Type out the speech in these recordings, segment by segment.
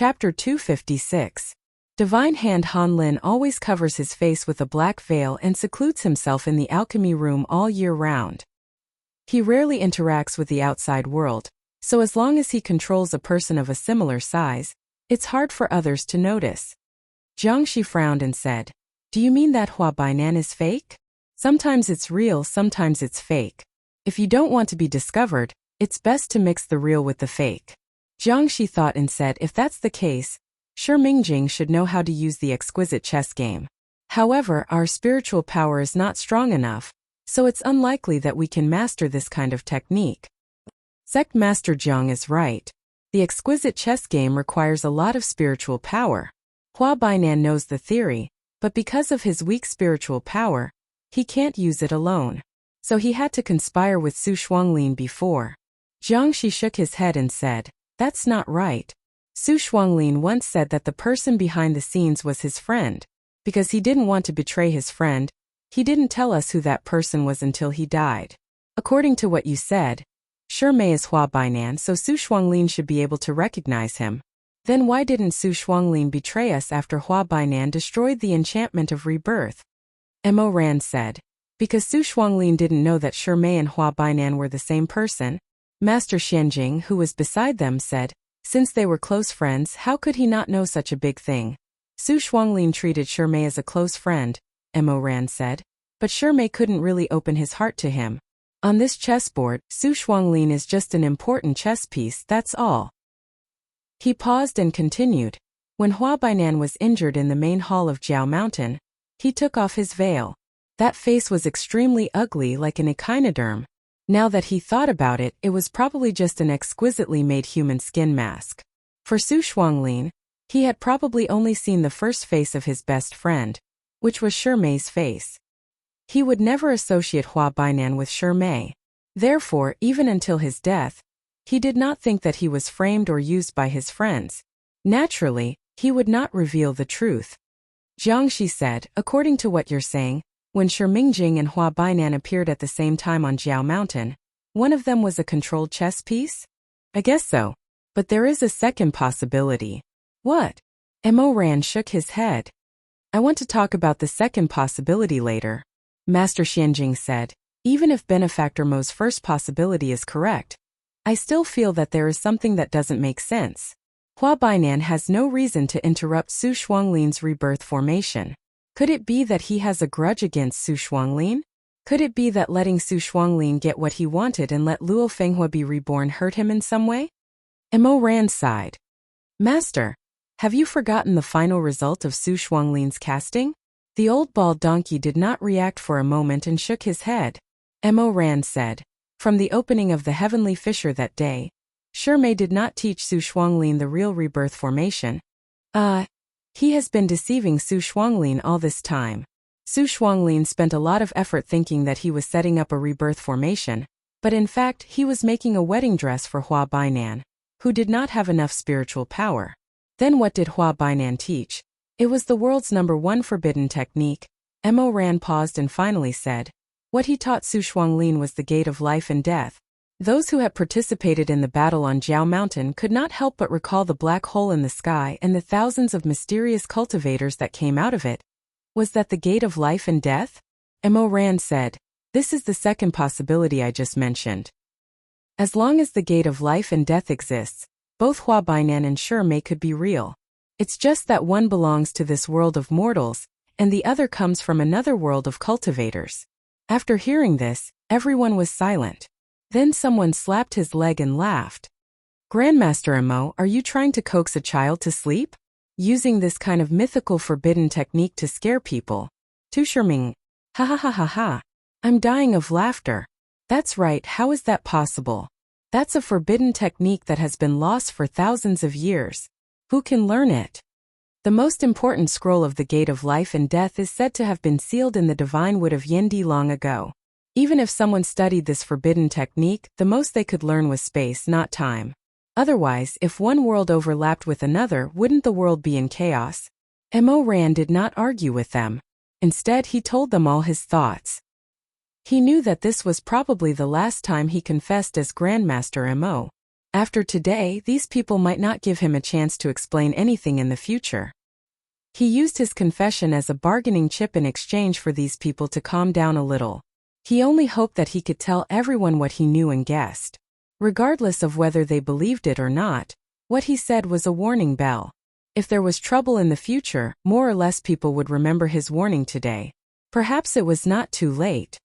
Chapter 256. Divine Hand Han Lin always covers his face with a black veil and secludes himself in the alchemy room all year round. He rarely interacts with the outside world, so as long as he controls a person of a similar size, it's hard for others to notice. Jiangxi frowned and said, "Do you mean that Hua Bainan is fake? Sometimes it's real, sometimes it's fake. If you don't want to be discovered, it's best to mix the real with the fake." Jiangxi thought and said, if that's the case, Shi Mingjing should know how to use the exquisite chess game. However, our spiritual power is not strong enough, so it's unlikely that we can master this kind of technique. Sect Master Jiang is right. The exquisite chess game requires a lot of spiritual power. Hua Bainan knows the theory, but because of his weak spiritual power, he can't use it alone. So he had to conspire with Su Shuanglin before. Jiangxi shook his head and said, "That's not right. Su Shuanglin once said that the person behind the scenes was his friend. Because he didn't want to betray his friend, he didn't tell us who that person was until he died. According to what you said, Shi Mei is Hua Bainan, so Su Shuanglin should be able to recognize him. Then why didn't Su Shuanglin betray us after Hua Bainan destroyed the enchantment of rebirth?" Mo Ran said, "Because Su Shuanglin didn't know that Shi Mei and Hua Bainan were the same person." Master Xianjing, who was beside them, said, "Since they were close friends, how could he not know such a big thing?" Su Shuanglin treated Shi Mei as a close friend, Mo Ran said, but Shi Mei couldn't really open his heart to him. On this chessboard, Su Shuanglin is just an important chess piece, that's all. He paused and continued. When Hua Bainan was injured in the main hall of Jiao Mountain, he took off his veil. That face was extremely ugly, like an echinoderm. Now that he thought about it, it was probably just an exquisitely made human skin mask. For Su Shuanglin, he had probably only seen the first face of his best friend, which was Shi Mei's face. He would never associate Hua Bainan with Shi Mei. Therefore, even until his death, he did not think that he was framed or used by his friends. Naturally, he would not reveal the truth. Jiangxi said, "According to what you're saying, when Shi Mingjing and Hua Bainan appeared at the same time on Jiao Mountain, one of them was a controlled chess piece?" "I guess so. But there is a second possibility." "What?" Mo Ran shook his head. "I want to talk about the second possibility later." Master Xianjing said, "Even if Benefactor Mo's first possibility is correct, I still feel that there is something that doesn't make sense. Hua Bainan has no reason to interrupt Su Shuanglin's rebirth formation. Could it be that he has a grudge against Su Shuanglin? Could it be that letting Su Shuanglin get what he wanted and let Luo Fenghua be reborn hurt him in some way?" Mo Ran sighed. "Master, have you forgotten the final result of Su Shuanglin's casting?" The old bald donkey did not react for a moment and shook his head. Mo Ran said, "From the opening of the heavenly fissure that day, Shi Mei did not teach Su Shuanglin the real rebirth formation. He has been deceiving Su Shuanglin all this time. Su Shuanglin spent a lot of effort thinking that he was setting up a rebirth formation, but in fact he was making a wedding dress for Hua Bainan, who did not have enough spiritual power. Then what did Hua Bainan teach? It was the world's #1 forbidden technique." Mo Ran paused and finally said, "What he taught Su Shuanglin was the gate of life and death." Those who had participated in the battle on Jiao Mountain could not help but recall the black hole in the sky and the thousands of mysterious cultivators that came out of it. Was that the gate of life and death? Mo Ran said, "This is the second possibility I just mentioned. As long as the gate of life and death exists, both Hua Bainan and Shi Mei could be real. It's just that one belongs to this world of mortals, and the other comes from another world of cultivators." After hearing this, everyone was silent. Then someone slapped his leg and laughed. "Grandmaster Mo, are you trying to coax a child to sleep? Using this kind of mythical forbidden technique to scare people?" Tu Shiming. "Ha ha ha ha ha. I'm dying of laughter. That's right, how is that possible? That's a forbidden technique that has been lost for thousands of years. Who can learn it? The most important scroll of the Gate of Life and Death is said to have been sealed in the divine wood of Yendi long ago. Even if someone studied this forbidden technique, the most they could learn was space, not time. Otherwise, if one world overlapped with another, wouldn't the world be in chaos?" Mo Ran did not argue with them. Instead, he told them all his thoughts. He knew that this was probably the last time he confessed as Grandmaster Mo. After today, these people might not give him a chance to explain anything in the future. He used his confession as a bargaining chip in exchange for these people to calm down a little. He only hoped that he could tell everyone what he knew and guessed. Regardless of whether they believed it or not, what he said was a warning bell. If there was trouble in the future, more or less people would remember his warning today. Perhaps it was not too late.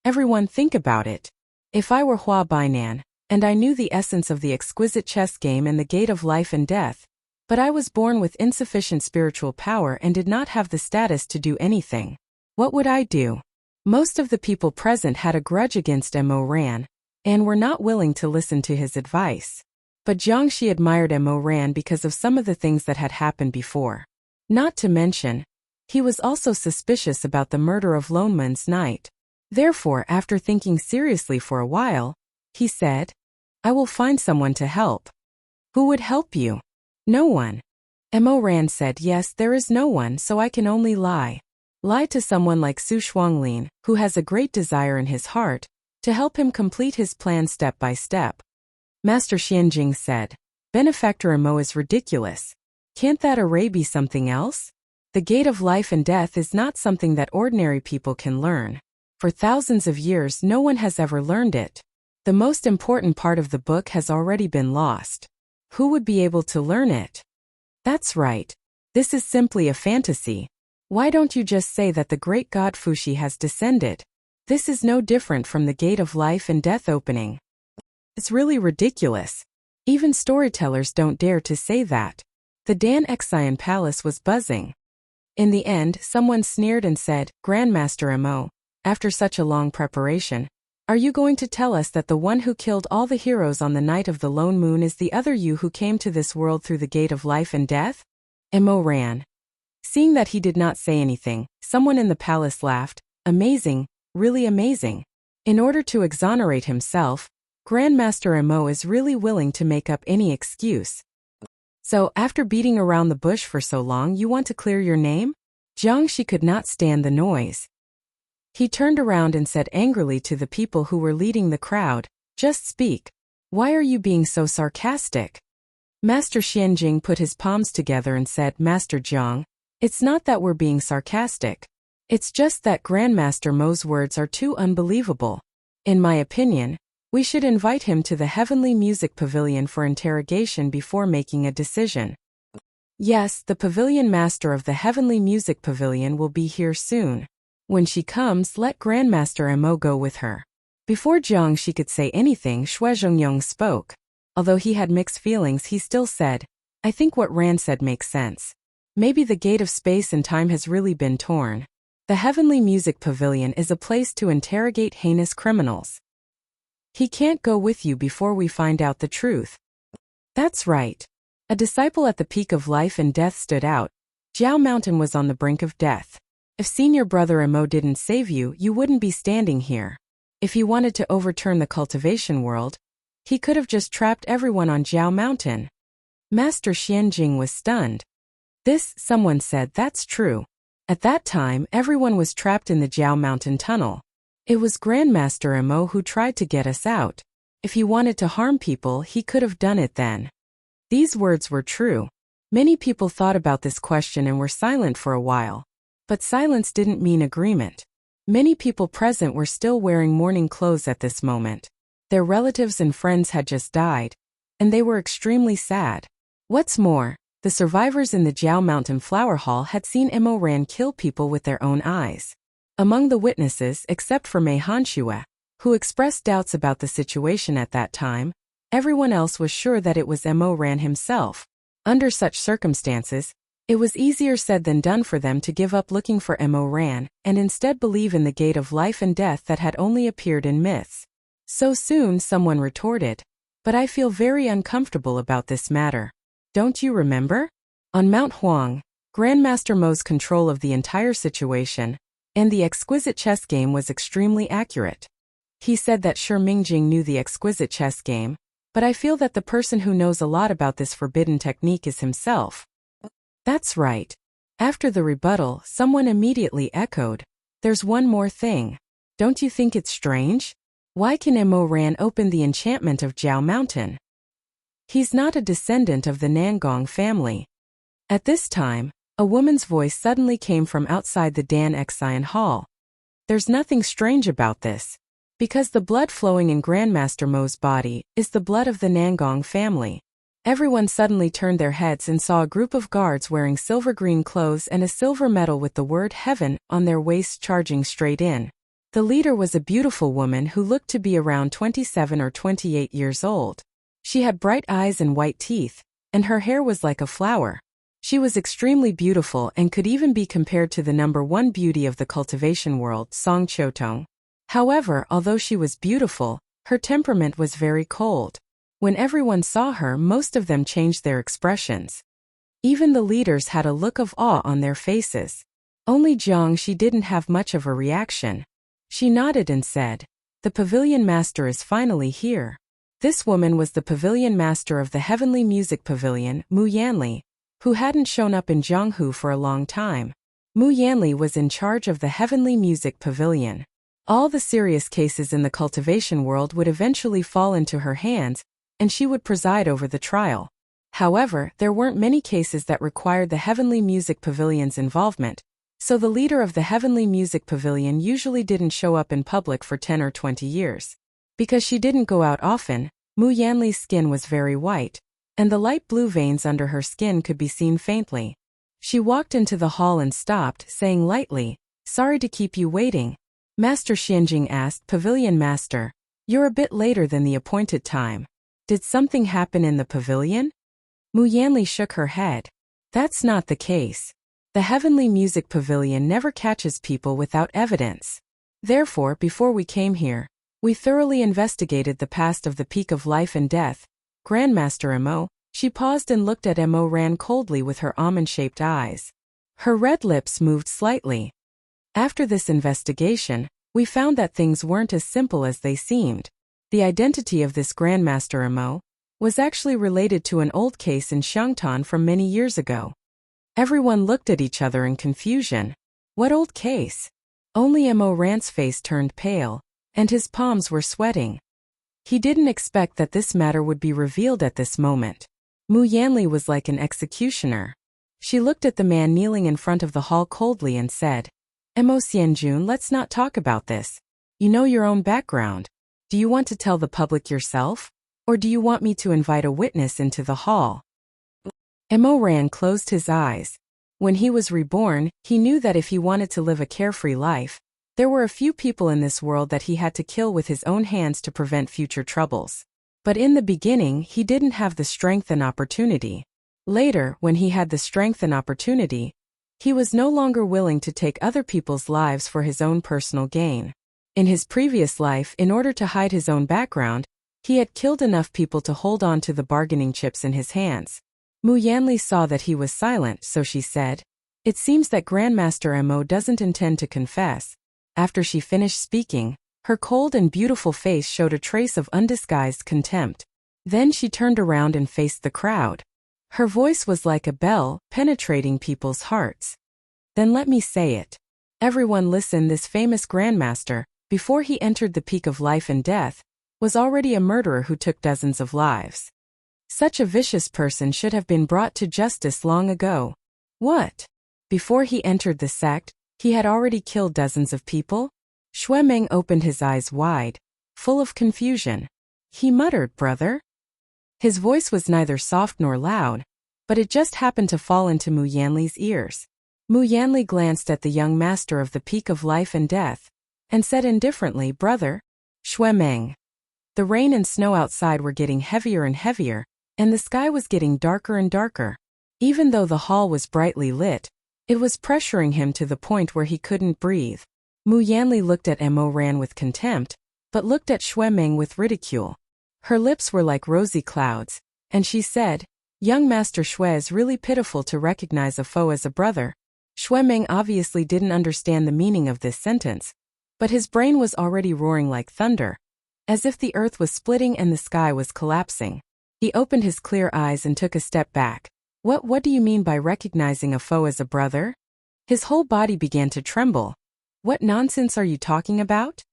Everyone think about it. If I were Hua Bainan, and I knew the essence of the exquisite chess game and the gate of life and death, but I was born with insufficient spiritual power and did not have the status to do anything, what would I do? Most of the people present had a grudge against Mo Ran, and were not willing to listen to his advice. But Jiangxi admired Mo Ran because of some of the things that had happened before. Not to mention, he was also suspicious about the murder of Lone Man's knight. Therefore, after thinking seriously for a while, he said, I will find someone to help. Who would help you? No one. Mo Ran said, yes, there is no one, so I can only lie. Lie to someone like Su Shuanglin, who has a great desire in his heart, to help him complete his plan step by step. Master Xianjing said, Benefactor Mo is ridiculous. Can't that array be something else? The gate of life and death is not something that ordinary people can learn. For thousands of years no one has ever learned it. The most important part of the book has already been lost. Who would be able to learn it? That's right. This is simply a fantasy. Why don't you just say that the great god Fuxi has descended? This is no different from the gate of life and death opening. It's really ridiculous. Even storytellers don't dare to say that. The Dan Xian palace was buzzing. In the end, someone sneered and said, Grandmaster Mo, after such a long preparation, are you going to tell us that the one who killed all the heroes on the night of the lone moon is the other you who came to this world through the gate of life and death? Mo ran. Seeing that he did not say anything, someone in the palace laughed. Amazing, really amazing. In order to exonerate himself, Grandmaster Mo is really willing to make up any excuse. So, after beating around the bush for so long, you want to clear your name? Jiangxi could not stand the noise. He turned around and said angrily to the people who were leading the crowd, just speak. Why are you being so sarcastic? Master Xianjing put his palms together and said, Master Jiang, it's not that we're being sarcastic. It's just that Grandmaster Mo's words are too unbelievable. In my opinion, we should invite him to the Heavenly Music Pavilion for interrogation before making a decision. Yes, the pavilion master of the Heavenly Music Pavilion will be here soon. When she comes, let Grandmaster Mo go with her. Before Jiangxi could say anything, Xue Zhongyong spoke. Although he had mixed feelings, he still said, I think what Ran said makes sense. Maybe the gate of space and time has really been torn. The Heavenly Music Pavilion is a place to interrogate heinous criminals. He can't go with you before we find out the truth. That's right. A disciple at the peak of life and death stood out. Jiao Mountain was on the brink of death. If senior brother Mo didn't save you, you wouldn't be standing here. If he wanted to overturn the cultivation world, he could have just trapped everyone on Jiao Mountain. Master Xianjing was stunned. This, someone said, that's true. At that time, everyone was trapped in the Jiao Mountain tunnel. It was Grandmaster Mo who tried to get us out. If he wanted to harm people, he could have done it then. These words were true. Many people thought about this question and were silent for a while. But silence didn't mean agreement. Many people present were still wearing mourning clothes at this moment. Their relatives and friends had just died, and they were extremely sad. What's more, the survivors in the Jiao Mountain Flower Hall had seen Mo Ran kill people with their own eyes. Among the witnesses, except for Mei Hanxue, who expressed doubts about the situation at that time, everyone else was sure that it was Mo Ran himself. Under such circumstances, it was easier said than done for them to give up looking for Mo Ran and instead believe in the gate of life and death that had only appeared in myths. So soon, someone retorted, but I feel very uncomfortable about this matter. Don't you remember? On Mount Huang, Grandmaster Mo's control of the entire situation and the exquisite chess game was extremely accurate. He said that Shi Mingjing knew the exquisite chess game, but I feel that the person who knows a lot about this forbidden technique is himself. That's right. After the rebuttal, someone immediately echoed, there's one more thing. Don't you think it's strange? Why can Mo Ran open the enchantment of Jiao Mountain? He's not a descendant of the Nangong family. At this time, a woman's voice suddenly came from outside the Dan Xian Hall. There's nothing strange about this, because the blood flowing in Grandmaster Mo's body is the blood of the Nangong family. Everyone suddenly turned their heads and saw a group of guards wearing silver-green clothes and a silver medal with the word heaven on their waists charging straight in. The leader was a beautiful woman who looked to be around 27 or 28 years old. She had bright eyes and white teeth, and her hair was like a flower. She was extremely beautiful and could even be compared to the number one beauty of the cultivation world, Song Chiotong. However, although she was beautiful, her temperament was very cold. When everyone saw her, most of them changed their expressions. Even the leaders had a look of awe on their faces. Only Jiang Shi didn't have much of a reaction. She nodded and said, "The pavilion master is finally here." This woman was the pavilion master of the Heavenly Music Pavilion, Mu Yanli, who hadn't shown up in Jianghu for a long time. Mu Yanli was in charge of the Heavenly Music Pavilion. All the serious cases in the cultivation world would eventually fall into her hands, and she would preside over the trial. However, there weren't many cases that required the Heavenly Music Pavilion's involvement, so the leader of the Heavenly Music Pavilion usually didn't show up in public for 10 or 20 years. Because she didn't go out often, Mu Yanli's skin was very white, and the light blue veins under her skin could be seen faintly. She walked into the hall and stopped, saying lightly, "Sorry to keep you waiting." Master Xianjing asked, "Pavilion Master, you're a bit later than the appointed time. Did something happen in the pavilion?" Mu Yanli shook her head. "That's not the case. The Heavenly Music Pavilion never catches people without evidence. Therefore, before we came here, we thoroughly investigated the past of the Peak of Life and Death. Grandmaster Mo." She paused and looked at Mo Ran coldly with her almond-shaped eyes. Her red lips moved slightly. "After this investigation, we found that things weren't as simple as they seemed. The identity of this Grandmaster Mo was actually related to an old case in Xiangtan from many years ago." Everyone looked at each other in confusion. What old case? Only Mo Ran's face turned pale, and his palms were sweating. He didn't expect that this matter would be revealed at this moment. Mu Yanli was like an executioner. She looked at the man kneeling in front of the hall coldly and said, "Mo Xianjun, let's not talk about this. You know your own background. Do you want to tell the public yourself? Or do you want me to invite a witness into the hall?" Mo Ran closed his eyes. When he was reborn, he knew that if he wanted to live a carefree life, there were a few people in this world that he had to kill with his own hands to prevent future troubles. But in the beginning, he didn't have the strength and opportunity. Later, when he had the strength and opportunity, he was no longer willing to take other people's lives for his own personal gain. In his previous life, in order to hide his own background, he had killed enough people to hold on to the bargaining chips in his hands. Mu Yanli saw that he was silent, so she said, "It seems that Grandmaster Mo doesn't intend to confess." After she finished speaking, her cold and beautiful face showed a trace of undisguised contempt. Then she turned around and faced the crowd. Her voice was like a bell, penetrating people's hearts. "Then let me say it. Everyone listen, this famous Grandmaster, before he entered the Peak of Life and Death, was already a murderer who took dozens of lives. Such a vicious person should have been brought to justice long ago." "What? Before he entered the sect, he had already killed dozens of people?" Xue Meng opened his eyes wide, full of confusion. He muttered, "Brother?" His voice was neither soft nor loud, but it just happened to fall into Mu Yanli's ears. Mu Yanli glanced at the young master of the Peak of Life and Death, and said indifferently, "Brother?" "Xue Meng." The rain and snow outside were getting heavier and heavier, and the sky was getting darker and darker. Even though the hall was brightly lit, it was pressuring him to the point where he couldn't breathe. Mu Yanli looked at Mo Ran with contempt, but looked at Xue Meng with ridicule. Her lips were like rosy clouds, and she said, "Young Master Xue is really pitiful to recognize a foe as a brother." Xue Meng obviously didn't understand the meaning of this sentence, but his brain was already roaring like thunder, as if the earth was splitting and the sky was collapsing. He opened his clear eyes and took a step back. What do you mean by recognizing a foe as a brother?" His whole body began to tremble. "What nonsense are you talking about?"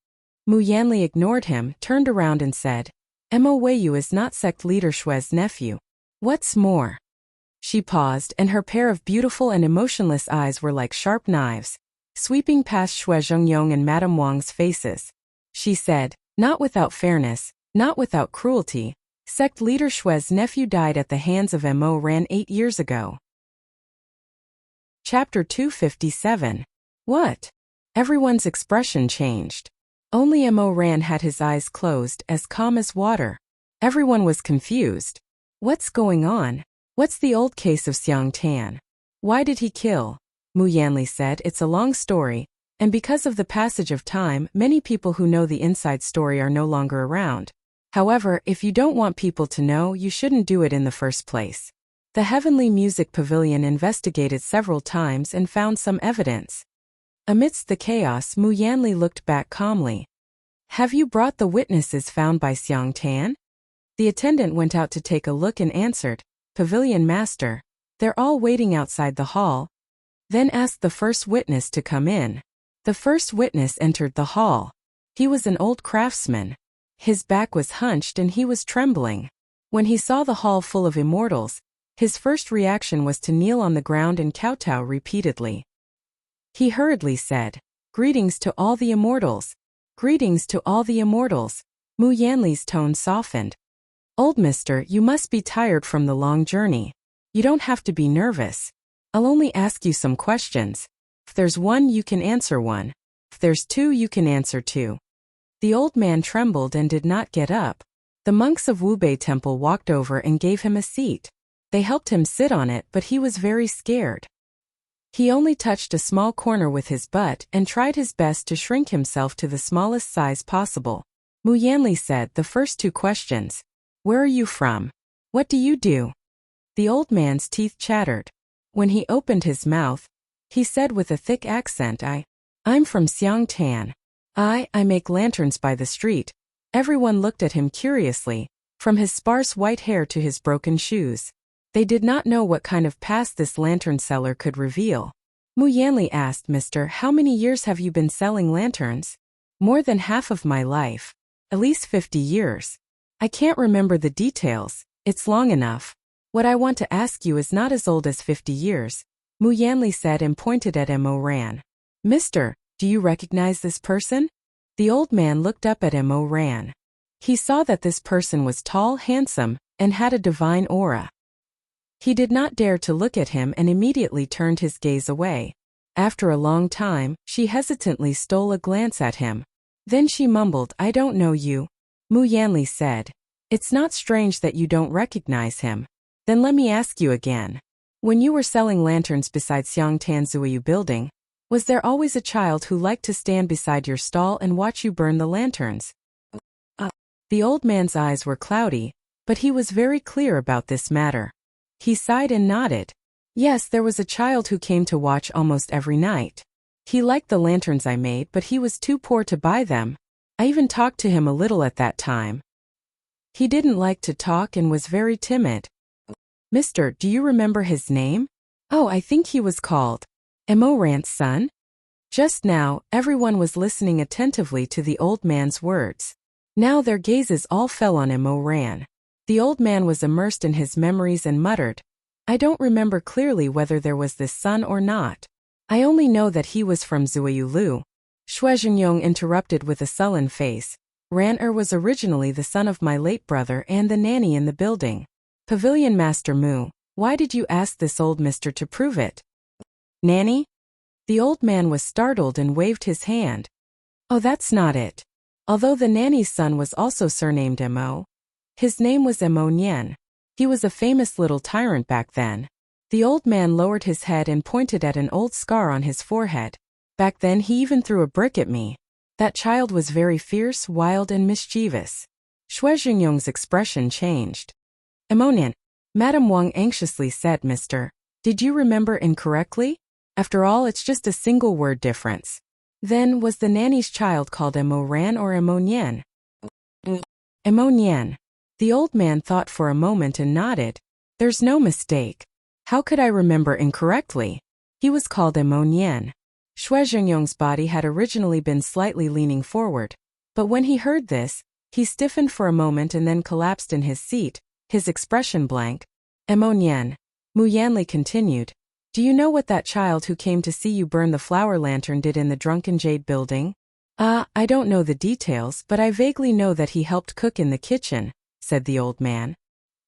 Mu Yanli ignored him, turned around and said, Mo Weiyu is not sect leader Shui's nephew. What's more? She paused, and her pair of beautiful and emotionless eyes were like sharp knives, sweeping past Shui Zhengyong and Madame Wang's faces. She said, not without fairness, not without cruelty, sect leader Shui's nephew died at the hands of Mo Ran 8 years ago. Chapter 257. What? Everyone's expression changed. Only Mo Ran had his eyes closed, as calm as water. Everyone was confused. What's going on? What's the old case of Xiang Tan? Why did he kill? Mu Yanli said, it's a long story, and because of the passage of time, many people who know the inside story are no longer around. However, if you don't want people to know, you shouldn't do it in the first place. The Heavenly Music Pavilion investigated several times and found some evidence. Amidst the chaos, Mu Yanli looked back calmly. Have you brought the witnesses found by Xiang Tan? The attendant went out to take a look and answered, Pavilion Master, they're all waiting outside the hall. Then asked the first witness to come in. The first witness entered the hall. He was an old craftsman. His back was hunched and he was trembling. When he saw the hall full of immortals, his first reaction was to kneel on the ground and kowtow repeatedly. He hurriedly said, Greetings to all the immortals. Greetings to all the immortals. Mu Yanli's tone softened. Old mister, you must be tired from the long journey. You don't have to be nervous. I'll only ask you some questions. If there's one, you can answer one. If there's two, you can answer two. The old man trembled and did not get up. The monks of Wubei Temple walked over and gave him a seat. They helped him sit on it, but he was very scared. He only touched a small corner with his butt and tried his best to shrink himself to the smallest size possible. Mu Yanli said the first two questions. Where are you from? What do you do? The old man's teeth chattered. When he opened his mouth, he said with a thick accent, I'm from Xiang Tan. I make lanterns by the street. Everyone looked at him curiously, from his sparse white hair to his broken shoes. They did not know what kind of past this lantern seller could reveal. Mu Yanli asked, Mister, how many years have you been selling lanterns? More than half of my life. At least 50 years. I can't remember the details. It's long enough. What I want to ask you is not as old as 50 years. Mu Yanli said and pointed at Mo Ran. Mister, do you recognize this person? The old man looked up at Mo Ran. He saw that this person was tall, handsome, and had a divine aura. He did not dare to look at him and immediately turned his gaze away. After a long time, she hesitantly stole a glance at him. Then she mumbled, I don't know you. Mu Yanli said, It's not strange that you don't recognize him. Then let me ask you again. When you were selling lanterns beside Xiang Tan Zuoyu building, was there always a child who liked to stand beside your stall and watch you burn the lanterns? The old man's eyes were cloudy, but he was very clear about this matter. He sighed and nodded. Yes, there was a child who came to watch almost every night. He liked the lanterns I made, but he was too poor to buy them. I even talked to him a little at that time. He didn't like to talk and was very timid. Mister, do you remember his name? Oh, I think he was called Mo Ran's son? Just now, everyone was listening attentively to the old man's words. Now their gazes all fell on Mo Ran. The old man was immersed in his memories and muttered, I don't remember clearly whether there was this son or not. I only know that he was from Zuoyu Lu. Shui Zhengyong interrupted with a sullen face. Ran was originally the son of my late brother and the nanny in the building. Pavilion Master Mu, why did you ask this old mister to prove it? Nanny? The old man was startled and waved his hand. Oh, that's not it. Although the nanny's son was also surnamed Mo. His name was Mo Nian. He was a famous little tyrant back then. The old man lowered his head and pointed at an old scar on his forehead. Back then he even threw a brick at me. That child was very fierce, wild and mischievous. Shui Zhengyong's expression changed. Mo Nian, Madame Wang anxiously said, Mister, did you remember incorrectly? After all, it's just a single word difference. Then, was the nanny's child called Mo Ran or Mo Nian? Mo Nian. The old man thought for a moment and nodded. There's no mistake. How could I remember incorrectly? He was called Mo Nian. Shui Zhengyong's body had originally been slightly leaning forward, but when he heard this, He stiffened for a moment and then collapsed in his seat, his expression blank. Mo Nian. Mu Yanli continued. Do you know what that child who came to see you burn the flower lantern did in the drunken jade building? I don't know the details, but I vaguely know that he helped cook in the kitchen, said the old man.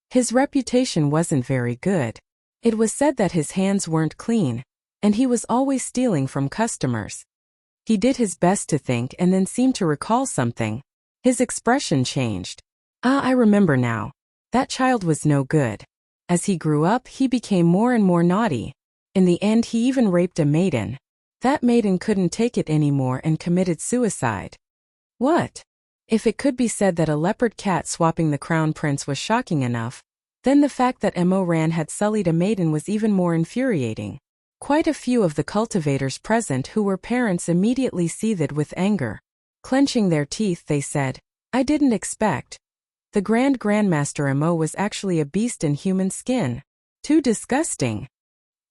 His reputation wasn't very good. It was said that his hands weren't clean, and he was always stealing from customers. He did his best to think and then seemed to recall something. His expression changed. I remember now. That child was no good. As he grew up, he became more and more naughty. In the end, he even raped a maiden. That maiden couldn't take it anymore and committed suicide. What? If it could be said that a leopard cat swapping the crown prince was shocking enough, then the fact that Mo Ran had sullied a maiden was even more infuriating. Quite a few of the cultivators present who were parents immediately seethed with anger. Clenching their teeth, they said, I didn't expect. The Grandmaster Mo was actually a beast in human skin. Too disgusting.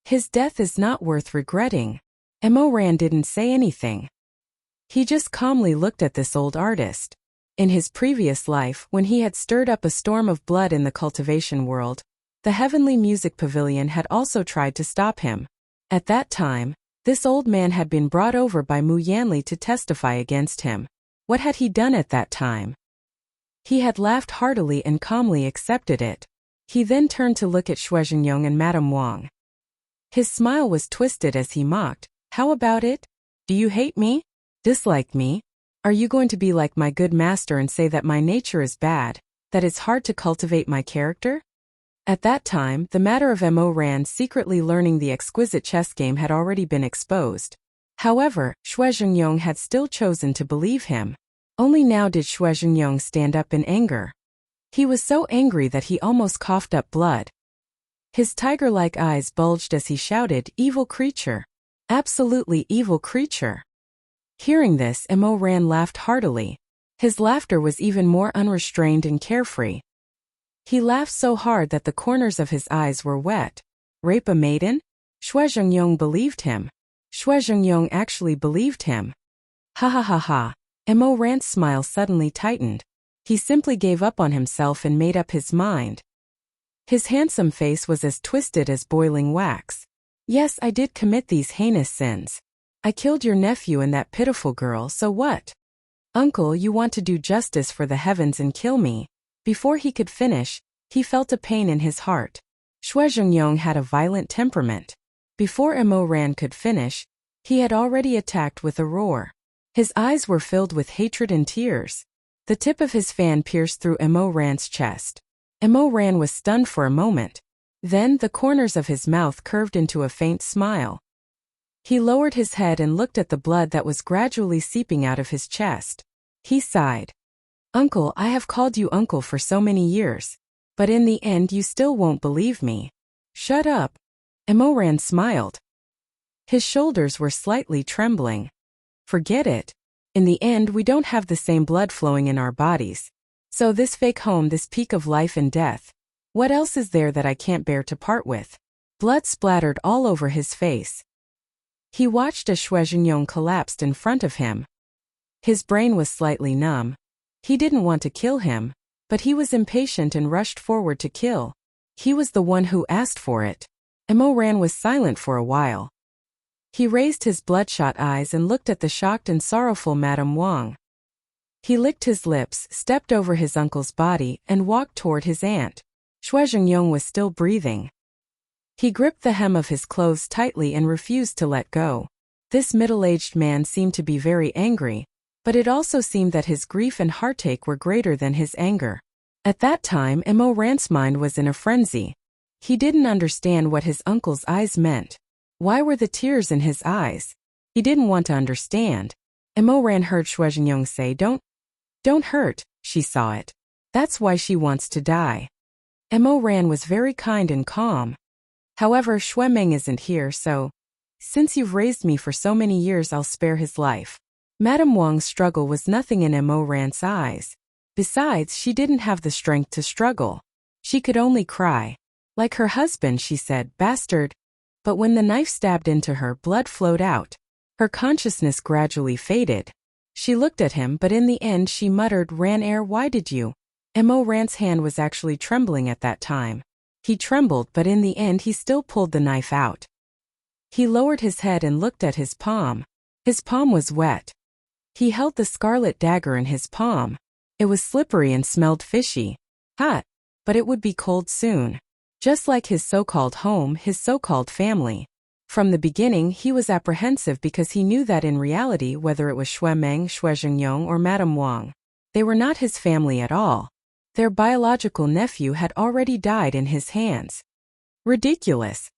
His death is not worth regretting. Mo Ran didn't say anything. He just calmly looked at this old artist. In his previous life, when he had stirred up a storm of blood in the cultivation world, the Heavenly Music Pavilion had also tried to stop him. At that time, this old man had been brought over by Mu Yanli to testify against him. What had he done at that time? He had laughed heartily and calmly accepted it. He then turned to look at Shuizhengyong and Madame Wang. His smile was twisted as he mocked. How about it? Do you hate me? Dislike me? Are you going to be like my good master and say that my nature is bad, that it's hard to cultivate my character? At that time, the matter of Mo Ran secretly learning the exquisite chess game had already been exposed. However, Shuizhengyong had still chosen to believe him. Only now did Shuizhengyong stand up in anger. He was so angry that he almost coughed up blood. His tiger-like eyes bulged as he shouted, "Evil creature! Absolutely evil creature!" Hearing this, Mo Ran laughed heartily. His laughter was even more unrestrained and carefree. He laughed so hard that the corners of his eyes were wet. Rape a maiden? Shuizhengyong believed him. Shuizhengyong actually believed him. Ha ha ha ha. Mo Ran's smile suddenly tightened. He simply gave up on himself and made up his mind. His handsome face was as twisted as boiling wax. Yes, I did commit these heinous sins. I killed your nephew and that pitiful girl, so what? Uncle, you want to do justice for the heavens and kill me. Before he could finish, he felt a pain in his heart. Shuizhengyong had a violent temperament. Before Mo Ran could finish, he had already attacked with a roar. His eyes were filled with hatred and tears. The tip of his fan pierced through Mo Ran's chest. Mo Ran was stunned for a moment. Then the corners of his mouth curved into a faint smile. He lowered his head and looked at the blood that was gradually seeping out of his chest. He sighed. Uncle, I have called you uncle for so many years. But in the end you still won't believe me. Shut up. Mo Ran smiled. His shoulders were slightly trembling. Forget it. In the end we don't have the same blood flowing in our bodies. So this fake home, this peak of life and death. What else is there that I can't bear to part with? Blood splattered all over his face. He watched as Shuizhengyong collapsed in front of him. His brain was slightly numb. He didn't want to kill him, but he was impatient and rushed forward to kill. He was the one who asked for it. Mo Ran was silent for a while. He raised his bloodshot eyes and looked at the shocked and sorrowful Madame Wang. He licked his lips, stepped over his uncle's body, and walked toward his aunt. Shuizhengyong was still breathing. He gripped the hem of his clothes tightly and refused to let go. This middle-aged man seemed to be very angry, but it also seemed that his grief and heartache were greater than his anger. At that time, Mo Ran's mind was in a frenzy. He didn't understand what his uncle's eyes meant. Why were the tears in his eyes? He didn't want to understand. Mo Ran heard Shuizhengyong say, Don't hurt, she saw it. That's why she wants to die. Mo Ran was very kind and calm. However, Shui Meng isn't here, so since you've raised me for so many years, I'll spare his life. Madame Wang's struggle was nothing in Mo Ran's eyes. Besides, she didn't have the strength to struggle. She could only cry. Like her husband, she said, bastard. But when the knife stabbed into her, blood flowed out. Her consciousness gradually faded. She looked at him, but in the end she muttered, Ran, why did you? Mo Ran's hand was actually trembling at that time. He trembled, but in the end he still pulled the knife out. He lowered his head and looked at his palm. His palm was wet. He held the scarlet dagger in his palm. It was slippery and smelled fishy. Hot. But it would be cold soon. Just like his so-called home, his so-called family. From the beginning he was apprehensive because he knew that in reality, whether it was Xue Meng, Xue Zhengyong, or Madame Wang, they were not his family at all. Their biological nephew had already died in his hands. Ridiculous.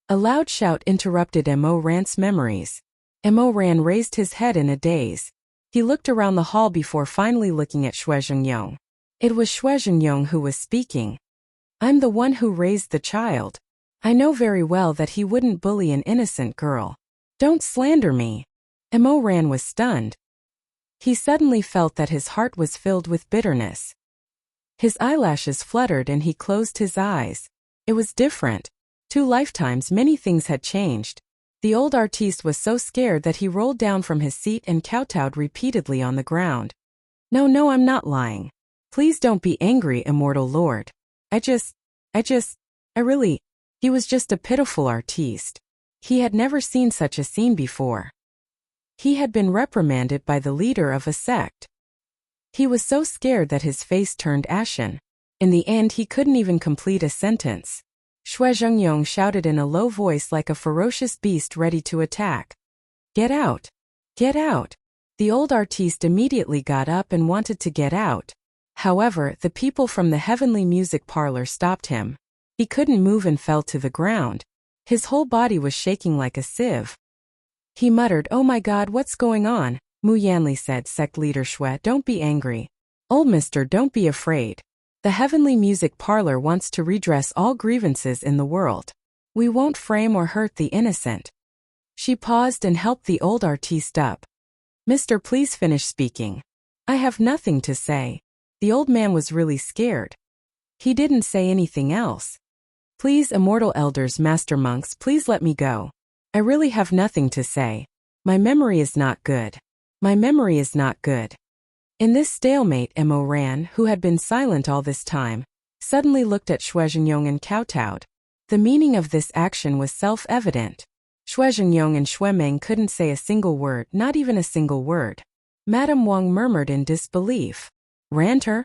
A loud shout interrupted Mo Ran's memories. Mo Ran raised his head in a daze. He looked around the hall before finally looking at Xue Zhengyong. It was Xue Zhengyong who was speaking. I'm the one who raised the child. I know very well that he wouldn't bully an innocent girl. Don't slander me. Mo Ran was stunned. He suddenly felt that his heart was filled with bitterness. His eyelashes fluttered and he closed his eyes. It was different. 2 lifetimes many things had changed. The old artiste was so scared that he rolled down from his seat and kowtowed repeatedly on the ground. No, I'm not lying. Please don't be angry, immortal lord. He was just a pitiful artiste. He had never seen such a scene before. He had been reprimanded by the leader of a sect. He was so scared that his face turned ashen. In the end he couldn't even complete a sentence. Xue Zhengyong shouted in a low voice like a ferocious beast ready to attack. Get out! Get out! The old artiste immediately got up and wanted to get out. However, the people from the heavenly music parlor stopped him. He couldn't move and fell to the ground. His whole body was shaking like a sieve. He muttered, Oh my God, what's going on? Mu Yanli said, Sect leader Xue, don't be angry. Old mister, don't be afraid. The heavenly music parlor wants to redress all grievances in the world. We won't frame or hurt the innocent. She paused and helped the old artiste up. Mister, please finish speaking. I have nothing to say. The old man was really scared. He didn't say anything else. Please, immortal elders, master monks, please let me go. I really have nothing to say. My memory is not good. My memory is not good. In this stalemate, Mo Ran, who had been silent all this time, suddenly looked at Xue Zhengyong and kowtowed. The meaning of this action was self-evident. Xue Zhengyong and Xue Meng couldn't say a single word, not even a single word. Madame Wang murmured in disbelief. Ranter?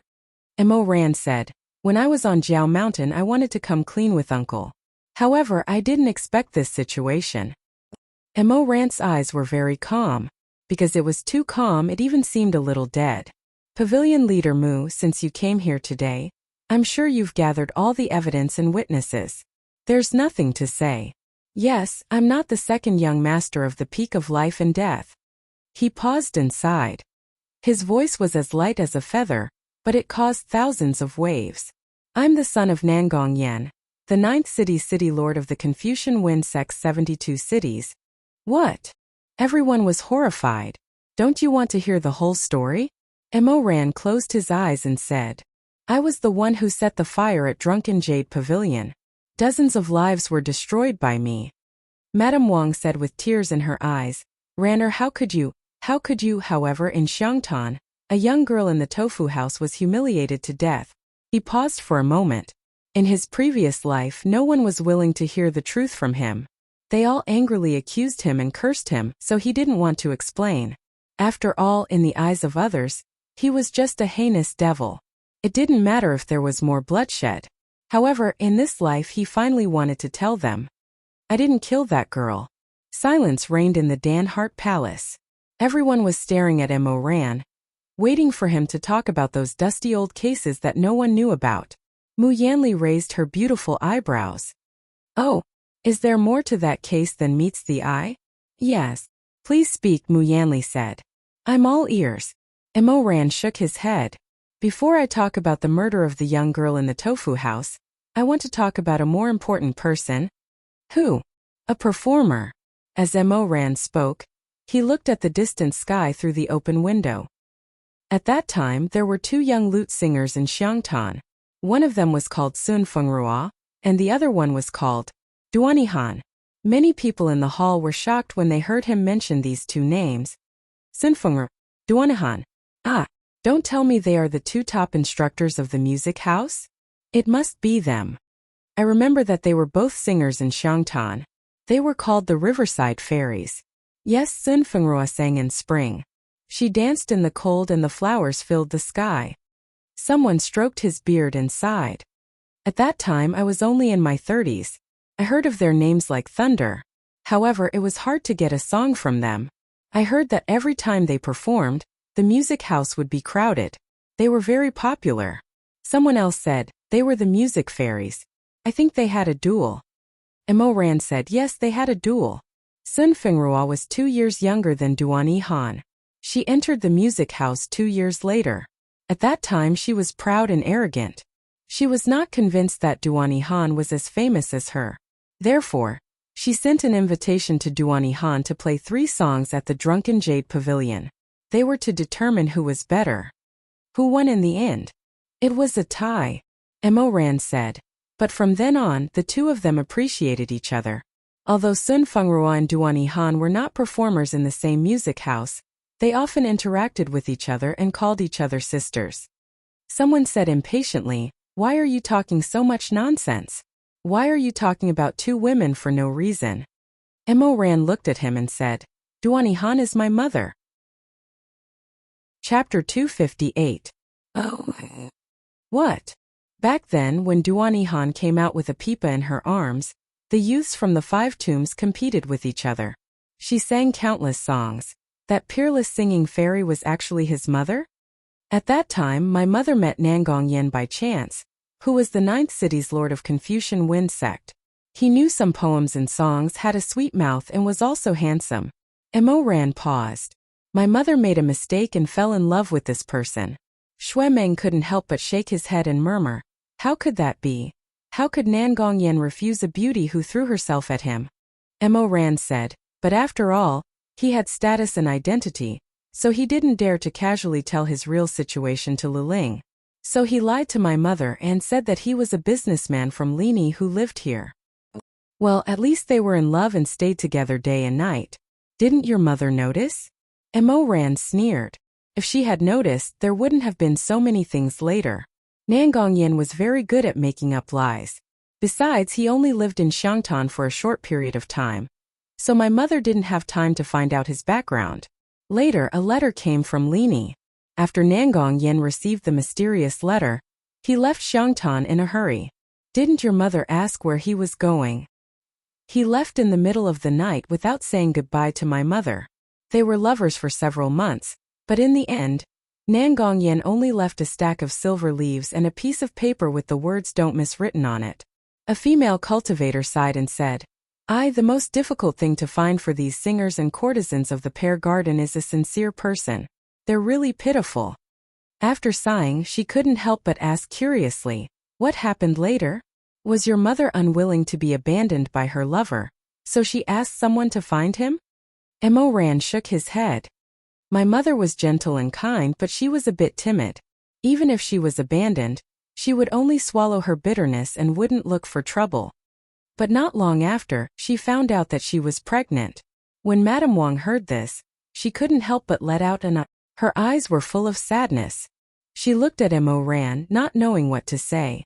Mo Ran said, When I was on Jiao Mountain I wanted to come clean with uncle. However, I didn't expect this situation. Mo Ran's eyes were very calm. Because it was too calm it even seemed a little dead. Pavilion leader Mu, since you came here today, I'm sure you've gathered all the evidence and witnesses. There's nothing to say. Yes, I'm not the second young master of the peak of life and death. He paused and sighed. His voice was as light as a feather, but it caused thousands of waves. I'm the son of Nangong Yan, the 9th city lord of the Confucian Wind Sect's 72 cities. What? Everyone was horrified. Don't you want to hear the whole story? Mo Ran closed his eyes and said, I was the one who set the fire at Drunken Jade Pavilion. Dozens of lives were destroyed by me. Madame Wang said with tears in her eyes, Ranner, how could you? However, in Xiangtan, a young girl in the tofu house was humiliated to death. He paused for a moment. In his previous life no one was willing to hear the truth from him. They all angrily accused him and cursed him, so he didn't want to explain. After all, in the eyes of others, he was just a heinous devil. It didn't matter if there was more bloodshed. However, in this life he finally wanted to tell them. I didn't kill that girl. Silence reigned in the Danhart Palace. Everyone was staring at Mo Ran, waiting for him to talk about those dusty old cases that no one knew about. Mu Yanli raised her beautiful eyebrows. Oh. Is there more to that case than meets the eye? Yes. Please speak, Mu Yanli said. I'm all ears. Mo Ran shook his head. Before I talk about the murder of the young girl in the tofu house, I want to talk about a more important person. Who? A performer. As Mo Ran spoke, he looked at the distant sky through the open window. At that time there were 2 young lute singers in Xiangtan. One of them was called Sun Fengrua, and the other one was called Duanihan. Many people in the hall were shocked when they heard him mention these 2 names. Sun Fengrua, Duanahan. Ah, don't tell me they are the two top instructors of the music house? It must be them. I remember that they were both singers in Xiangtan. They were called the Riverside Fairies. Yes, Sun Fengrua sang in spring. She danced in the cold and the flowers filled the sky. Someone stroked his beard and sighed. At that time I was only in my 30s. I heard of their names like thunder. However, it was hard to get a song from them. I heard that every time they performed, the music house would be crowded. They were very popular. Someone else said, they were the music fairies. I think they had a duel. Emo Ran said yes, they had a duel. Sun Fengrua was 2 years younger than Duani Han. She entered the music house 2 years later. At that time she was proud and arrogant. She was not convinced that Duani Han was as famous as her. Therefore, she sent an invitation to Duani Han to play 3 songs at the Drunken Jade Pavilion. They were to determine who was better. Who won in the end? It was a tie, Emo Ran said. But from then on, the two of them appreciated each other. Although Sun Fengrua and Duani Han were not performers in the same music house, they often interacted with each other and called each other sisters. Someone said impatiently, "Why are you talking so much nonsense? Why are you talking about 2 women for no reason?" Emo Ran looked at him and said, "Duani Han is my mother." Chapter 258. Oh. What? Back then, when Duani Han came out with a pipa in her arms, the youths from the 5 tombs competed with each other. She sang countless songs. That peerless singing fairy was actually his mother? At that time, my mother met Nangong Yen by chance, who was the 9th city's lord of Confucian Wind sect. He knew some poems and songs, had a sweet mouth, and was also handsome. Emo Ran paused. My mother made a mistake and fell in love with this person. Xue Meng couldn't help but shake his head and murmur, "How could that be? How could Nangong Yen refuse a beauty who threw herself at him?" Emo Ran said, "But after all, he had status and identity, so he didn't dare to casually tell his real situation to Liling. So he lied to my mother and said that he was a businessman from Lini who lived here." Well, at least they were in love and stayed together day and night. Didn't your mother notice? Emo Ran sneered. If she had noticed, there wouldn't have been so many things later. Nangong Yen was very good at making up lies. Besides, he only lived in Xiangtan for a short period of time. So my mother didn't have time to find out his background. Later, a letter came from Lini. After Nangong Yen received the mysterious letter, he left Xiangtan in a hurry. Didn't your mother ask where he was going? He left in the middle of the night without saying goodbye to my mother. They were lovers for several months, but in the end, Nangong Yen only left a stack of silver leaves and a piece of paper with the words "Don't Miss" written on it. A female cultivator sighed and said, The most difficult thing to find for these singers and courtesans of the pear garden is a sincere person. They're really pitiful." After sighing, she couldn't help but ask curiously, "What happened later? Was your mother unwilling to be abandoned by her lover, so she asked someone to find him?" Emo Ran shook his head. "My mother was gentle and kind, but she was a bit timid. Even if she was abandoned, she would only swallow her bitterness and wouldn't look for trouble. But not long after, she found out that she was pregnant. When Madame Wang heard this, she couldn't help but let out her eyes were full of sadness. She looked at Emo Ran, not knowing what to say.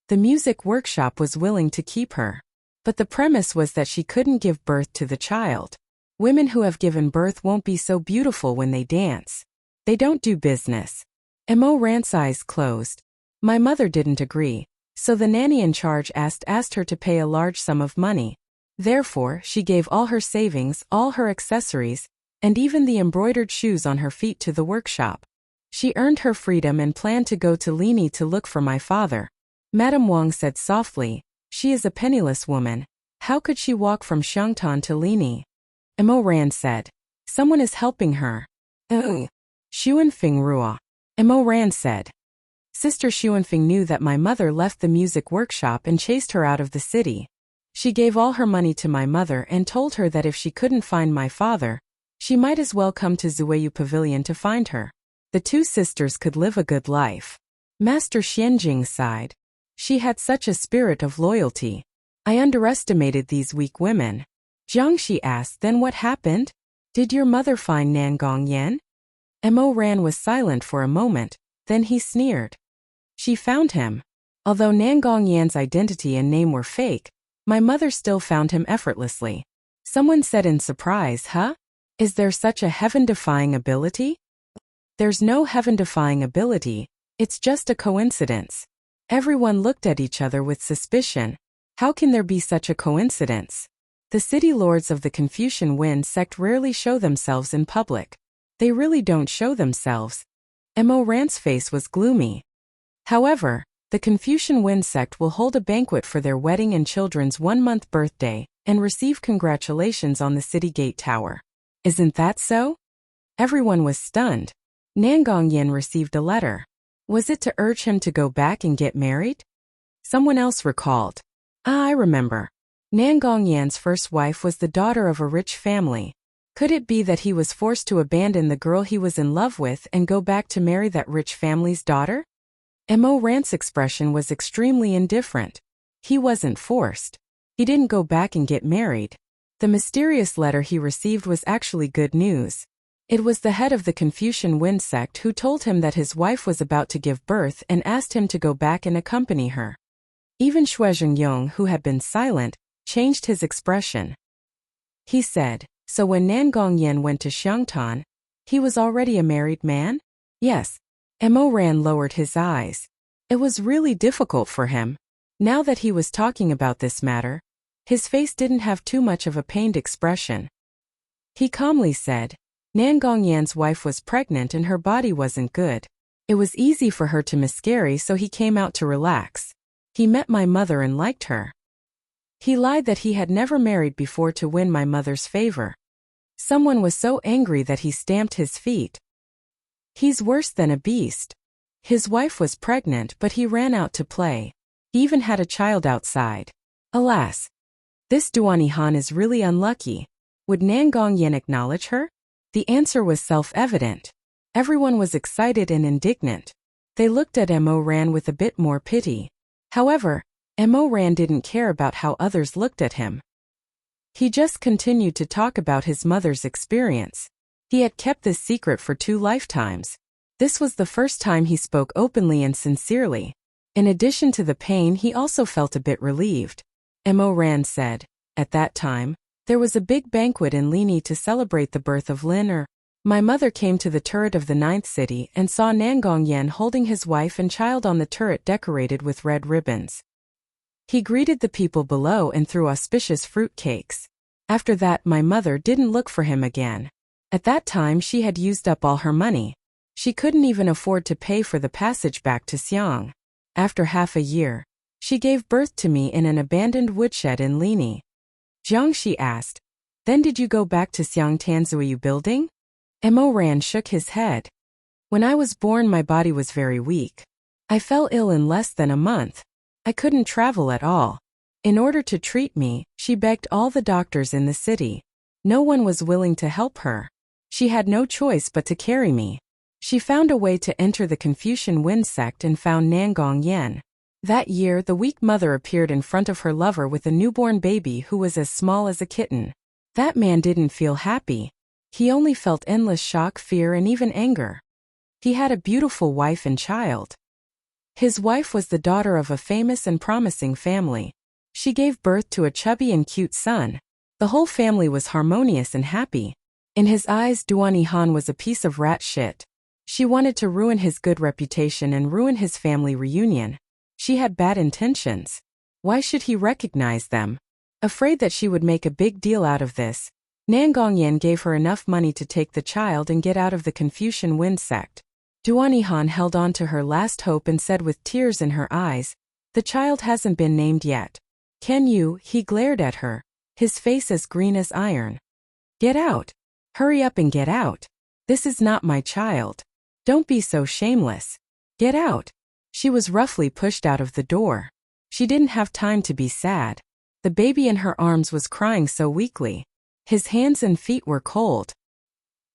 The music workshop was willing to keep her. But the premise was that she couldn't give birth to the child. Women who have given birth won't be so beautiful when they dance. They don't do business. Emo Ran's eyes closed. My mother didn't agree, so the nanny in charge asked her to pay a large sum of money. Therefore, she gave all her savings, all her accessories, and even the embroidered shoes on her feet to the workshop. She earned her freedom and planned to go to Lini to look for my father. Madame Wang said softly, "She is a penniless woman. How could she walk from Xiangtan to Lini?" Emo Ran said, "Someone is helping her." Xuanfeng Rua. Emo Ran said. Sister Xuanfeng knew that my mother left the music workshop and chased her out of the city. She gave all her money to my mother and told her that if she couldn't find my father, she might as well come to Zuiyu Pavilion to find her. The 2 sisters could live a good life. Master Xianjing sighed. She had such a spirit of loyalty. I underestimated these weak women. Jiangxi asked, "Then what happened? Did your mother find Nangong Yen?" Mo Ran was silent for a moment, then he sneered. She found him. Although Nangong Yan's identity and name were fake, my mother still found him effortlessly. Someone said in surprise, huh? Is there such a heaven-defying ability? There's no heaven-defying ability, it's just a coincidence. Everyone looked at each other with suspicion. How can there be such a coincidence? The city lords of the Confucian Wind sect rarely show themselves in public. They really don't show themselves. Mo Ran's face was gloomy. However, the Confucian Wind sect will hold a banquet for their wedding and children's 1-month birthday, and receive congratulations on the city gate tower. Isn't that so? Everyone was stunned. Nangong Yan received a letter. Was it to urge him to go back and get married? Someone else recalled. I remember. Nangong Yan's first wife was the daughter of a rich family. Could it be that he was forced to abandon the girl he was in love with and go back to marry that rich family's daughter? Mo Ran's expression was extremely indifferent. He wasn't forced. He didn't go back and get married. The mysterious letter he received was actually good news. It was the head of the Confucian Wind sect who told him that his wife was about to give birth and asked him to go back and accompany her. Even Shuizhen Yong, who had been silent, changed his expression. He said, so when Nangong Yan went to Xiangtan, he was already a married man? Yes. Mo Ran lowered his eyes. It was really difficult for him. Now that he was talking about this matter, his face didn't have too much of a pained expression. He calmly said, Nangong Yan's wife was pregnant and her body wasn't good. It was easy for her to miscarry, so he came out to relax. He met my mother and liked her. He lied that he had never married before to win my mother's favor. Someone was so angry that he stamped his feet. He's worse than a beast. His wife was pregnant, but he ran out to play. He even had a child outside. Alas! This Duani Han is really unlucky. Would Nangong Yan acknowledge her? The answer was self-evident. Everyone was excited and indignant. They looked at Mo Ran with a bit more pity. However, Mo Ran didn't care about how others looked at him. He just continued to talk about his mother's experience. He had kept this secret for 2 lifetimes. This was the first time he spoke openly and sincerely. In addition to the pain, he also felt a bit relieved. Mo Ran said, at that time, there was a big banquet in Lini to celebrate the birth of Lin. My mother came to the turret of the 9th city and saw Nangong Yan holding his wife and child on the turret decorated with red ribbons. He greeted the people below and threw auspicious fruit cakes. After that, my mother didn't look for him again. At that time, she had used up all her money. She couldn't even afford to pay for the passage back to Xiang. After half a year, she gave birth to me in an abandoned woodshed in Lini. Jiangxi asked, then did you go back to Xiang Tanzuyu building? Mo Ran shook his head. When I was born, my body was very weak. I fell ill in less than a month. I couldn't travel at all. In order to treat me, she begged all the doctors in the city. No one was willing to help her. She had no choice but to carry me. She found a way to enter the Confucian Wind sect and found Nangong Yan. That year, the weak mother appeared in front of her lover with a newborn baby who was as small as a kitten. That man didn't feel happy. He only felt endless shock, fear, and even anger. He had a beautiful wife and child. His wife was the daughter of a famous and promising family. She gave birth to a chubby and cute son. The whole family was harmonious and happy. In his eyes, Duani Han was a piece of rat shit. She wanted to ruin his good reputation and ruin his family reunion. She had bad intentions. Why should he recognize them? Afraid that she would make a big deal out of this, Nangong Yan gave her enough money to take the child and get out of the Confucian Wind sect. Duani Han held on to her last hope and said with tears in her eyes, the child hasn't been named yet. Can you? He glared at her, his face as green as iron. Get out. Hurry up and get out. This is not my child. Don't be so shameless. Get out. She was roughly pushed out of the door. She didn't have time to be sad. The baby in her arms was crying so weakly. His hands and feet were cold.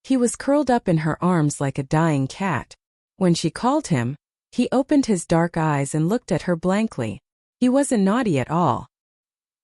He was curled up in her arms like a dying cat. When she called him, he opened his dark eyes and looked at her blankly. He wasn't naughty at all.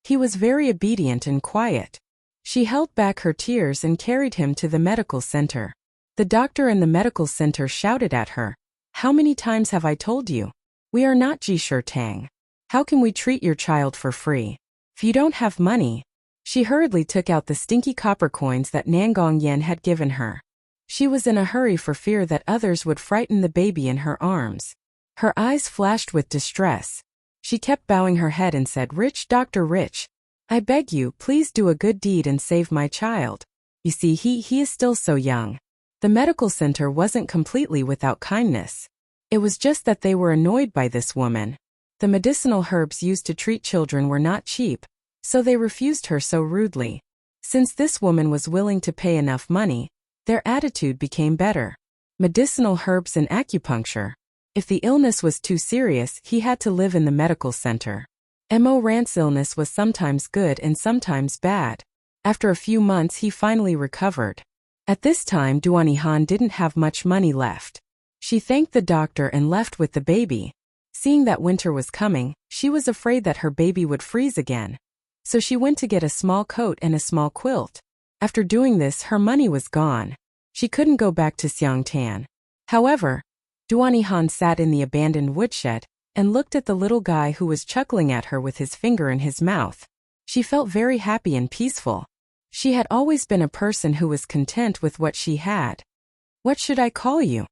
He was very obedient and quiet. She held back her tears and carried him to the medical center. The doctor in the medical center shouted at her. How many times have I told you? We are not Ji Tang. How can we treat your child for free? If you don't have money. She hurriedly took out the stinky copper coins that Nangong Yen had given her. She was in a hurry for fear that others would frighten the baby in her arms. Her eyes flashed with distress. She kept bowing her head and said, Rich Dr. Rich, I beg you, please do a good deed and save my child. You see, he is still so young. The medical center wasn't completely without kindness. It was just that they were annoyed by this woman. The medicinal herbs used to treat children were not cheap, so they refused her so rudely. Since this woman was willing to pay enough money, their attitude became better. Medicinal herbs and acupuncture. If the illness was too serious, he had to live in the medical center. Mo Ran's illness was sometimes good and sometimes bad. After a few months he finally recovered. At this time Duani Han didn't have much money left. She thanked the doctor and left with the baby. Seeing that winter was coming, she was afraid that her baby would freeze again. So she went to get a small coat and a small quilt. After doing this, her money was gone. She couldn't go back to Xiangtan. However, Duani Han sat in the abandoned woodshed and looked at the little guy who was chuckling at her with his finger in his mouth. She felt very happy and peaceful. She had always been a person who was content with what she had. What should I call you?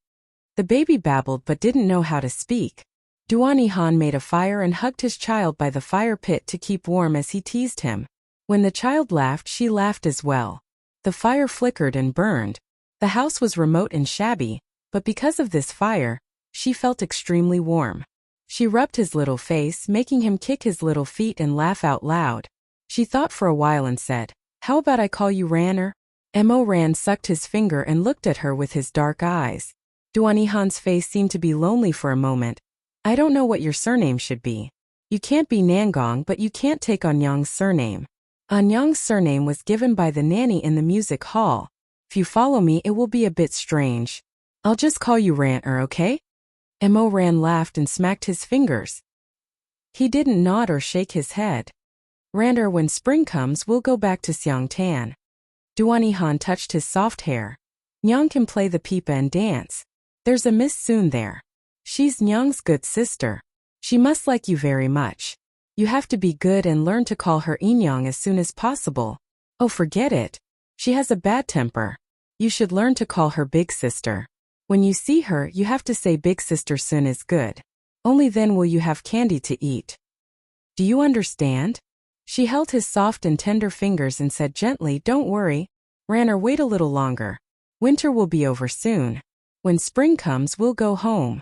The baby babbled but didn't know how to speak. Duani Han made a fire and hugged his child by the fire pit to keep warm as he teased him. When the child laughed, she laughed as well. The fire flickered and burned. The house was remote and shabby, but because of this fire, she felt extremely warm. She rubbed his little face, making him kick his little feet and laugh out loud. She thought for a while and said, How about I call you Ranner? Mo Ran sucked his finger and looked at her with his dark eyes. Duani Han's face seemed to be lonely for a moment. I don't know what your surname should be. You can't be Nangong, but you can't take Anyang's surname. Anyang's surname was given by the nanny in the music hall. If you follow me, it will be a bit strange. I'll just call you Ranner, okay? Mo Ran laughed and smacked his fingers. He didn't nod or shake his head. Ranner, when spring comes, we'll go back to Xiangtan. Duani Han touched his soft hair. Nyang can play the pipa and dance. There's a Miss Soon there. She's Nyang's good sister. She must like you very much. You have to be good and learn to call her Inyang as soon as possible. Oh, forget it. She has a bad temper. You should learn to call her big sister. When you see her, you have to say Big Sister Sun is good. Only then will you have candy to eat. Do you understand? She held his soft and tender fingers and said gently, Don't worry, Ranner, wait a little longer. Winter will be over soon. When spring comes, we'll go home.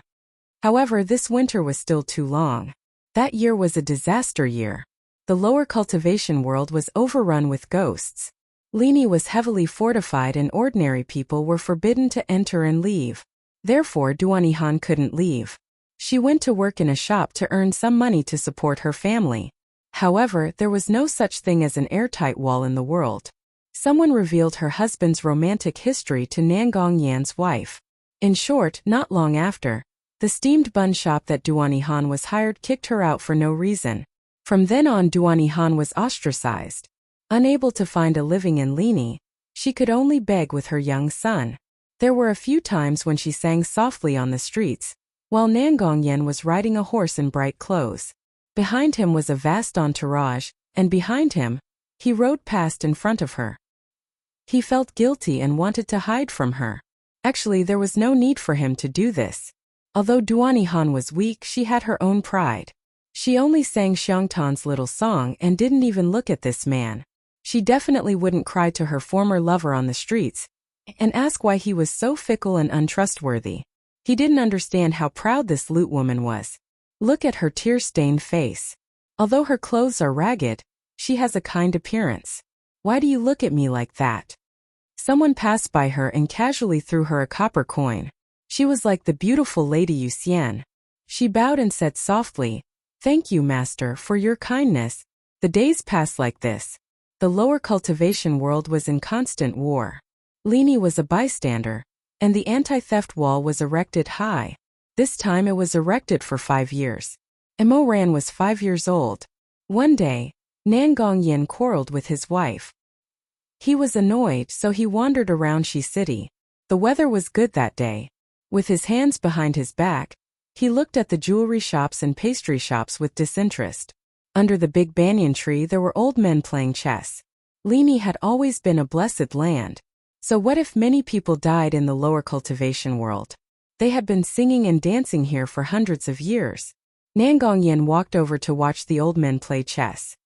However, this winter was still too long. That year was a disaster year. The lower cultivation world was overrun with ghosts. Lini was heavily fortified and ordinary people were forbidden to enter and leave. Therefore, Duani Han couldn't leave. She went to work in a shop to earn some money to support her family. However, there was no such thing as an airtight wall in the world. Someone revealed her husband's romantic history to Nangong Yan's wife. In short, not long after, the steamed bun shop that Duani Han was hired kicked her out for no reason. From then on, Duani Han was ostracized. Unable to find a living in Lini, she could only beg with her young son. There were a few times when she sang softly on the streets, while Nangong Yen was riding a horse in bright clothes. Behind him was a vast entourage, and behind him, he rode past in front of her. He felt guilty and wanted to hide from her. Actually, there was no need for him to do this. Although Duani Han was weak, she had her own pride. She only sang Xiangtan's little song and didn't even look at this man. She definitely wouldn't cry to her former lover on the streets and ask why he was so fickle and untrustworthy. He didn't understand how proud this lute woman was. Look at her tear-stained face. Although her clothes are ragged, she has a kind appearance. Why do you look at me like that? Someone passed by her and casually threw her a copper coin. She was like the beautiful Lady Yu Xian. She bowed and said softly, Thank you, master, for your kindness. The days passed like this. The lower cultivation world was in constant war. Lini was a bystander, and the anti-theft wall was erected high. This time it was erected for 5 years. Mo Ran was 5 years old. One day, Nangong Yen quarreled with his wife. He was annoyed, so he wandered around Shi City. The weather was good that day. With his hands behind his back, he looked at the jewelry shops and pastry shops with disinterest. Under the big banyan tree there were old men playing chess. Lini had always been a blessed land. So what if many people died in the lower cultivation world? They had been singing and dancing here for hundreds of years. Nangongyan walked over to watch the old men play chess.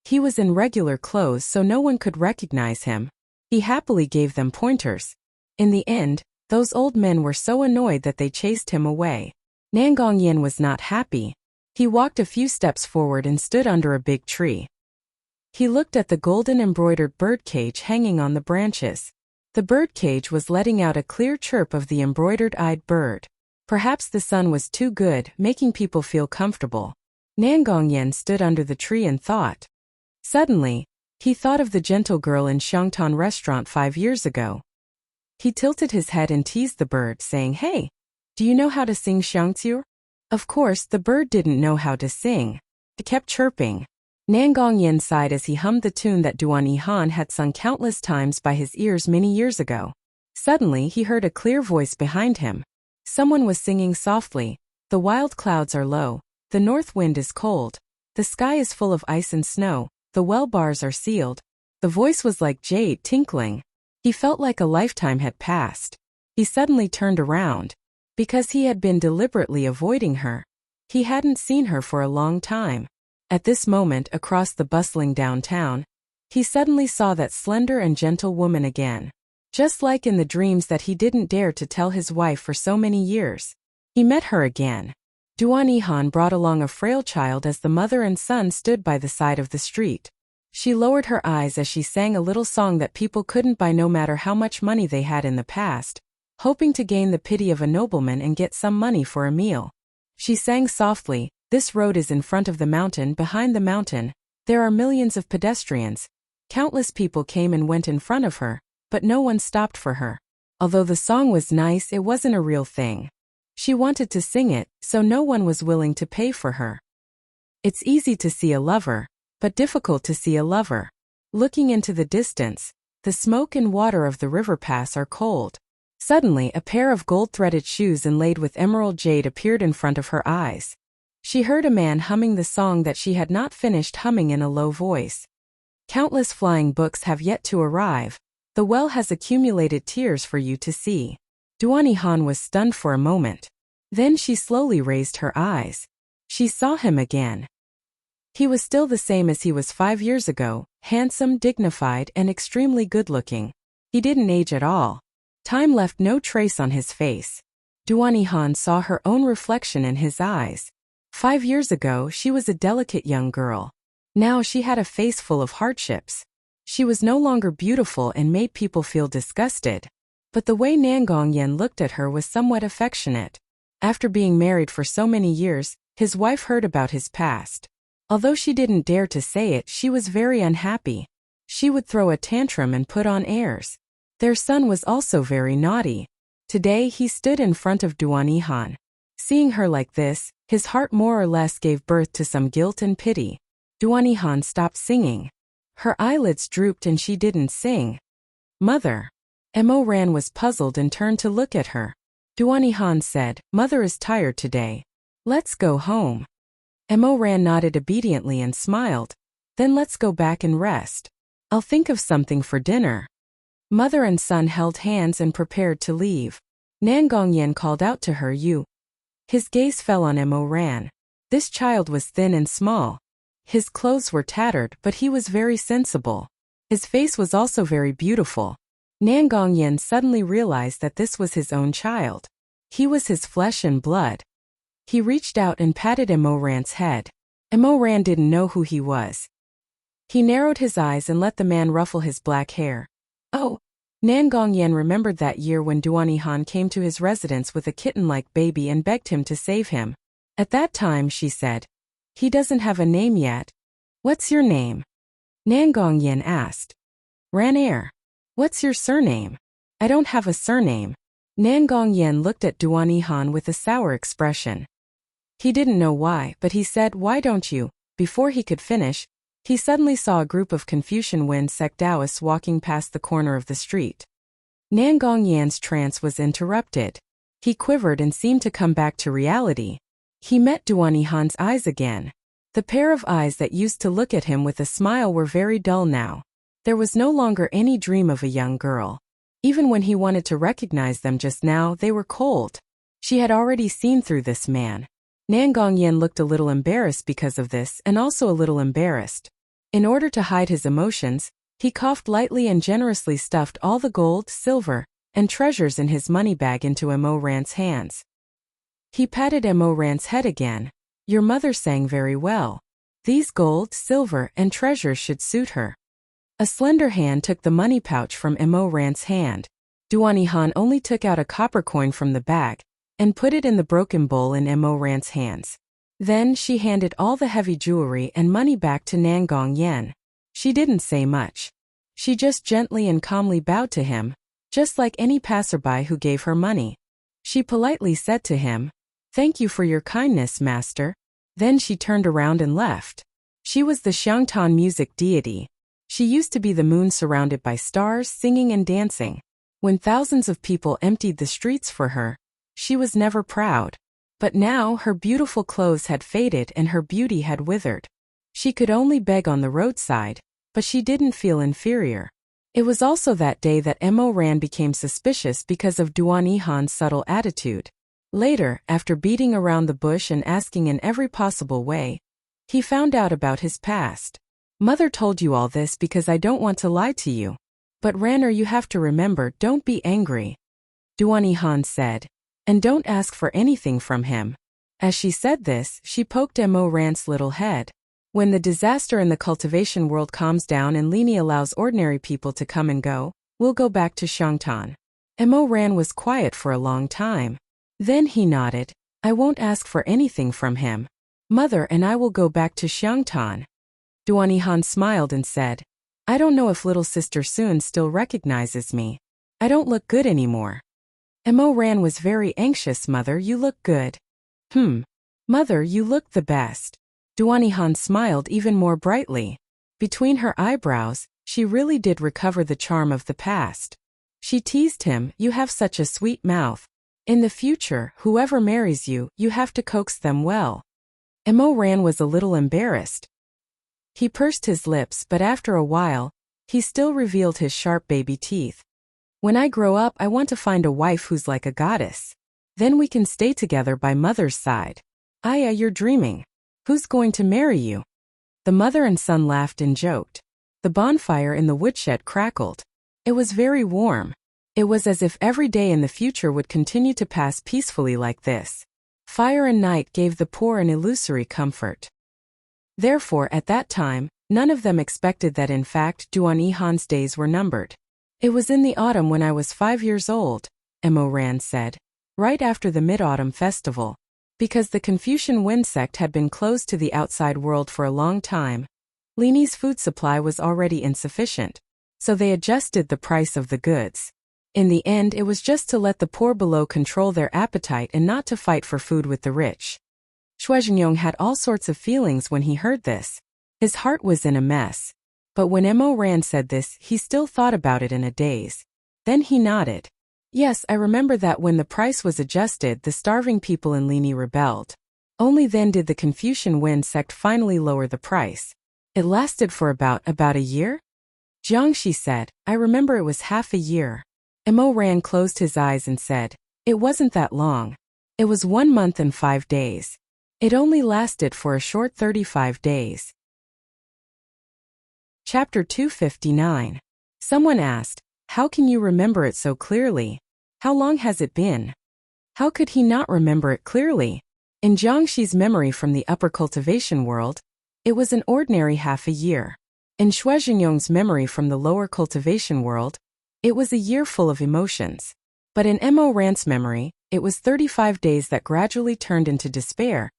He was in regular clothes so no one could recognize him. He happily gave them pointers. In the end, those old men were so annoyed that they chased him away. Nangongyan was not happy. He walked a few steps forward and stood under a big tree. He looked at the golden embroidered birdcage hanging on the branches. The birdcage was letting out a clear chirp of the embroidered-eyed bird. Perhaps the sun was too good, making people feel comfortable. Nangongyan stood under the tree and thought. Suddenly, he thought of the gentle girl in Xiangtan restaurant 5 years ago. He tilted his head and teased the bird, saying, "Hey, do you know how to sing xiangziu?" Of course, the bird didn't know how to sing. It kept chirping. Nangongyan sighed as he hummed the tune that Duan Yihan had sung countless times by his ears many years ago. Suddenly, he heard a clear voice behind him. Someone was singing softly, "The wild clouds are low, the north wind is cold, the sky is full of ice and snow, the well bars are sealed." The voice was like jade tinkling. He felt like a lifetime had passed. He suddenly turned around. Because he had been deliberately avoiding her. He hadn't seen her for a long time. At this moment, across the bustling downtown, he suddenly saw that slender and gentle woman again. Just like in the dreams that he didn't dare to tell his wife for so many years. He met her again. Duan Yihan brought along a frail child as the mother and son stood by the side of the street. She lowered her eyes as she sang a little song that people couldn't buy no matter how much money they had in the past, hoping to gain the pity of a nobleman and get some money for a meal. She sang softly, "This road is in front of the mountain, behind the mountain. There are millions of pedestrians." Countless people came and went in front of her, but no one stopped for her. Although the song was nice, it wasn't a real thing. She wanted to sing it, so no one was willing to pay for her. It's easy to see a lover, but difficult to see a lover. Looking into the distance, the smoke and water of the river pass are cold. Suddenly, a pair of gold-threaded shoes inlaid with emerald jade appeared in front of her eyes. She heard a man humming the song that she had not finished humming in a low voice. "Countless flying books have yet to arrive. The well has accumulated tears for you to see." Duan Yihan was stunned for a moment. Then she slowly raised her eyes. She saw him again. He was still the same as he was 5 years ago, handsome, dignified, and extremely good-looking. He didn't age at all. Time left no trace on his face. Duan Yihan saw her own reflection in his eyes. 5 years ago, she was a delicate young girl. Now she had a face full of hardships. She was no longer beautiful and made people feel disgusted. But the way Nangongyan looked at her was somewhat affectionate. After being married for so many years, his wife heard about his past. Although she didn't dare to say it, she was very unhappy. She would throw a tantrum and put on airs. Their son was also very naughty. Today he stood in front of Duan Yihan. Seeing her like this, his heart more or less gave birth to some guilt and pity. Duan Yihan stopped singing. Her eyelids drooped and she didn't sing. "Mother." Mo Ran was puzzled and turned to look at her. Duan Yihan said, "Mother is tired today. Let's go home." Mo Ran nodded obediently and smiled. "Then let's go back and rest. I'll think of something for dinner." Mother and son held hands and prepared to leave. Nangongyan called out to her, "You." His gaze fell on Mo Ran. This child was thin and small. His clothes were tattered, but he was very sensible. His face was also very beautiful. Nangongyan suddenly realized that this was his own child. He was his flesh and blood. He reached out and patted Mo Ran's head. Mo Ran didn't know who he was. He narrowed his eyes and let the man ruffle his black hair. "Oh." Nangongyan remembered that year when Duan Yihan came to his residence with a kitten-like baby and begged him to save him. At that time, she said, "He doesn't have a name yet." "What's your name?" Nangongyan asked. "Ranair." "What's your surname?" "I don't have a surname." Nangongyan looked at Duan Yihan with a sour expression. He didn't know why, but he said, "Why don't you?" Before he could finish, he suddenly saw a group of Confucian Wen sect Taoists walking past the corner of the street. Nangong Yan's trance was interrupted. He quivered and seemed to come back to reality. He met Duani Han's eyes again. The pair of eyes that used to look at him with a smile were very dull now. There was no longer any dream of a young girl. Even when he wanted to recognize them just now, they were cold. She had already seen through this man. Nangong Yan looked a little embarrassed because of this and also a little embarrassed. In order to hide his emotions, he coughed lightly and generously stuffed all the gold, silver, and treasures in his money bag into Mo Ran's hands. He patted Mo Ran's head again. Your mother sang very well. These gold, silver, and treasures should suit her. A slender hand took the money pouch from Mo Ran's hand. Duani Han only took out a copper coin from the bag and put it in the broken bowl in Mo Ran's hands. Then she handed all the heavy jewelry and money back to Nangong Yan. She didn't say much. She just gently and calmly bowed to him, just like any passerby who gave her money. She politely said to him, "Thank you for your kindness, master." Then she turned around and left. She was the Xiangtan music deity. She used to be the moon surrounded by stars singing and dancing. When thousands of people emptied the streets for her, she was never proud. But now her beautiful clothes had faded and her beauty had withered. She could only beg on the roadside, but she didn't feel inferior. It was also that day that Mo Ran became suspicious because of Duani Han's subtle attitude. Later, after beating around the bush and asking in every possible way, he found out about his past. Mother told you all this because I don't want to lie to you. But Ranner, you have to remember, don't be angry. Duani Han said. And don't ask for anything from him. As she said this, she poked Mo Ran's little head. When the disaster in the cultivation world calms down and Lini allows ordinary people to come and go, we'll go back to Xiangtan. Mo Ran was quiet for a long time. Then he nodded. I won't ask for anything from him. Mother and I will go back to Xiangtan. Duani Han smiled and said, I don't know if little sister Sun still recognizes me. I don't look good anymore. Mo Ran was very anxious. Mother, you look good. Mother, you look the best. Duani Han smiled even more brightly. Between her eyebrows, she really did recover the charm of the past. She teased him, you have such a sweet mouth. In the future, whoever marries you, you have to coax them well. Mo Ran was a little embarrassed. He pursed his lips, but after a while, he still revealed his sharp baby teeth. When I grow up, I want to find a wife who's like a goddess. Then we can stay together by mother's side. Aya, you're dreaming. Who's going to marry you? The mother and son laughed and joked. The bonfire in the woodshed crackled. It was very warm. It was as if every day in the future would continue to pass peacefully like this. Fire and night gave the poor an illusory comfort. Therefore, at that time, none of them expected that in fact Duani Han's days were numbered. It was in the autumn when I was 5 years old, Mo Ran said, right after the Mid-Autumn Festival. Because the Confucian Wind sect had been closed to the outside world for a long time, Lini's food supply was already insufficient, so they adjusted the price of the goods. In the end, it was just to let the poor below control their appetite and not to fight for food with the rich. Shuizhengyong had all sorts of feelings when he heard this. His heart was in a mess. But when Mo Ran said this, he still thought about it in a daze. Then he nodded. Yes, I remember that when the price was adjusted, the starving people in Lini rebelled. Only then did the Confucian Wind sect finally lower the price. It lasted for about a year? Jiangxi said, I remember it was half a year. Mo Ran closed his eyes and said, it wasn't that long. It was 1 month and 5 days. It only lasted for a short 35 days. Chapter 259. Someone asked, how can you remember it so clearly? How long has it been? How could he not remember it clearly? In Jiangxi's memory from the upper cultivation world, it was an ordinary half a year. In Shuizhengyong's memory from the lower cultivation world, it was a year full of emotions. But in Mo Ran's memory, it was 35 days that gradually turned into despair.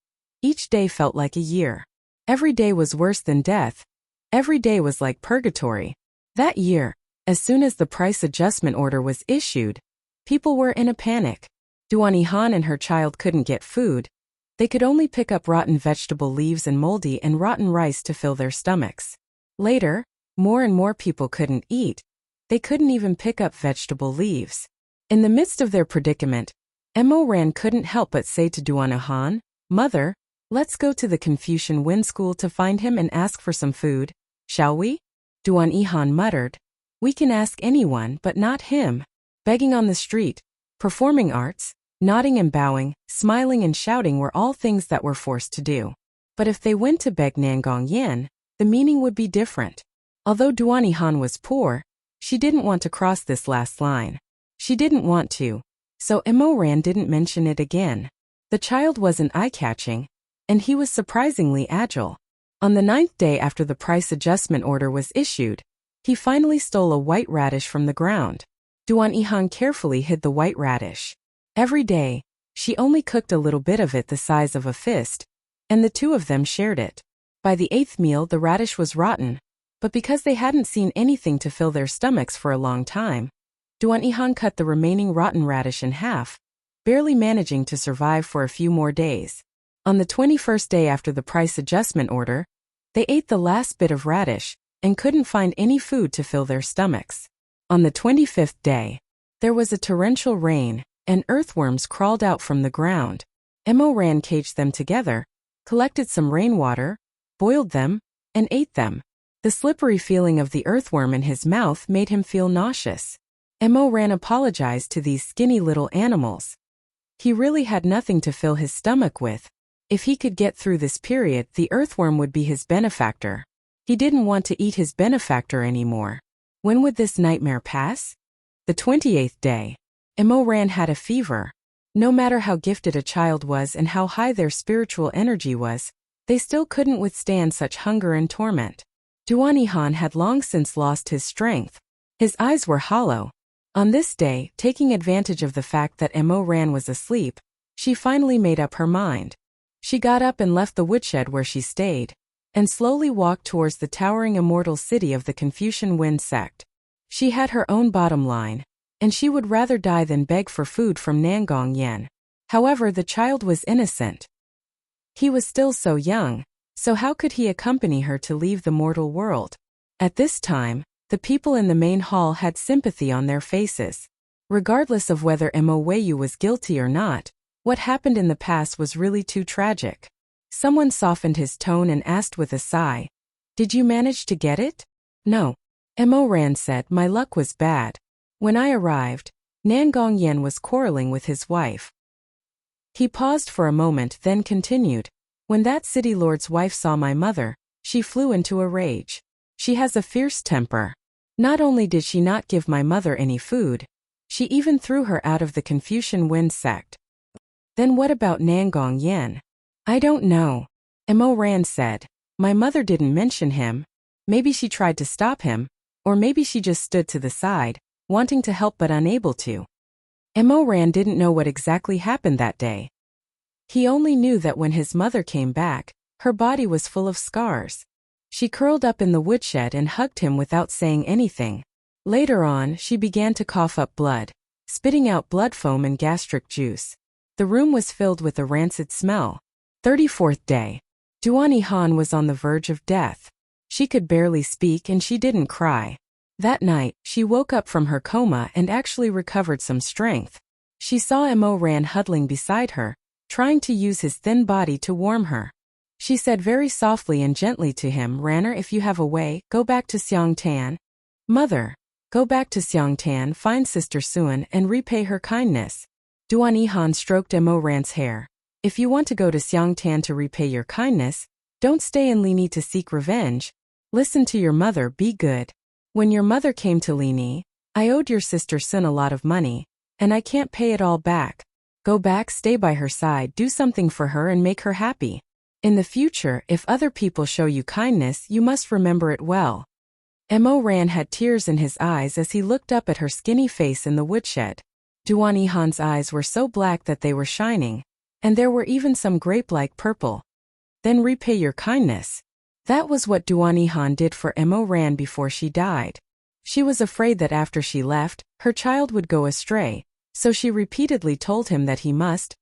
Each day felt like a year. Every day was worse than death. Every day was like purgatory. That year, as soon as the price adjustment order was issued, people were in a panic. Duani Han and her child couldn't get food. They could only pick up rotten vegetable leaves and moldy and rotten rice to fill their stomachs. Later, more and more people couldn't eat. They couldn't even pick up vegetable leaves. In the midst of their predicament, Mo Ran couldn't help but say to Duan Han, "Mother, let's go to the Confucian Wind School to find him and ask for some food, shall we?" Duan Han muttered, "We can ask anyone but not him." Begging on the street, performing arts, nodding and bowing, smiling and shouting were all things that were forced to do. But if they went to beg Nangong Yen, the meaning would be different. Although Duan Han was poor, she didn't want to cross this last line. She didn't want to, so Mo Ran didn't mention it again. The child wasn't eye-catching, and he was surprisingly agile. On the 9th day after the price adjustment order was issued, he finally stole a white radish from the ground. Duan Han carefully hid the white radish. Every day, she only cooked a little bit of it the size of a fist, and the two of them shared it. By the 8th meal the radish was rotten, but because they hadn't seen anything to fill their stomachs for a long time, Duan Han cut the remaining rotten radish in half, barely managing to survive for a few more days. On the 21st day after the price adjustment order, they ate the last bit of radish and couldn't find any food to fill their stomachs. On the 25th day, there was a torrential rain, and earthworms crawled out from the ground. Mo Ran caged them together, collected some rainwater, boiled them, and ate them. The slippery feeling of the earthworm in his mouth made him feel nauseous. Mo Ran apologized to these skinny little animals. He really had nothing to fill his stomach with. If he could get through this period, the earthworm would be his benefactor. He didn't want to eat his benefactor anymore. When would this nightmare pass? The 28th day. Mo Ran had a fever. No matter how gifted a child was and how high their spiritual energy was, they still couldn't withstand such hunger and torment. Duan Han had long since lost his strength. His eyes were hollow. On this day, taking advantage of the fact that Mo Ran was asleep, she finally made up her mind. She got up and left the woodshed where she stayed, and slowly walked towards the towering immortal city of the Confucian Wind sect. She had her own bottom line, and she would rather die than beg for food from Nangong Yen. However, the child was innocent. He was still so young, so how could he accompany her to leave the mortal world? At this time, the people in the main hall had sympathy on their faces. Regardless of whether Mo Weiyu was guilty or not, what happened in the past was really too tragic. Someone softened his tone and asked with a sigh, "Did you manage to get it?" "No." Mo Ran said, "My luck was bad. When I arrived, Nangong Yen was quarreling with his wife." He paused for a moment, then continued, "When that city lord's wife saw my mother, she flew into a rage. She has a fierce temper. Not only did she not give my mother any food, she even threw her out of the Confucian Wind sect." "Then what about Nangong Yen?" "I don't know." Mo Ran said, "My mother didn't mention him. Maybe she tried to stop him, or maybe she just stood to the side, wanting to help but unable to." Mo Ran didn't know what exactly happened that day. He only knew that when his mother came back, her body was full of scars. She curled up in the woodshed and hugged him without saying anything. Later on, she began to cough up blood, spitting out blood foam and gastric juice. The room was filled with a rancid smell. 34th day. Duan Han was on the verge of death. She could barely speak and she didn't cry. That night, she woke up from her coma and actually recovered some strength. She saw Mo Ran huddling beside her, trying to use his thin body to warm her. She said very softly and gently to him, "Ranner, if you have a way, go back to Xiangtan. Mother, go back to Xiangtan, find Sister Suan and repay her kindness." Duan Han stroked Mo Ran's hair. "If you want to go to Xiangtan to repay your kindness, don't stay in Lini to seek revenge. Listen to your mother, be good. When your mother came to Lini, I owed your sister Sun a lot of money, and I can't pay it all back. Go back, stay by her side, do something for her and make her happy. In the future, if other people show you kindness, you must remember it well." Mo Ran had tears in his eyes as he looked up at her skinny face in the woodshed. Duan Han's eyes were so black that they were shining, and there were even some grape-like purple. "Then repay your kindness." That was what Duan Han did for Mo Ran before she died. She was afraid that after she left, her child would go astray, so she repeatedly told him that he must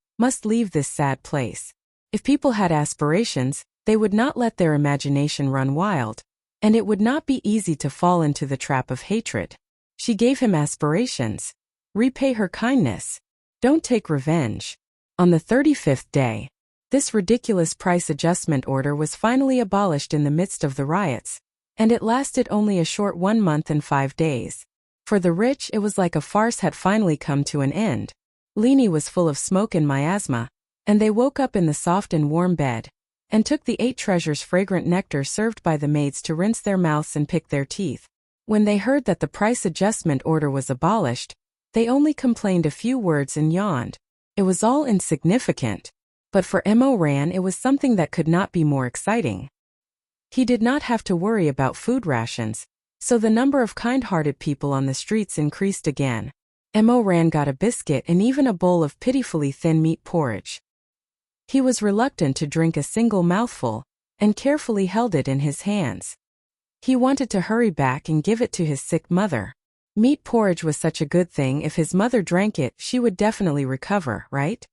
leave this sad place. If people had aspirations, they would not let their imagination run wild, and it would not be easy to fall into the trap of hatred. She gave him aspirations. Repay her kindness. Don't take revenge. On the 35th day, this ridiculous price adjustment order was finally abolished in the midst of the riots, and it lasted only a short 1 month and 5 days. For the rich, it was like a farce had finally come to an end. Lini was full of smoke and miasma, and they woke up in the soft and warm bed, and took the 8 treasures fragrant nectar served by the maids to rinse their mouths and pick their teeth. When they heard that the price adjustment order was abolished, they only complained a few words and yawned. It was all insignificant. But for Mo Ran it was something that could not be more exciting. He did not have to worry about food rations, so the number of kind-hearted people on the streets increased again. Mo Ran got a biscuit and even a bowl of pitifully thin meat porridge. He was reluctant to drink a single mouthful, and carefully held it in his hands. He wanted to hurry back and give it to his sick mother. Meat porridge was such a good thing. If his mother drank it, she would definitely recover, right?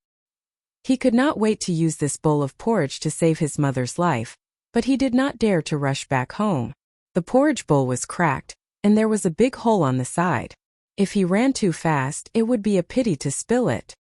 He could not wait to use this bowl of porridge to save his mother's life, but he did not dare to rush back home. The porridge bowl was cracked, and there was a big hole on the side. If he ran too fast, it would be a pity to spill it.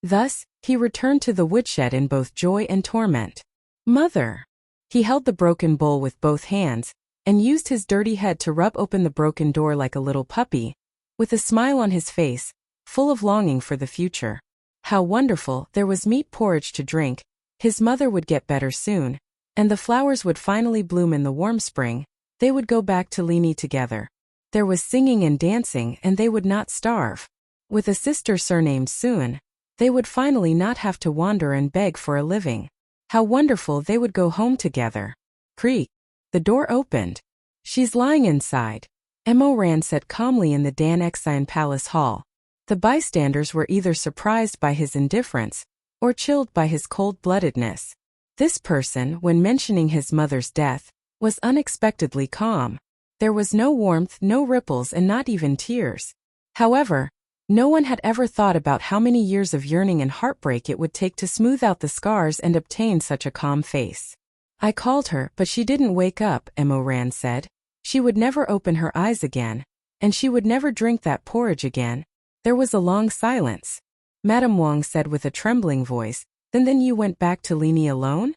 Thus, he returned to the woodshed in both joy and torment. Mother! He held the broken bowl with both hands, and used his dirty head to rub open the broken door like a little puppy, with a smile on his face, full of longing for the future. How wonderful, there was meat porridge to drink, his mother would get better soon, and the flowers would finally bloom in the warm spring. They would go back to Lini together. There was singing and dancing, and they would not starve. With a sister surnamed Sun, they would finally not have to wander and beg for a living. How wonderful, they would go home together. Creak. The door opened. She's lying inside, Mo Ran said calmly in the Dan Exine Palace Hall. The bystanders were either surprised by his indifference, or chilled by his cold-bloodedness. This person, when mentioning his mother's death, was unexpectedly calm. There was no warmth, no ripples, and not even tears. However, no one had ever thought about how many years of yearning and heartbreak it would take to smooth out the scars and obtain such a calm face. I called her, but she didn't wake up, Mo Ran said. She would never open her eyes again, and she would never drink that porridge again. There was a long silence. Madame Wang said with a trembling voice, Then you went back to Lini alone?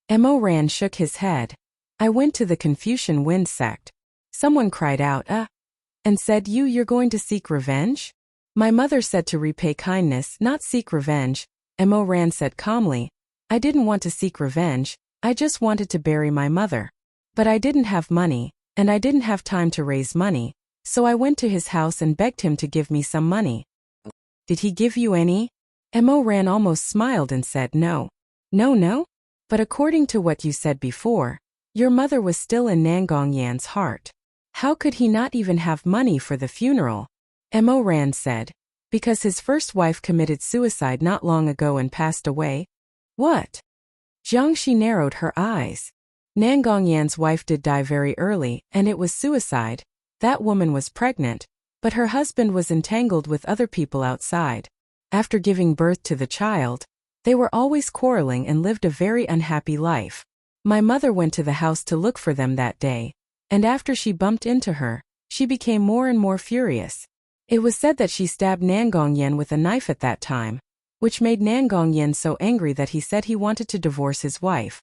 Mo Ran shook his head. I went to the Confucian Wind sect. Someone cried out, and said, You're going to seek revenge? My mother said to repay kindness, not seek revenge, Mo Ran said calmly. I didn't want to seek revenge, I just wanted to bury my mother. But I didn't have money, and I didn't have time to raise money, so I went to his house and begged him to give me some money. Did he give you any? Mo Ran almost smiled and said no. No? But according to what you said before, your mother was still in Nangong Yan's heart. How could he not even have money for the funeral? Mo Ran said, Because his first wife committed suicide not long ago and passed away. What? Jiangxi narrowed her eyes. Nangong Yan's wife did die very early, and it was suicide. That woman was pregnant, but her husband was entangled with other people outside. After giving birth to the child, they were always quarreling and lived a very unhappy life. My mother went to the house to look for them that day, and after she bumped into her, she became more and more furious. It was said that she stabbed Nangong Yan with a knife at that time, which made Nangong Yan so angry that he said he wanted to divorce his wife.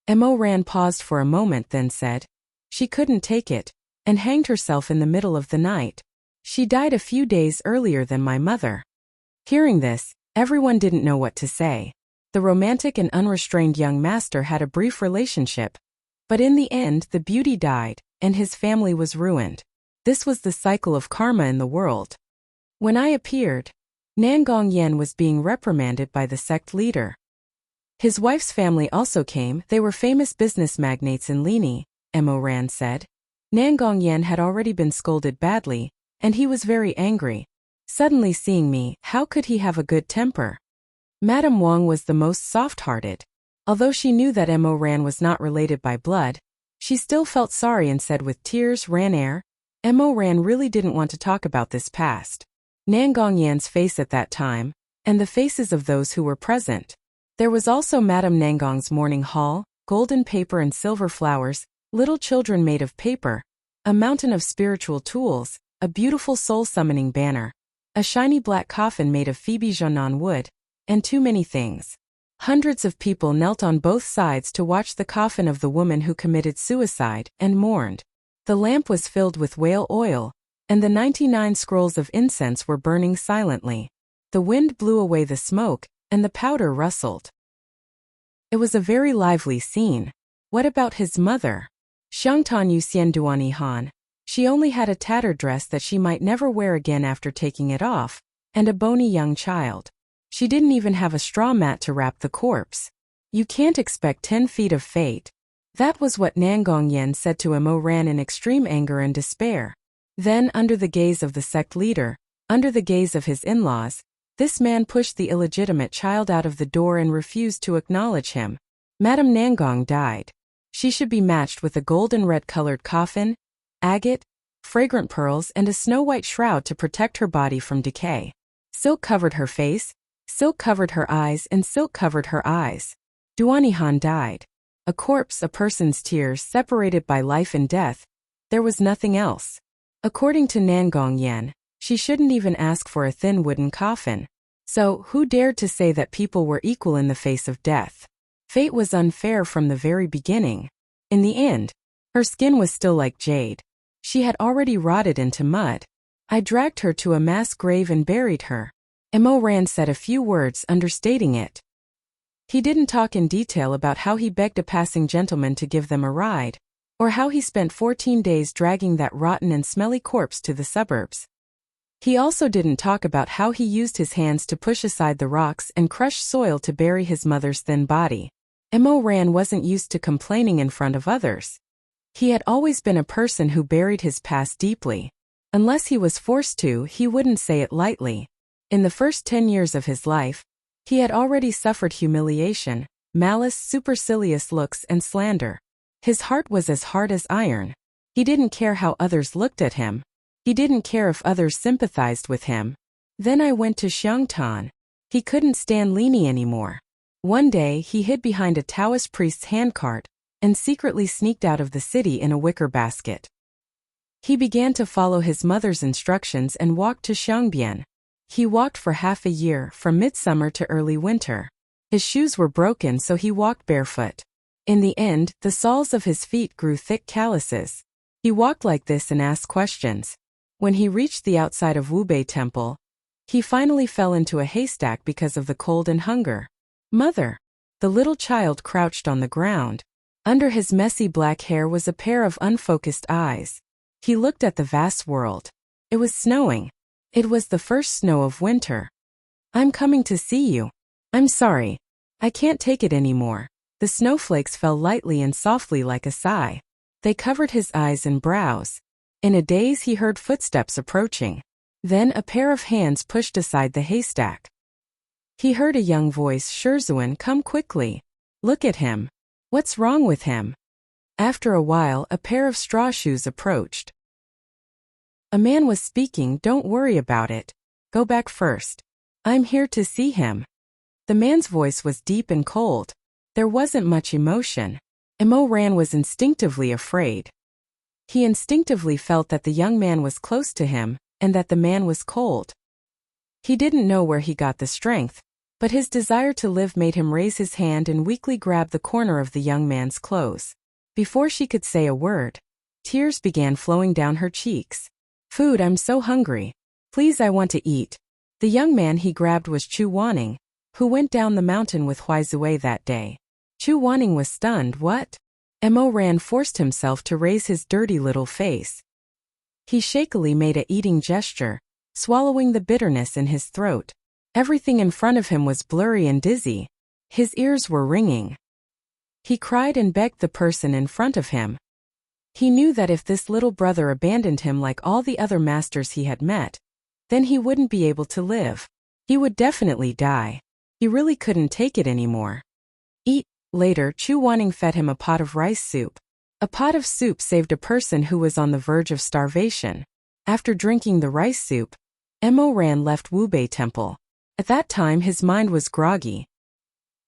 Mo Ran paused for a moment, then said, She couldn't take it, and hanged herself in the middle of the night. She died a few days earlier than my mother. Hearing this, everyone didn't know what to say. The romantic and unrestrained young master had a brief relationship, but in the end the beauty died, and his family was ruined. This was the cycle of karma in the world. When I appeared, Nangong Yan was being reprimanded by the sect leader. His wife's family also came. They were famous business magnates in Lini, Mo Ran said. Nangong Yan had already been scolded badly, and he was very angry. Suddenly seeing me, how could he have a good temper? Madame Wang was the most soft-hearted. Although she knew that Mo Ran was not related by blood, she still felt sorry and said with tears ran air, Mo Ran really didn't want to talk about this past. Nangong Yan's face at that time, and the faces of those who were present. There was also Madame Nangong's morning hall, golden paper and silver flowers, little children made of paper, a mountain of spiritual tools, a beautiful soul-summoning banner, a shiny black coffin made of Phoebe Jeannon wood, and too many things. Hundreds of people knelt on both sides to watch the coffin of the woman who committed suicide and mourned. The lamp was filled with whale oil, and the 99 scrolls of incense were burning silently. The wind blew away the smoke, and the powder rustled. It was a very lively scene. What about his mother? Xiangtan Yuxian Duani Han. She only had a tattered dress that she might never wear again after taking it off, and a bony young child. She didn't even have a straw mat to wrap the corpse. You can't expect 10 feet of fate. That was what Nangong Yen said to Mo Ran in extreme anger and despair. Then, under the gaze of the sect leader, under the gaze of his in-laws, this man pushed the illegitimate child out of the door and refused to acknowledge him. Madame Nangong died. She should be matched with a golden red-colored coffin, agate, fragrant pearls, and a snow-white shroud to protect her body from decay. Silk covered her face, silk covered her eyes, and silk covered her eyes. Duani Han died. A corpse, a person's tears separated by life and death. There was nothing else. According to Nangong Yen, she shouldn't even ask for a thin wooden coffin. So, who dared to say that people were equal in the face of death? Fate was unfair from the very beginning. In the end, her skin was still like jade. She had already rotted into mud. I dragged her to a mass grave and buried her. Mo Ran said a few words understating it. He didn't talk in detail about how he begged a passing gentleman to give them a ride, or how he spent 14 days dragging that rotten and smelly corpse to the suburbs. He also didn't talk about how he used his hands to push aside the rocks and crush soil to bury his mother's thin body. Mo Ran wasn't used to complaining in front of others. He had always been a person who buried his past deeply. Unless he was forced to, he wouldn't say it lightly. In the first 10 years of his life, he had already suffered humiliation, malice, supercilious looks, and slander. His heart was as hard as iron. He didn't care how others looked at him. He didn't care if others sympathized with him. Then I went to Xiangtan. He couldn't stand Lini anymore. One day he hid behind a Taoist priest's handcart and secretly sneaked out of the city in a wicker basket. He began to follow his mother's instructions and walked to Xiangbian. He walked for half a year, from midsummer to early winter. His shoes were broken, so he walked barefoot. In the end, the soles of his feet grew thick calluses. He walked like this and asked questions. When he reached the outside of Wubei Temple, he finally fell into a haystack because of the cold and hunger. Mother! The little child crouched on the ground. Under his messy black hair was a pair of unfocused eyes. He looked at the vast world. It was snowing. It was the first snow of winter. I'm coming to see you. I'm sorry. I can't take it anymore. The snowflakes fell lightly and softly like a sigh. They covered his eyes and brows. In a daze he heard footsteps approaching. Then a pair of hands pushed aside the haystack. He heard a young voice, Shizun, come quickly. Look at him. What's wrong with him? After a while, a pair of straw shoes approached. A man was speaking. Don't worry about it. Go back first. I'm here to see him. The man's voice was deep and cold. There wasn't much emotion. Mo Ran was instinctively afraid. He instinctively felt that the young man was close to him, and that the man was cold. He didn't know where he got the strength, but his desire to live made him raise his hand and weakly grab the corner of the young man's clothes. Before she could say a word, tears began flowing down her cheeks. Food, I'm so hungry. Please, I want to eat. The young man he grabbed was Chu Wanning, who went down the mountain with Huizue that day. Chu Wanning was stunned. What? Mo Ran forced himself to raise his dirty little face. He shakily made a eating gesture, swallowing the bitterness in his throat. Everything in front of him was blurry and dizzy. His ears were ringing. He cried and begged the person in front of him. He knew that if this little brother abandoned him like all the other masters he had met, then he wouldn't be able to live. He would definitely die. He really couldn't take it anymore. Eat. Later, Chu Wanning fed him a pot of rice soup. A pot of soup saved a person who was on the verge of starvation. After drinking the rice soup, Mo Ran left Wubei Temple. At that time his mind was groggy.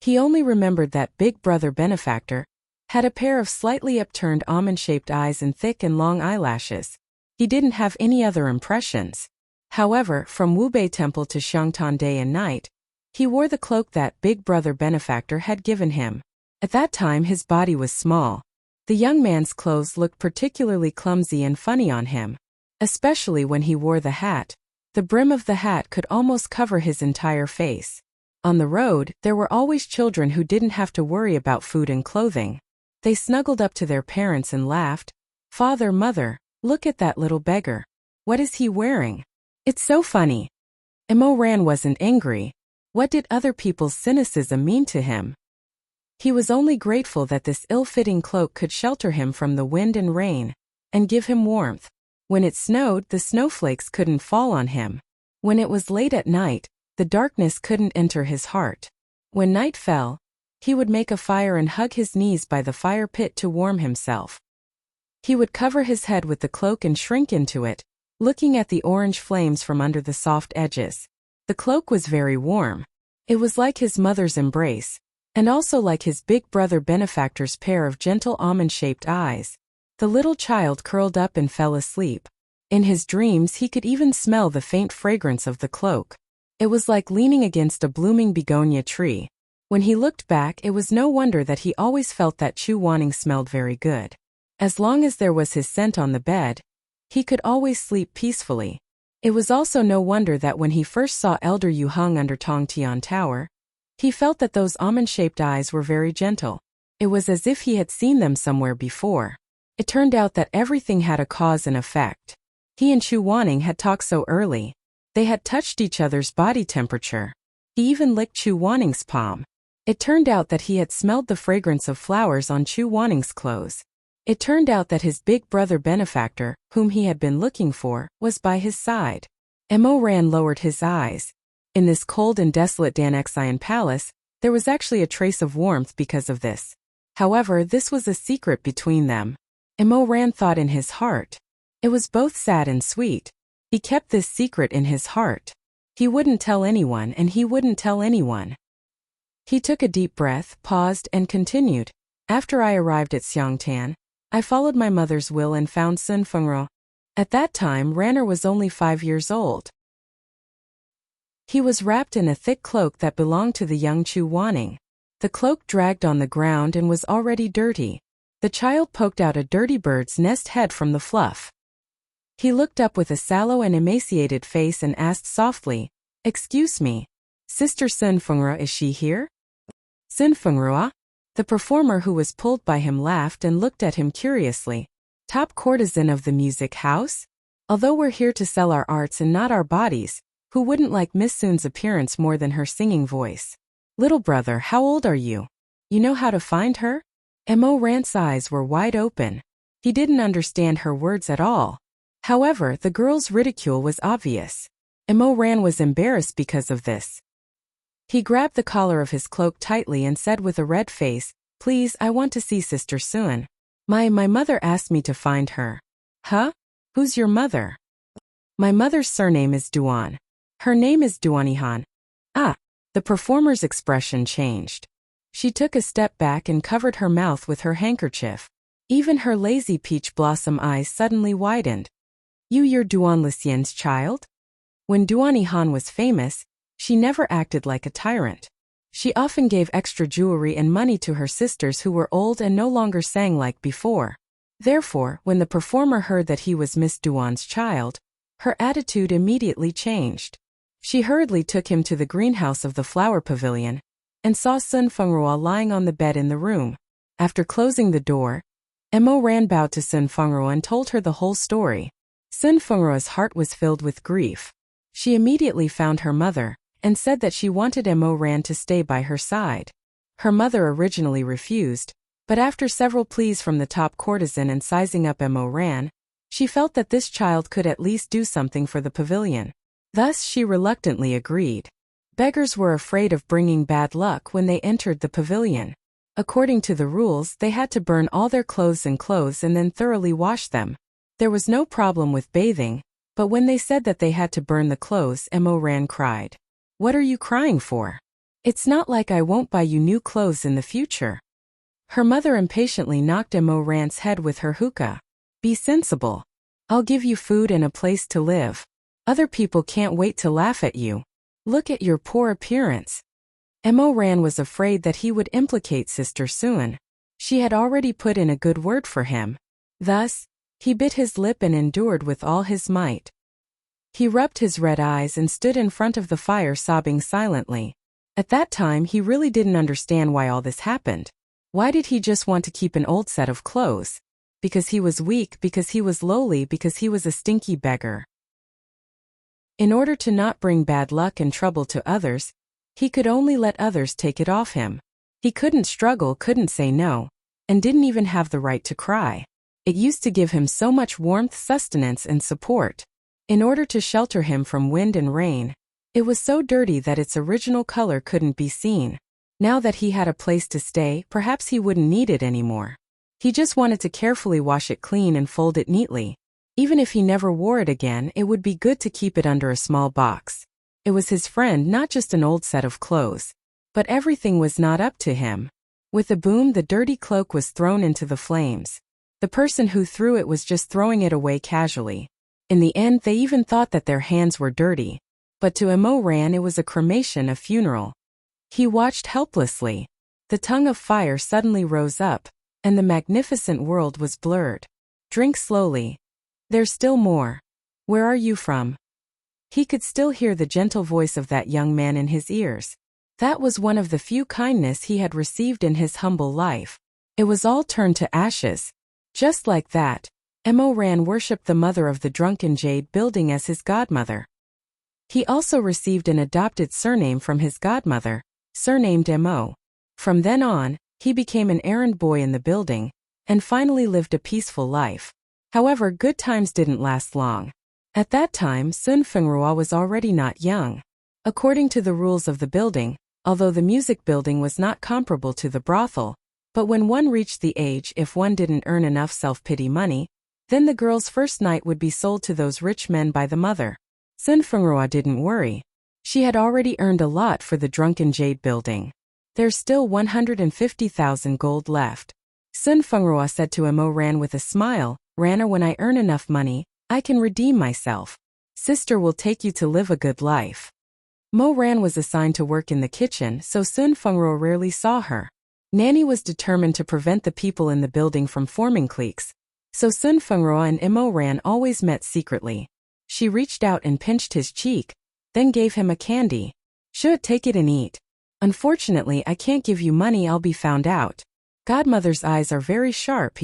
He only remembered that big brother benefactor had a pair of slightly upturned almond-shaped eyes and thick and long eyelashes. He didn't have any other impressions. However, from Wubei Temple to Xiangtan day and night, he wore the cloak that Big Brother benefactor had given him. At that time his body was small. The young man's clothes looked particularly clumsy and funny on him, especially when he wore the hat. The brim of the hat could almost cover his entire face. On the road, there were always children who didn't have to worry about food and clothing. They snuggled up to their parents and laughed. "Father, mother, look at that little beggar. What is he wearing? It's so funny." Emo Ran wasn't angry. What did other people's cynicism mean to him? He was only grateful that this ill-fitting cloak could shelter him from the wind and rain, and give him warmth. When it snowed, the snowflakes couldn't fall on him. When it was late at night, the darkness couldn't enter his heart. When night fell, he would make a fire and hug his knees by the fire pit to warm himself. He would cover his head with the cloak and shrink into it, looking at the orange flames from under the soft edges. The cloak was very warm. It was like his mother's embrace, and also like his big brother benefactor's pair of gentle almond-shaped eyes. The little child curled up and fell asleep. In his dreams he could even smell the faint fragrance of the cloak. It was like leaning against a blooming begonia tree. When he looked back, it was no wonder that he always felt that Chu Wanning smelled very good. As long as there was his scent on the bed, he could always sleep peacefully. It was also no wonder that when he first saw Elder Yu hung under Tongtian Tower, he felt that those almond-shaped eyes were very gentle. It was as if he had seen them somewhere before. It turned out that everything had a cause and effect. He and Chu Wanning had talked so early. They had touched each other's body temperature. He even licked Chu Wanning's palm. It turned out that he had smelled the fragrance of flowers on Chu Wanning's clothes. It turned out that his big brother benefactor, whom he had been looking for, was by his side. Emo Ran lowered his eyes. In this cold and desolate Danexian palace, there was actually a trace of warmth because of this. However, this was a secret between them. Emo Ran thought in his heart. It was both sad and sweet. He kept this secret in his heart. He wouldn't tell anyone, and he wouldn't tell anyone. He took a deep breath, paused, and continued. After I arrived at Xiangtan, I followed my mother's will and found Sun Fengro. At that time, Ranner was only 5 years old. He was wrapped in a thick cloak that belonged to the young Chu Wanning. The cloak dragged on the ground and was already dirty. The child poked out a dirty bird's nest head from the fluff. He looked up with a sallow and emaciated face and asked softly, "Excuse me, Sister Sun Fengro, is she here?" "Sun Fengro?" The performer who was pulled by him laughed and looked at him curiously. "Top courtesan of the music house? Although we're here to sell our arts and not our bodies, who wouldn't like Miss Sun's appearance more than her singing voice? Little brother, how old are you? You know how to find her?" Emo Ran's eyes were wide open. He didn't understand her words at all. However, the girl's ridicule was obvious. Emo Ran was embarrassed because of this. He grabbed the collar of his cloak tightly and said with a red face, "Please, I want to see Sister Sun. My mother asked me to find her." "Huh? Who's your mother?" "My mother's surname is Duan. Her name is Duanihan." "Ah." The performer's expression changed. She took a step back and covered her mouth with her handkerchief. Even her lazy peach blossom eyes suddenly widened. "You're Duan Lisian's child?" When Duanihan was famous, she never acted like a tyrant. She often gave extra jewelry and money to her sisters who were old and no longer sang like before. Therefore, when the performer heard that he was Miss Duan's child, her attitude immediately changed. She hurriedly took him to the greenhouse of the flower pavilion, and saw Sun Fengruo lying on the bed in the room. After closing the door, Emo Ran bowed to Sun Fengruo and told her the whole story. Sun Fengruo's heart was filled with grief. She immediately found her mother, and said that she wanted Emo Ran to stay by her side. Her mother originally refused, but after several pleas from the top courtesan and sizing up Emo Ran, she felt that this child could at least do something for the pavilion. Thus she reluctantly agreed. Beggars were afraid of bringing bad luck when they entered the pavilion. According to the rules, they had to burn all their clothes and then thoroughly wash them. There was no problem with bathing, but when they said that they had to burn the clothes, Emo Ran cried. "What are you crying for? It's not like I won't buy you new clothes in the future." Her mother impatiently knocked Emo Ran's head with her hookah. "Be sensible. I'll give you food and a place to live. Other people can't wait to laugh at you. Look at your poor appearance. Mo Ran was afraid that he would implicate Sister Sun. She had already put in a good word for him. Thus, he bit his lip and endured with all his might. He rubbed his red eyes and stood in front of the fire sobbing silently. At that time he really didn't understand why all this happened. Why did he just want to keep an old set of clothes? Because he was weak, because he was lowly, because he was a stinky beggar. In order to not bring bad luck and trouble to others, he could only let others take it off him. He couldn't struggle, couldn't say no, and didn't even have the right to cry. It used to give him so much warmth, sustenance, and support. In order to shelter him from wind and rain, it was so dirty that its original color couldn't be seen. Now that he had a place to stay, perhaps he wouldn't need it anymore. He just wanted to carefully wash it clean and fold it neatly. Even if he never wore it again, it would be good to keep it under a small box. It was his friend, not just an old set of clothes. But everything was not up to him. With a boom, the dirty cloak was thrown into the flames. The person who threw it was just throwing it away casually. In the end, they even thought that their hands were dirty. But to Mo Ran, it was a cremation, a funeral. He watched helplessly. The tongue of fire suddenly rose up, and the magnificent world was blurred. Drink slowly. There's still more. Where are you from? He could still hear the gentle voice of that young man in his ears. That was one of the few kindness he had received in his humble life. It was all turned to ashes. Just like that, Mo Ran worshipped the mother of the drunken jade building as his godmother. He also received an adopted surname from his godmother, surnamed Mo. From then on, he became an errand boy in the building, and finally lived a peaceful life. However, good times didn't last long. At that time, Sun Fengrua was already not young. According to the rules of the building, although the music building was not comparable to the brothel, but when one reached the age, if one didn't earn enough self-pity money, then the girl's first night would be sold to those rich men by the mother. Sun Fengrua didn't worry. She had already earned a lot for the drunken jade building. There's still 150,000 gold left. Sun Fengrua said to Mo Ran with a smile, Ranner, when I earn enough money, I can redeem myself. Sister will take you to live a good life. Mo Ran was assigned to work in the kitchen, so Sun Fengrua rarely saw her. Nanny was determined to prevent the people in the building from forming cliques, so Sun Fengrua and Mo Ran always met secretly. She reached out and pinched his cheek, then gave him a candy. Should take it and eat. Unfortunately, I can't give you money, I'll be found out. Godmother's eyes are very sharp.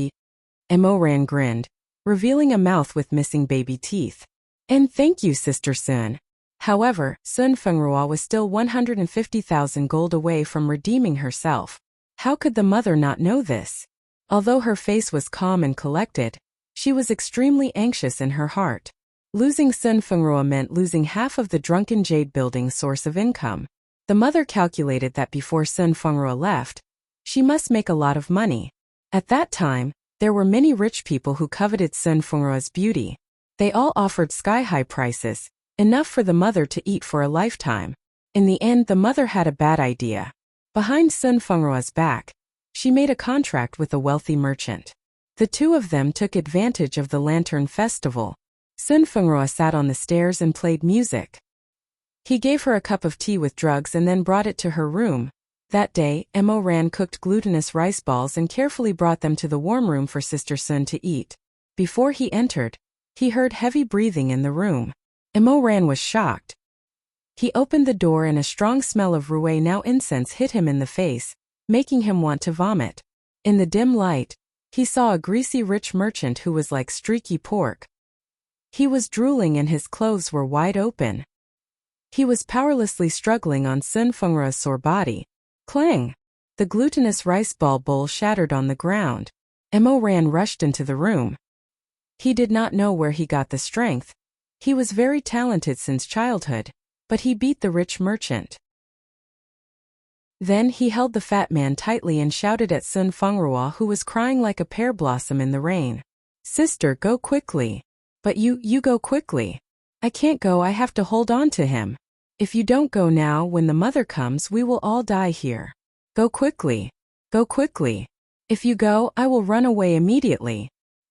Mo Ran grinned, revealing a mouth with missing baby teeth. And thank you, Sister Sun. However, Sun Fengrua was still 150,000 gold away from redeeming herself. How could the mother not know this? Although her face was calm and collected, she was extremely anxious in her heart. Losing Sun Fengrua meant losing half of the drunken jade building's source of income. The mother calculated that before Sun Fengrua left, she must make a lot of money. At that time, there were many rich people who coveted Sun Fengrua's beauty. They all offered sky-high prices, enough for the mother to eat for a lifetime. In the end, the mother had a bad idea. Behind Sun Fengrua's back, she made a contract with a wealthy merchant. The two of them took advantage of the Lantern Festival. Sun Fengrua sat on the stairs and played music. He gave her a cup of tea with drugs and then brought it to her room. That day, Mo Ran cooked glutinous rice balls and carefully brought them to the warm room for Sister Sun to eat. Before he entered, he heard heavy breathing in the room. Mo Ran was shocked. He opened the door and a strong smell of roué, now incense, hit him in the face, making him want to vomit. In the dim light, he saw a greasy rich merchant who was like streaky pork. He was drooling and his clothes were wide open. He was powerlessly struggling on Sun Fengrua's sore body. Clang! The glutinous rice ball bowl shattered on the ground. Mo Ran rushed into the room. He did not know where he got the strength. He was very talented since childhood, but he beat the rich merchant. Then he held the fat man tightly and shouted at Sun Fengrua, who was crying like a pear blossom in the rain. Sister, go quickly. But you go quickly. I can't go, I have to hold on to him. If you don't go now, when the mother comes, we will all die here. Go quickly. Go quickly. If you go, I will run away immediately.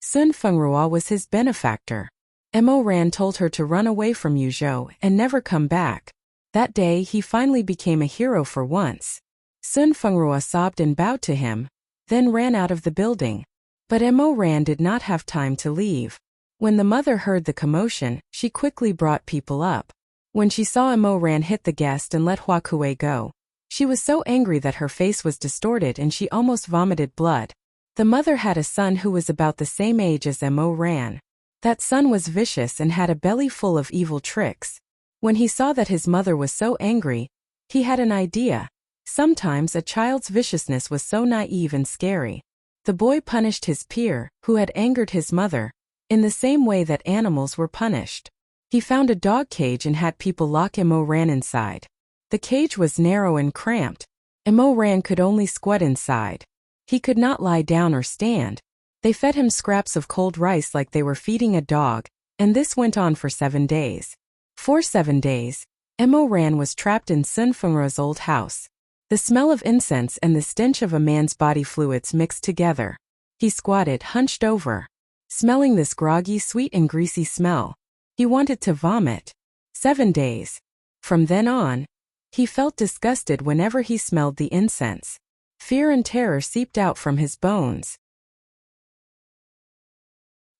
Sun Fengrua was his benefactor. Mo Ran told her to run away from Yuzhou and never come back. That day he finally became a hero for once. Sun Fengrua sobbed and bowed to him, then ran out of the building. But Mo Ran did not have time to leave. When the mother heard the commotion, she quickly brought people up. When she saw Mo Ran hit the guest and let Hua Kuei go, she was so angry that her face was distorted and she almost vomited blood. The mother had a son who was about the same age as Mo Ran. That son was vicious and had a belly full of evil tricks. When he saw that his mother was so angry, he had an idea. Sometimes a child's viciousness was so naive and scary. The boy punished his peer, who had angered his mother, in the same way that animals were punished. He found a dog cage and had people lock Mo Ran inside. The cage was narrow and cramped. Mo Ran could only squat inside. He could not lie down or stand. They fed him scraps of cold rice like they were feeding a dog, and this went on for 7 days. For 7 days, Mo Ran was trapped in Sun Fengrua's old house. The smell of incense and the stench of a man's body fluids mixed together. He squatted, hunched over, smelling this groggy, sweet and greasy smell. He wanted to vomit. 7 days. From then on, he felt disgusted whenever he smelled the incense. Fear and terror seeped out from his bones.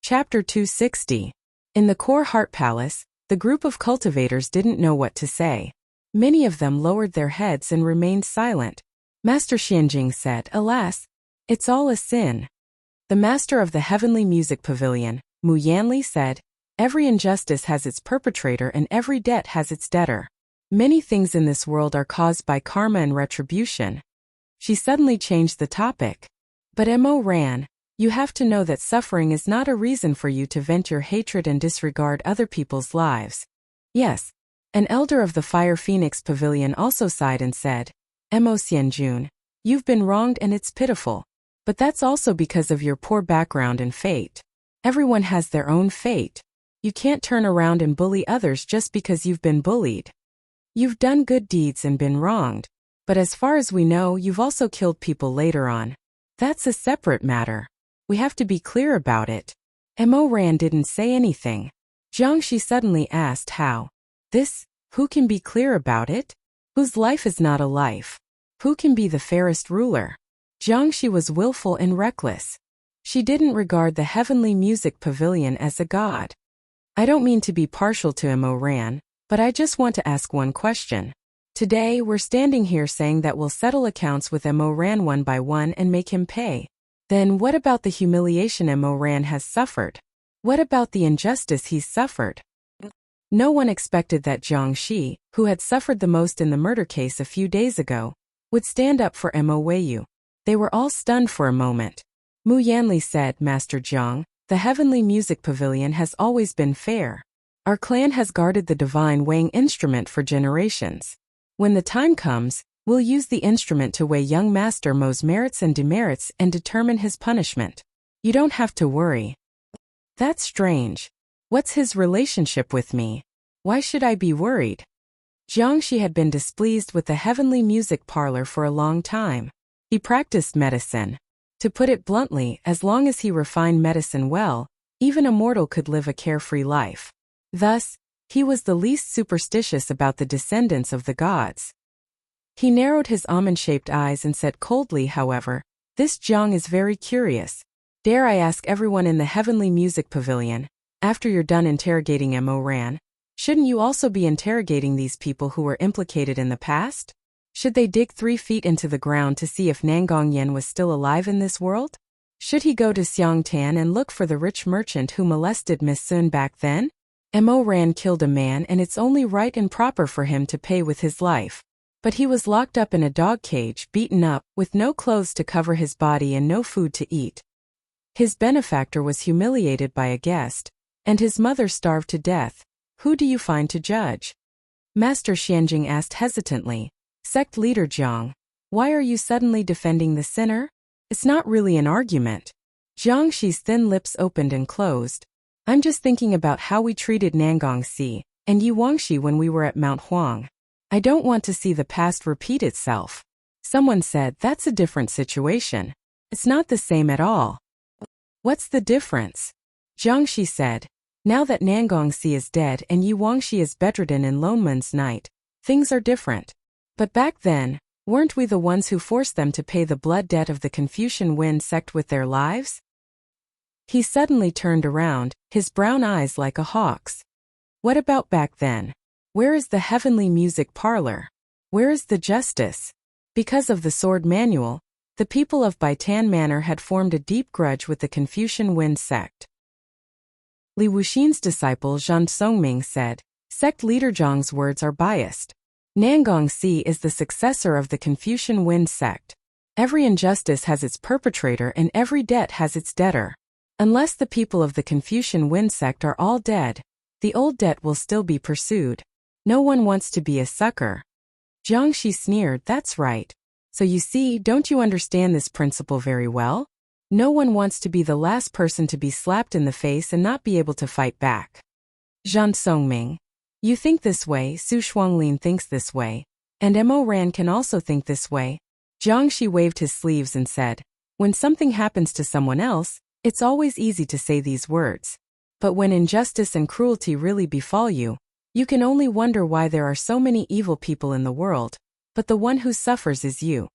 Chapter 260. In the Core Heart Palace, the group of cultivators didn't know what to say. Many of them lowered their heads and remained silent. Master Xianjing said, "Alas, it's all a sin." The master of the Heavenly Music Pavilion, Mu Yanli, said, "Every injustice has its perpetrator and every debt has its debtor. Many things in this world are caused by karma and retribution." She suddenly changed the topic. "But Mo Ran, you have to know that suffering is not a reason for you to vent your hatred and disregard other people's lives." Yes. An elder of the Fire Phoenix Pavilion also sighed and said, "Mo Xianjun, you've been wronged and it's pitiful. But that's also because of your poor background and fate. Everyone has their own fate. You can't turn around and bully others just because you've been bullied. You've done good deeds and been wronged. But as far as we know, you've also killed people later on. That's a separate matter. We have to be clear about it." Mo Ran didn't say anything. Jiangxi suddenly asked how. Who can be clear about it? Whose life is not a life? Who can be the fairest ruler? Jiangxi was willful and reckless. She didn't regard the Heavenly Music Pavilion as a god. I don't mean to be partial to Mo Ran, but I just want to ask one question. Today we're standing here saying that we'll settle accounts with Mo Ran one by one and make him pay. Then what about the humiliation Mo Ran has suffered? What about the injustice he's suffered? No one expected that Jiangxi, who had suffered the most in the murder case a few days ago, would stand up for Mo Weiyu. They were all stunned for a moment. Mu Yanli said, "Master Jiang, the Heavenly Music Pavilion has always been fair. Our clan has guarded the divine weighing instrument for generations. When the time comes, we'll use the instrument to weigh young Master Mo's merits and demerits and determine his punishment. You don't have to worry." "That's strange. What's his relationship with me? Why should I be worried?" Jiangxi had been displeased with the Heavenly Music Parlor for a long time. He practiced medicine. To put it bluntly, as long as he refined medicine well, even a mortal could live a carefree life. Thus, he was the least superstitious about the descendants of the gods. He narrowed his almond-shaped eyes and said coldly, "However, this Jiang is very curious. Dare I ask everyone in the Heavenly Music Pavilion, after you're done interrogating Mo Ran, shouldn't you also be interrogating these people who were implicated in the past? Should they dig 3 feet into the ground to see if Nangong Yen was still alive in this world? Should he go to Xiangtan and look for the rich merchant who molested Miss Sun back then? Mo Ran killed a man and it's only right and proper for him to pay with his life. But he was locked up in a dog cage, beaten up, with no clothes to cover his body and no food to eat. His benefactor was humiliated by a guest, and his mother starved to death. Who do you find to judge?" Master Xianjing asked hesitantly, "Sect leader Jiang, why are you suddenly defending the sinner? It's not really an argument." Jiangxi's thin lips opened and closed. "I'm just thinking about how we treated Nangong Si and Yi Wangxi when we were at Mount Huang. I don't want to see the past repeat itself." Someone said, "That's a different situation. It's not the same at all." What's the difference? Jiangxi said. Now that Nangongxi is dead and Yi Wangxi is bedridden in Lonman's night, things are different. But back then, weren't we the ones who forced them to pay the blood debt of the Confucian Wen sect with their lives? He suddenly turned around, his brown eyes like a hawk's. What about back then? Where is the heavenly music parlor? Where is the justice? Because of the sword manual, the people of Baitan Manor had formed a deep grudge with the Confucian Wen sect. Li Wuxin's disciple Zhang Songming said, "Sect leader Zhang's words are biased. Nangongxi is the successor of the Confucian Wen sect. Every injustice has its perpetrator and every debt has its debtor. Unless the people of the Confucian Wen sect are all dead, the old debt will still be pursued. No one wants to be a sucker." Jiangxi sneered, "That's right. So you see, don't you understand this principle very well? No one wants to be the last person to be slapped in the face and not be able to fight back." Zhang Songming. You think this way, Su Shuanglin thinks this way, and Mo Ran can also think this way. Jiangxi waved his sleeves and said, "When something happens to someone else, it's always easy to say these words. But when injustice and cruelty really befall you, you can only wonder why there are so many evil people in the world, but the one who suffers is you."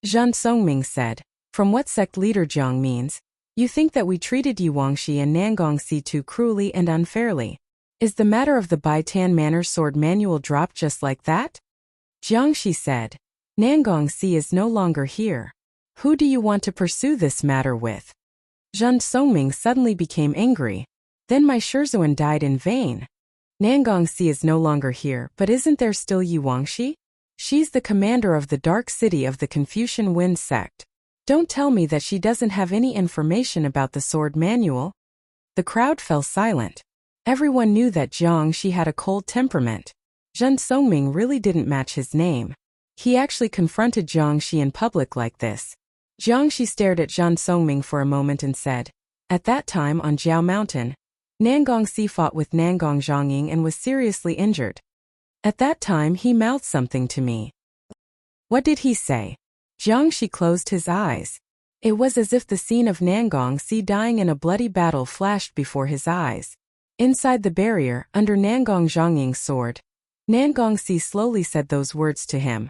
Zhang Songming said, "From what sect leader Jiang means, you think that we treated Yi Wangxi and Nangongxi too cruelly and unfairly. Is the matter of the Baitan Manor sword manual dropped just like that?" Jiangxi said, "Nangongxi is no longer here. Who do you want to pursue this matter with?" Zhang Songming suddenly became angry. "Then my Shizun died in vain. Nangongxi is no longer here, but isn't there still Yi Wangxi? She's the commander of the dark city of the Confucian Wen sect. Don't tell me that she doesn't have any information about the sword manual." The crowd fell silent. Everyone knew that Jiangxi had a cold temperament. Zhang Songming really didn't match his name. He actually confronted Jiangxi in public like this. Jiangxi stared at Zhang Songming for a moment and said, "At that time on Jiao Mountain, Nangongxi fought with Nangong Zhongying and was seriously injured. At that time he mouthed something to me." "What did he say?" Jiangxi closed his eyes. It was as if the scene of Nangongxi dying in a bloody battle flashed before his eyes. Inside the barrier, under Nangong Zhongying's sword, Nangongxi slowly said those words to him.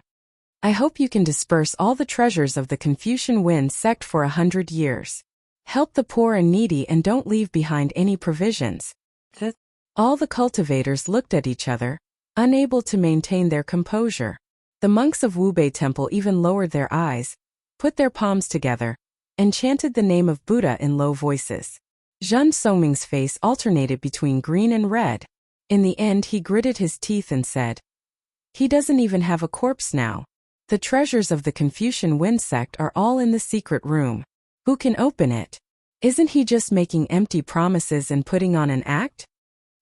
"I hope you can disperse all the treasures of the Confucian Wen sect for 100 years. Help the poor and needy and don't leave behind any provisions." All the cultivators looked at each other, unable to maintain their composure. The monks of Wubei Temple even lowered their eyes, put their palms together, and chanted the name of Buddha in low voices. Zhang Songming's face alternated between green and red. In the end he gritted his teeth and said, "He doesn't even have a corpse now. The treasures of the Confucian Wen sect are all in the secret room. Who can open it? Isn't he just making empty promises and putting on an act?"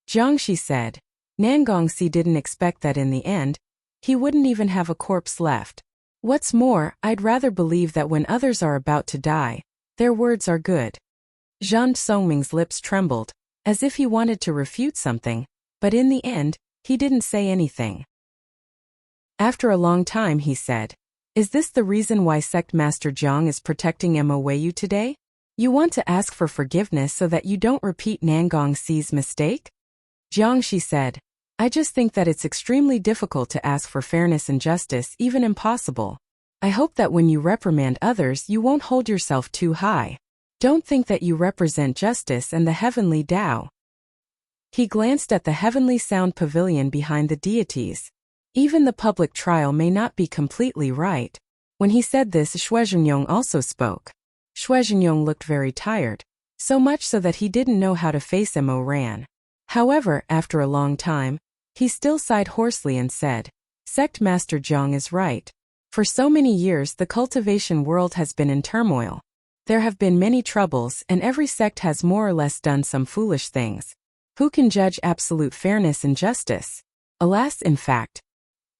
Jiangxi said, "Nangongxi didn't expect that in the end, he wouldn't even have a corpse left. What's more, I'd rather believe that when others are about to die, their words are good." Zhang Songming's lips trembled, as if he wanted to refute something, but in the end, he didn't say anything. After a long time he said, "Is this the reason why Sect Master Jiang is protecting Mo Weiyu today? You want to ask for forgiveness so that you don't repeat Nangongxi's mistake?" Jiangxi said, "I just think that it's extremely difficult to ask for fairness and justice, even impossible. I hope that when you reprimand others you won't hold yourself too high. Don't think that you represent justice and the heavenly Tao." He glanced at the heavenly sound pavilion behind the deities. Even the public trial may not be completely right. When he said this, Shuizhenyong also spoke. Shuizhenyong looked very tired, so much so that he didn't know how to face Mo Ran. However, after a long time, he still sighed hoarsely and said, "Sect Master Jiang is right. For so many years the cultivation world has been in turmoil. There have been many troubles and every sect has more or less done some foolish things. Who can judge absolute fairness and justice? Alas, in fact."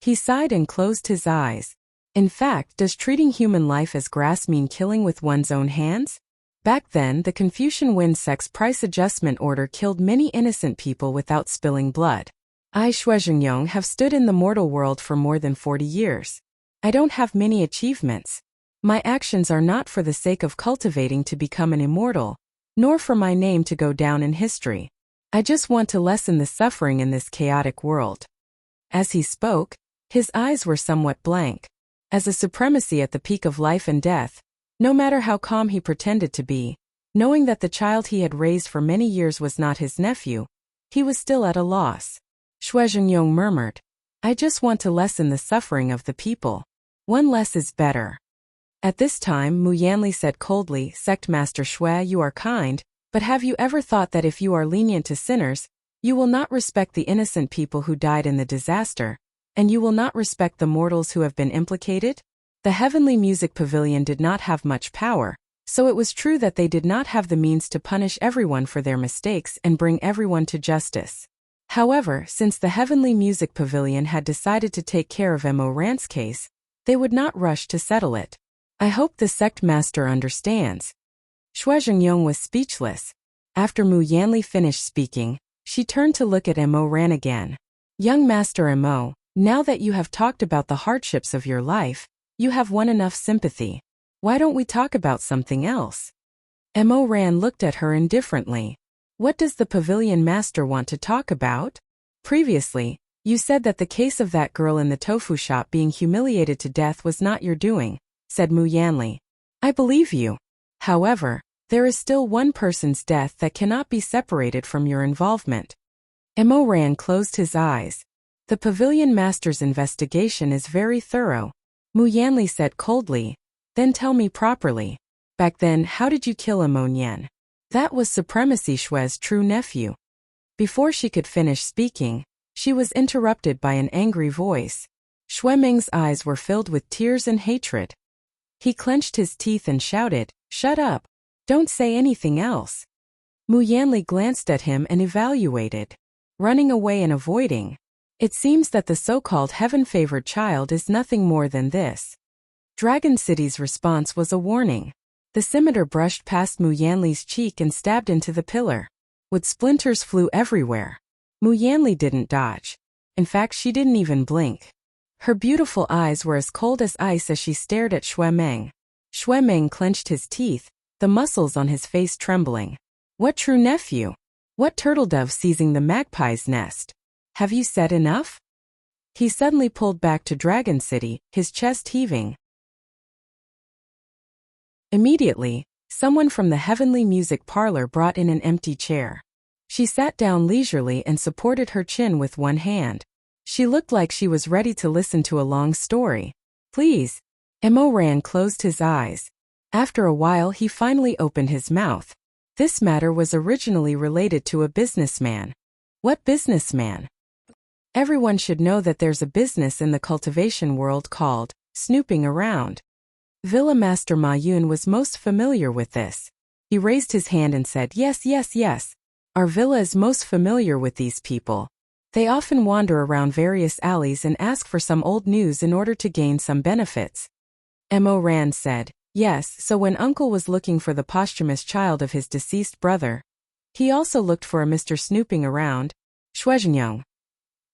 He sighed and closed his eyes. In fact, does treating human life as grass mean killing with one's own hands? Back then, the Confucian Wen sect's price adjustment order killed many innocent people without spilling blood. I, Shuizhenyong, have stood in the mortal world for more than 40 years. I don't have many achievements. My actions are not for the sake of cultivating to become an immortal. nor for my name to go down in history. I just want to lessen the suffering in this chaotic world. As he spoke, his eyes were somewhat blank. As a supremacy at the peak of life and death, no matter how calm he pretended to be, knowing that the child he had raised for many years was not his nephew, he was still at a loss. Shizun murmured, I just want to lessen the suffering of the people. One less is better. At this time Mu Yanli said coldly, Sect Master Shui, you are kind, but have you ever thought that if you are lenient to sinners, you will not respect the innocent people who died in the disaster, and you will not respect the mortals who have been implicated? The Heavenly Music Pavilion did not have much power, so it was true that they did not have the means to punish everyone for their mistakes and bring everyone to justice. However, since the Heavenly Music Pavilion had decided to take care of Mo Rant's case, they would not rush to settle it. I hope the sect master understands. Shizun was speechless. After Mu Yanli finished speaking, she turned to look at Mo Ran again. Young Master Mo, now that you have talked about the hardships of your life, you have won enough sympathy. Why don't we talk about something else? Mo Ran looked at her indifferently. What does the pavilion master want to talk about? Previously, you said that the case of that girl in the tofu shop being humiliated to death was not your doing, said Mu Yanli. I believe you. However, there is still one person's death that cannot be separated from your involvement. Mo Ran closed his eyes. The pavilion master's investigation is very thorough. Mu Yanli said coldly, then tell me properly. Back then, how did you kill Mo Nian? That was Supremacy Shui's true nephew. Before she could finish speaking, she was interrupted by an angry voice. Shui Meng's eyes were filled with tears and hatred. He clenched his teeth and shouted, Shut up! Don't say anything else. Mu Yanli glanced at him and evaluated. Running away and avoiding. It seems that the so-called heaven-favored child is nothing more than this. Dragon City's response was a warning. The scimitar brushed past Mu Yanli's cheek and stabbed into the pillar. Wood splinters flew everywhere. Mu Yanli didn't dodge. In fact, she didn't even blink. Her beautiful eyes were as cold as ice as she stared at Shui Meng. Shui Meng clenched his teeth, the muscles on his face trembling. What true nephew? What turtledove seizing the magpie's nest? Have you said enough? He suddenly pulled back to Dragon City, his chest heaving. Immediately, someone from the Heavenly Music Parlor brought in an empty chair. She sat down leisurely and supported her chin with one hand. She looked like she was ready to listen to a long story. Please. Mo Ran closed his eyes. After a while he finally opened his mouth. This matter was originally related to a businessman. What businessman? Everyone should know that there's a business in the cultivation world called snooping around. Villa Master Ma Yun was most familiar with this. He raised his hand and said, Yes, yes, yes. Our villa is most familiar with these people. They often wander around various alleys and ask for some old news in order to gain some benefits. Mo Ran said, Yes, so when Uncle was looking for the posthumous child of his deceased brother, he also looked for a Mr. Snooping around, Shizun.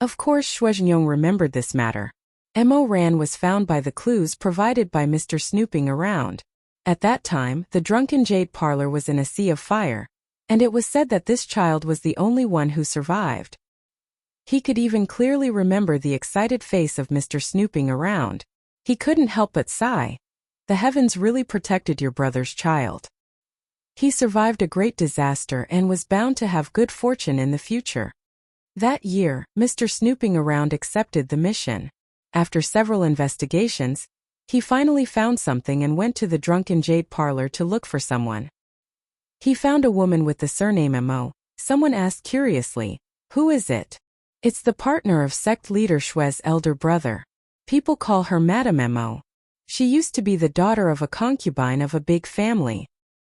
Of course Shizun remembered this matter. Mo Ran was found by the clues provided by Mr. Snooping around. At that time, the Drunken Jade Parlor was in a sea of fire, and it was said that this child was the only one who survived. He could even clearly remember the excited face of Mr. Snooping around. He couldn't help but sigh. The heavens really protected your brother's child. He survived a great disaster and was bound to have good fortune in the future. That year, Mr. Snooping around accepted the mission. After several investigations, he finally found something and went to the Drunken Jade Parlor to look for someone. He found a woman with the surname Mo. Someone asked curiously, Who is it? It's the partner of sect leader Shui's elder brother. People call her Madame Mo. She used to be the daughter of a concubine of a big family.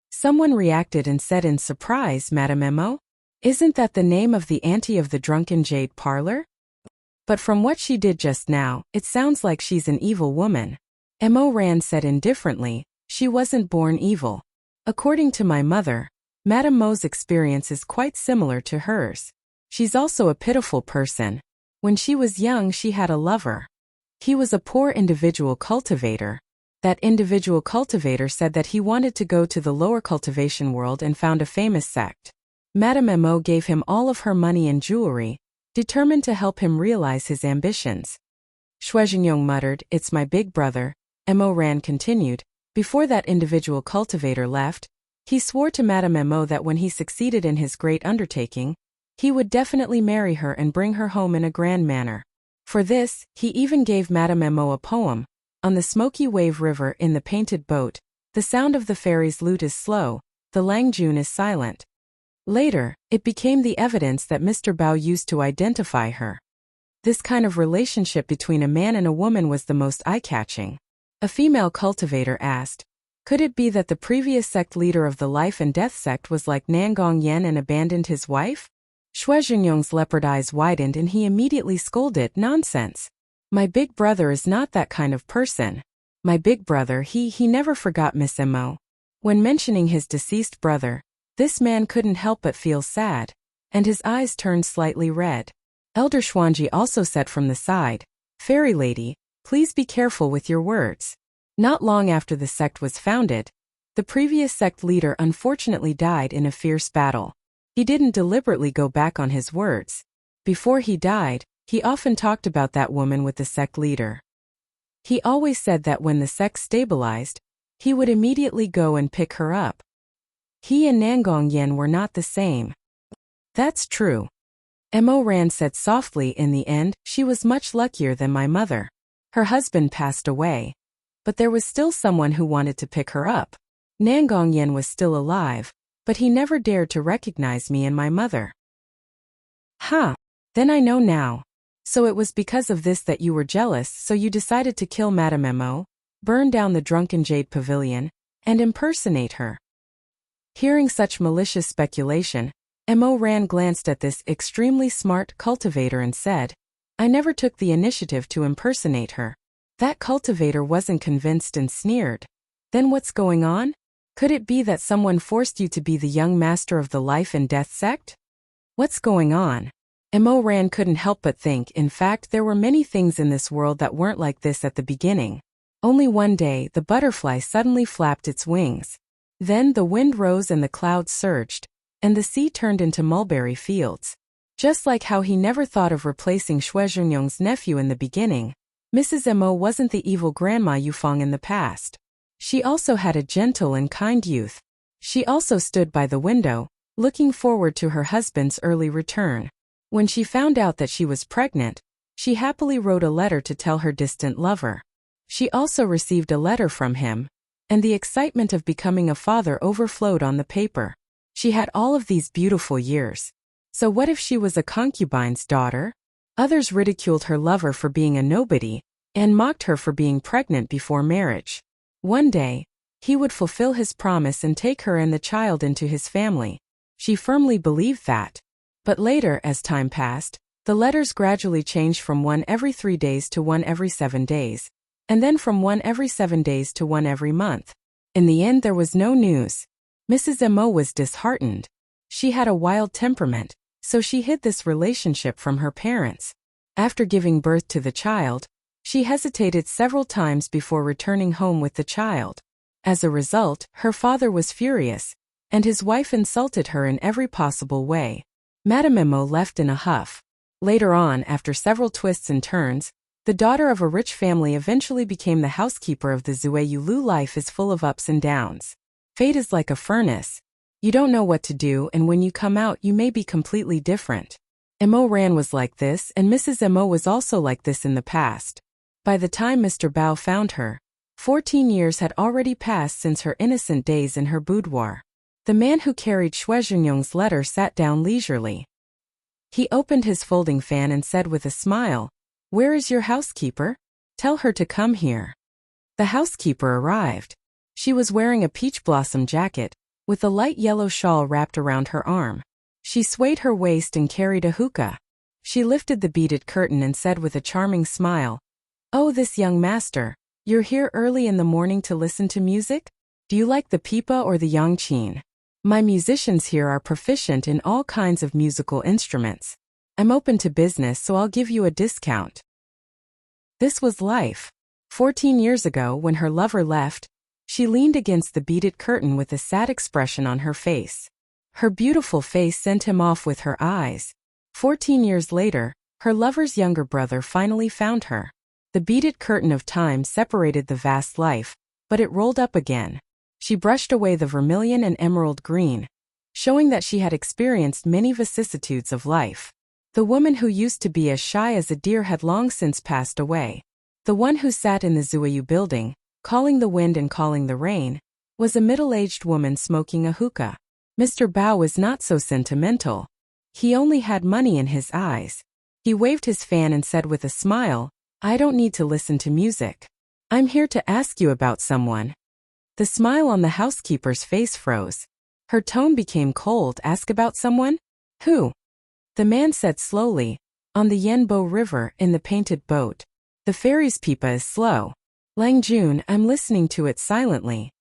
Someone reacted and said in surprise, Madame Mo? Isn't that the name of the auntie of the Drunken Jade Parlor? But from what she did just now, it sounds like she's an evil woman. Mo Ran said indifferently, She wasn't born evil. According to my mother, Madame Mo's experience is quite similar to hers. She's also a pitiful person. When she was young she had a lover. He was a poor individual cultivator. That individual cultivator said that he wanted to go to the lower cultivation world and found a famous sect. Madame Mo gave him all of her money and jewelry, determined to help him realize his ambitions. Shuizhengyong muttered, "It's my big brother," Mo Ran continued. Before that individual cultivator left, he swore to Madame Mo that when he succeeded in his great undertaking, he would definitely marry her and bring her home in a grand manner. For this, he even gave Madame Mo a poem. On the smoky wave river in the painted boat, the sound of the fairy's lute is slow, the Langjun is silent. Later, it became the evidence that Mr. Bao used to identify her. This kind of relationship between a man and a woman was the most eye-catching. A female cultivator asked, could it be that the previous sect leader of the life and death sect was like Nangong Yen and abandoned his wife? Shuizhengyong's leopard eyes widened and he immediately scolded, "Nonsense. My big brother is not that kind of person. My big brother, he never forgot Miss Mo." When mentioning his deceased brother, this man couldn't help but feel sad, and his eyes turned slightly red. Elder Xuanji also said from the side, "Fairy lady, please be careful with your words." Not long after the sect was founded, the previous sect leader unfortunately died in a fierce battle. He didn't deliberately go back on his words. Before he died, he often talked about that woman with the sect leader. He always said that when the sect stabilized, he would immediately go and pick her up. He and Nangong Yen were not the same. That's true. Mo Ran said softly. In the end, she was much luckier than my mother. Her husband passed away. But there was still someone who wanted to pick her up. Nangong Yen was still alive, but he never dared to recognize me and my mother. Huh. Then I know now. So it was because of this that you were jealous, so you decided to kill Madame Mo, burn down the drunken jade pavilion, and impersonate her. Hearing such malicious speculation, Mo Ran glanced at this extremely smart cultivator and said, I never took the initiative to impersonate her. That cultivator wasn't convinced and sneered. Then what's going on? Could it be that someone forced you to be the young master of the life and death sect? What's going on? Mo Ran couldn't help but think. In fact, there were many things in this world that weren't like this at the beginning. Only one day, the butterfly suddenly flapped its wings. Then the wind rose and the clouds surged, and the sea turned into mulberry fields. Just like how he never thought of replacing Shuizhengyong's nephew in the beginning, Mrs. Mo wasn't the evil Grandma Yufeng in the past. She also had a gentle and kind youth. She also stood by the window, looking forward to her husband's early return. When she found out that she was pregnant, she happily wrote a letter to tell her distant lover. She also received a letter from him, and the excitement of becoming a father overflowed on the paper. She had all of these beautiful years. So what if she was a concubine's daughter? Others ridiculed her lover for being a nobody, and mocked her for being pregnant before marriage. One day, he would fulfill his promise and take her and the child into his family. She firmly believed that. But later, as time passed, the letters gradually changed from one every 3 days to one every 7 days, and then from one every 7 days to one every month. In the end, there was no news. Mrs. Mo was disheartened. She had a wild temperament, so she hid this relationship from her parents. After giving birth to the child, she hesitated several times before returning home with the child. As a result, her father was furious, and his wife insulted her in every possible way. Madame Mo left in a huff. Later on, after several twists and turns, the daughter of a rich family eventually became the housekeeper of the Zueyulu. Life is full of ups and downs. Fate is like a furnace. You don't know what to do, and when you come out you may be completely different. Mo Ran was like this, and Mrs. Mo was also like this in the past. By the time Mr. Bao found her, 14 years had already passed since her innocent days in her boudoir. The man who carried Shuizhengyong's letter sat down leisurely. He opened his folding fan and said with a smile, "Where is your housekeeper? Tell her to come here." The housekeeper arrived. She was wearing a peach blossom jacket, with a light yellow shawl wrapped around her arm. She swayed her waist and carried a hookah. She lifted the beaded curtain and said with a charming smile, "Oh, this young master, you're here early in the morning to listen to music? Do you like the pipa or the yangqin? My musicians here are proficient in all kinds of musical instruments. I'm open to business, so I'll give you a discount." This was life. 14 years ago, when her lover left, she leaned against the beaded curtain with a sad expression on her face. Her beautiful face sent him off with her eyes. 14 years later, her lover's younger brother finally found her. The beaded curtain of time separated the vast life, but it rolled up again. She brushed away the vermilion and emerald green, showing that she had experienced many vicissitudes of life. The woman who used to be as shy as a deer had long since passed away. The one who sat in the Zuayu building, calling the wind and calling the rain, was a middle-aged woman smoking a hookah. Mr. Bao was not so sentimental. He only had money in his eyes. He waved his fan and said with a smile, "I don't need to listen to music. I'm here to ask you about someone." The smile on the housekeeper's face froze. Her tone became cold. "Ask about someone? Who?" The man said slowly, "On the Yanbo River, in the painted boat. The ferry's pipa is slow. Lang Jun, I'm listening to it silently."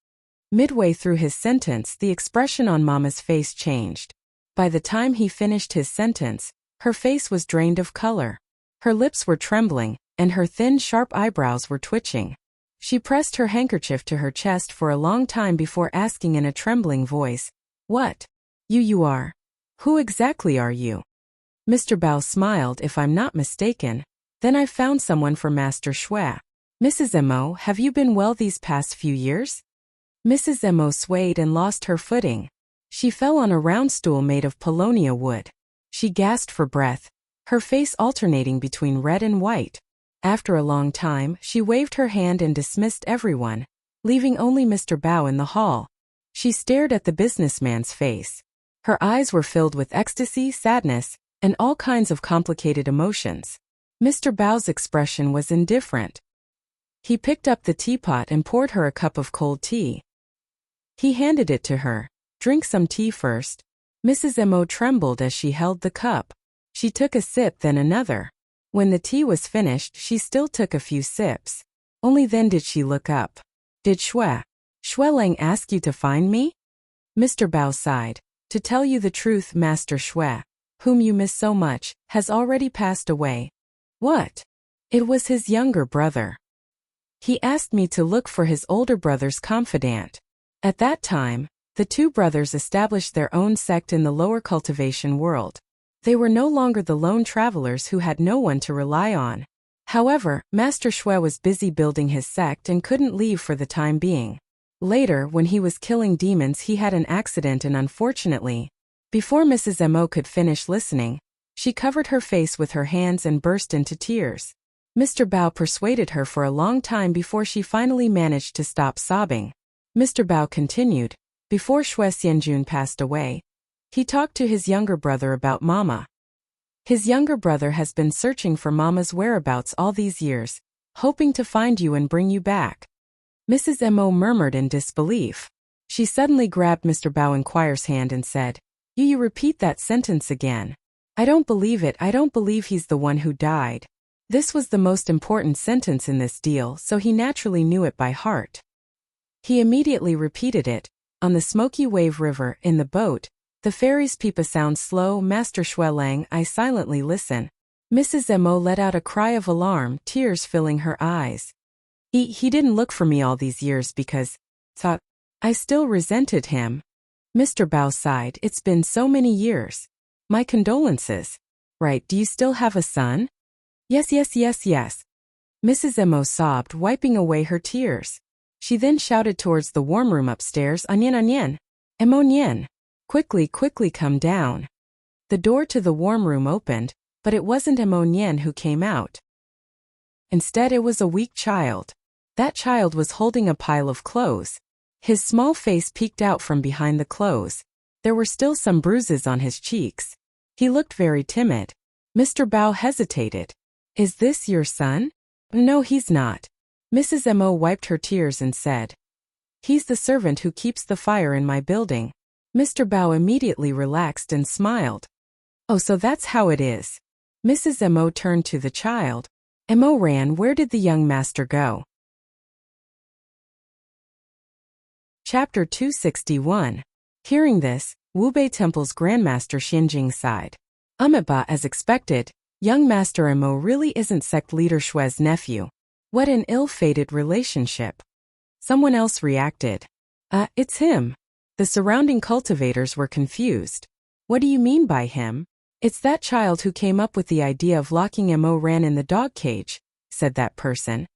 Midway through his sentence, the expression on Mama's face changed. By the time he finished his sentence, her face was drained of color. Her lips were trembling, and her thin, sharp eyebrows were twitching. She pressed her handkerchief to her chest for a long time before asking in a trembling voice, "What? You are? Who exactly are you?" Mr. Bao smiled. "If I'm not mistaken, then I've found someone for Master Shui. Mrs. Mo, have you been well these past few years?" Mrs. Mo swayed and lost her footing. She fell on a round stool made of paulownia wood. She gasped for breath, her face alternating between red and white. After a long time, she waved her hand and dismissed everyone, leaving only Mr. Bao in the hall. She stared at the businessman's face. Her eyes were filled with ecstasy, sadness, and all kinds of complicated emotions. Mr. Bao's expression was indifferent. He picked up the teapot and poured her a cup of cold tea. He handed it to her. "Drink some tea first." Mrs. Mo trembled as she held the cup. She took a sip, then another. When the tea was finished, she still took a few sips. Only then did she look up. "Did Shui Lang ask you to find me?" Mr. Bao sighed. "To tell you the truth, Master Shui, whom you miss so much, has already passed away." "What?" "It was his younger brother. He asked me to look for his older brother's confidant. At that time, the two brothers established their own sect in the lower cultivation world. They were no longer the lone travelers who had no one to rely on. However, Master Shui was busy building his sect and couldn't leave for the time being. Later, when he was killing demons, he had an accident and unfortunately, before Mrs. Mo could finish listening, she covered her face with her hands and burst into tears. Mr. Bao persuaded her for a long time before she finally managed to stop sobbing. Mr. Bao continued, "Before Shui Xianjun passed away, he talked to his younger brother about Mama. His younger brother has been searching for Mama's whereabouts all these years, hoping to find you and bring you back." Mrs. Mo murmured in disbelief. She suddenly grabbed Mr. Bao Inquire's hand and said, You repeat that sentence again. I don't believe it. I don't believe he's the one who died." This was the most important sentence in this deal, so he naturally knew it by heart. He immediately repeated it. "On the smoky wave river, in the boat, the ferry's pipa sounds slow. Master Shui Lang, I silently listen." Mrs. Mo let out a cry of alarm, tears filling her eyes. He didn't look for me all these years because, thought, I still resented him." Mr. Bao sighed. "It's been so many years. My condolences." "Right, do you still have a son?" Yes. Mrs. Mo sobbed, wiping away her tears. She then shouted towards the warm room upstairs, Onion, Mo Nian. Quickly come down." The door to the warm room opened, but it wasn't Mo Nian who came out. Instead, it was a weak child. That child was holding a pile of clothes. His small face peeked out from behind the clothes. There were still some bruises on his cheeks. He looked very timid. Mr. Bao hesitated. "Is this your son?" "No, he's not." Mrs. Mo wiped her tears and said, "He's the servant who keeps the fire in my building." Mr. Bao immediately relaxed and smiled. "Oh, so that's how it is." Mrs. Mo turned to the child. Mo ran. Where did the young master go? Chapter 261. Hearing this, Wubei Temple's Grandmaster Xinjing sighed. Amiba, as expected, young Master Mo really isn't sect leader Shui's nephew. What an ill-fated relationship. Someone else reacted. It's him. The surrounding cultivators were confused. What do you mean by him? It's that child who came up with the idea of locking Mo Ran in the dog cage, said that person.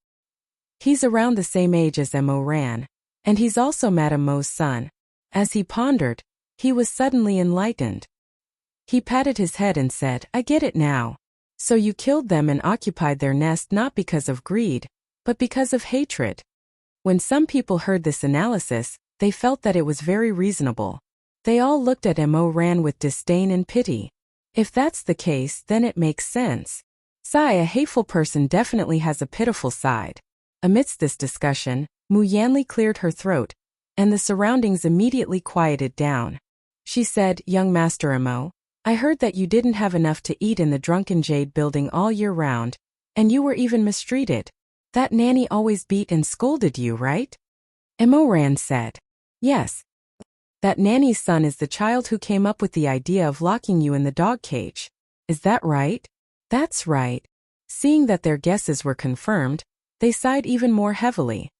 He's around the same age as Mo Ran, and he's also Madame Mo's son. As he pondered, he was suddenly enlightened. He patted his head and said, I get it now. So you killed them and occupied their nest not because of greed, but because of hatred. When some people heard this analysis, they felt that it was very reasonable. They all looked at Mo Ran with disdain and pity. If that's the case, then it makes sense. A hateful person definitely has a pitiful side. Amidst this discussion, Mu Yanli cleared her throat, and the surroundings immediately quieted down. She said, Young Master Mo, I heard that you didn't have enough to eat in the Drunken Jade building all year round, and you were even mistreated. That nanny always beat and scolded you, right? Mo Ran said. Yes. That nanny's son is the child who came up with the idea of locking you in the dog cage. Is that right? That's right. Seeing that their guesses were confirmed, they sighed even more heavily.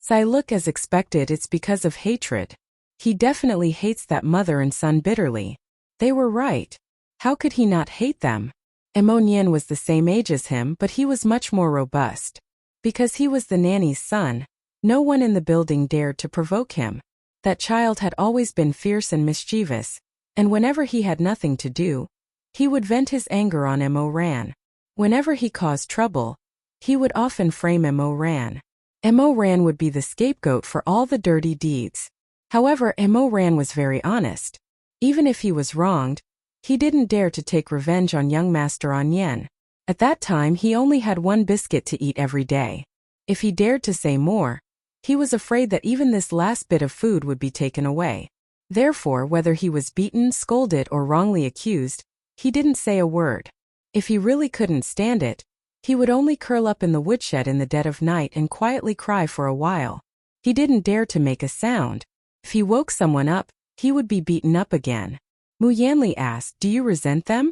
Look, as expected, it's because of hatred. He definitely hates that mother and son bitterly. They were right. How could he not hate them? Mo Nian was the same age as him, but he was much more robust. Because he was the nanny's son, no one in the building dared to provoke him. That child had always been fierce and mischievous, and whenever he had nothing to do, he would vent his anger on Mo Ran. Whenever he caused trouble, he would often frame Mo Ran. Mo Ran would be the scapegoat for all the dirty deeds. However, Mo Ran was very honest. Even if he was wronged, he didn't dare to take revenge on young Master An Yen. At that time he only had one biscuit to eat every day. If he dared to say more, he was afraid that even this last bit of food would be taken away. Therefore, whether he was beaten, scolded, or wrongly accused, he didn't say a word. If he really couldn't stand it, he would only curl up in the woodshed in the dead of night and quietly cry for a while. He didn't dare to make a sound. If he woke someone up, he would be beaten up again. Mu Yanli asked, Do you resent them?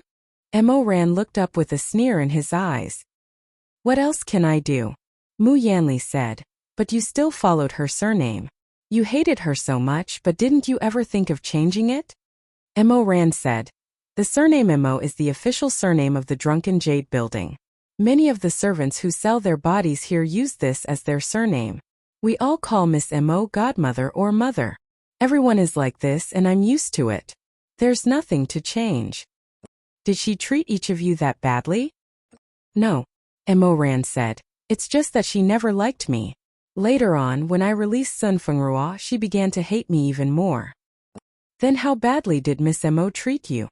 Mo Ran looked up with a sneer in his eyes. What else can I do? Mu Yanli said. But you still followed her surname. You hated her so much, but didn't you ever think of changing it? Mo Ran said. The surname Mo is the official surname of the Drunken Jade building. Many of the servants who sell their bodies here use this as their surname. We all call Miss Mo godmother or mother. Everyone is like this and I'm used to it. There's nothing to change. Did she treat each of you that badly? No. Mo Ran said. It's just that she never liked me. Later on, when I released Sun Fengrua, she began to hate me even more. Then how badly did Miss Mo treat you?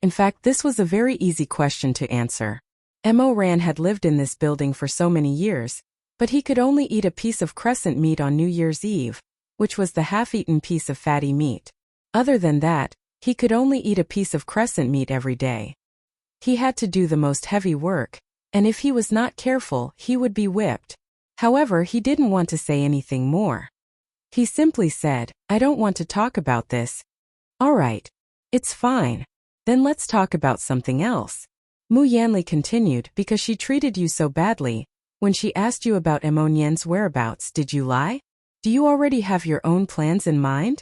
In fact, this was a very easy question to answer. Mo Ran had lived in this building for so many years, but he could only eat a piece of crescent meat on New Year's Eve, which was the half-eaten piece of fatty meat. Other than that, he could only eat a piece of crescent meat every day. He had to do the most heavy work, and if he was not careful, he would be whipped. However, he didn't want to say anything more. He simply said, I don't want to talk about this. All right. It's fine. Then let's talk about something else. Mu Yanli continued, because she treated you so badly. When she asked you about Mo Nian's whereabouts, did you lie? Do you already have your own plans in mind?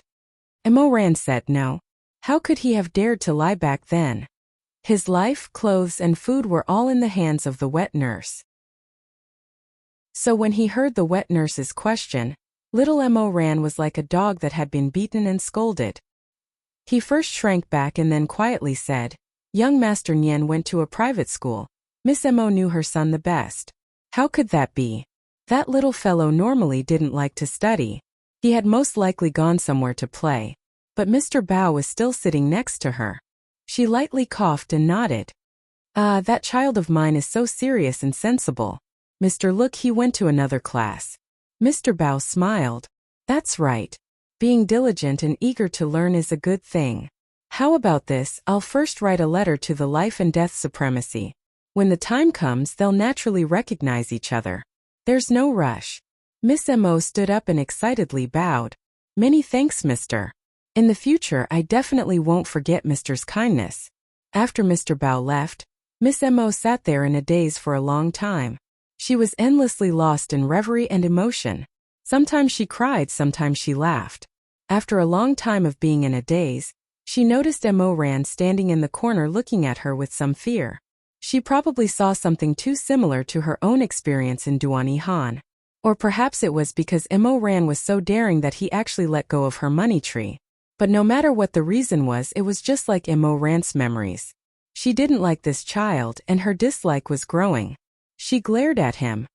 Mo Ran said no. How could he have dared to lie back then? His life, clothes, and food were all in the hands of the wet nurse. So when he heard the wet nurse's question, little Mo Ran was like a dog that had been beaten and scolded. He first shrank back and then quietly said, Young Master Nian went to a private school. Miss Mo knew her son the best. How could that be? That little fellow normally didn't like to study. He had most likely gone somewhere to play. But Mr. Bao was still sitting next to her. She lightly coughed and nodded. That child of mine is so serious and sensible. Mr. Look, he went to another class. Mr. Bao smiled. That's right. Being diligent and eager to learn is a good thing. How about this? I'll first write a letter to the Life and Death Supremacy. When the time comes, they'll naturally recognize each other. There's no rush. Miss Mo stood up and excitedly bowed. Many thanks, Mr. In the future, I definitely won't forget Mr.'s kindness. After Mr. Bao left, Miss Mo sat there in a daze for a long time. She was endlessly lost in reverie and emotion. Sometimes she cried, sometimes she laughed. After a long time of being in a daze, she noticed Mo Ran standing in the corner looking at her with some fear. She probably saw something too similar to her own experience in Duani Han. Or perhaps it was because Mo Ran was so daring that he actually let go of her money tree. But no matter what the reason was, it was just like Mo Ran's memories. She didn't like this child, and her dislike was growing. She glared at him.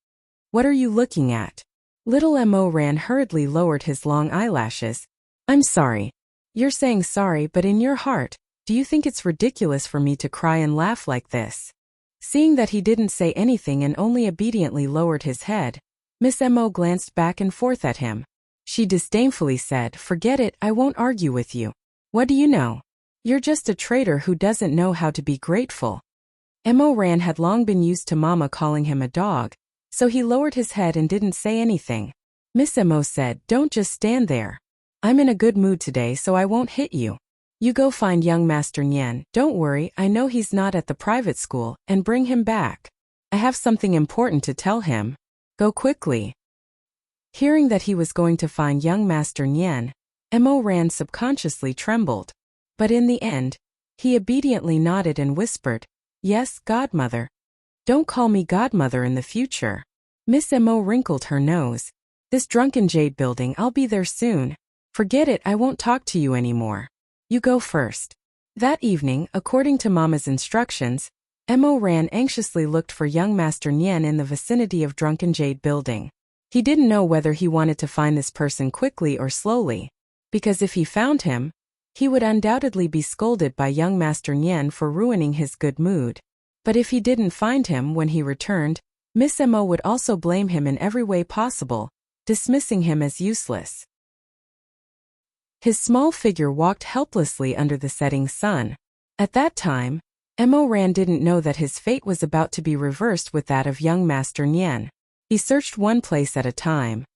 "What are you looking at?" Little Mo Ran hurriedly lowered his long eyelashes. "I'm sorry." "You're saying sorry, but in your heart, do you think it's ridiculous for me to cry and laugh like this?" Seeing that he didn't say anything and only obediently lowered his head, Miss Mo glanced back and forth at him. She disdainfully said, "Forget it, I won't argue with you. What do you know? You're just a traitor who doesn't know how to be grateful." Mo Ran had long been used to Mama calling him a dog, so he lowered his head and didn't say anything. Miss Mo said, "Don't just stand there. I'm in a good mood today, so I won't hit you. You go find young Master Nian, don't worry, I know he's not at the private school, and bring him back. I have something important to tell him. Go quickly." Hearing that he was going to find young Master Nian, Mo Ran subconsciously trembled. But in the end, he obediently nodded and whispered, "Yes, godmother. Don't call me godmother in the future." Miss Mo wrinkled her nose. "This drunken jade building, I'll be there soon. Forget it, I won't talk to you anymore. You go first." That evening, according to Mama's instructions, Mo Ran anxiously looked for young Master Nian in the vicinity of Drunken Jade Building. He didn't know whether he wanted to find this person quickly or slowly, because if he found him, he would undoubtedly be scolded by young Master Nian for ruining his good mood. But if he didn't find him when he returned, Miss Mo would also blame him in every way possible, dismissing him as useless. His small figure walked helplessly under the setting sun. At that time, Mo Ran didn't know that his fate was about to be reversed with that of young Master Nian. He searched one place at a time.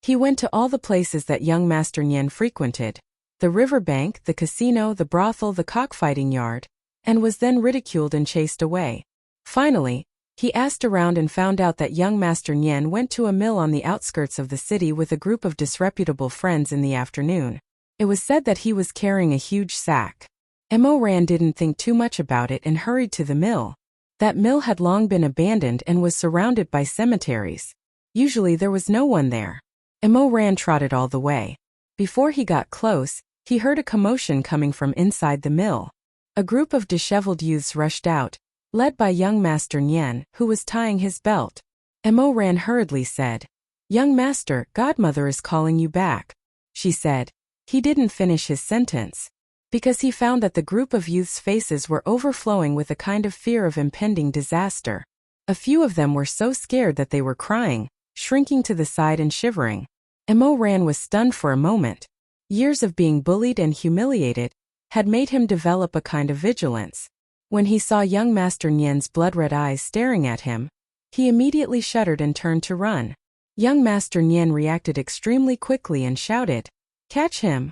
He went to all the places that young Master Nian frequented, the riverbank, the casino, the brothel, the cockfighting yard, and was then ridiculed and chased away. Finally, he asked around and found out that young Master Nian went to a mill on the outskirts of the city with a group of disreputable friends in the afternoon. It was said that he was carrying a huge sack. Mo Ran didn't think too much about it and hurried to the mill. That mill had long been abandoned and was surrounded by cemeteries. Usually there was no one there. Mo Ran trotted all the way. Before he got close, he heard a commotion coming from inside the mill. A group of disheveled youths rushed out, led by young Master Nian, who was tying his belt. Mo Ran hurriedly said, "Young master, godmother is calling you back." She said. He didn't finish his sentence, because he found that the group of youths' faces were overflowing with a kind of fear of impending disaster. A few of them were so scared that they were crying, shrinking to the side and shivering. Mo Ran was stunned for a moment. Years of being bullied and humiliated had made him develop a kind of vigilance. When he saw young Master Nian's blood-red eyes staring at him, he immediately shuddered and turned to run. Young Master Nian reacted extremely quickly and shouted, "Catch him!"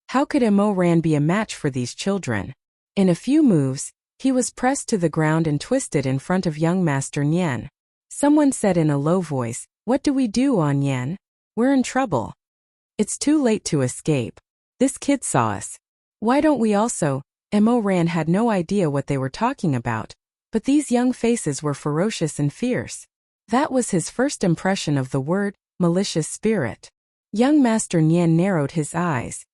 How could Mo Ran be a match for these children? In a few moves, he was pressed to the ground and twisted in front of young Master Nian. Someone said in a low voice, "What do we do, Nian? We're in trouble. It's too late to escape. This kid saw us. Why don't we also?" Mo Ran had no idea what they were talking about, but these young faces were ferocious and fierce. That was his first impression of the word, malicious spirit. Young Master Nian narrowed his eyes.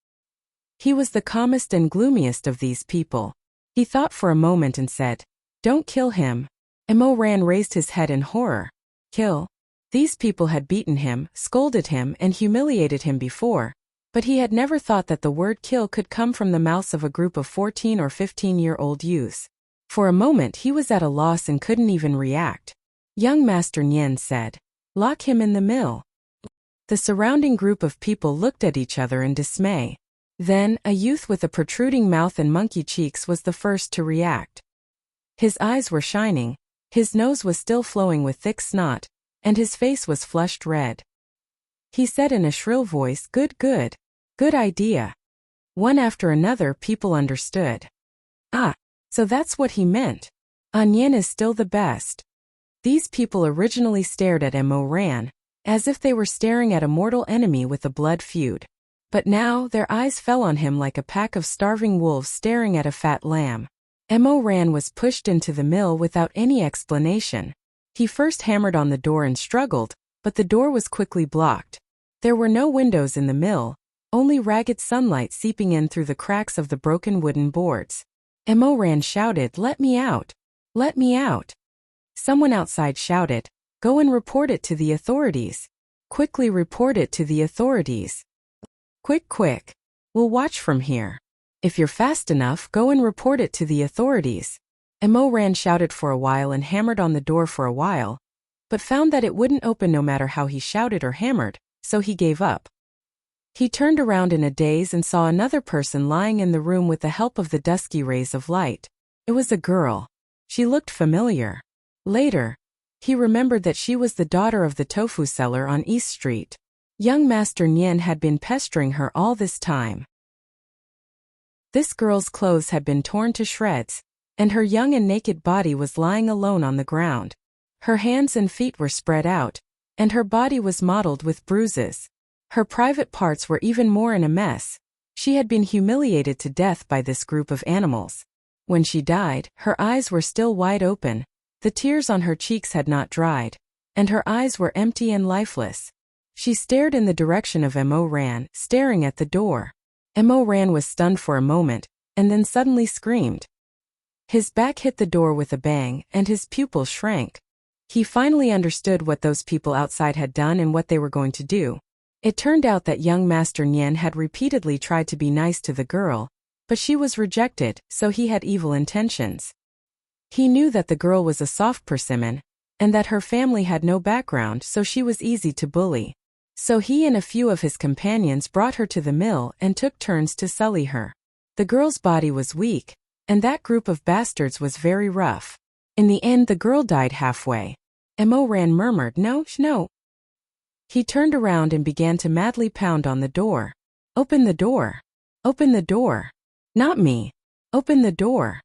He was the calmest and gloomiest of these people. He thought for a moment and said, "Don't kill him." Mo Ran raised his head in horror. Kill? These people had beaten him, scolded him, and humiliated him before, but he had never thought that the word kill could come from the mouths of a group of 14 or 15-year-old youths. For a moment he was at a loss and couldn't even react. Young Master Nian said, "Lock him in the mill." The surrounding group of people looked at each other in dismay. Then, a youth with a protruding mouth and monkey cheeks was the first to react. His eyes were shining, his nose was still flowing with thick snot, and his face was flushed red. He said in a shrill voice, "Good, good. Good idea." One after another, people understood. Ah, so that's what he meant. Nian is still the best. These people originally stared at Mo Ran, as if they were staring at a mortal enemy with a blood feud. But now their eyes fell on him like a pack of starving wolves staring at a fat lamb. Mo Ran was pushed into the mill without any explanation. He first hammered on the door and struggled, but the door was quickly blocked. There were no windows in the mill, only ragged sunlight seeping in through the cracks of the broken wooden boards. Mo Ran shouted, "Let me out! Let me out!" Someone outside shouted, "Go and report it to the authorities. Quickly report it to the authorities. Quick, quick. We'll watch from here. If you're fast enough, go and report it to the authorities." Mo Ran shouted for a while and hammered on the door for a while, but found that it wouldn't open no matter how he shouted or hammered, so he gave up. He turned around in a daze and saw another person lying in the room with the help of the dusky rays of light. It was a girl. She looked familiar. Later, he remembered that she was the daughter of the tofu seller on East Street. Young Master Nian had been pestering her all this time. This girl's clothes had been torn to shreds, and her young and naked body was lying alone on the ground. Her hands and feet were spread out, and her body was mottled with bruises. Her private parts were even more in a mess. She had been humiliated to death by this group of animals. When she died, her eyes were still wide open, the tears on her cheeks had not dried, and her eyes were empty and lifeless. She stared in the direction of Mo Ran, staring at the door. Mo Ran was stunned for a moment, and then suddenly screamed. His back hit the door with a bang, and his pupils shrank. He finally understood what those people outside had done and what they were going to do. It turned out that young Master Nian had repeatedly tried to be nice to the girl, but she was rejected, so he had evil intentions. He knew that the girl was a soft persimmon, and that her family had no background, so she was easy to bully. So he and a few of his companions brought her to the mill and took turns to sully her. The girl's body was weak, and that group of bastards was very rough. In the end, the girl died halfway. Mo Ran murmured, "No, no." He turned around and began to madly pound on the door. "Open the door! Open the door! Not me! Open the door!"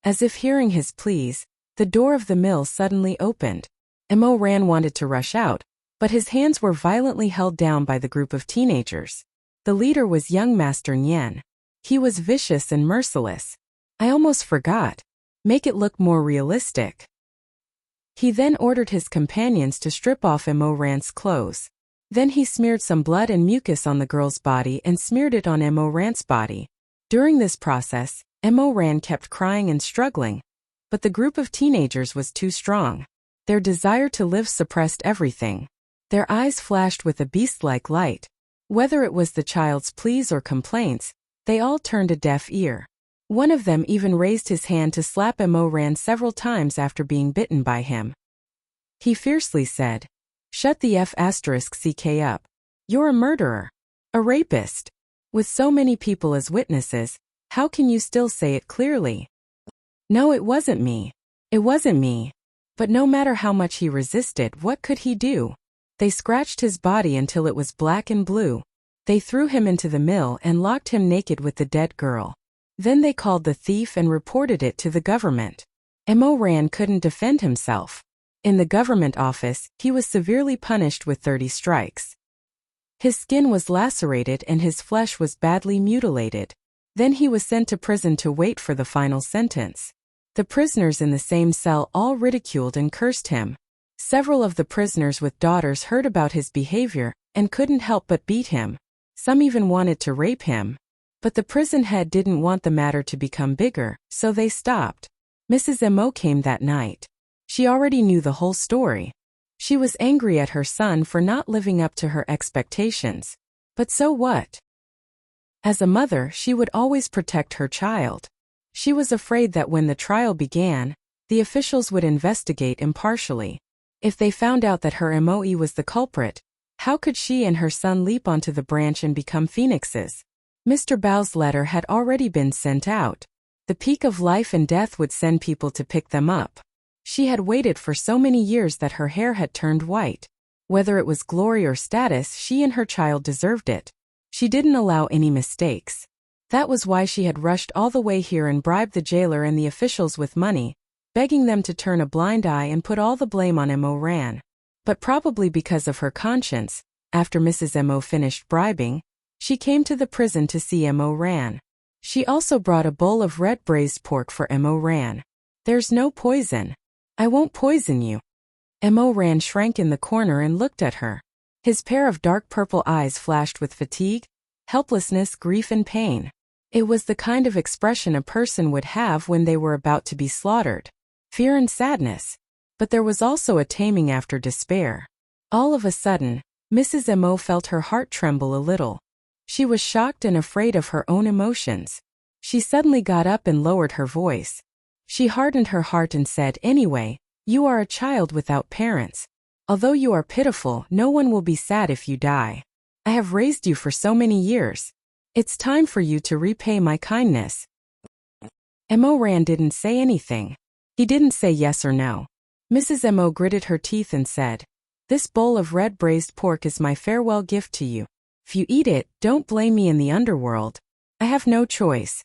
As if hearing his pleas, the door of the mill suddenly opened. Mo Ran wanted to rush out, but his hands were violently held down by the group of teenagers. The leader was young Master Nian. He was vicious and merciless. I almost forgot. Make it look more realistic. He then ordered his companions to strip off Mo Ran's clothes. Then he smeared some blood and mucus on the girl's body and smeared it on Mo Ran's body. During this process, Mo Ran kept crying and struggling, but the group of teenagers was too strong. Their desire to live suppressed everything. Their eyes flashed with a beast-like light. Whether it was the child's pleas or complaints, they all turned a deaf ear. One of them even raised his hand to slap Mo Ran several times after being bitten by him. He fiercely said, "Shut the *CK up. You're a murderer. A rapist. With so many people as witnesses, how can you still say it clearly?" "No, it wasn't me. It wasn't me." But no matter how much he resisted, what could he do? They scratched his body until it was black and blue. They threw him into the mill and locked him naked with the dead girl. Then they called the thief and reported it to the government. Mo Ran couldn't defend himself. In the government office, he was severely punished with 30 strikes. His skin was lacerated and his flesh was badly mutilated. Then he was sent to prison to wait for the final sentence. The prisoners in the same cell all ridiculed and cursed him. Several of the prisoners with daughters heard about his behavior and couldn't help but beat him. Some even wanted to rape him. But the prison head didn't want the matter to become bigger, so they stopped. Mrs. Mo came that night. She already knew the whole story. She was angry at her son for not living up to her expectations. But so what? As a mother, she would always protect her child. She was afraid that when the trial began, the officials would investigate impartially. If they found out that her MOE was the culprit, how could she and her son leap onto the branch and become phoenixes? Mr. Bao's letter had already been sent out. The peak of life and death would send people to pick them up. She had waited for so many years that her hair had turned white. Whether it was glory or status, she and her child deserved it. She didn't allow any mistakes. That was why she had rushed all the way here and bribed the jailer and the officials with money, begging them to turn a blind eye and put all the blame on Mo Ran. But probably because of her conscience, after Mrs. Mo finished bribing, she came to the prison to see Mo Ran. She also brought a bowl of red braised pork for Mo Ran. "There's no poison. I won't poison you." Mo Ran shrank in the corner and looked at her. His pair of dark purple eyes flashed with fatigue, helplessness, grief and pain. It was the kind of expression a person would have when they were about to be slaughtered. Fear and sadness. But there was also a taming after despair. All of a sudden, Mrs. Mo felt her heart tremble a little. She was shocked and afraid of her own emotions. She suddenly got up and lowered her voice. She hardened her heart and said, "Anyway, you are a child without parents. Although you are pitiful, no one will be sad if you die. I have raised you for so many years. It's time for you to repay my kindness." Mo Ran didn't say anything. He didn't say yes or no. Mrs. Mo gritted her teeth and said, "This bowl of red braised pork is my farewell gift to you. If you eat it, don't blame me in the underworld. I have no choice."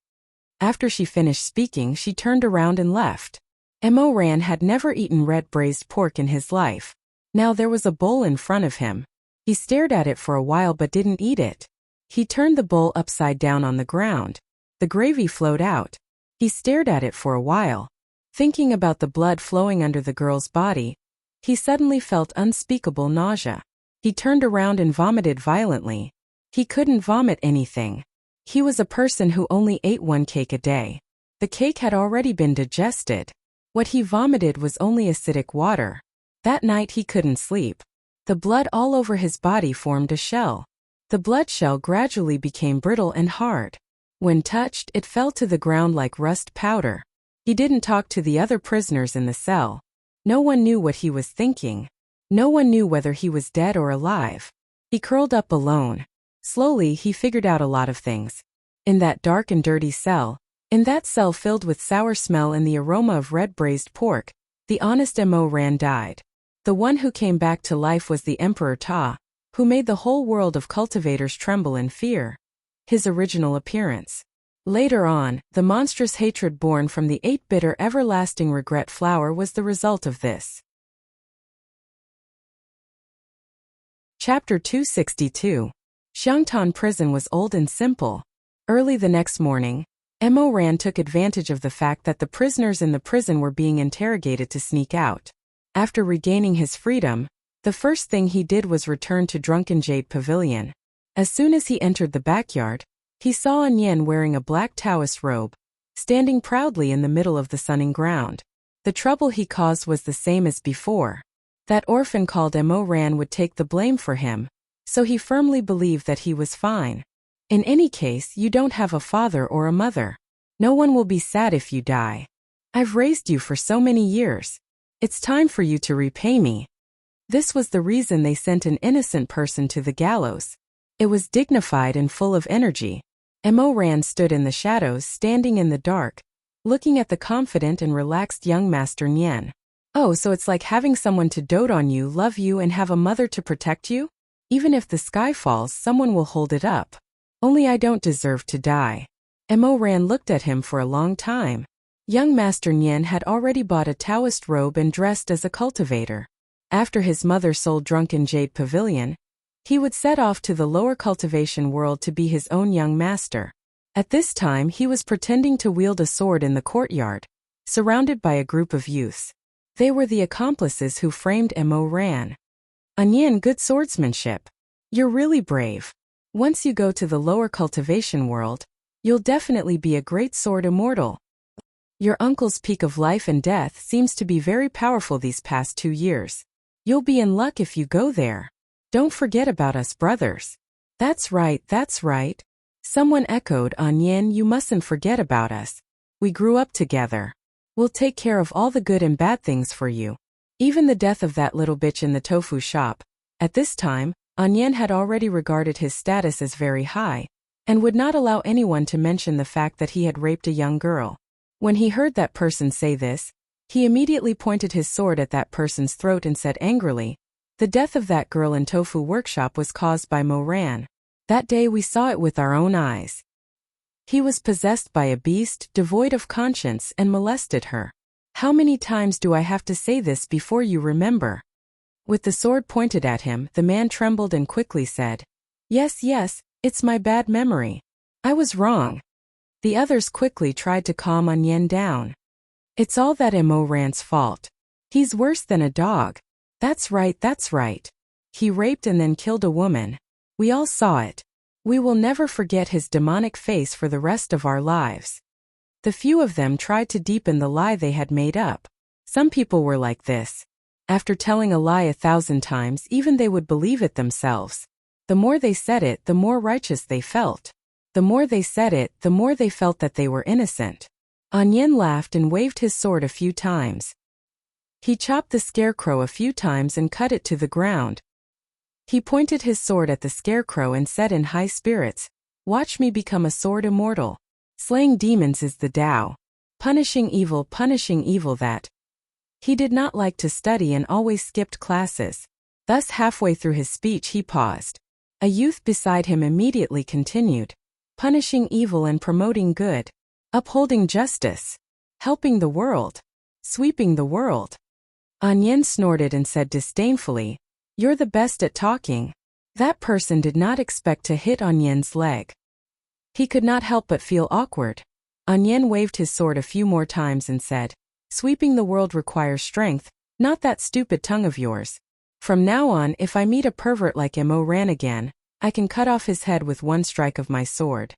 After she finished speaking, she turned around and left. Mo Ran had never eaten red braised pork in his life. Now there was a bowl in front of him. He stared at it for a while but didn't eat it. He turned the bowl upside down on the ground. The gravy flowed out. He stared at it for a while. Thinking about the blood flowing under the girl's body, he suddenly felt unspeakable nausea. He turned around and vomited violently. He couldn't vomit anything. He was a person who only ate one cake a day. The cake had already been digested. What he vomited was only acidic water. That night he couldn't sleep. The blood all over his body formed a shell. The blood shell gradually became brittle and hard. When touched, it fell to the ground like rust powder. He didn't talk to the other prisoners in the cell. No one knew what he was thinking. No one knew whether he was dead or alive. He curled up alone. Slowly he figured out a lot of things. In that dark and dirty cell, in that cell filled with sour smell and the aroma of red braised pork, the honest Mo Ran died. The one who came back to life was the Emperor Ta, who made the whole world of cultivators tremble in fear. His original appearance. Later on, the monstrous hatred born from the 8 bitter everlasting regret flower was the result of this. Chapter 262. Xiangtan Prison was old and simple. Early the next morning, Mo Ran took advantage of the fact that the prisoners in the prison were being interrogated to sneak out. After regaining his freedom, the first thing he did was return to Drunken Jade Pavilion. As soon as he entered the backyard, he saw An Yen wearing a black Taoist robe, standing proudly in the middle of the sunning ground. The trouble he caused was the same as before. That orphan called Mo Ran would take the blame for him, so he firmly believed that he was fine. In any case, you don't have a father or a mother. No one will be sad if you die. I've raised you for so many years. It's time for you to repay me. This was the reason they sent an innocent person to the gallows. It was dignified and full of energy. Mo Ran stood in the shadows, standing in the dark, looking at the confident and relaxed young Master Nien. "Oh, so it's like having someone to dote on you, love you, and have a mother to protect you? Even if the sky falls, someone will hold it up. Only I don't deserve to die." Mo Ran looked at him for a long time. Young Master Nien had already bought a Taoist robe and dressed as a cultivator. After his mother sold Drunken Jade Pavilion, he would set off to the lower cultivation world to be his own young master. At this time he was pretending to wield a sword in the courtyard, surrounded by a group of youths. They were the accomplices who framed Mo Ran. "An Yen, good swordsmanship. You're really brave. Once you go to the lower cultivation world, you'll definitely be a great sword immortal. Your uncle's peak of life and death seems to be very powerful these past 2 years. You'll be in luck if you go there. Don't forget about us brothers." That's right, that's right. Someone echoed, "An Yen, you mustn't forget about us. We grew up together. We'll take care of all the good and bad things for you. Even the death of that little bitch in the tofu shop." At this time, An Yen had already regarded his status as very high, and would not allow anyone to mention the fact that he had raped a young girl. When he heard that person say this, he immediately pointed his sword at that person's throat and said angrily, "The death of that girl in Tofu Workshop was caused by Mo Ran. That day we saw it with our own eyes. He was possessed by a beast, devoid of conscience, and molested her. How many times do I have to say this before you remember? With the sword pointed at him, the man trembled and quickly said, Yes, yes, it's my bad memory. I was wrong. The others quickly tried to calm Onion down. It's all that Mo Ran's fault. He's worse than a dog. That's right, that's right. He raped and then killed a woman. We all saw it. We will never forget his demonic face for the rest of our lives. The few of them tried to deepen the lie they had made up. Some people were like this. After telling a lie 1,000 times, even they would believe it themselves. The more they said it, the more righteous they felt. The more they said it, the more they felt that they were innocent. Onion laughed and waved his sword a few times. He chopped the scarecrow a few times and cut it to the ground. He pointed his sword at the scarecrow and said in high spirits, Watch me become a sword immortal. Slaying demons is the Tao. Punishing evil that. He did not like to study and always skipped classes. Thus halfway through his speech he paused. A youth beside him immediately continued. Punishing evil and promoting good. Upholding justice. Helping the world. Sweeping the world. Onion snorted and said disdainfully, You're the best at talking. That person did not expect to hit Onion's leg. He could not help but feel awkward. Onion waved his sword a few more times and said, Sweeping the world requires strength, not that stupid tongue of yours. From now on, if I meet a pervert like Mo Ran again, I can cut off his head with one strike of my sword.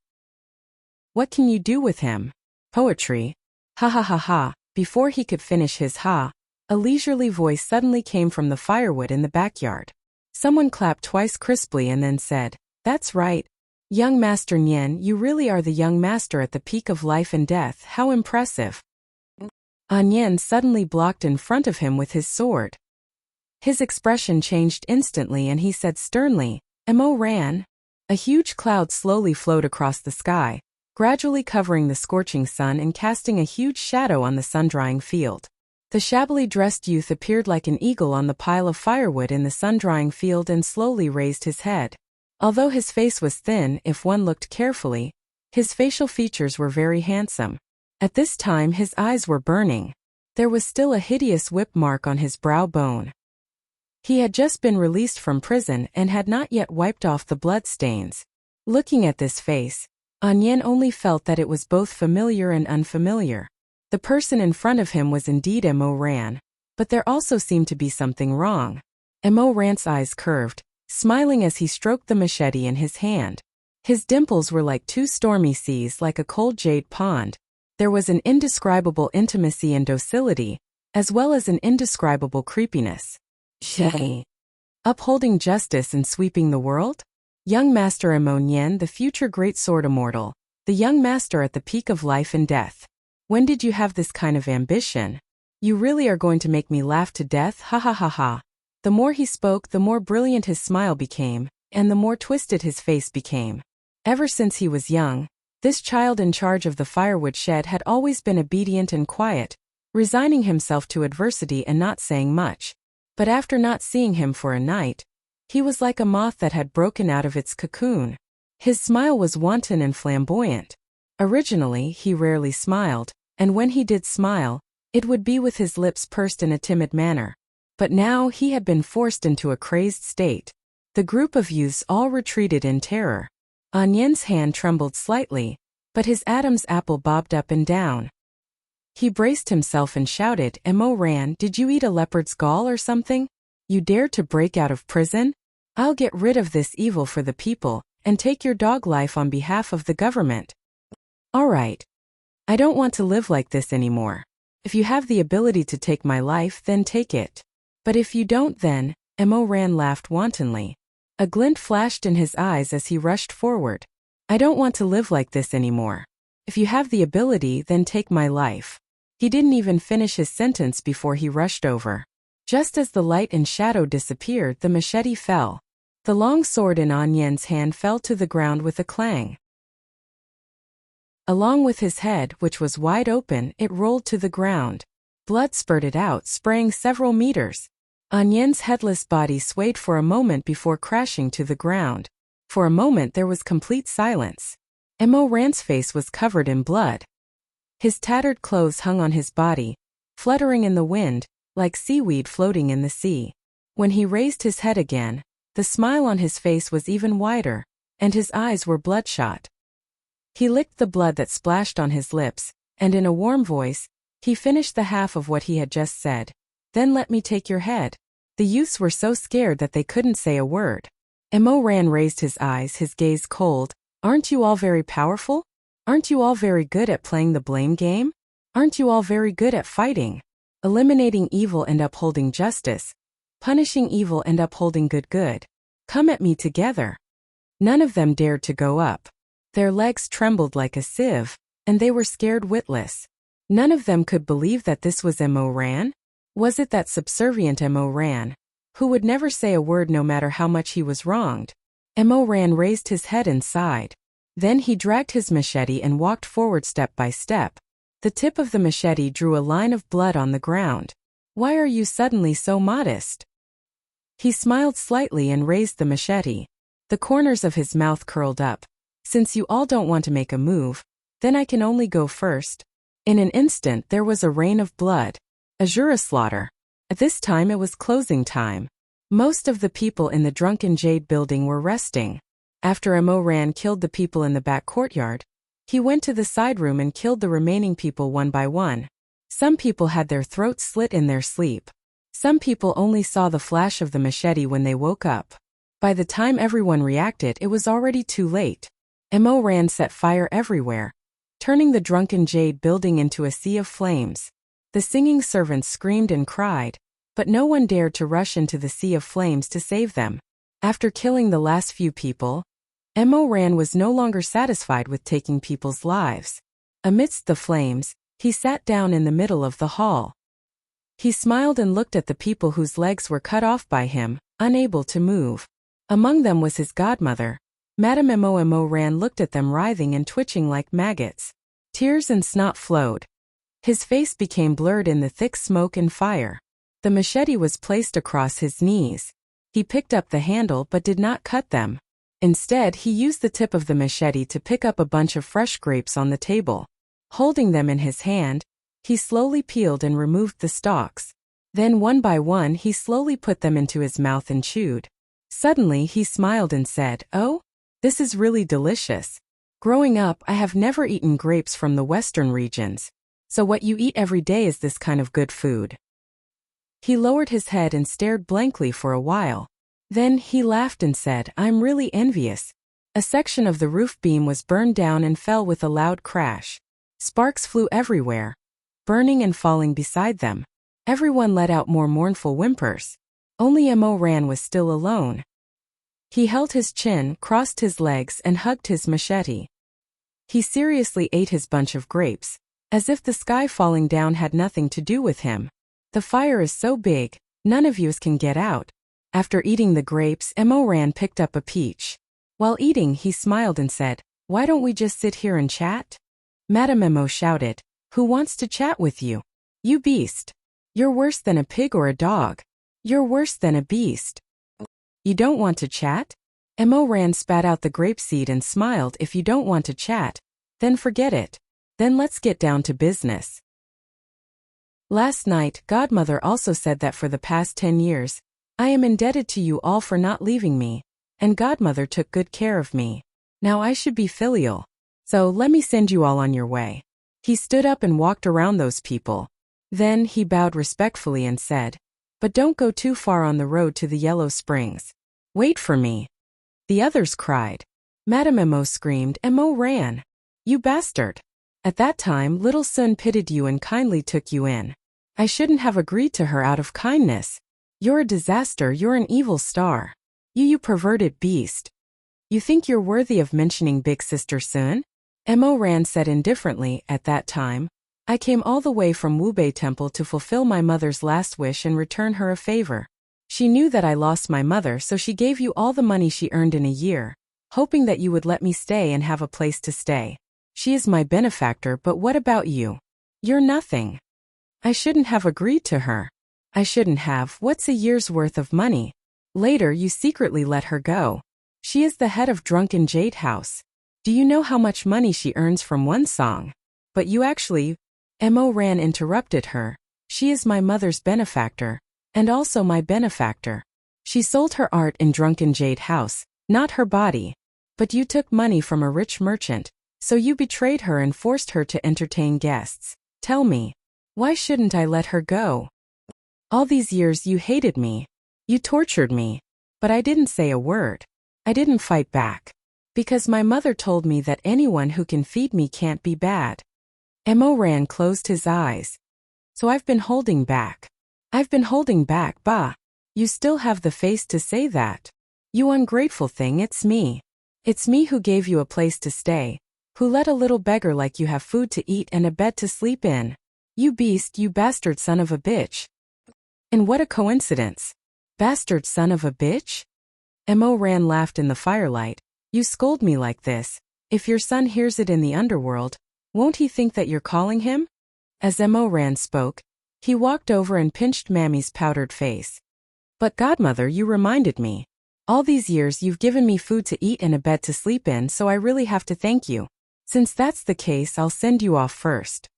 What can you do with him? Poetry. Ha ha ha ha. Before he could finish his ha, a leisurely voice suddenly came from the firewood in the backyard. Someone clapped twice crisply and then said, That's right. Young Master Nyen, you really are the young master at the peak of life and death. How impressive. Onion suddenly blocked in front of him with his sword. His expression changed instantly and he said sternly, Mo Ran. A huge cloud slowly flowed across the sky, gradually covering the scorching sun and casting a huge shadow on the sun-drying field. The shabbily dressed youth appeared like an eagle on the pile of firewood in the sun-drying field and slowly raised his head. Although his face was thin, if one looked carefully, his facial features were very handsome. At this time his eyes were burning. There was still a hideous whip mark on his brow bone. He had just been released from prison and had not yet wiped off the blood stains. Looking at this face, Onion only felt that it was both familiar and unfamiliar. The person in front of him was indeed Mo Ran, but there also seemed to be something wrong. Mo Ran's eyes curved, smiling as he stroked the machete in his hand. His dimples were like two stormy seas, like a cold jade pond. There was an indescribable intimacy and docility, as well as an indescribable creepiness. Shay. Upholding justice and sweeping the world? Young Master Mo Nyen, the future great sword immortal, the young master at the peak of life and death. When did you have this kind of ambition? You really are going to make me laugh to death, ha ha ha ha. The more he spoke, the more brilliant his smile became, and the more twisted his face became. Ever since he was young, this child in charge of the firewood shed had always been obedient and quiet, resigning himself to adversity and not saying much. But after not seeing him for a night, he was like a moth that had broken out of its cocoon. His smile was wanton and flamboyant. Originally, he rarely smiled, and when he did smile, it would be with his lips pursed in a timid manner. But now he had been forced into a crazed state. The group of youths all retreated in terror. Onyen's hand trembled slightly, but his Adam's apple bobbed up and down. He braced himself and shouted, Mo Ran, did you eat a leopard's gall or something? You dared to break out of prison? I'll get rid of this evil for the people, and take your dog life on behalf of the government. All right. I don't want to live like this anymore. If you have the ability to take my life, then take it. But if you don't, then, Mo Ran laughed wantonly. A glint flashed in his eyes as he rushed forward. I don't want to live like this anymore. If you have the ability, then take my life. He didn't even finish his sentence before he rushed over. Just as the light and shadow disappeared, the machete fell. The long sword in Onyen's hand fell to the ground with a clang. Along with his head, which was wide open, it rolled to the ground. Blood spurted out, spraying several meters. Onyen's headless body swayed for a moment before crashing to the ground. For a moment there was complete silence. Mo Ran's face was covered in blood. His tattered clothes hung on his body, fluttering in the wind, like seaweed floating in the sea. When he raised his head again, the smile on his face was even wider, and his eyes were bloodshot. He licked the blood that splashed on his lips, and in a warm voice, he finished the half of what he had just said. Then let me take your head. The youths were so scared that they couldn't say a word. Mo Ran raised his eyes, his gaze cold. Aren't you all very powerful? Aren't you all very good at playing the blame game? Aren't you all very good at fighting? Eliminating evil and upholding justice. Punishing evil and upholding good. Come at me together. None of them dared to go up. Their legs trembled like a sieve, and they were scared witless. None of them could believe that this was Mo Ran. Was it that subservient Mo Ran, who would never say a word no matter how much he was wronged? Mo Ran raised his head and sighed. Then he dragged his machete and walked forward step by step. The tip of the machete drew a line of blood on the ground. Why are you suddenly so modest? He smiled slightly and raised the machete. The corners of his mouth curled up. Since you all don't want to make a move, then I can only go first. In an instant there was a rain of blood. Azura slaughter. At this time it was closing time. Most of the people in the Drunken Jade building were resting. After Mo Ran killed the people in the back courtyard, he went to the side room and killed the remaining people one by one. Some people had their throats slit in their sleep. Some people only saw the flash of the machete when they woke up. By the time everyone reacted, it was already too late. Mo Ran set fire everywhere, turning the Drunken Jade building into a sea of flames. The singing servants screamed and cried, but no one dared to rush into the sea of flames to save them. After killing the last few people, Mo Ran was no longer satisfied with taking people's lives. Amidst the flames, he sat down in the middle of the hall. He smiled and looked at the people whose legs were cut off by him, unable to move. Among them was his godmother. Madame Mo Ran looked at them writhing and twitching like maggots. Tears and snot flowed. His face became blurred in the thick smoke and fire. The machete was placed across his knees. He picked up the handle but did not cut them. Instead, he used the tip of the machete to pick up a bunch of fresh grapes on the table. Holding them in his hand, he slowly peeled and removed the stalks. Then one by one he slowly put them into his mouth and chewed. Suddenly he smiled and said, "Oh, this is really delicious. Growing up, I have never eaten grapes from the western regions. So what you eat every day is this kind of good food." He lowered his head and stared blankly for a while. Then he laughed and said, "I'm really envious." A section of the roof beam was burned down and fell with a loud crash. Sparks flew everywhere, burning and falling beside them. Everyone let out more mournful whimpers. Only Mo Ran was still alone. He held his chin, crossed his legs, and hugged his machete. He seriously ate his bunch of grapes, as if the sky falling down had nothing to do with him. The fire is so big, none of yous can get out. After eating the grapes, Mo Ran picked up a peach. While eating, he smiled and said, "Why don't we just sit here and chat?" Madame Mo shouted, "Who wants to chat with you? You beast. You're worse than a pig or a dog. You're worse than a beast. You don't want to chat?" Mo Ran spat out the grapeseed and smiled. "If you don't want to chat, then forget it. Then let's get down to business." Last night, Godmother also said that for the past 10 years, I am indebted to you all for not leaving me, and Godmother took good care of me. Now I should be filial. So let me send you all on your way. He stood up and walked around those people. Then he bowed respectfully and said, "But don't go too far on the road to the Yellow Springs. Wait for me." The others cried. Madame Mo screamed, "Mo Ran! You bastard! At that time, little Sun pitied you and kindly took you in. I shouldn't have agreed to her out of kindness. You're a disaster, you're an evil star. You perverted beast. You think you're worthy of mentioning Big Sister Sun?" Mo Ran said indifferently, "At that time, I came all the way from Wubei Temple to fulfill my mother's last wish and return her a favor. She knew that I lost my mother, so she gave you all the money she earned in a year, hoping that you would let me stay and have a place to stay. She is my benefactor, but what about you? You're nothing. I shouldn't have agreed to her. I shouldn't have. What's a year's worth of money? Later you secretly let her go. She is the head of Drunken Jade House. Do you know how much money she earns from one song? But you actually..." Mo Ran interrupted her. She is my mother's benefactor, and also my benefactor. She sold her art in drunken jade house, not her body. But you took money from a rich merchant, so you betrayed her and forced her to entertain guests. Tell me, why shouldn't I let her go? All these years you hated me. You tortured me. But I didn't say a word. I didn't fight back. Because my mother told me that anyone who can feed me can't be bad. Mo Ran closed his eyes. So I've been holding back. I've been holding back, bah. You still have the face to say that. You ungrateful thing, it's me. It's me who gave you a place to stay, who let a little beggar like you have food to eat and a bed to sleep in. You beast, you bastard son of a bitch. And what a coincidence. Bastard son of a bitch? Mo Ran laughed in the firelight. You scold me like this. If your son hears it in the underworld, won't he think that you're calling him? As Mo Ran spoke, he walked over and pinched Mammy's powdered face. But godmother, you reminded me. All these years you've given me food to eat and a bed to sleep in, so I really have to thank you. Since that's the case, I'll send you off first.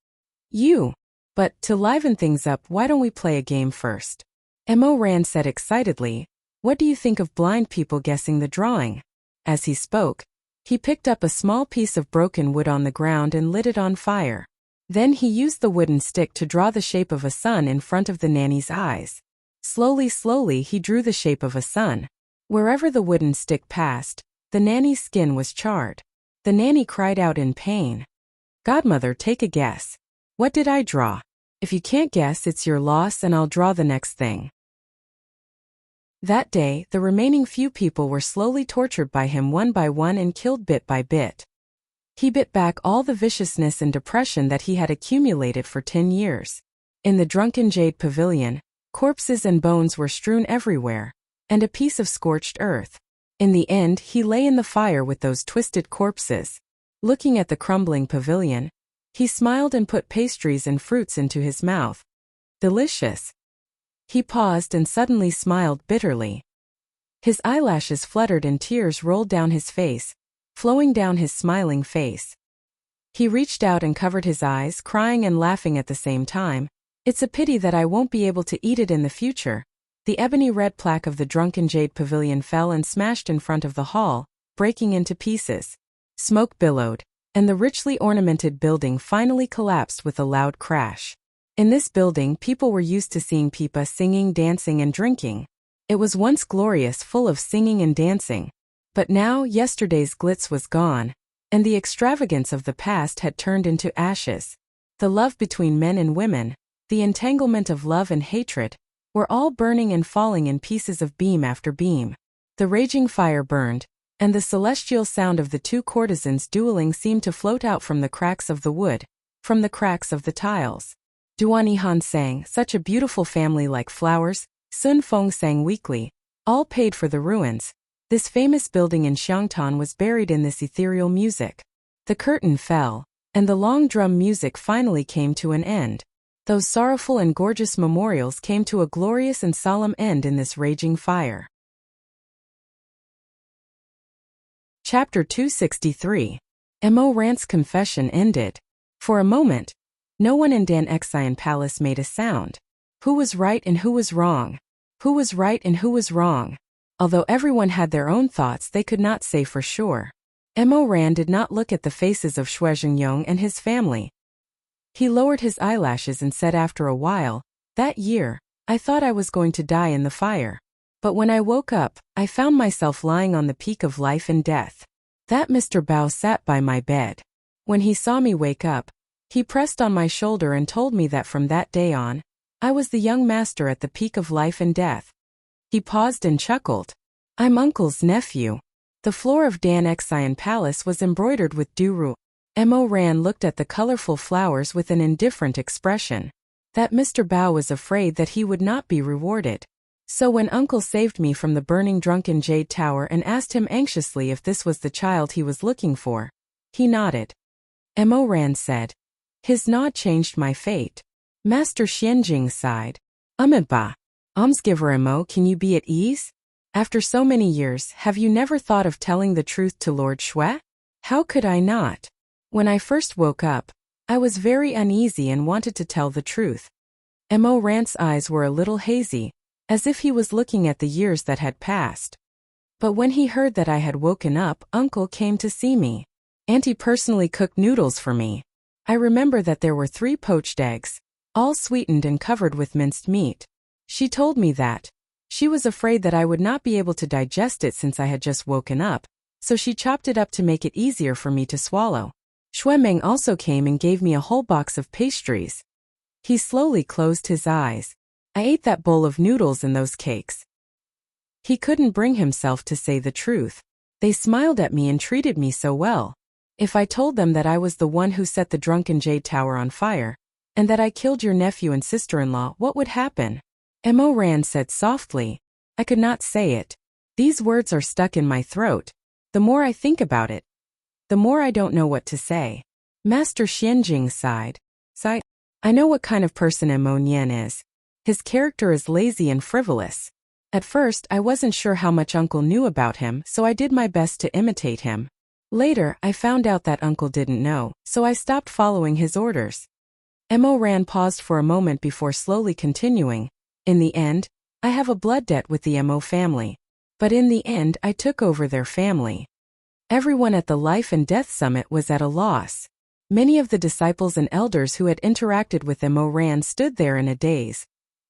You. But, to liven things up, why don't we play a game first? Mo Ran said excitedly. What do you think of blind people guessing the drawing? As he spoke, he picked up a small piece of broken wood on the ground and lit it on fire. Then he used the wooden stick to draw the shape of a sun in front of the nanny's eyes. Slowly he drew the shape of a sun. Wherever the wooden stick passed, the nanny's skin was charred. The nanny cried out in pain. Godmother, take a guess. What did I draw? If you can't guess, it's your loss and I'll draw the next thing. That day, the remaining few people were slowly tortured by him one by one and killed bit by bit. He bit back all the viciousness and depression that he had accumulated for 10 years. In the drunken jade pavilion, corpses and bones were strewn everywhere, and a piece of scorched earth. In the end, he lay in the fire with those twisted corpses. Looking at the crumbling pavilion, he smiled and put pastries and fruits into his mouth. Delicious. He paused and suddenly smiled bitterly. His eyelashes fluttered and tears rolled down his face, flowing down his smiling face. He reached out and covered his eyes, crying and laughing at the same time. It's a pity that I won't be able to eat it in the future. The ebony red plaque of the drunken jade pavilion fell and smashed in front of the hall, breaking into pieces. Smoke billowed, and the richly ornamented building finally collapsed with a loud crash. In this building, people were used to seeing people singing, dancing, and drinking. It was once glorious, full of singing and dancing. But now, yesterday's glitz was gone, and the extravagance of the past had turned into ashes. The love between men and women, the entanglement of love and hatred, were all burning and falling in pieces of beam after beam. The raging fire burned, and the celestial sound of the two courtesans dueling seemed to float out from the cracks of the wood, from the cracks of the tiles. Duan Han sang, such a beautiful family like flowers. Sun Feng sang weakly, all paid for the ruins. This famous building in Xiangtan was buried in this ethereal music. The curtain fell, and the long drum music finally came to an end. Those sorrowful and gorgeous memorials came to a glorious and solemn end in this raging fire. Chapter 263. Mo Ran's confession ended. For a moment, no one in Dan Xian Palace made a sound. Who was right and who was wrong? Who was right and who was wrong? Although everyone had their own thoughts, they could not say for sure. Mo Ran did not look at the faces of Xue Zhengyong and his family. He lowered his eyelashes and said after a while, that year, I thought I was going to die in the fire. But when I woke up, I found myself lying on the peak of life and death. That Mr. Bao sat by my bed. When he saw me wake up, he pressed on my shoulder and told me that from that day on, I was the young master at the peak of life and death. He paused and chuckled. I'm Uncle's nephew. The floor of Dan Xian Palace was embroidered with duru. Mo Ran looked at the colorful flowers with an indifferent expression. That Mr. Bao was afraid that he would not be rewarded. So when Uncle saved me from the burning drunken jade tower and asked him anxiously if this was the child he was looking for, he nodded. Mo Ran said. His nod changed my fate. Master Xianjing sighed. Ba. Almsgiver Mo, can you be at ease? After so many years, have you never thought of telling the truth to Lord Xue? How could I not? When I first woke up, I was very uneasy and wanted to tell the truth. Mo Ran's eyes were a little hazy, as if he was looking at the years that had passed. But when he heard that I had woken up, Uncle came to see me. Auntie personally cooked noodles for me. I remember that there were 3 poached eggs, all sweetened and covered with minced meat. She told me that she was afraid that I would not be able to digest it since I had just woken up, so she chopped it up to make it easier for me to swallow. Shuemeng also came and gave me a whole box of pastries. He slowly closed his eyes. I ate that bowl of noodles and those cakes. He couldn't bring himself to say the truth. They smiled at me and treated me so well. If I told them that I was the one who set the drunken jade tower on fire, and that I killed your nephew and sister-in-law, what would happen? Mo Ran said softly. I could not say it. These words are stuck in my throat. The more I think about it, the more I don't know what to say. Master Xianjing sighed. I know what kind of person Mo Nian is. His character is lazy and frivolous. At first, I wasn't sure how much Uncle knew about him, so I did my best to imitate him. Later, I found out that Uncle didn't know, so I stopped following his orders. Mo Ran paused for a moment before slowly continuing. In the end, I have a blood debt with the Mo family. But in the end, I took over their family. Everyone at the Life and Death Summit was at a loss. Many of the disciples and elders who had interacted with Mo Ran stood there in a daze,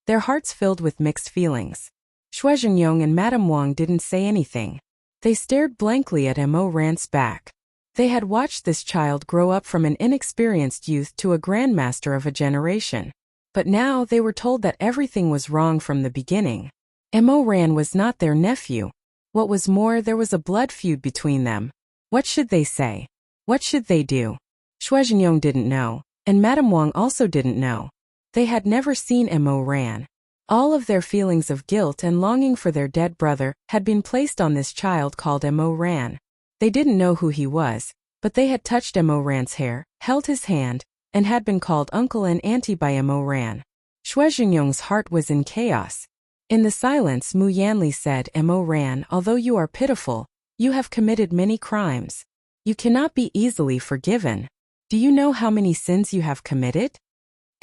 their hearts filled with mixed feelings. Shui Zhengyong and Madame Wang didn't say anything. They stared blankly at Mo Ran's back. They had watched this child grow up from an inexperienced youth to a grandmaster of a generation. But now they were told that everything was wrong from the beginning. Mo Ran was not their nephew. What was more, there was a blood feud between them. What should they say? What should they do? Shui Zhengyong didn't know, and Madame Wang also didn't know. They had never seen Mo Ran. All of their feelings of guilt and longing for their dead brother had been placed on this child called Mo Ran. They didn't know who he was, but they had touched Mo Ran's hair, held his hand, and had been called uncle and auntie by Mo Ran. Shui Zhengyong's heart was in chaos. In the silence, Mu Yanli said, Mo Ran, although you are pitiful, you have committed many crimes. You cannot be easily forgiven. Do you know how many sins you have committed?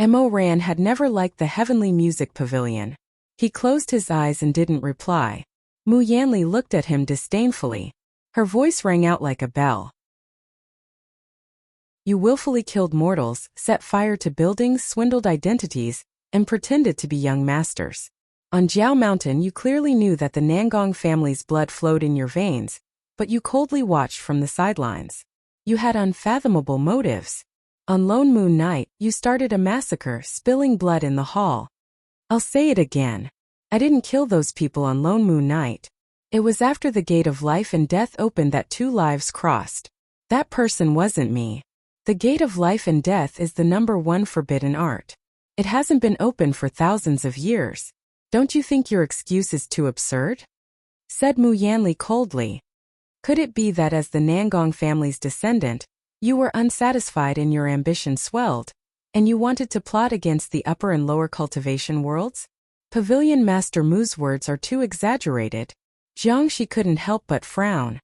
Mo Ran had never liked the Heavenly Music Pavilion. He closed his eyes and didn't reply. Mu Yanli looked at him disdainfully. Her voice rang out like a bell. You willfully killed mortals, set fire to buildings, swindled identities, and pretended to be young masters. On Jiao Mountain you clearly knew that the Nangong family's blood flowed in your veins, but you coldly watched from the sidelines. You had unfathomable motives. On Lone Moon Night, you started a massacre, spilling blood in the hall. I'll say it again. I didn't kill those people on Lone Moon Night. It was after the gate of life and death opened that 2 lives crossed. That person wasn't me. The gate of life and death is the #1 forbidden art. It hasn't been opened for thousands of years. Don't you think your excuse is too absurd? Said Mu Yanli coldly. Could it be that as the Nangong family's descendant, you were unsatisfied and your ambition swelled, and you wanted to plot against the upper and lower cultivation worlds? Pavilion Master Mu's words are too exaggerated. Jiangxi couldn't help but frown.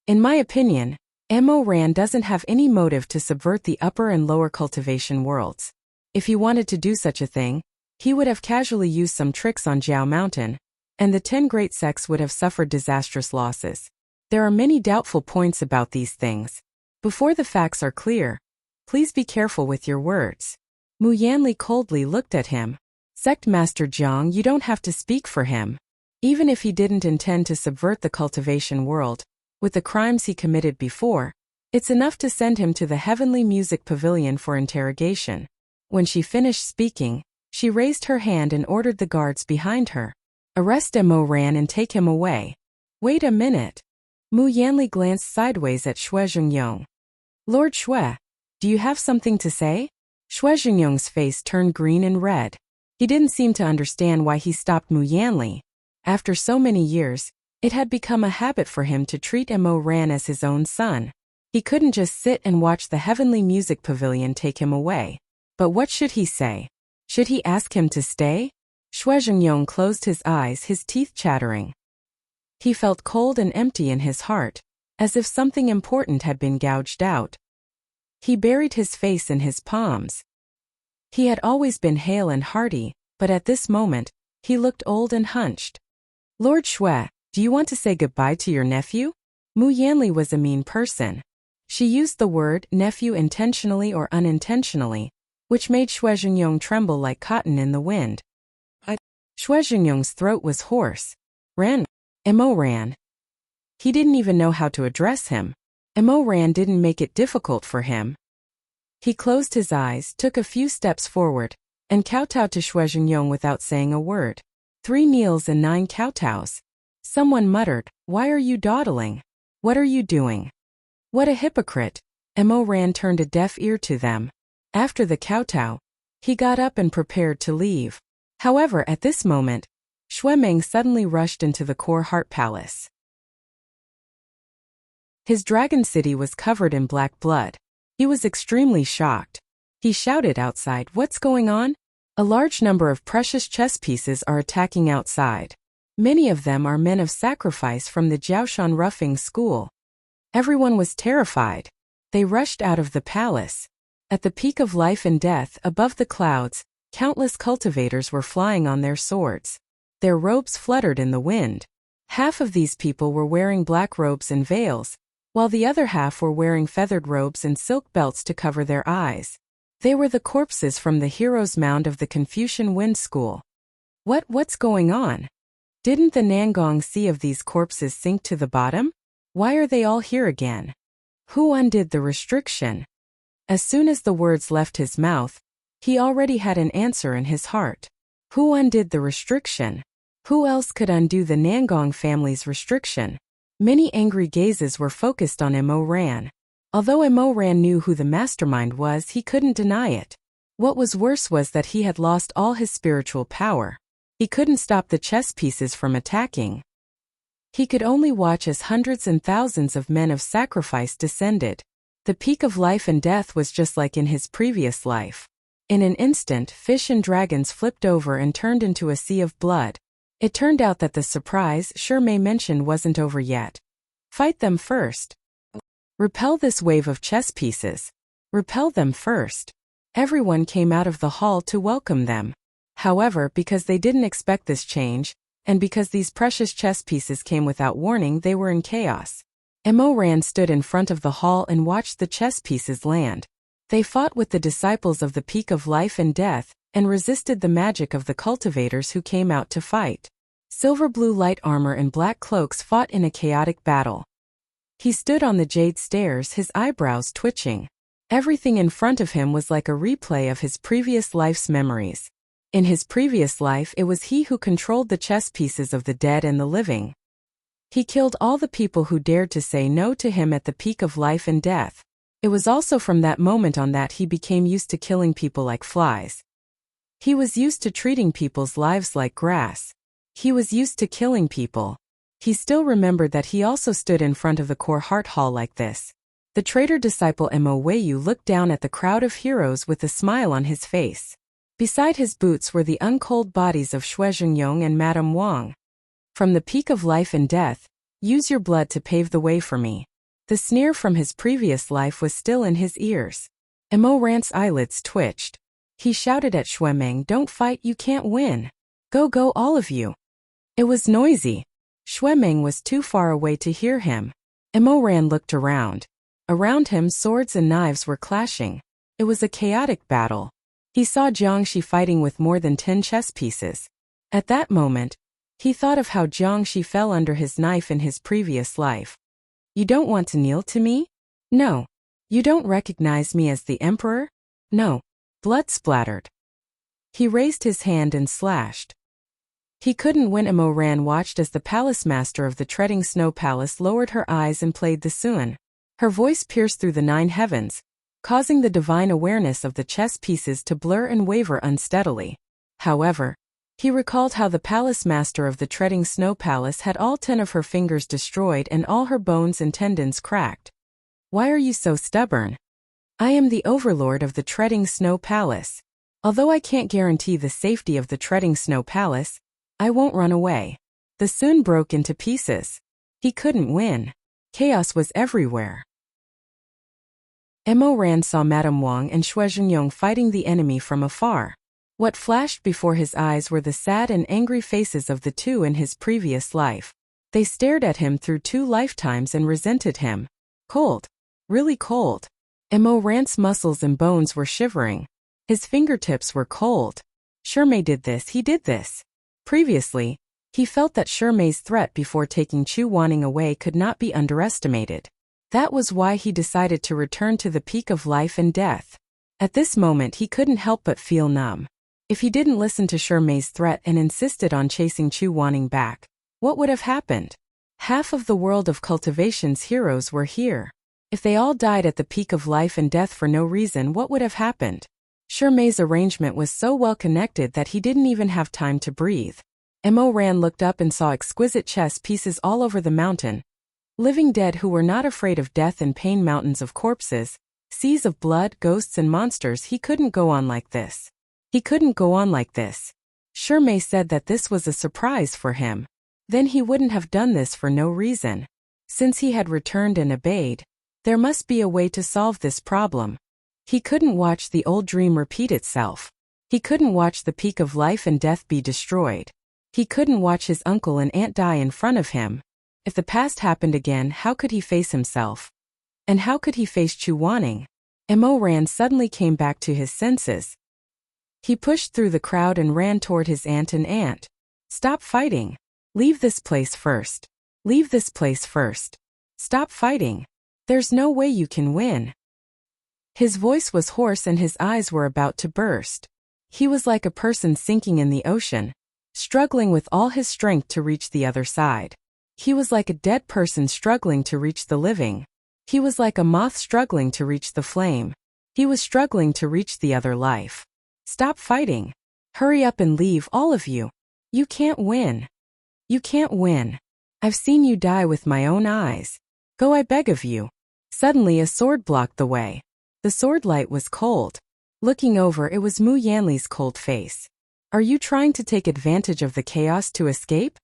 In my opinion, Mo Ran doesn't have any motive to subvert the upper and lower cultivation worlds. If he wanted to do such a thing, he would have casually used some tricks on Jiao Mountain, and the 10 great sects would have suffered disastrous losses. There are many doubtful points about these things. Before the facts are clear, please be careful with your words. Mu Yanli coldly looked at him. Sect Master Jiang, you don't have to speak for him. Even if he didn't intend to subvert the cultivation world, with the crimes he committed before, it's enough to send him to the Heavenly Music Pavilion for interrogation. When she finished speaking, she raised her hand and ordered the guards behind her. Arrest Mo Ran and take him away. Wait a minute. Mu Yanli glanced sideways at Shui Zhengyong. Lord Shui, do you have something to say? Shui Zhengyong's face turned green and red. He didn't seem to understand why he stopped Mu Yanli. After so many years, it had become a habit for him to treat Mo Ran as his own son. He couldn't just sit and watch the Heavenly Music Pavilion take him away. But what should he say? Should he ask him to stay? Shui Zhengyong closed his eyes, his teeth chattering. He felt cold and empty in his heart, as if something important had been gouged out. He buried his face in his palms. He had always been hale and hearty, but at this moment, he looked old and hunched. Lord Shui, do you want to say goodbye to your nephew? Mu Yanli was a mean person. She used the word nephew intentionally or unintentionally, which made Shui Zhengyong tremble like cotton in the wind. Shui Zhengyong's throat was hoarse. Mo Ran. He didn't even know how to address him. Mo Ran didn't make it difficult for him. He closed his eyes, took a few steps forward, and kowtowed to Shui Zhengyong without saying a word. 3 kneels and 9 kowtows. Someone muttered, "Why are you dawdling? What are you doing?" What a hypocrite! Mo Ran turned a deaf ear to them. After the kowtow, he got up and prepared to leave. However, at this moment, Shui Meng suddenly rushed into the core heart palace. His dragon city was covered in black blood. He was extremely shocked. He shouted outside, "What's going on? A large number of precious chess pieces are attacking outside. Many of them are men of sacrifice from the Jiaoshan roughing school." Everyone was terrified. They rushed out of the palace. At the peak of life and death, above the clouds, countless cultivators were flying on their swords. Their robes fluttered in the wind. Half of these people were wearing black robes and veils, while the other half were wearing feathered robes and silk belts to cover their eyes. They were the corpses from the hero's mound of the Confucian Wind School. What's going on? Didn't the Nangong Sea of these corpses sink to the bottom? Why are they all here again? Who undid the restriction? As soon as the words left his mouth, he already had an answer in his heart. Who undid the restriction? Who else could undo the Nangong family's restriction? Many angry gazes were focused on Mo Ran. Although Mo Ran knew who the mastermind was, he couldn't deny it. What was worse was that he had lost all his spiritual power. He couldn't stop the chess pieces from attacking. He could only watch as hundreds and thousands of men of sacrifice descended. The peak of life and death was just like in his previous life. In an instant, fish and dragons flipped over and turned into a sea of blood. It turned out that the surprise Shi Mei mentioned wasn't over yet. Fight them first. Repel this wave of chess pieces. Repel them first. Everyone came out of the hall to welcome them. However, because they didn't expect this change, and because these precious chess pieces came without warning, they were in chaos. Mo Ran stood in front of the hall and watched the chess pieces land. They fought with the disciples of the peak of life and death, and resisted the magic of the cultivators who came out to fight. Silver blue light armor and black cloaks fought in a chaotic battle. He stood on the jade stairs, his eyebrows twitching. Everything in front of him was like a replay of his previous life's memories. In his previous life, it was he who controlled the chess pieces of the dead and the living. He killed all the people who dared to say no to him at the peak of life and death. It was also from that moment on that he became used to killing people like flies. He was used to treating people's lives like grass. He was used to killing people. He still remembered that he also stood in front of the core heart hall like this. The traitor disciple Mo Weiyu looked down at the crowd of heroes with a smile on his face. Beside his boots were the uncold bodies of Shui Zhengyong and Madame Wang. From the peak of life and death, use your blood to pave the way for me. The sneer from his previous life was still in his ears. Mo Ran's eyelids twitched. He shouted at Shui Meng, "Don't fight, you can't win. Go all of you." It was noisy. Shui Meng was too far away to hear him. Mo Ran looked around. Around him, swords and knives were clashing. It was a chaotic battle. He saw Jiangxi fighting with more than 10 chess pieces. At that moment, he thought of how Jiangxi fell under his knife in his previous life. "You don't want to kneel to me? No. You don't recognize me as the emperor? No." Blood splattered. He raised his hand and slashed. He couldn't win. Mo Ran watched as the palace master of the treading snow palace lowered her eyes and played the Sun. Her voice pierced through the 9 heavens, causing the divine awareness of the chess pieces to blur and waver unsteadily. However, he recalled how the palace master of the treading snow palace had all 10 of her fingers destroyed and all her bones and tendons cracked. "Why are you so stubborn? I am the overlord of the treading snow palace. Although I can't guarantee the safety of the treading snow palace, I won't run away." The Sun broke into pieces. He couldn't win. Chaos was everywhere. Mo Ran saw Madame Wang and Shuizhenyong fighting the enemy from afar. What flashed before his eyes were the sad and angry faces of the two in his previous life. They stared at him through 2 lifetimes and resented him. Cold. Really cold. Mo Ran's muscles and bones were shivering. His fingertips were cold. Shimei did this, he did this. Previously, he felt that Shimei's threat before taking Chu Wanning away could not be underestimated. That was why he decided to return to the peak of life and death. At this moment he couldn't help but feel numb. If he didn't listen to Shimei's threat and insisted on chasing Chu Wanning back, what would have happened? Half of the world of cultivation's heroes were here. If they all died at the peak of life and death for no reason, what would have happened? Shimei's arrangement was so well connected that he didn't even have time to breathe. Mo Ran looked up and saw exquisite chess pieces all over the mountain. Living dead who were not afraid of death and pain, mountains of corpses, seas of blood, ghosts and monsters. He couldn't go on like this. He couldn't go on like this. Shimei said that this was a surprise for him. Then he wouldn't have done this for no reason. Since he had returned and obeyed, there must be a way to solve this problem. He couldn't watch the old dream repeat itself. He couldn't watch the peak of life and death be destroyed. He couldn't watch his uncle and aunt die in front of him. If the past happened again, how could he face himself? And how could he face Chu Wanning? Mo Ran suddenly came back to his senses. He pushed through the crowd and ran toward his aunt and aunt. Stop fighting. Leave this place first. Leave this place first. Stop fighting. There's no way you can win. His voice was hoarse and his eyes were about to burst. He was like a person sinking in the ocean, struggling with all his strength to reach the other side. He was like a dead person struggling to reach the living. He was like a moth struggling to reach the flame. He was struggling to reach the other life. Stop fighting. Hurry up and leave, all of you. You can't win. You can't win. I've seen you die with my own eyes. Go, I beg of you. Suddenly a sword blocked the way. The sword light was cold. Looking over, it was Mu Yanli's cold face. Are you trying to take advantage of the chaos to escape?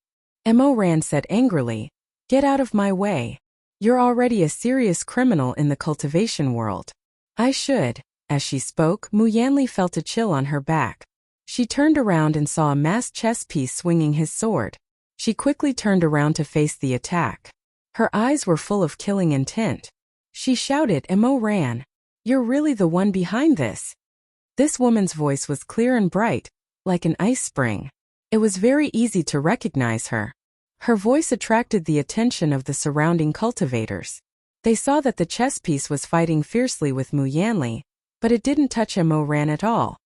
Mo Ran said angrily. Get out of my way. You're already a serious criminal in the cultivation world. I should. As she spoke, Mu Yanli felt a chill on her back. She turned around and saw a masked chess piece swinging his sword. She quickly turned around to face the attack. Her eyes were full of killing intent. She shouted, Mo Ran, you're really the one behind this. This woman's voice was clear and bright, like an ice spring. It was very easy to recognize her. Her voice attracted the attention of the surrounding cultivators. They saw that the chess piece was fighting fiercely with Mu Yanli, but it didn't touch Mo Ran at all.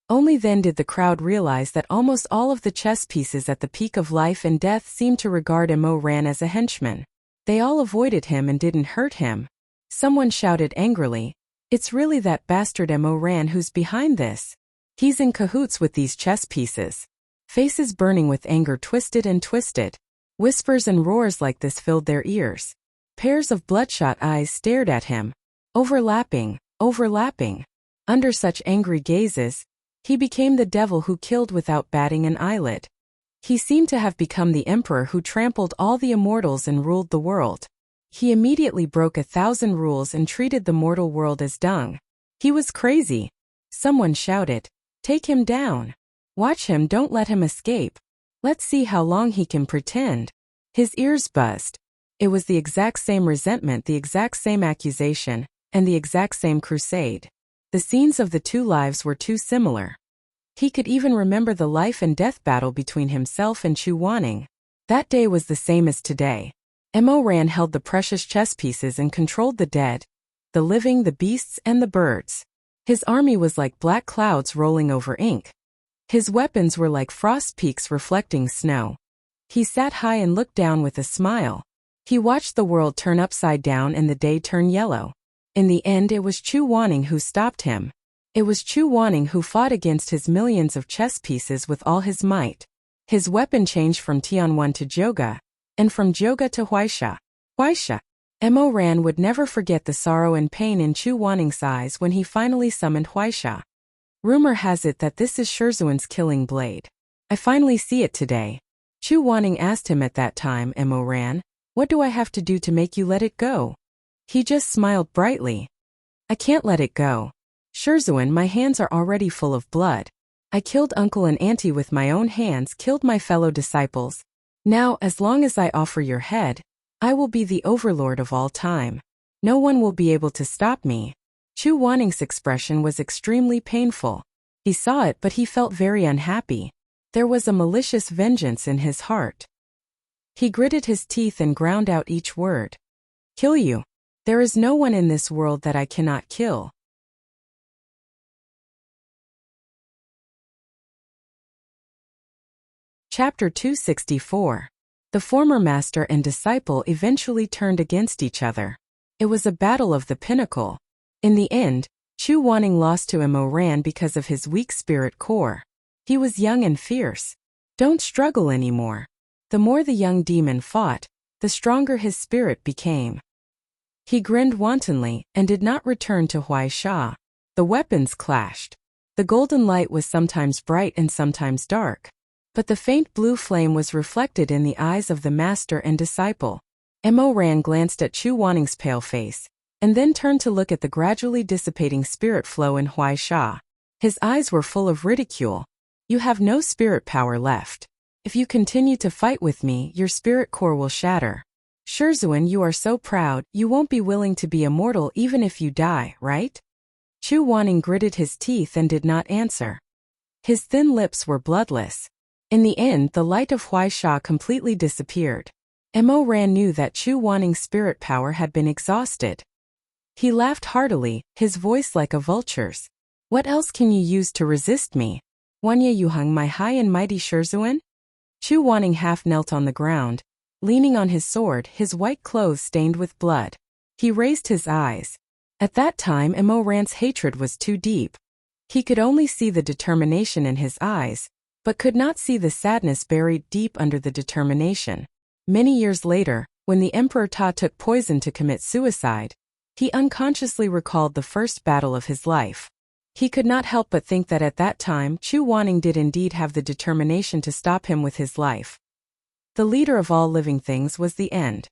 Only then did the crowd realize that almost all of the chess pieces at the peak of life and death seemed to regard Mo Ran as a henchman. They all avoided him and didn't hurt him. Someone shouted angrily, it's really that bastard Mo Ran who's behind this. He's in cahoots with these chess pieces. Faces burning with anger twisted and twisted. Whispers and roars like this filled their ears. Pairs of bloodshot eyes stared at him. Overlapping, overlapping. Under such angry gazes, he became the devil who killed without batting an eyelid. He seemed to have become the emperor who trampled all the immortals and ruled the world. He immediately broke 1,000 rules and treated the mortal world as dung. He was crazy. Someone shouted, take him down. Watch him, don't let him escape. Let's see how long he can pretend. His ears buzzed. It was the exact same resentment, the exact same accusation, and the exact same crusade. The scenes of the two lives were too similar. He could even remember the life and death battle between himself and Chu Wanning. That day was the same as today. Mo Ran held the precious chess pieces and controlled the dead, the living, the beasts, and the birds. His army was like black clouds rolling over ink. His weapons were like frost peaks reflecting snow. He sat high and looked down with a smile. He watched the world turn upside down and the day turn yellow. In the end, it was Chu Wanning who stopped him. It was Chu Wanning who fought against his millions of chess pieces with all his might. His weapon changed from Tianwan to Joga, and from Joga to Huaisha. Huaisha. Mo Ran would never forget the sorrow and pain in Chu Wanning's eyes when he finally summoned Huaisha. Rumor has it that this is Shizun's killing blade. I finally see it today. Chu Wanning asked him at that time, Mo Ran, what do I have to do to make you let it go? He just smiled brightly. I can't let it go. Shizun, my hands are already full of blood. I killed uncle and auntie with my own hands, killed my fellow disciples. Now, as long as I offer your head, I will be the overlord of all time. No one will be able to stop me. Chu Waning's expression was extremely painful. He saw it, but he felt very unhappy. There was a malicious vengeance in his heart. He gritted his teeth and ground out each word. Kill you. There is no one in this world that I cannot kill. Chapter 264. The former master and disciple eventually turned against each other. It was a battle of the pinnacle. In the end, Chu Waning lost to Mo Ran because of his weak spirit core. He was young and fierce. Don't struggle anymore. The more the young demon fought, the stronger his spirit became. He grinned wantonly and did not return to Huaisha. The weapons clashed. The golden light was sometimes bright and sometimes dark. But the faint blue flame was reflected in the eyes of the master and disciple. Mo Ran glanced at Chu Waning's pale face, and then turned to look at the gradually dissipating spirit flow in Huaisha. His eyes were full of ridicule. You have no spirit power left. If you continue to fight with me, your spirit core will shatter. Shizun, you are so proud, you won't be willing to be immortal even if you die, right? Chu Waning gritted his teeth and did not answer. His thin lips were bloodless. In the end, the light of Huaisha completely disappeared. Mo Ran knew that Chu Waning's spirit power had been exhausted. He laughed heartily, his voice like a vulture's. What else can you use to resist me? Wanya you hung my high and mighty Shizun? Chu Waning half knelt on the ground, leaning on his sword, his white clothes stained with blood. He raised his eyes. At that time, Mo Ran's hatred was too deep. He could only see the determination in his eyes, but could not see the sadness buried deep under the determination. Many years later, when the Emperor Ta took poison to commit suicide, he unconsciously recalled the first battle of his life. He could not help but think that at that time Chu Waning did indeed have the determination to stop him with his life. The leader of all living things was the end.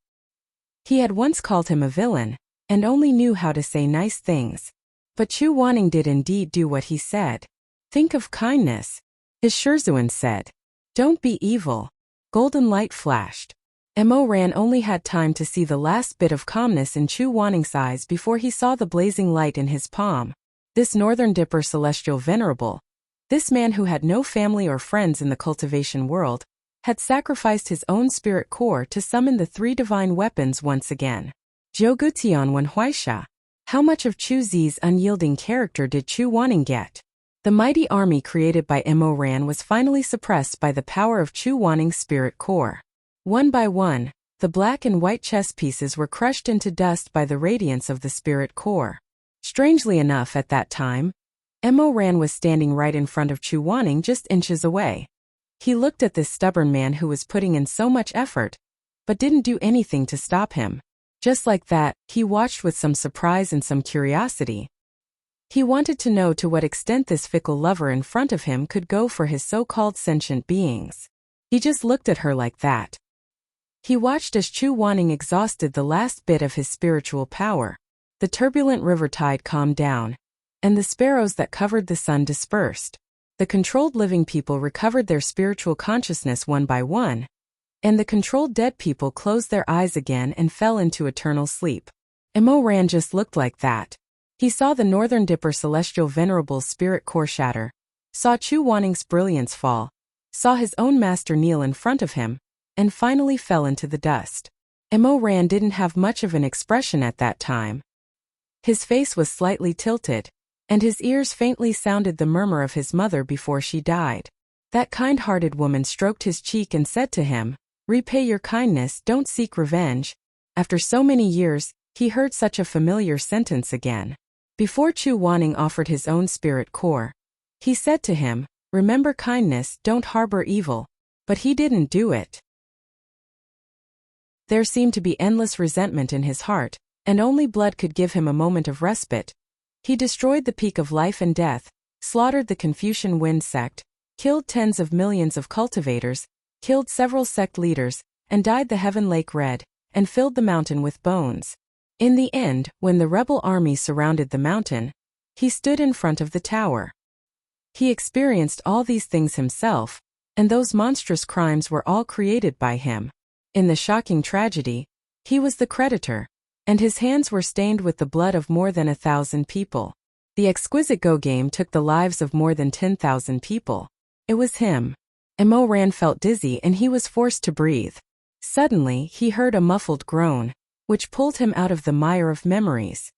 He had once called him a villain, and only knew how to say nice things. But Chu Waning did indeed do what he said. Think of kindness. His Shizun said. Don't be evil. Golden light flashed. Mo Ran only had time to see the last bit of calmness in Chu Waning's eyes before he saw the blazing light in his palm. This Northern Dipper celestial venerable, this man who had no family or friends in the cultivation world, had sacrificed his own spirit core to summon the three divine weapons once again. Zhougutian Wen Huaisha. How much of Chu Zi's unyielding character did Chu Waning get? The mighty army created by Mo Ran was finally suppressed by the power of Chu Waning's spirit core. One by one, the black and white chess pieces were crushed into dust by the radiance of the spirit core. Strangely enough, at that time, Mo Ran was standing right in front of Chu Waning, just inches away. He looked at this stubborn man who was putting in so much effort, but didn't do anything to stop him. Just like that, he watched with some surprise and some curiosity. He wanted to know to what extent this fickle lover in front of him could go for his so-called sentient beings. He just looked at her like that. He watched as Chu Waning exhausted the last bit of his spiritual power. The turbulent river tide calmed down, and the sparrows that covered the sun dispersed. The controlled living people recovered their spiritual consciousness one by one, and the controlled dead people closed their eyes again and fell into eternal sleep. Mo Ran just looked like that. He saw the Northern Dipper celestial venerable's spirit core shatter, saw Chu Waning's brilliance fall, saw his own master kneel in front of him, and finally fell into the dust. Mo Ran didn't have much of an expression at that time. His face was slightly tilted, and his ears faintly sounded the murmur of his mother before she died. That kind-hearted woman stroked his cheek and said to him, "Repay your kindness, don't seek revenge." After so many years, he heard such a familiar sentence again. Before Chu Waning offered his own spirit core, he said to him, "Remember kindness, don't harbor evil." But he didn't do it. There seemed to be endless resentment in his heart, and only blood could give him a moment of respite. He destroyed the peak of life and death, slaughtered the Confucian Wind sect, killed tens of millions of cultivators, killed several sect leaders, and dyed the heaven lake red, and filled the mountain with bones. In the end, when the rebel army surrounded the mountain, he stood in front of the tower. He experienced all these things himself, and those monstrous crimes were all created by him. In the shocking tragedy, he was the creditor, and his hands were stained with the blood of more than 1,000 people. The exquisite Go game took the lives of more than 10,000 people. It was him. Mo Ran felt dizzy and he was forced to breathe. Suddenly, he heard a muffled groan, which pulled him out of the mire of memories.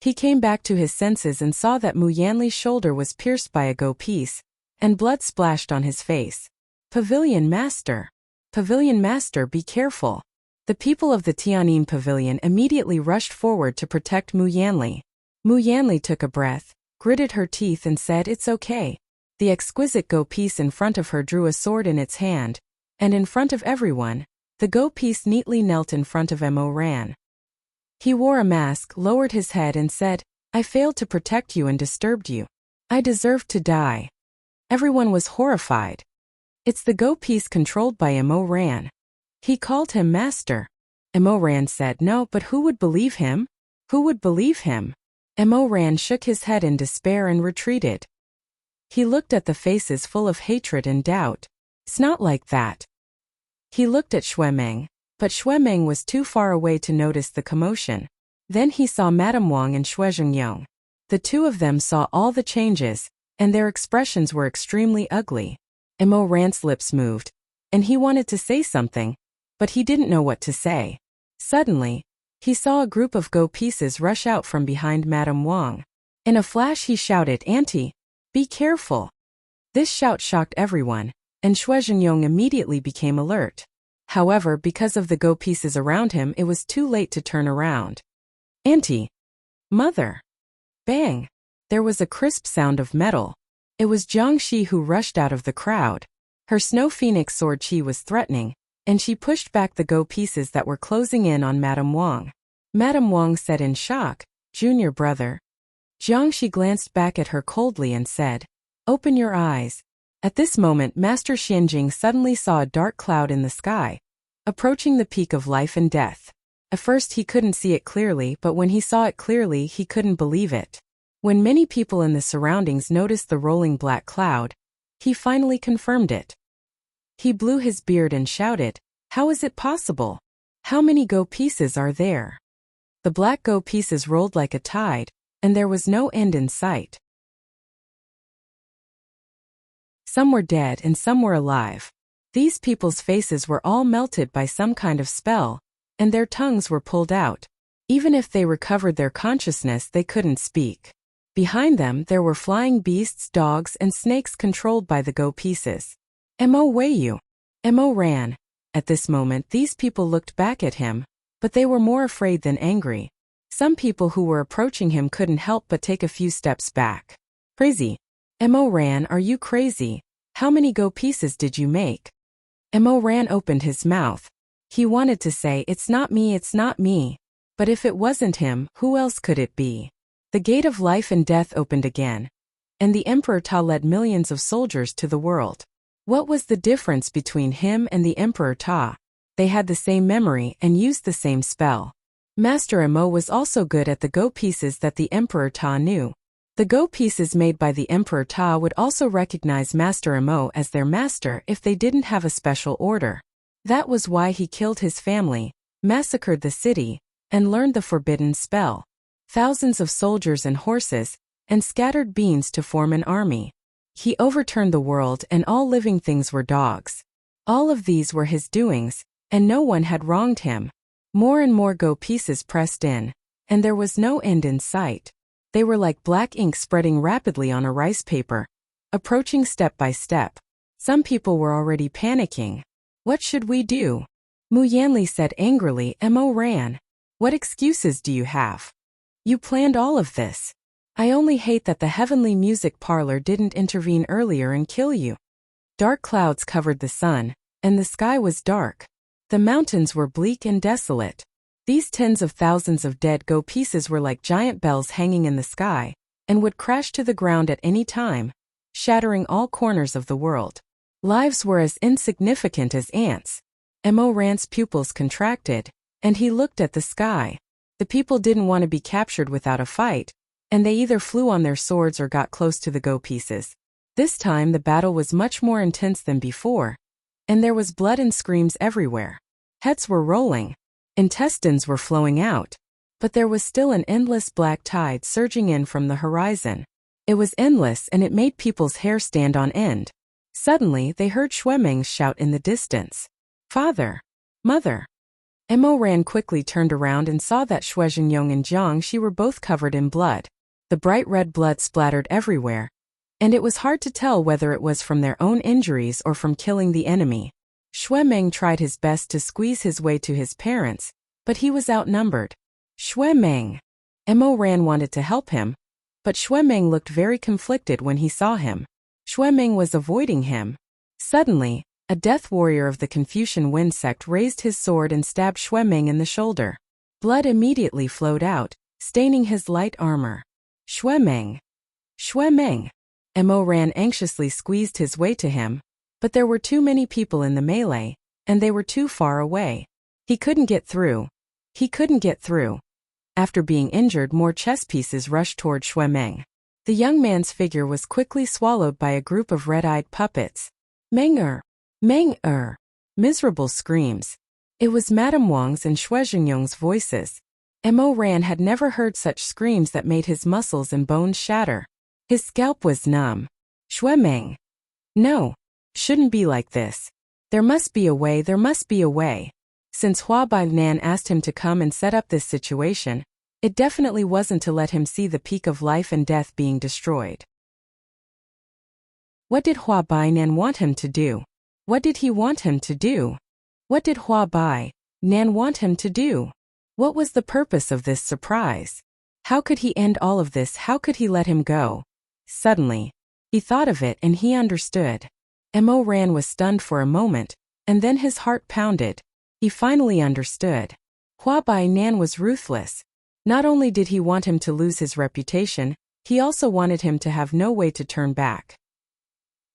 He came back to his senses and saw that Mu Yanli's shoulder was pierced by a Go piece, and blood splashed on his face. Pavilion Master! Pavilion Master, be careful! The people of the Tianyin Pavilion immediately rushed forward to protect Mu Yanli. Mu Yanli took a breath, gritted her teeth and said, "It's okay." The exquisite Go piece in front of her drew a sword in its hand, and in front of everyone, the Go piece neatly knelt in front of Mo Ran. He wore a mask, lowered his head and said, "I failed to protect you and disturbed you. I deserved to die." Everyone was horrified. "It's the Go piece controlled by Mo Ran. He called him master." Mo Ran said, "No, but who would believe him? Who would believe him?" Mo Ran shook his head in despair and retreated. He looked at the faces full of hatred and doubt. "It's not like that." He looked at Xuemeng, but Xuemeng was too far away to notice the commotion. Then he saw Madame Wang and Shuizhengyong. The two of them saw all the changes, and their expressions were extremely ugly. Mo Ran's lips moved, and he wanted to say something, but he didn't know what to say. Suddenly, he saw a group of Go pieces rush out from behind Madame Wang. In a flash he shouted, "Auntie, be careful!" This shout shocked everyone, and Shuizhengyong immediately became alert. However, because of the Go pieces around him, it was too late to turn around. "Auntie! Mother!" Bang! There was a crisp sound of metal. It was Jiangxi who rushed out of the crowd. Her Snow Phoenix sword chi was threatening, and she pushed back the Go pieces that were closing in on Madame Wang. Madame Wang said in shock, "Junior brother." Jiangxi glanced back at her coldly and said, "Open your eyes." At this moment Master Xianjing suddenly saw a dark cloud in the sky, approaching the peak of life and death. At first he couldn't see it clearly, but when he saw it clearly he couldn't believe it. When many people in the surroundings noticed the rolling black cloud, he finally confirmed it. He blew his beard and shouted, "How is it possible? How many Go pieces are there?" The black Go pieces rolled like a tide, and there was no end in sight. Some were dead and some were alive. These people's faces were all melted by some kind of spell, and their tongues were pulled out. Even if they recovered their consciousness, they couldn't speak. Behind them there were flying beasts, dogs, and snakes controlled by the Go pieces. Mo Weiyu. Mo Ran. At this moment these people looked back at him, but they were more afraid than angry. Some people who were approaching him couldn't help but take a few steps back. "Crazy. Mo Ran, are you crazy? How many Go pieces did you make?" Mo Ran opened his mouth. He wanted to say, "It's not me, it's not me." But if it wasn't him, who else could it be? The gate of life and death opened again, and the Emperor Ta led millions of soldiers to the world. What was the difference between him and the Emperor Ta? They had the same memory and used the same spell. Master Mo was also good at the Go pieces that the Emperor Ta knew. The Go pieces made by the Emperor Ta would also recognize Master Mo as their master if they didn't have a special order. That was why he killed his family, massacred the city, and learned the forbidden spell. Thousands of soldiers and horses, and scattered beans to form an army. He overturned the world and all living things were dogs. All of these were his doings, and no one had wronged him. More and more Go pieces pressed in, and there was no end in sight. They were like black ink spreading rapidly on a rice paper, approaching step by step. Some people were already panicking. "What should we do?" Mu Yanli said angrily, "Mo Ran. What excuses do you have? You planned all of this. I only hate that the heavenly music parlor didn't intervene earlier and kill you." Dark clouds covered the sun, and the sky was dark. The mountains were bleak and desolate. These tens of thousands of dead Go pieces were like giant bells hanging in the sky, and would crash to the ground at any time, shattering all corners of the world. Lives were as insignificant as ants. Mo Ran's pupils contracted, and he looked at the sky. The people didn't want to be captured without a fight, and they either flew on their swords or got close to the go pieces. This time the battle was much more intense than before, and there was blood and screams everywhere. Heads were rolling, intestines were flowing out, but there was still an endless black tide surging in from the horizon. It was endless and it made people's hair stand on end. Suddenly they heard Shuemeng shout in the distance, "Father! Mother!" Mo ran quickly, turned around and saw that Shuezhengyong and Jiang Shi were both covered in blood. The bright red blood splattered everywhere, and it was hard to tell whether it was from their own injuries or from killing the enemy. Shuemeng tried his best to squeeze his way to his parents, but he was outnumbered. "Shuemeng!" Mo ran wanted to help him, but Shuemeng looked very conflicted when he saw him. Shuemeng was avoiding him. Suddenly, a death warrior of the Confucian Wind sect raised his sword and stabbed Shuemeng in the shoulder. Blood immediately flowed out, staining his light armor. "Shuemeng! Shuemeng!" Mo ran anxiously, squeezed his way to him, but there were too many people in the melee, and they were too far away. He couldn't get through. He couldn't get through. After being injured, more chess pieces rushed toward Shuemeng. The young man's figure was quickly swallowed by a group of red-eyed puppets. "Meng-er! Meng-er!" Miserable screams. It was Madame Wang's and Shuezhengyong's voices. Mo Ran had never heard such screams that made his muscles and bones shatter. His scalp was numb. "Shuemeng! No! Shouldn't be like this. There must be a way, there must be a way." Since Hua Bainan asked him to come and set up this situation, it definitely wasn't to let him see the peak of life and death being destroyed. What did Hua Bainan want him to do? What did he want him to do? What did Hua Bainan want him to do? What was the purpose of this surprise? How could he end all of this? How could he let him go? Suddenly, he thought of it and he understood. Mo Ran was stunned for a moment, and then his heart pounded. He finally understood. Hua Bainan was ruthless. Not only did he want him to lose his reputation, he also wanted him to have no way to turn back.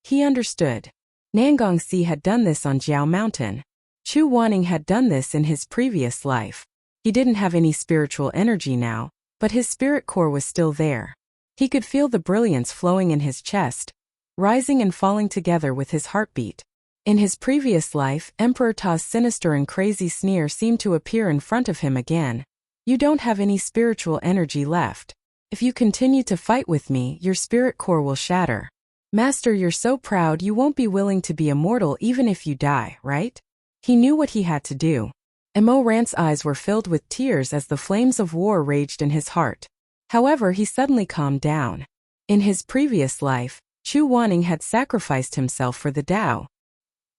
He understood. Nangongxi had done this on Jiao Mountain. Chu Wanning had done this in his previous life. He didn't have any spiritual energy now, but his spirit core was still there. He could feel the brilliance flowing in his chest, rising and falling together with his heartbeat. In his previous life, Emperor Ta's sinister and crazy sneer seemed to appear in front of him again. "You don't have any spiritual energy left. If you continue to fight with me, your spirit core will shatter. Master, you're so proud you won't be willing to be immortal even if you die, right?" He knew what he had to do. Mo Ran's eyes were filled with tears as the flames of war raged in his heart. However, he suddenly calmed down. In his previous life, Chu Wanning had sacrificed himself for the Tao.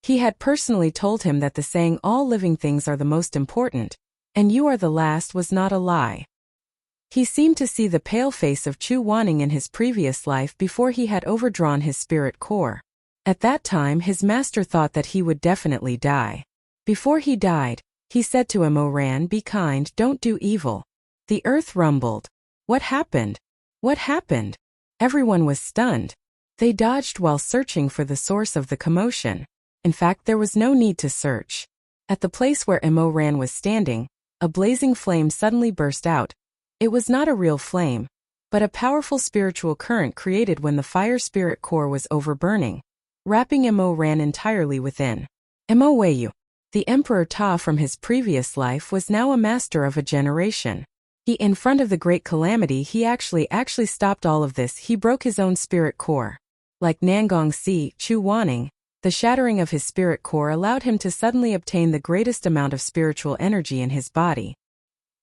He had personally told him that the saying "all living things are the most important, and you are the last" was not a lie. He seemed to see the pale face of Chu Wanning in his previous life before he had overdrawn his spirit core. At that time, his master thought that he would definitely die. Before he died, he said to Mo Ran, "Be kind, don't do evil." The earth rumbled. What happened? What happened? Everyone was stunned. They dodged while searching for the source of the commotion. In fact, there was no need to search. At the place where Mo Ran was standing, a blazing flame suddenly burst out. It was not a real flame, but a powerful spiritual current created when the fire spirit core was overburning, wrapping Mo Ran entirely within. Mo Weiyu, the Emperor Ta from his previous life, was now a master of a generation. In front of the great calamity, he actually stopped all of this. He broke his own spirit core. Like Nangongxi, Chu Wanning, the shattering of his spirit core allowed him to suddenly obtain the greatest amount of spiritual energy in his body.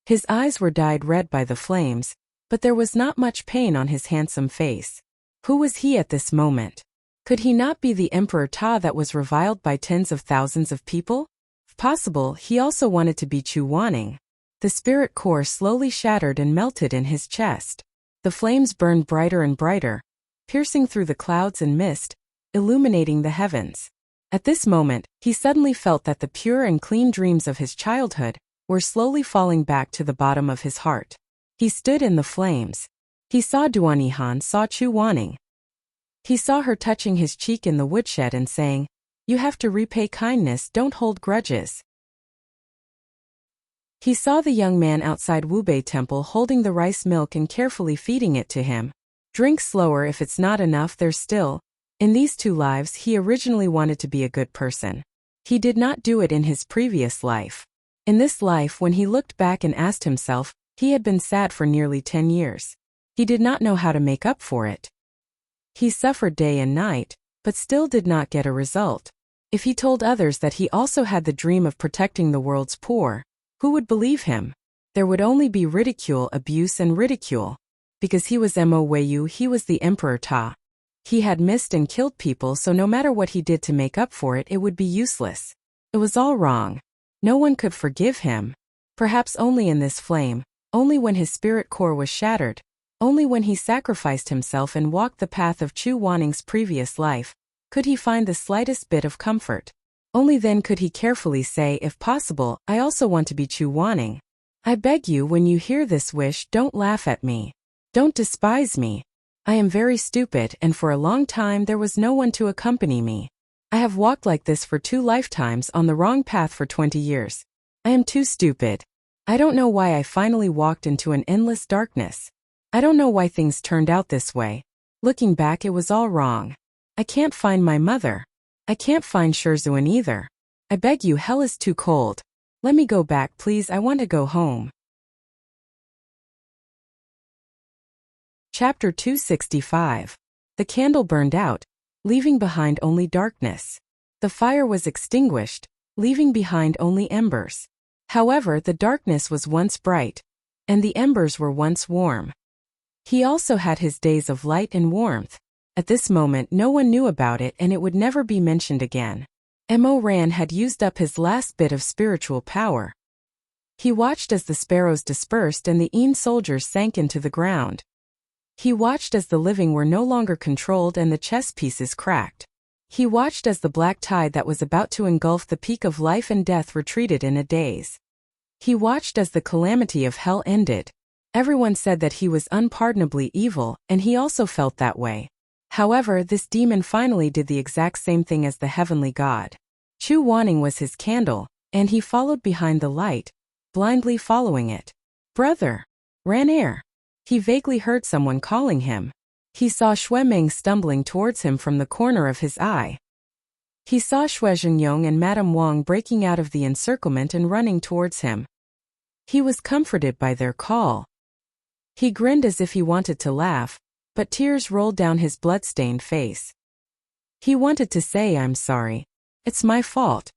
His eyes were dyed red by the flames, but there was not much pain on his handsome face. Who was he at this moment? Could he not be the Emperor Ta that was reviled by tens of thousands of people? If possible, he also wanted to be Chu Wanning. The spirit core slowly shattered and melted in his chest. The flames burned brighter and brighter, piercing through the clouds and mist, illuminating the heavens. At this moment, he suddenly felt that the pure and clean dreams of his childhood were slowly falling back to the bottom of his heart. He stood in the flames. He saw Duanihan, saw Chu Wanning. He saw her touching his cheek in the woodshed and saying, "You have to repay kindness, don't hold grudges." He saw the young man outside Wubei Temple holding the rice milk and carefully feeding it to him. Drink slower if it's not enough, there's still. In these 2 lives he originally wanted to be a good person. He did not do it in his previous life. In this life, when he looked back and asked himself, he had been sad for nearly 10 years. He did not know how to make up for it. He suffered day and night, but still did not get a result. If he told others that he also had the dream of protecting the world's poor, who would believe him? There would only be ridicule, abuse and ridicule. Because he was Mo Weiyu, he was the Emperor Ta. He had missed and killed people, so no matter what he did to make up for it, it would be useless. It was all wrong. No one could forgive him. Perhaps only in this flame, only when his spirit core was shattered, only when he sacrificed himself and walked the path of Chu Wanning's previous life, could he find the slightest bit of comfort. Only then could he carefully say, if possible, I also want to be Chu Wanning. I beg you, when you hear this wish, don't laugh at me. Don't despise me. I am very stupid, and for a long time there was no one to accompany me. I have walked like this for 2 lifetimes on the wrong path for 20 years. I am too stupid. I don't know why I finally walked into an endless darkness. I don't know why things turned out this way. Looking back, it was all wrong. I can't find my mother. I can't find Shizun either. I beg you, hell is too cold. Let me go back, please, I want to go home. Chapter 265. The candle burned out, leaving behind only darkness. The fire was extinguished, leaving behind only embers. However, the darkness was once bright, and the embers were once warm. He also had his days of light and warmth. At this moment no one knew about it, and it would never be mentioned again. Mo Ran had used up his last bit of spiritual power. He watched as the sparrows dispersed and the Een soldiers sank into the ground. He watched as the living were no longer controlled and the chess pieces cracked. He watched as the black tide that was about to engulf the peak of life and death retreated in a daze. He watched as the calamity of hell ended. Everyone said that he was unpardonably evil, and he also felt that way. However, this demon finally did the exact same thing as the heavenly god. Chu Wanning was his candle, and he followed behind the light, blindly following it. Brother! Ran air! He vaguely heard someone calling him. He saw Xue Ming stumbling towards him from the corner of his eye. He saw Xue Zhengyong and Madame Wang breaking out of the encirclement and running towards him. He was comforted by their call. He grinned as if he wanted to laugh, but tears rolled down his blood-stained face. He wanted to say, I'm sorry. It's my fault.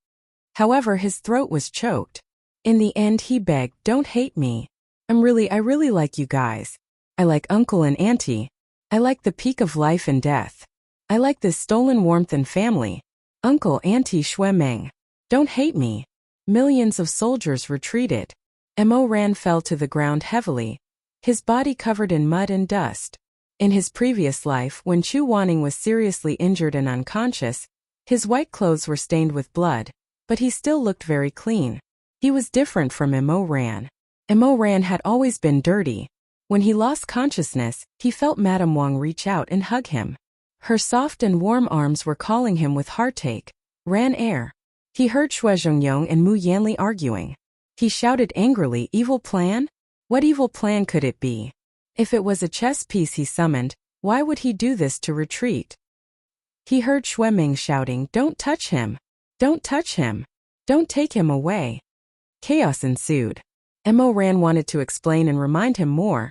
However, his throat was choked. In the end he begged, don't hate me. I really like you guys. I like Uncle and Auntie. I like the peak of life and death. I like this stolen warmth and family. Uncle, Auntie, Xue Meng. Don't hate me. Millions of soldiers retreated. Mo Ran fell to the ground heavily, his body covered in mud and dust. In his previous life, when Chu Wanning was seriously injured and unconscious, his white clothes were stained with blood, but he still looked very clean. He was different from Mo Ran. Mo Ran had always been dirty. When he lost consciousness, he felt Madame Wang reach out and hug him. Her soft and warm arms were calling him with heartache. Ran air. He heard Xue Zhengyong and Mu Yanli arguing. He shouted angrily, evil plan? What evil plan could it be? If it was a chess piece he summoned, why would he do this to retreat? He heard Xue Ming shouting, don't touch him. Don't touch him. Don't take him away. Chaos ensued. Mo Ran wanted to explain and remind him more,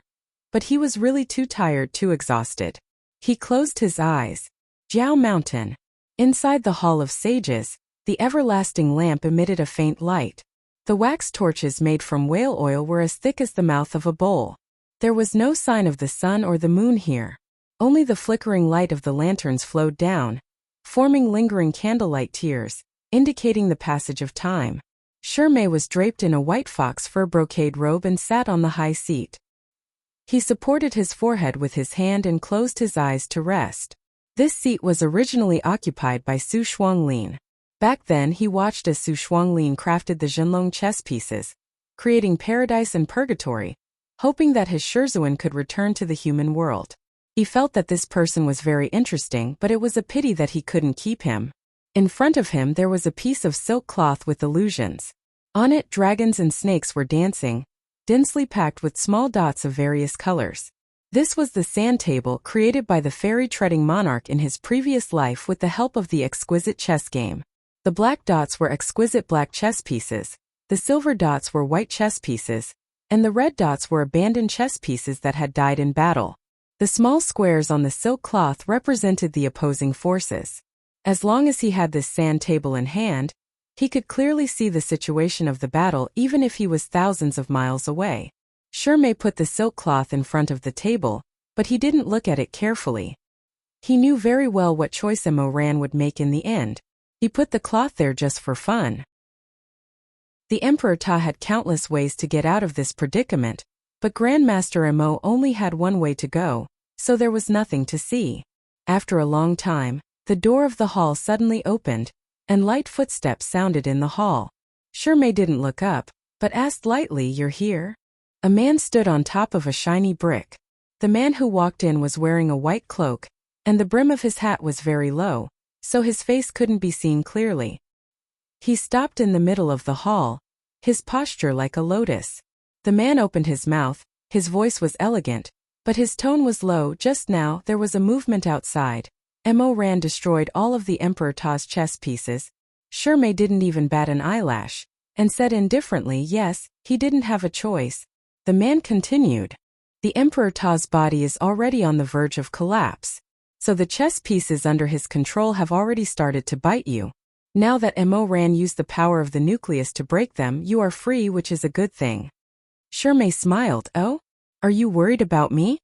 but he was really too tired, too exhausted. He closed his eyes. Jiao Mountain. Inside the Hall of Sages, the everlasting lamp emitted a faint light. The wax torches made from whale oil were as thick as the mouth of a bowl. There was no sign of the sun or the moon here. Only the flickering light of the lanterns flowed down, forming lingering candlelight tears, indicating the passage of time. Shirmei was draped in a white fox fur brocade robe and sat on the high seat. He supported his forehead with his hand and closed his eyes to rest. This seat was originally occupied by Su Shuanglin. Back then he watched as Su Shuanglin crafted the Zhenlong chess pieces, creating paradise and purgatory, hoping that his Shizun could return to the human world. He felt that this person was very interesting, but it was a pity that he couldn't keep him. In front of him there was a piece of silk cloth with illusions. On it, dragons and snakes were dancing, densely packed with small dots of various colors. This was the sand table created by the fairy-treading monarch in his previous life with the help of the exquisite chess game. The black dots were exquisite black chess pieces, the silver dots were white chess pieces, and the red dots were abandoned chess pieces that had died in battle. The small squares on the silk cloth represented the opposing forces. As long as he had this sand table in hand, he could clearly see the situation of the battle even if he was thousands of miles away. Shirmei put the silk cloth in front of the table, but he didn't look at it carefully. He knew very well what choice Mo Ran would make in the end. He put the cloth there just for fun. The Emperor Ta had countless ways to get out of this predicament, but Grandmaster Mo only had one way to go, so there was nothing to see. After a long time, the door of the hall suddenly opened, and light footsteps sounded in the hall. Shirmei didn't look up, but asked lightly, "You're here?" A man stood on top of a shiny brick. The man who walked in was wearing a white cloak, and the brim of his hat was very low, so his face couldn't be seen clearly. He stopped in the middle of the hall, his posture like a lotus. The man opened his mouth, his voice was elegant, but his tone was low. "Just now there was a movement outside. Mo Ran destroyed all of the Emperor Ta's chess pieces." Shirmei didn't even bat an eyelash, and said indifferently, "Yes, he didn't have a choice." The man continued, "The Emperor Ta's body is already on the verge of collapse, so the chess pieces under his control have already started to bite you. Now that Mo Ran used the power of the nucleus to break them, you are free, which is a good thing." Shirmei smiled. "Oh? Are you worried about me?"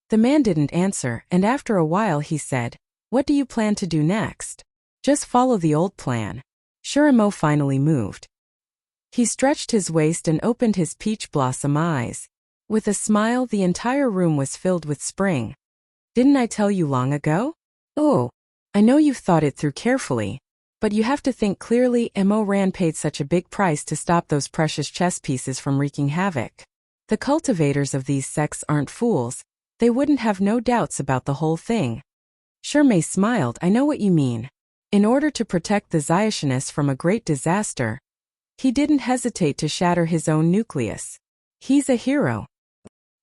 The man didn't answer, and after a while he said, "What do you plan to do next?" "Just follow the old plan." Shirimo finally moved. He stretched his waist and opened his peach blossom eyes. With a smile, the entire room was filled with spring. "Didn't I tell you long ago?" "Oh, I know you've thought it through carefully, but you have to think clearly. Mo Ran paid such a big price to stop those precious chess pieces from wreaking havoc. The cultivators of these sects aren't fools, they wouldn't have no doubts about the whole thing." Shirmei smiled. "I know what you mean. In order to protect the Xiaotianists from a great disaster, he didn't hesitate to shatter his own nucleus. He's a hero."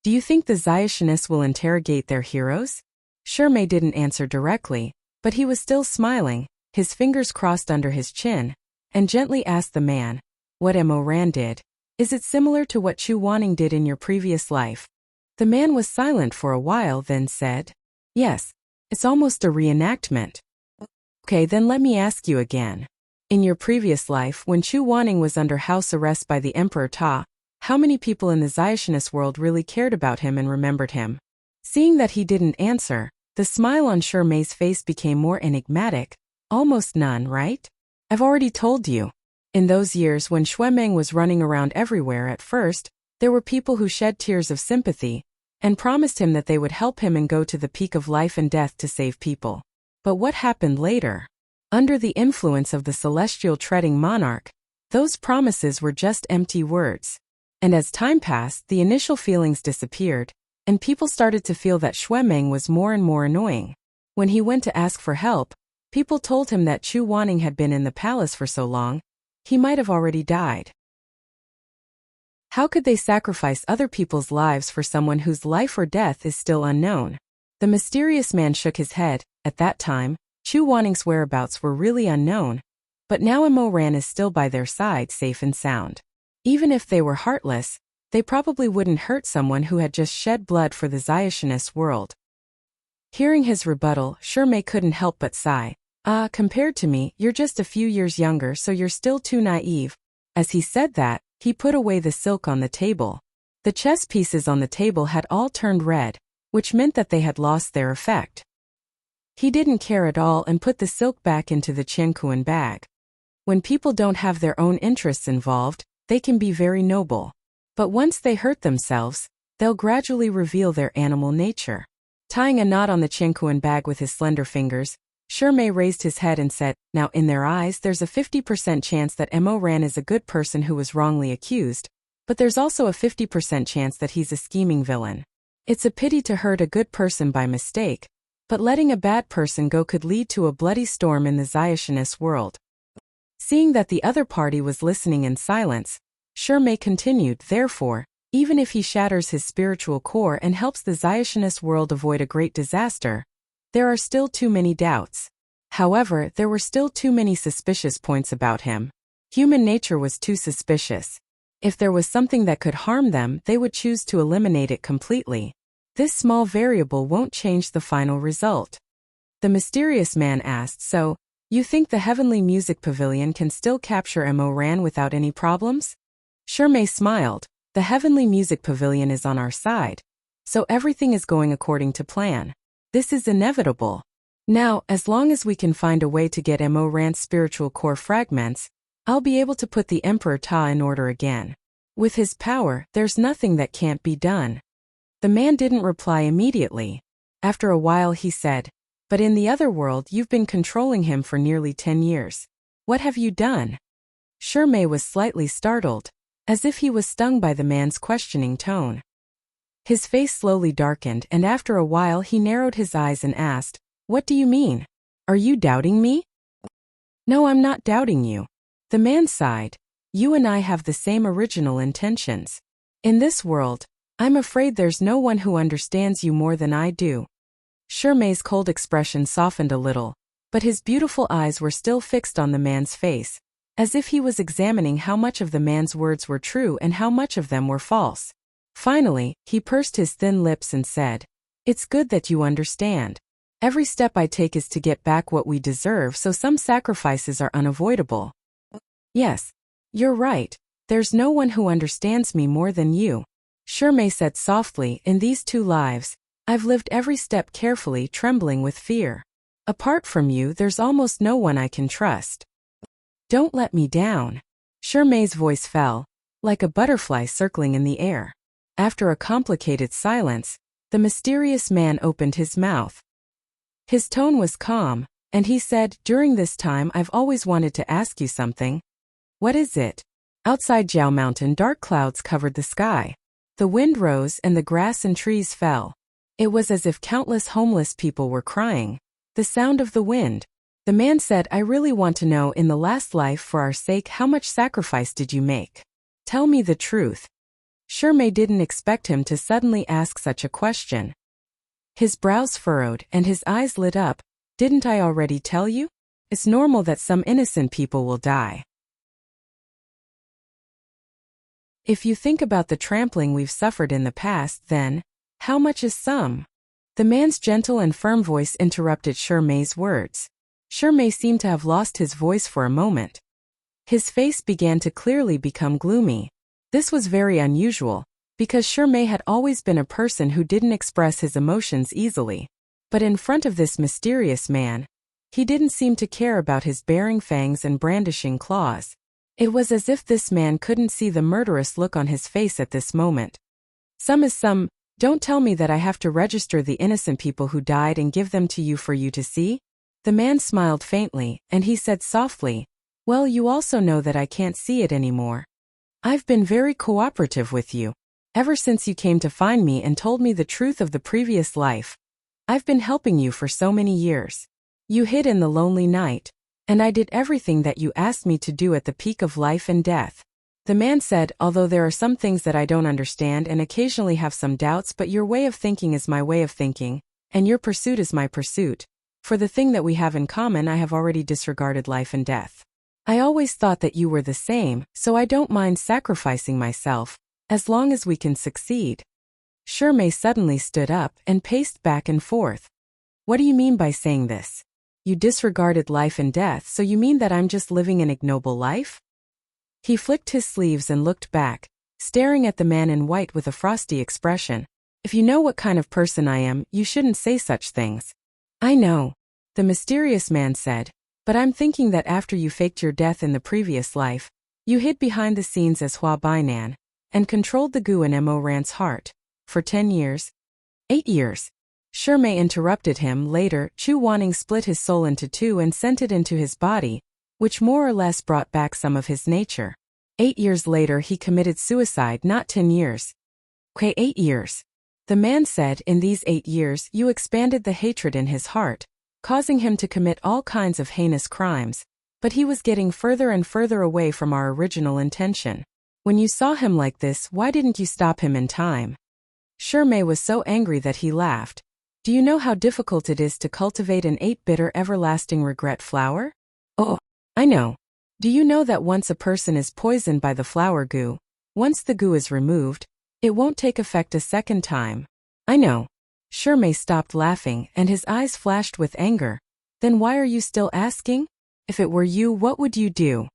"Do you think the Xiaotianists will interrogate their heroes?" Shirmei didn't answer directly, but he was still smiling, his fingers crossed under his chin, and gently asked the man, "What Mo Ran did, is it similar to what Chu Wanning did in your previous life?" The man was silent for a while, then said, "Yes, it's almost a reenactment." "Okay, then let me ask you again. In your previous life, when Chu Wanning was under house arrest by the Emperor Ta, how many people in the Xiaotianist world really cared about him and remembered him?" Seeing that he didn't answer, the smile on Shirmei's face became more enigmatic. "Almost none, right? I've already told you. In those years when Xuemeng was running around everywhere at first, there were people who shed tears of sympathy and promised him that they would help him and go to the peak of life and death to save people. But what happened later? Under the influence of the celestial treading monarch, those promises were just empty words. And as time passed, the initial feelings disappeared, and people started to feel that Xuemeng was more and more annoying. When he went to ask for help, people told him that Chu Wanning had been in the palace for so long, he might have already died. How could they sacrifice other people's lives for someone whose life or death is still unknown? The mysterious man shook his head. At that time, Chu Wanning's whereabouts were really unknown, but now Mo Ran is still by their side, safe and sound. Even if they were heartless, they probably wouldn't hurt someone who had just shed blood for the Xiaotianist world. Hearing his rebuttal, Shirmei couldn't help but sigh. Compared to me, you're just a few years younger, so you're still too naive." As he said that, he put away the silk on the table. The chess pieces on the table had all turned red, which meant that they had lost their effect. He didn't care at all and put the silk back into the Qianquan bag. When people don't have their own interests involved, they can be very noble. But once they hurt themselves, they'll gradually reveal their animal nature. Tying a knot on the Qianquan bag with his slender fingers, Shirmei raised his head and said, "Now in their eyes there's a 50% chance that Mo Ran is a good person who was wrongly accused, but there's also a 50% chance that he's a scheming villain. It's a pity to hurt a good person by mistake, but letting a bad person go could lead to a bloody storm in the Xiaotianist world." Seeing that the other party was listening in silence, Shirmei continued, therefore, even if he shatters his spiritual core and helps the Zionist world avoid a great disaster, there are still too many doubts. However, there were still too many suspicious points about him. Human nature was too suspicious. If there was something that could harm them, they would choose to eliminate it completely. This small variable won't change the final result. The mysterious man asked, so, you think the Heavenly Music Pavilion can still capture Mo Ran without any problems? Shirmei smiled. The Heavenly Music Pavilion is on our side. So everything is going according to plan. This is inevitable. Now, as long as we can find a way to get Mo Ran's spiritual core fragments, I'll be able to put the Emperor Ta in order again. With his power, there's nothing that can't be done. The man didn't reply immediately. After a while he said, but in the other world you've been controlling him for nearly 10 years. What have you done? Shirmei was slightly startled, as if he was stung by the man's questioning tone. His face slowly darkened, and after a while he narrowed his eyes and asked, what do you mean? Are you doubting me? No, I'm not doubting you. The man sighed. You and I have the same original intentions. In this world, I'm afraid there's no one who understands you more than I do. Shirmei's cold expression softened a little, but his beautiful eyes were still fixed on the man's face, as if he was examining how much of the man's words were true and how much of them were false. Finally, he pursed his thin lips and said, it's good that you understand. Every step I take is to get back what we deserve, so some sacrifices are unavoidable. Yes, you're right. There's no one who understands me more than you. Shirmei said softly, in these 2 lives, I've lived every step carefully, trembling with fear. Apart from you, there's almost no one I can trust. Don't let me down. Shirmei's voice fell, like a butterfly circling in the air. After a complicated silence, the mysterious man opened his mouth. His tone was calm, and he said, during this time I've always wanted to ask you something. What is it? Outside Jiao Mountain, dark clouds covered the sky. The wind rose and the grass and trees fell. It was as if countless homeless people were crying. The sound of the wind. The man said, I really want to know, in the last life, for our sake, how much sacrifice did you make? Tell me the truth. Shirmei didn't expect him to suddenly ask such a question. His brows furrowed and his eyes lit up. Didn't I already tell you? It's normal that some innocent people will die. If you think about the trampling we've suffered in the past, then, how much is some? The man's gentle and firm voice interrupted Shirmei's words. Shirmei seemed to have lost his voice for a moment. His face began to clearly become gloomy. This was very unusual, because Shirmei had always been a person who didn't express his emotions easily. But in front of this mysterious man, he didn't seem to care about his baring fangs and brandishing claws. It was as if this man couldn't see the murderous look on his face at this moment. Some is some. Don't tell me that I have to register the innocent people who died and give them to you for you to see? The man smiled faintly, and he said softly, well, you also know that I can't see it anymore. I've been very cooperative with you. Ever since you came to find me and told me the truth of the previous life, I've been helping you for so many years. You hid in the lonely night, and I did everything that you asked me to do at the peak of life and death. The man said, although there are some things that I don't understand and occasionally have some doubts, but your way of thinking is my way of thinking, and your pursuit is my pursuit. For the thing that we have in common, I have already disregarded life and death. I always thought that you were the same, so I don't mind sacrificing myself, as long as we can succeed. Shirmei suddenly stood up and paced back and forth. What do you mean by saying this? You disregarded life and death, so you mean that I'm just living an ignoble life? He flicked his sleeves and looked back, staring at the man in white with a frosty expression. If you know what kind of person I am, you shouldn't say such things. I know, the mysterious man said, but I'm thinking that after you faked your death in the previous life, you hid behind the scenes as Hua Bainan, and controlled the Gu in Mo Ran's heart. For 10 years? 8 years. Shirmei interrupted him. Later, Chu Wanning split his soul into 2 and sent it into his body, which more or less brought back some of his nature. 8 years later he committed suicide, not 10 years. Okay, 8 years. The man said, in these 8 years you expanded the hatred in his heart, causing him to commit all kinds of heinous crimes. But he was getting further and further away from our original intention. When you saw him like this, why didn't you stop him in time? Shimei was so angry that he laughed. Do you know how difficult it is to cultivate an 8-bitter everlasting regret flower? Oh, I know. Do you know that once a person is poisoned by the flower goo, once the goo is removed, it won't take effect a second time? I know. Shimei stopped laughing and his eyes flashed with anger. Then why are you still asking? If it were you, what would you do?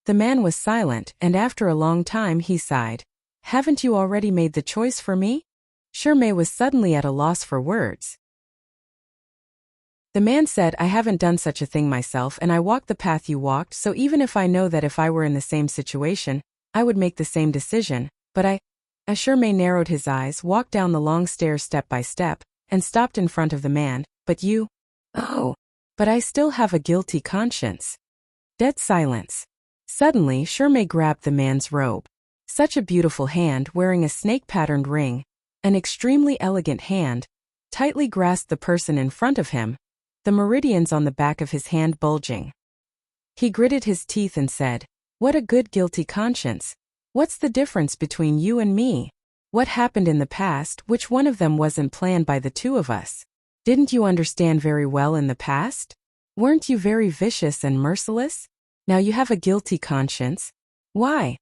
The man was silent, and after a long time he sighed. Haven't you already made the choice for me? Shimei was suddenly at a loss for words. The man said, I haven't done such a thing myself and I walked the path you walked, so even if I know that if I were in the same situation, I would make the same decision, but As Shimei narrowed his eyes, walked down the long stairs step by step, and stopped in front of the man, but you? Oh. But I still have a guilty conscience. Dead silence. Suddenly, Shimei grabbed the man's robe. Such a beautiful hand wearing a snake-patterned ring, an extremely elegant hand, tightly grasped the person in front of him, the meridians on the back of his hand bulging. He gritted his teeth and said, What a good guilty conscience. What's the difference between you and me? What happened in the past, which one of them wasn't planned by the two of us? Didn't you understand very well in the past? Weren't you very vicious and merciless? Now you have a guilty conscience. Why?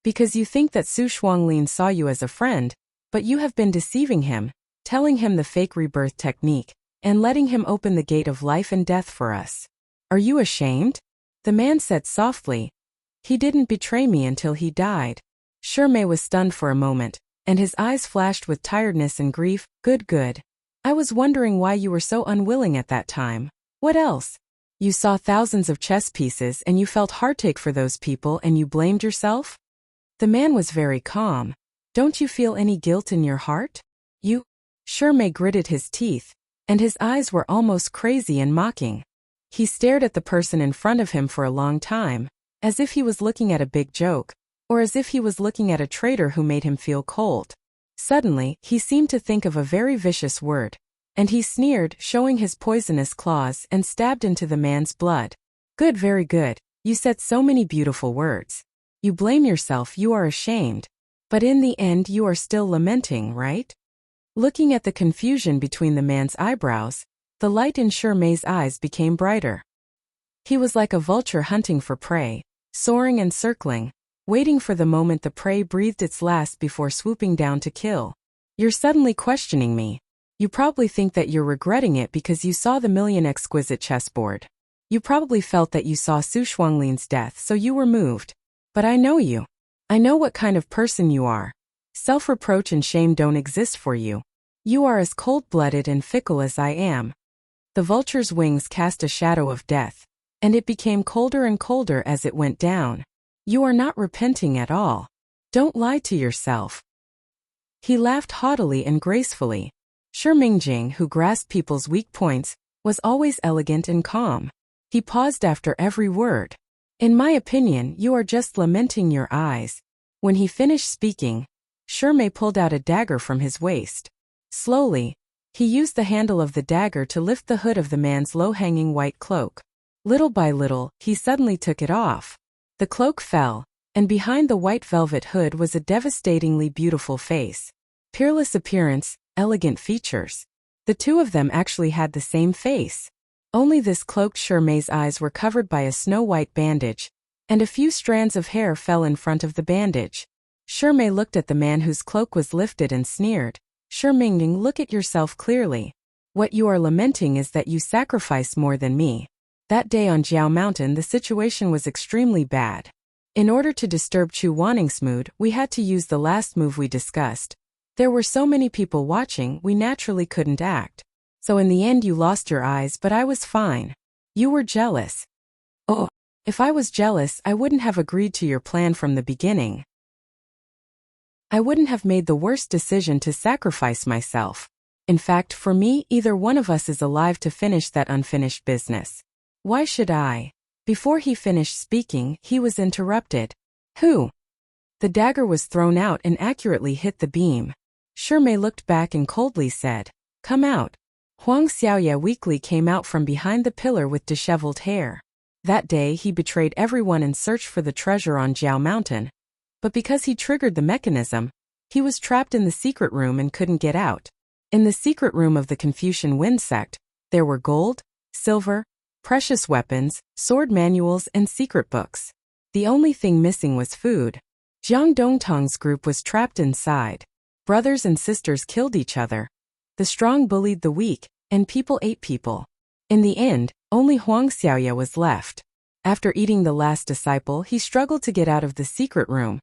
Because you think that Su Shuanglin saw you as a friend, but you have been deceiving him, telling him the fake rebirth technique, and letting him open the gate of life and death for us. Are you ashamed? The man said softly. He didn't betray me until he died. Shimei was stunned for a moment, and his eyes flashed with tiredness and grief. Good. I was wondering why you were so unwilling at that time. What else? You saw thousands of chess pieces and you felt heartache for those people and you blamed yourself? The man was very calm. Don't you feel any guilt in your heart? You? Shimei gritted his teeth, and his eyes were almost crazy and mocking. He stared at the person in front of him for a long time, as if he was looking at a big joke, or as if he was looking at a traitor who made him feel cold. Suddenly, he seemed to think of a very vicious word, and he sneered, showing his poisonous claws, and stabbed into the man's blood. Good, very good. You said so many beautiful words. You blame yourself, you are ashamed. But in the end you are still lamenting, right? Looking at the confusion between the man's eyebrows, the light in Shimei's eyes became brighter. He was like a vulture hunting for prey, soaring and circling, waiting for the moment the prey breathed its last before swooping down to kill. You're suddenly questioning me. You probably think that you're regretting it because you saw the million exquisite chessboard. You probably felt that you saw Su Shuanglin's death, so you were moved. But I know you. I know what kind of person you are. Self-reproach and shame don't exist for you. You are as cold-blooded and fickle as I am. The vulture's wings cast a shadow of death, and it became colder and colder as it went down. You are not repenting at all. Don't lie to yourself. He laughed haughtily and gracefully. Shi Mingjing, who grasped people's weak points, was always elegant and calm. He paused after every word. In my opinion, you are just lamenting your eyes. When he finished speaking, Shimei pulled out a dagger from his waist. Slowly, he used the handle of the dagger to lift the hood of the man's low-hanging white cloak. Little by little, he suddenly took it off. The cloak fell, and behind the white velvet hood was a devastatingly beautiful face. Peerless appearance, elegant features. The two of them actually had the same face. Only this cloaked Shimei's eyes were covered by a snow-white bandage, and a few strands of hair fell in front of the bandage. Shimei looked at the man whose cloak was lifted and sneered. Shi Mingjing, look at yourself clearly. What you are lamenting is that you sacrificed more than me. That day on Jiao Mountain the situation was extremely bad. In order to disturb Chu Wanning's mood, we had to use the last move we discussed. There were so many people watching, we naturally couldn't act. So in the end you lost your eyes, but I was fine. You were jealous. Oh, if I was jealous, I wouldn't have agreed to your plan from the beginning. I wouldn't have made the worst decision to sacrifice myself. In fact, for me, either one of us is alive to finish that unfinished business. Why should I? Before he finished speaking, he was interrupted. Who? The dagger was thrown out and accurately hit the beam. Shimei looked back and coldly said, Come out. Huang Xiaoye weakly came out from behind the pillar with disheveled hair. That day he betrayed everyone and searched for the treasure on Jiao Mountain. But because he triggered the mechanism, he was trapped in the secret room and couldn't get out. In the secret room of the Confucian Wind sect, there were gold, silver, precious weapons, sword manuals, and secret books. The only thing missing was food. Jiang Dongtang's group was trapped inside. Brothers and sisters killed each other. The strong bullied the weak, and people ate people. In the end, only Huang Xiaoya was left. After eating the last disciple, he struggled to get out of the secret room.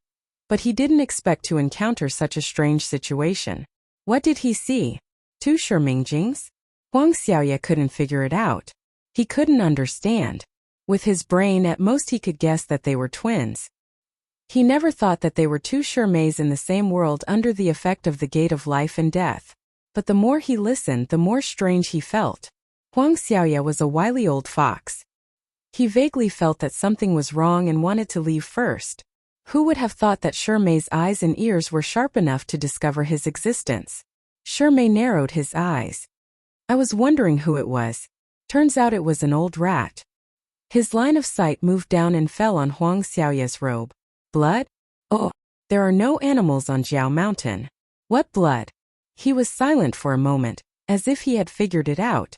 But he didn't expect to encounter such a strange situation. What did he see? Two Shimingjings? Huang Xiaoya couldn't figure it out. He couldn't understand. With his brain, at most he could guess that they were twins. He never thought that they were two Shirmeis in the same world under the effect of the gate of life and death. But the more he listened, the more strange he felt. Huang Xiaoya was a wily old fox. He vaguely felt that something was wrong and wanted to leave first. Who would have thought that Shimei's eyes and ears were sharp enough to discover his existence? Shimei narrowed his eyes. I was wondering who it was. Turns out it was an old rat. His line of sight moved down and fell on Huang Xiaoya's robe. Blood? Oh, there are no animals on Jiao Mountain. What blood? He was silent for a moment, as if he had figured it out.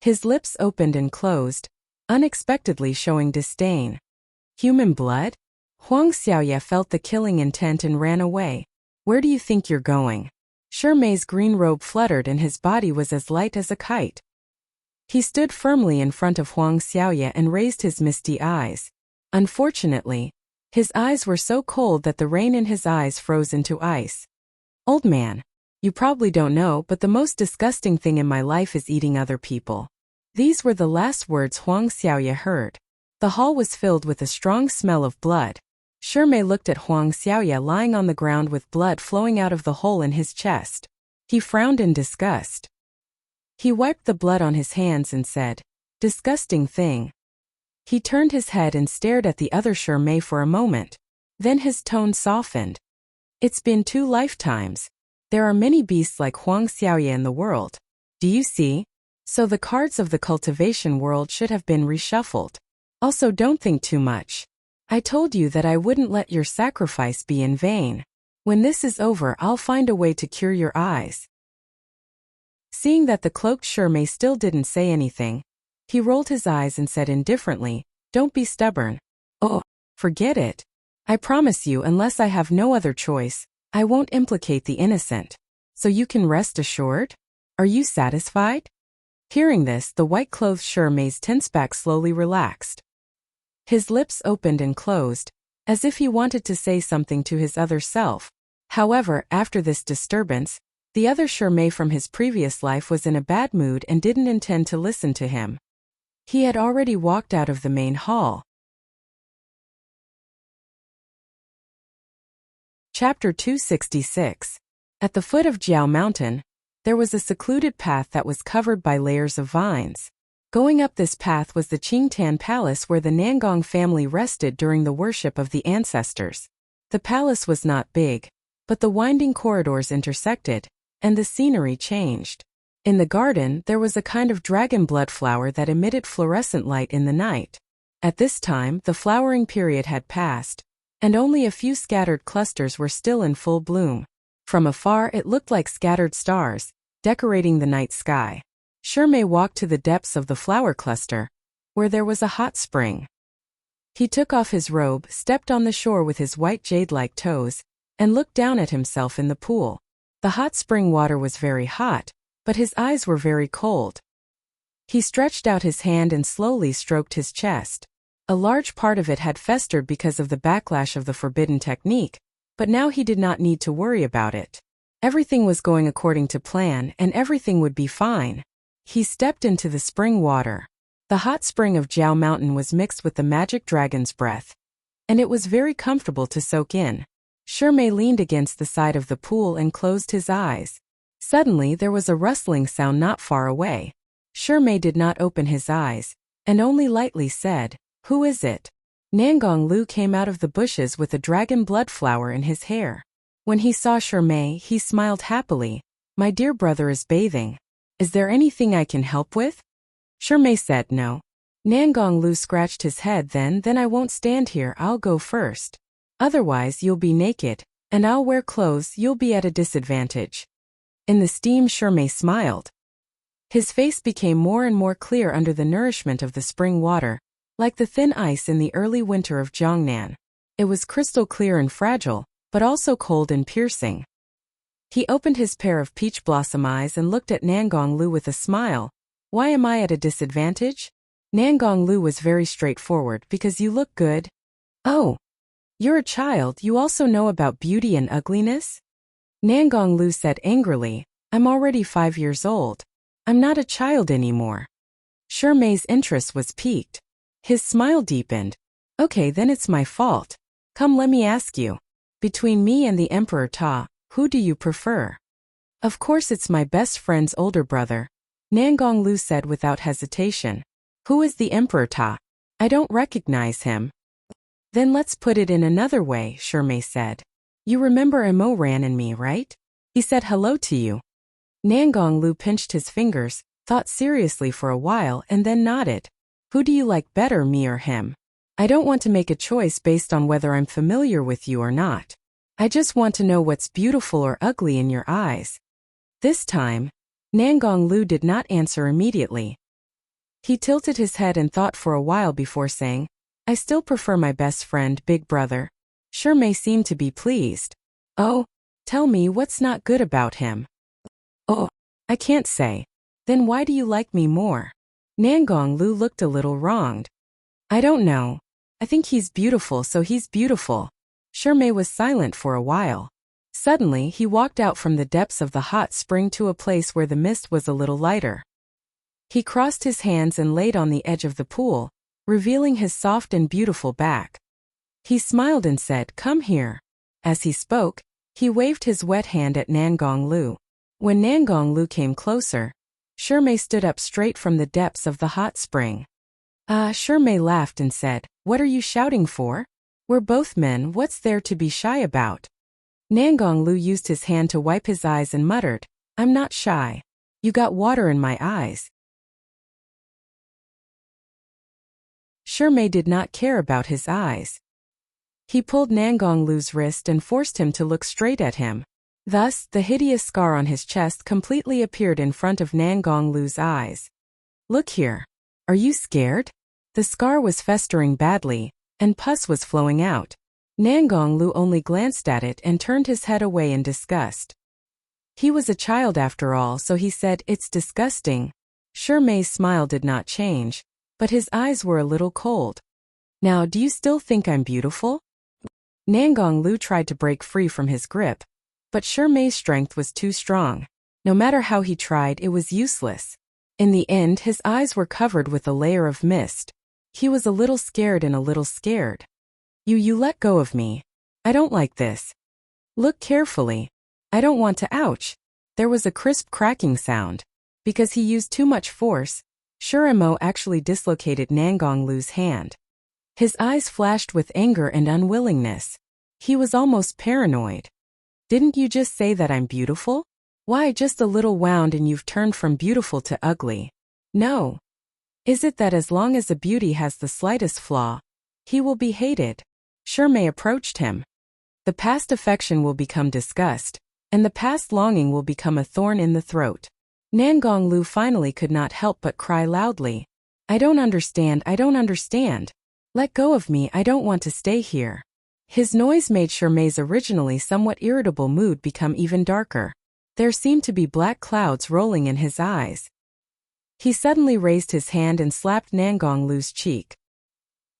His lips opened and closed, unexpectedly showing disdain. Human blood? Huang Xiaoya felt the killing intent and ran away. Where do you think you're going? Shimei's green robe fluttered and his body was as light as a kite. He stood firmly in front of Huang Xiaoya and raised his misty eyes. Unfortunately, his eyes were so cold that the rain in his eyes froze into ice. Old man, you probably don't know, but the most disgusting thing in my life is eating other people. These were the last words Huang Xiaoya heard. The hall was filled with a strong smell of blood. Shimei looked at Huang Xiaoya lying on the ground with blood flowing out of the hole in his chest. He frowned in disgust. He wiped the blood on his hands and said, "Disgusting thing." He turned his head and stared at the other Shimei for a moment. Then his tone softened. It's been 2 lifetimes. There are many beasts like Huang Xiaoya in the world. Do you see? So the cards of the cultivation world should have been reshuffled. Also, don't think too much. I told you that I wouldn't let your sacrifice be in vain. When this is over, I'll find a way to cure your eyes. Seeing that the cloaked Shimei still didn't say anything, he rolled his eyes and said indifferently, "Don't be stubborn." "Oh, forget it. I promise you, unless I have no other choice, I won't implicate the innocent. So you can rest assured? Are you satisfied?" Hearing this, the white-clothed Shimei's tense back slowly relaxed. His lips opened and closed, as if he wanted to say something to his other self. However, after this disturbance, the other Shimei from his previous life was in a bad mood and didn't intend to listen to him. He had already walked out of the main hall. Chapter 266. At the foot of Jiao Mountain, there was a secluded path that was covered by layers of vines. Going up this path was the Qingtan Palace where the Nangong family rested during the worship of the ancestors. The palace was not big, but the winding corridors intersected, and the scenery changed. In the garden, there was a kind of dragon blood flower that emitted fluorescent light in the night. At this time, the flowering period had passed, and only a few scattered clusters were still in full bloom. From afar, it looked like scattered stars, decorating the night sky. Shimei walked to the depths of the flower cluster, where there was a hot spring. He took off his robe, stepped on the shore with his white jade-like toes, and looked down at himself in the pool. The hot spring water was very hot, but his eyes were very cold. He stretched out his hand and slowly stroked his chest. A large part of it had festered because of the backlash of the forbidden technique, but now he did not need to worry about it. Everything was going according to plan, and everything would be fine. He stepped into the spring water. The hot spring of Jiao Mountain was mixed with the magic dragon's breath, and it was very comfortable to soak in. Shimei leaned against the side of the pool and closed his eyes. Suddenly there was a rustling sound not far away. Shimei did not open his eyes, and only lightly said, "Who is it?" Nangong Lu came out of the bushes with a dragon blood flower in his hair. When he saw Shimei, he smiled happily. "My dear brother is bathing. Is there anything I can help with?" Shimei said no. Nangong Lu scratched his head. Then I won't stand here, I'll go first. Otherwise you'll be naked, and I'll wear clothes, you'll be at a disadvantage. In the steam Shirmei smiled. His face became more and more clear under the nourishment of the spring water, like the thin ice in the early winter of Jiangnan. It was crystal clear and fragile, but also cold and piercing. He opened his pair of peach blossom eyes and looked at Nangong Lu with a smile. Why am I at a disadvantage? Nangong Lu was very straightforward. Because you look good. Oh. You're a child, you also know about beauty and ugliness? Nangong Lu said angrily, I'm already 5 years old. I'm not a child anymore. Shirmei's interest was piqued. His smile deepened. Okay, then it's my fault. Come, let me ask you. Between me and the Emperor Ta, who do you prefer? Of course it's my best friend's older brother. Nangong Lu said without hesitation. Who is the Emperor Ta? I don't recognize him. Then let's put it in another way, Shirmei said. You remember Imo Ran and me, right? He said hello to you. Nangong Lu pinched his fingers, thought seriously for a while and then nodded. Who do you like better, me or him? I don't want to make a choice based on whether I'm familiar with you or not. I just want to know what's beautiful or ugly in your eyes. This time, Nangong Lu did not answer immediately. He tilted his head and thought for a while before saying, I still prefer my best friend, big brother. Shirmei seemed to be pleased. Oh, tell me what's not good about him. Oh, I can't say. Then why do you like me more? Nangong Lu looked a little wronged. I don't know. I think he's beautiful, so he's beautiful. Shirmei was silent for a while. Suddenly he walked out from the depths of the hot spring to a place where the mist was a little lighter. He crossed his hands and laid on the edge of the pool, revealing his soft and beautiful back. He smiled and said, Come here. As he spoke, he waved his wet hand at Nangong Lu. When Nangong Lu came closer, Shirmei stood up straight from the depths of the hot spring. Shirmei laughed and said, What are you shouting for? We're both men, what's there to be shy about? Nangong Lu used his hand to wipe his eyes and muttered, I'm not shy. You got water in my eyes. Shirmei did not care about his eyes. He pulled Nangong Lu's wrist and forced him to look straight at him. Thus, the hideous scar on his chest completely appeared in front of Nangong Lu's eyes. Look here. Are you scared? The scar was festering badly, and pus was flowing out. Nangong Lu only glanced at it and turned his head away in disgust. He was a child after all, so he said, It's disgusting. Shirmei's smile did not change, but his eyes were a little cold. Now, do you still think I'm beautiful? Nangong Lu tried to break free from his grip, but Shirmei's strength was too strong. No matter how he tried, it was useless. In the end, his eyes were covered with a layer of mist. He was a little scared and a little scared. You let go of me. I don't like this. Look carefully. I don't want to. Ouch. There was a crisp cracking sound. Because he used too much force, Shiremo actually dislocated Nangong Lu's hand. His eyes flashed with anger and unwillingness. He was almost paranoid. Didn't you just say that I'm beautiful? Why, just a little wound and you've turned from beautiful to ugly. No. Is it that as long as a beauty has the slightest flaw, he will be hated? Shirmei approached him. The past affection will become disgust, and the past longing will become a thorn in the throat. Nangong Lu finally could not help but cry loudly. I don't understand. Let go of me, I don't want to stay here. His noise made Shirmei's originally somewhat irritable mood become even darker. There seemed to be black clouds rolling in his eyes. He suddenly raised his hand and slapped Nangong Lu's cheek.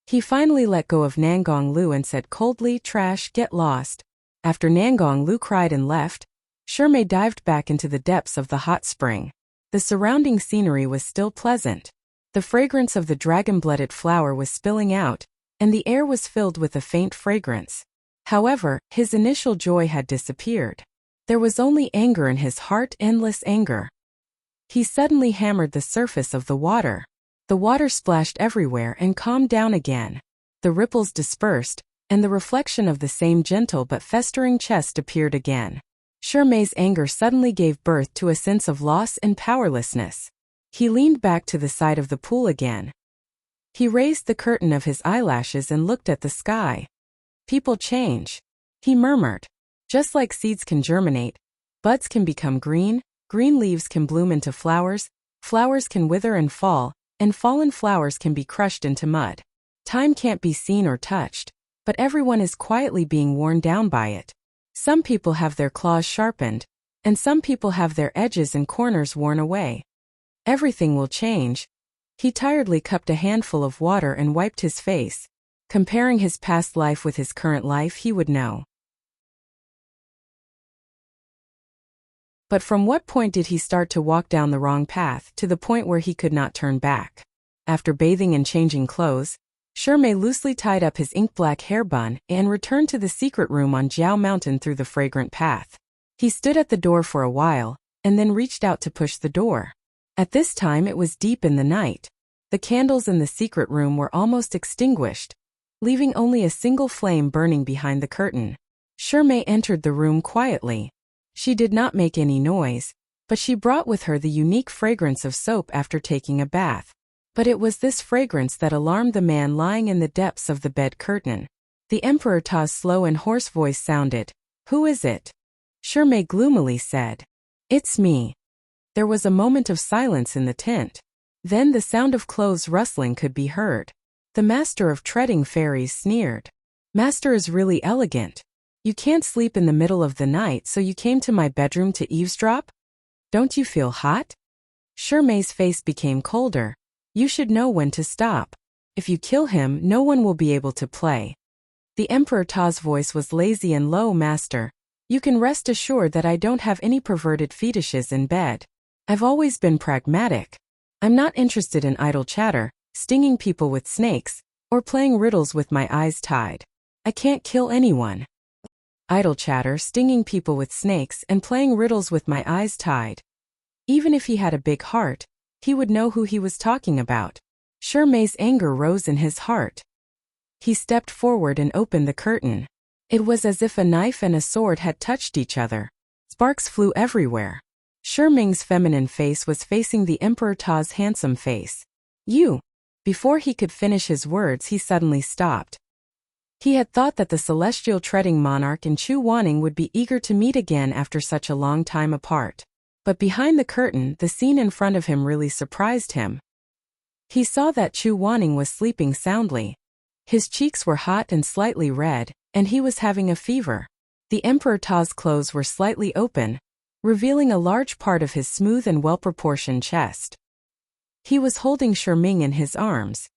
He finally let go of Nangong Lu and said coldly, Trash, get lost. After Nangong Lu cried and left, Shirmei dived back into the depths of the hot spring. The surrounding scenery was still pleasant. The fragrance of the dragon-blooded flower was spilling out, and the air was filled with a faint fragrance. However, his initial joy had disappeared. There was only anger in his heart, endless anger. He suddenly hammered the surface of the water. The water splashed everywhere and calmed down again. The ripples dispersed, and the reflection of the same gentle but festering chest appeared again. Shirmei's anger suddenly gave birth to a sense of loss and powerlessness. He leaned back to the side of the pool again. He raised the curtain of his eyelashes and looked at the sky. People change. He murmured. Just like seeds can germinate, buds can become green, green leaves can bloom into flowers, flowers can wither and fallen flowers can be crushed into mud. Time can't be seen or touched, but everyone is quietly being worn down by it. Some people have their claws sharpened, and some people have their edges and corners worn away. Everything will change. He tiredly cupped a handful of water and wiped his face. Comparing his past life with his current life, he would know. But from what point did he start to walk down the wrong path to the point where he could not turn back? After bathing and changing clothes, Shirmei loosely tied up his ink-black hair bun and returned to the secret room on Jiao Mountain through the fragrant path. He stood at the door for a while, and then reached out to push the door. At this time it was deep in the night. The candles in the secret room were almost extinguished, leaving only a single flame burning behind the curtain. Shirmei entered the room quietly. She did not make any noise, but she brought with her the unique fragrance of soap after taking a bath. But it was this fragrance that alarmed the man lying in the depths of the bed curtain. The Emperor Ta's slow and hoarse voice sounded. "Who is it?" Shirmei gloomily said. "It's me." There was a moment of silence in the tent. Then the sound of clothes rustling could be heard. The master of treading fairies sneered. "Master is really elegant. You can't sleep in the middle of the night, so you came to my bedroom to eavesdrop? Don't you feel hot?" Shirmei's face became colder. "You should know when to stop. If you kill him, no one will be able to play." The Emperor Ta's voice was lazy and low. "Master, you can rest assured that I don't have any perverted fetishes in bed. I've always been pragmatic. I'm not interested in idle chatter, stinging people with snakes, or playing riddles with my eyes tied. I can't kill anyone." Idle chatter, stinging people with snakes, and playing riddles with my eyes tied. Even if he had a big heart, he would know who he was talking about. Shirmei's anger rose in his heart. He stepped forward and opened the curtain. It was as if a knife and a sword had touched each other. Sparks flew everywhere. Shirmei's feminine face was facing the Emperor Ta's handsome face. "You." Before he could finish his words, he suddenly stopped. He had thought that the celestial treading monarch and Chu Wanning would be eager to meet again after such a long time apart. But behind the curtain, the scene in front of him really surprised him. He saw that Chu Wanning was sleeping soundly. His cheeks were hot and slightly red, and he was having a fever. The Emperor Ta's clothes were slightly open, revealing a large part of his smooth and well-proportioned chest. He was holding Shirmei in his arms.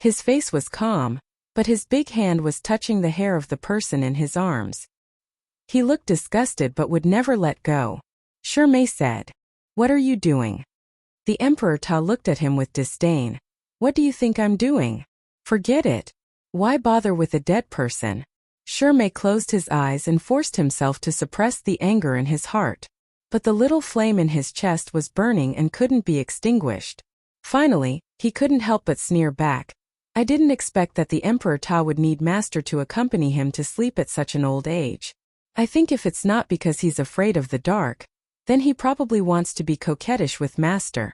His face was calm, but his big hand was touching the hair of the person in his arms. He looked disgusted but would never let go. Shirmei said, "What are you doing?" The Emperor Ta looked at him with disdain. "What do you think I'm doing? Forget it. Why bother with a dead person?" Shirmei closed his eyes and forced himself to suppress the anger in his heart. But the little flame in his chest was burning and couldn't be extinguished. Finally, he couldn't help but sneer back. "I didn't expect that the Emperor Ta would need Master to accompany him to sleep at such an old age. I think if it's not because he's afraid of the dark, then he probably wants to be coquettish with Master."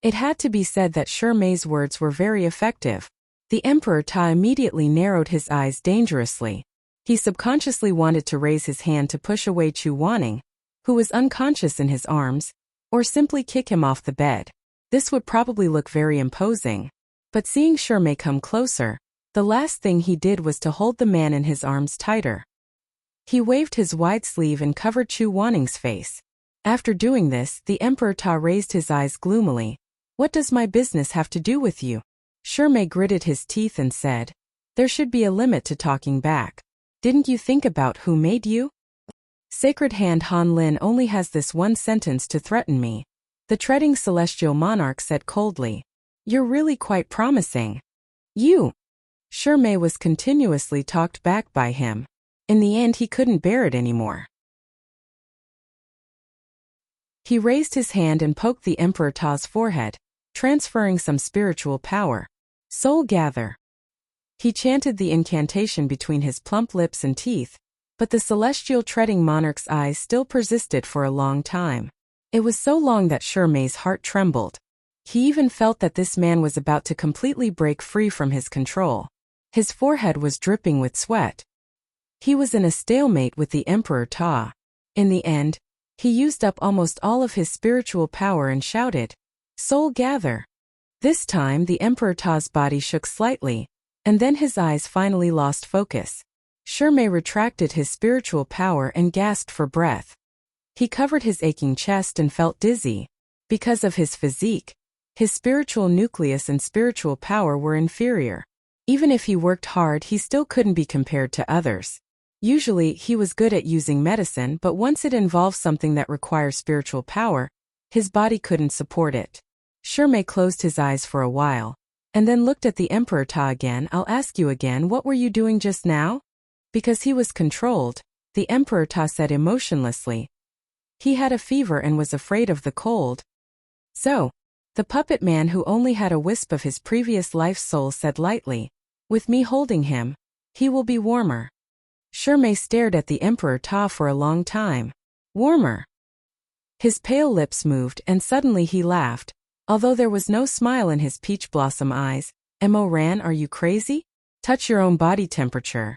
It had to be said that Shirmei's words were very effective. The Emperor Ta immediately narrowed his eyes dangerously. He subconsciously wanted to raise his hand to push away Chu Wanning, who was unconscious in his arms, or simply kick him off the bed. This would probably look very imposing. But seeing Shirmei come closer, the last thing he did was to hold the man in his arms tighter. He waved his wide sleeve and covered Chu Wanning's face. After doing this, the Emperor Ta raised his eyes gloomily. "What does my business have to do with you?" Shirmei gritted his teeth and said, "There should be a limit to talking back. Didn't you think about who made you? Sacred Hand Han Lin only has this one sentence to threaten me." The treading celestial monarch said coldly. "You're really quite promising." "You." Shirmei was continuously talked back by him. In the end, he couldn't bear it anymore. He raised his hand and poked the Emperor Ta's forehead, transferring some spiritual power. "Soul gather." He chanted the incantation between his plump lips and teeth, but the celestial treading monarch's eyes still persisted for a long time. It was so long that Shirmei's heart trembled. He even felt that this man was about to completely break free from his control. His forehead was dripping with sweat. He was in a stalemate with the Emperor Ta. In the end, he used up almost all of his spiritual power and shouted, "Soul gather!" This time the Emperor Ta's body shook slightly, and then his eyes finally lost focus. Shimei retracted his spiritual power and gasped for breath. He covered his aching chest and felt dizzy. Because of his physique, his spiritual nucleus and spiritual power were inferior. Even if he worked hard, he still couldn't be compared to others. Usually, he was good at using medicine, but once it involves something that requires spiritual power, his body couldn't support it. Shimei closed his eyes for a while, and then looked at the Emperor Ta again. "I'll ask you again, what were you doing just now?" Because he was controlled, the Emperor Ta said emotionlessly. He had a fever and was afraid of the cold. "So," the puppet man who only had a wisp of his previous life's soul said lightly, "with me holding him, he will be warmer." Shimei stared at the Emperor Ta for a long time. "Warmer?" His pale lips moved and suddenly he laughed, although there was no smile in his peach blossom eyes. "Mo Ran, are you crazy? Touch your own body temperature.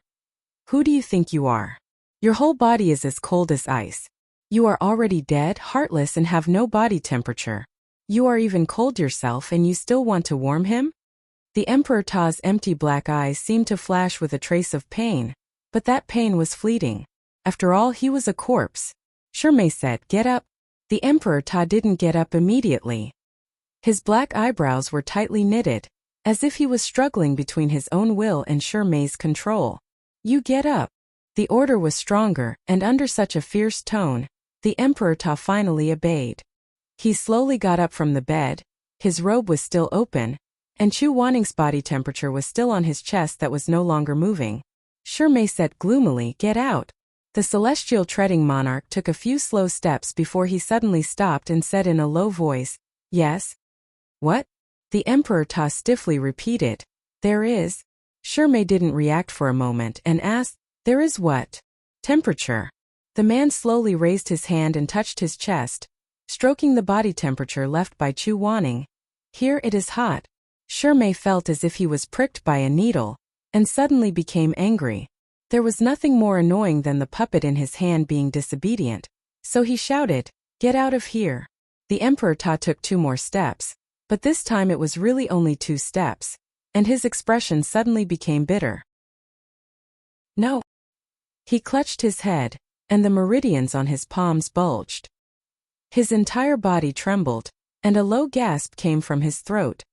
Who do you think you are? Your whole body is as cold as ice. You are already dead, heartless, and have no body temperature. You are even cold yourself and you still want to warm him?" The Emperor Ta's empty black eyes seemed to flash with a trace of pain, but that pain was fleeting. After all, he was a corpse. Shimei said, "Get up." The Emperor Ta didn't get up immediately. His black eyebrows were tightly knitted, as if he was struggling between his own will and Shimei's control. "You get up." The order was stronger, and under such a fierce tone, the Emperor Ta finally obeyed. He slowly got up from the bed. His robe was still open, and Chu Wanning's body temperature was still on his chest that was no longer moving. Shimei said gloomily, "Get out." The celestial treading monarch took a few slow steps before he suddenly stopped and said in a low voice, "Yes?" "What?" The Emperor Ta stiffly repeated. "There is." Shimei didn't react for a moment and asked, "There is what?" "Temperature." The man slowly raised his hand and touched his chest, stroking the body temperature left by Chu Wanning. "Here it is hot." Shimei felt as if he was pricked by a needle, and suddenly became angry. There was nothing more annoying than the puppet in his hand being disobedient, so he shouted, "Get out of here." The Emperor Ta took 2 more steps, but this time it was really only 2 steps, and his expression suddenly became bitter. "No." He clutched his head, and the meridians on his palms bulged. His entire body trembled, and a low gasp came from his throat.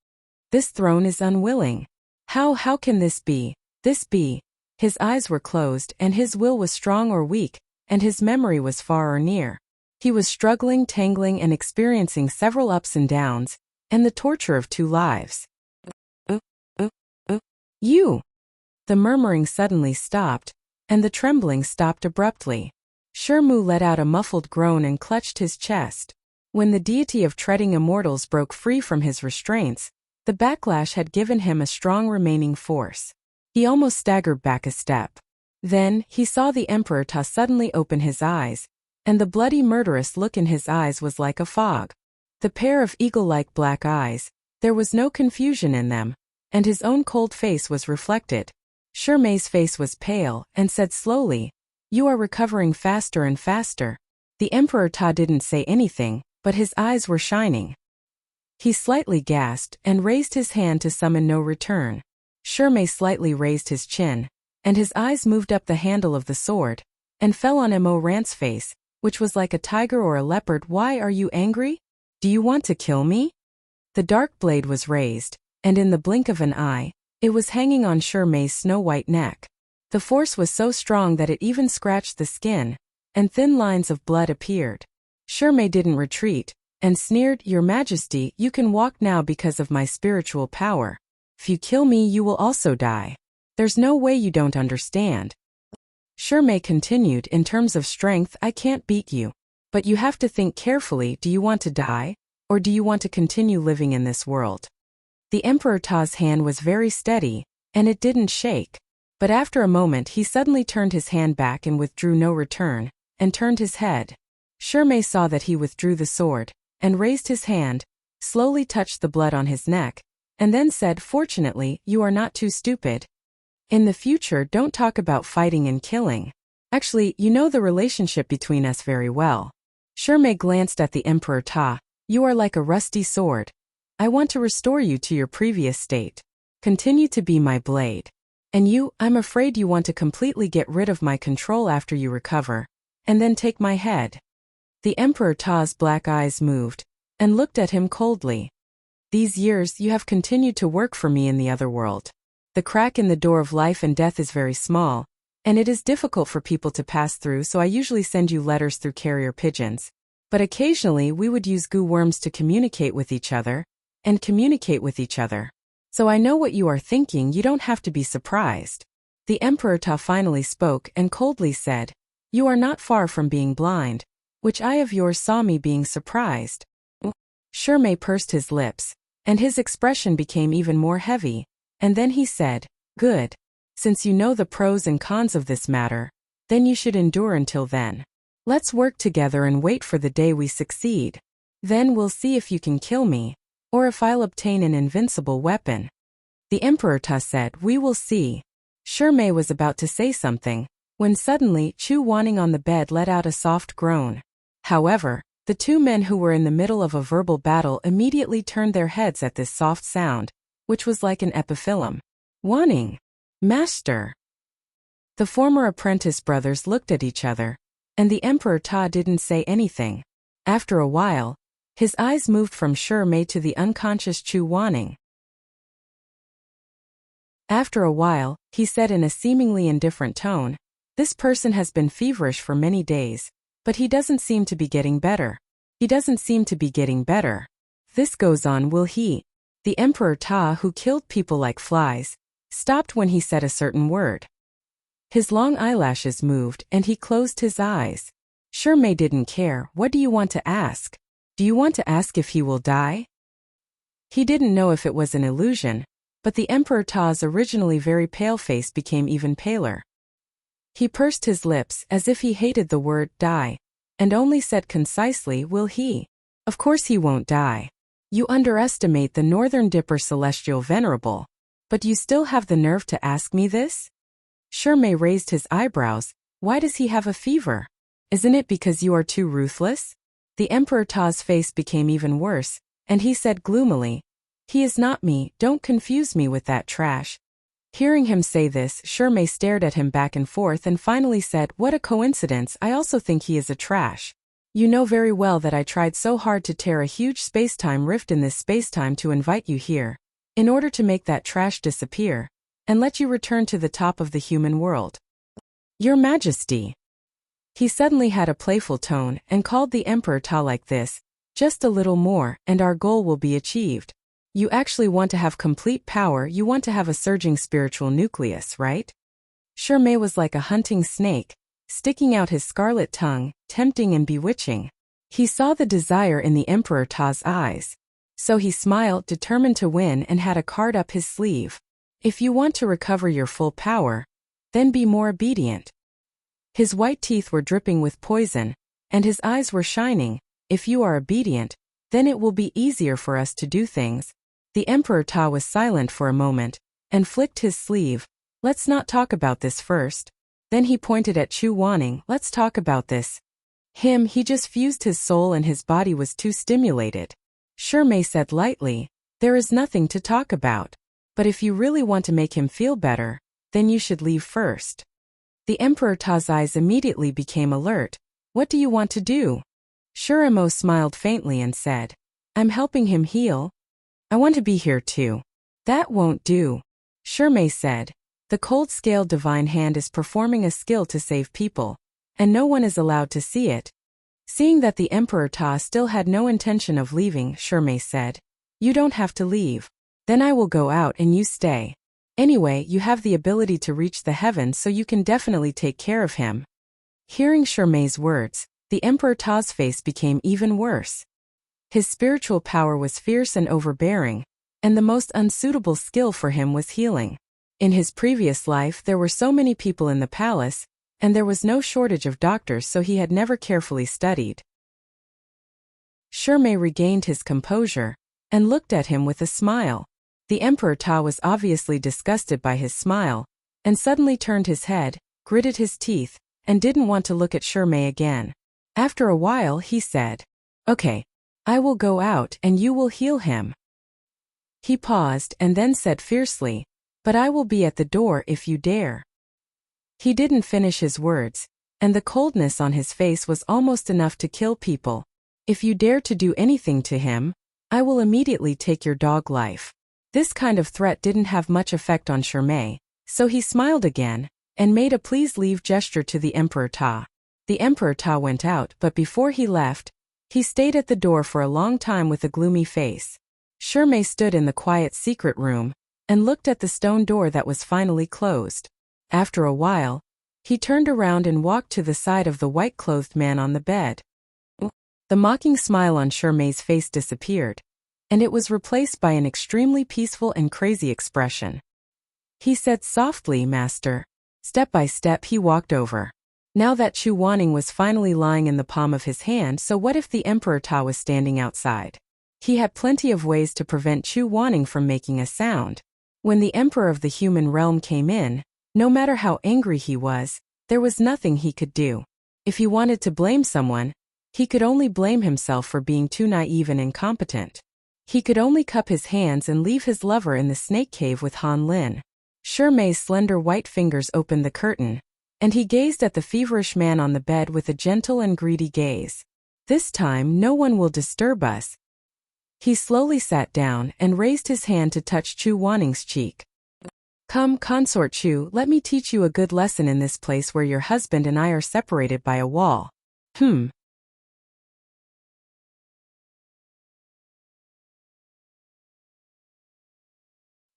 "This throne is unwilling. How can this be? This be?" His eyes were closed, and his will was strong or weak, and his memory was far or near. He was struggling, tangling, and experiencing several ups and downs, and the torture of 2 lives. You!" The murmuring suddenly stopped, and the trembling stopped abruptly. Shirmu let out a muffled groan and clutched his chest. When the deity of treading immortals broke free from his restraints, the backlash had given him a strong remaining force. He almost staggered back a step. Then, he saw the Emperor Ta suddenly open his eyes, and the bloody murderous look in his eyes was like a fog. The pair of eagle-like black eyes, there was no confusion in them, and his own cold face was reflected. Shimei's face was pale, and said slowly, "You are recovering faster and faster." The Emperor Ta didn't say anything, but his eyes were shining. He slightly gasped and raised his hand to summon no return. Shimei slightly raised his chin, and his eyes moved up the handle of the sword, and fell on Mo Rant's face, which was like a tiger or a leopard. "Why are you angry? Do you want to kill me?" The dark blade was raised, and in the blink of an eye, it was hanging on Shimei's snow-white neck. The force was so strong that it even scratched the skin, and thin lines of blood appeared. Shimei didn't retreat, and sneered, "Your Majesty, you can walk now because of my spiritual power. If you kill me, you will also die. There's no way you don't understand." Shimei continued, "In terms of strength, I can't beat you. But you have to think carefully. Do you want to die, or do you want to continue living in this world?" The Emperor Ta's hand was very steady, and it didn't shake. But after a moment he suddenly turned his hand back and withdrew no return, and turned his head. Shimei saw that he withdrew the sword, and raised his hand, slowly touched the blood on his neck, and then said, "Fortunately, you are not too stupid. In the future, don't talk about fighting and killing. Actually, you know the relationship between us very well." Shimei glanced at the Emperor Ta. "You are like a rusty sword. I want to restore you to your previous state. Continue to be my blade. And you, I'm afraid you want to completely get rid of my control after you recover, and then take my head." The Emperor Ta's black eyes moved, and looked at him coldly. "These years you have continued to work for me in the other world. The crack in the door of life and death is very small, and it is difficult for people to pass through, so I usually send you letters through carrier pigeons. But occasionally we would use goo worms to communicate with each other, and communicate with each other. So I know what you are thinking, you don't have to be surprised." The Emperor Ta finally spoke and coldly said, "You are not far from being blind. Which eye of yours saw me being surprised?" Shimei pursed his lips, and his expression became even more heavy, and then he said, "Good. Since you know the pros and cons of this matter, then you should endure until then. Let's work together and wait for the day we succeed. Then we'll see if you can kill me, or if I'll obtain an invincible weapon." The Emperor Ta said, "We will see." Shimei was about to say something, when suddenly Chu Wanning on the bed let out a soft groan. However, the two men who were in the middle of a verbal battle immediately turned their heads at this soft sound, which was like an epiphyllum. "Wanning! Master!" The former apprentice brothers looked at each other, and the Emperor Ta didn't say anything. After a while, his eyes moved from Shimei to the unconscious Chu Wanning. After a while, he said in a seemingly indifferent tone, "This person has been feverish for many days, but he doesn't seem to be getting better. He doesn't seem to be getting better. If this goes on, will he?" The Emperor Ta, who killed people like flies, stopped when he said a certain word. His long eyelashes moved and he closed his eyes. Shimei didn't care. "What do you want to ask? Do you want to ask if he will die?" He didn't know if it was an illusion, but the Emperor Ta's originally very pale face became even paler. He pursed his lips as if he hated the word die, and only said concisely, "Will he? Of course he won't die. You underestimate the Northern Dipper Celestial Venerable, but you still have the nerve to ask me this?" Shimei raised his eyebrows. "Why does he have a fever? Isn't it because you are too ruthless?" The Emperor Ta's face became even worse, and he said gloomily, "He is not me, don't confuse me with that trash." Hearing him say this, Shimei stared at him back and forth and finally said, "What a coincidence, I also think he is a trash. You know very well that I tried so hard to tear a huge space-time rift in this spacetime to invite you here, in order to make that trash disappear, and let you return to the top of the human world. Your Majesty." He suddenly had a playful tone and called the Emperor Ta like this, "Just a little more, and our goal will be achieved. You actually want to have complete power, you want to have a surging spiritual nucleus, right?" Shimei was like a hunting snake, sticking out his scarlet tongue, tempting and bewitching. He saw the desire in the Emperor Ta's eyes. So he smiled, determined to win, and had a card up his sleeve. "If you want to recover your full power, then be more obedient." His white teeth were dripping with poison, and his eyes were shining. "If you are obedient, then it will be easier for us to do things." The Emperor Ta was silent for a moment, and flicked his sleeve. "Let's not talk about this first." Then he pointed at Chu Wanning. "Let's talk about this. He just fused his soul and his body was too stimulated." Shimei said lightly, "There is nothing to talk about. But if you really want to make him feel better, then you should leave first." The Emperor Ta's eyes immediately became alert. "What do you want to do?" Shurimo smiled faintly and said, "I'm helping him heal. I want to be here too." "That won't do," Shimei said. "The cold-scaled divine hand is performing a skill to save people, and no one is allowed to see it." Seeing that the Emperor Ta still had no intention of leaving, Shimei said, "You don't have to leave. Then I will go out and you stay. Anyway, you have the ability to reach the heavens, so you can definitely take care of him." Hearing Shimei's words, the Emperor Ta's face became even worse. His spiritual power was fierce and overbearing, and the most unsuitable skill for him was healing. In his previous life there were so many people in the palace, and there was no shortage of doctors, so he had never carefully studied. Shimei regained his composure, and looked at him with a smile. The Emperor Ta was obviously disgusted by his smile, and suddenly turned his head, gritted his teeth, and didn't want to look at Shimei again. After a while he said, "Okay, I will go out and you will heal him." He paused and then said fiercely, "But I will be at the door if you dare." He didn't finish his words, and the coldness on his face was almost enough to kill people. "If you dare to do anything to him, I will immediately take your dog life." This kind of threat didn't have much effect on Shimei, so he smiled again, and made a please leave gesture to the Emperor Ta. The Emperor Ta went out, but before he left, he stayed at the door for a long time with a gloomy face. Shimei stood in the quiet secret room, and looked at the stone door that was finally closed. After a while, he turned around and walked to the side of the white-clothed man on the bed. The mocking smile on Shimei's face disappeared, and it was replaced by an extremely peaceful and crazy expression. He said softly, "Master." Step by step he walked over. Now that Chu Wanning was finally lying in the palm of his hand, so what if the Emperor Ta was standing outside? He had plenty of ways to prevent Chu Wanning from making a sound. When the Emperor of the human realm came in, no matter how angry he was, there was nothing he could do. If he wanted to blame someone, he could only blame himself for being too naive and incompetent. He could only cup his hands and leave his lover in the snake cave with Han Lin. Shimei's slender white fingers opened the curtain, and he gazed at the feverish man on the bed with a gentle and greedy gaze. "This time no one will disturb us." He slowly sat down and raised his hand to touch Chu Wanning's cheek. "Come, Consort Chu, let me teach you a good lesson in this place where your husband and I are separated by a wall."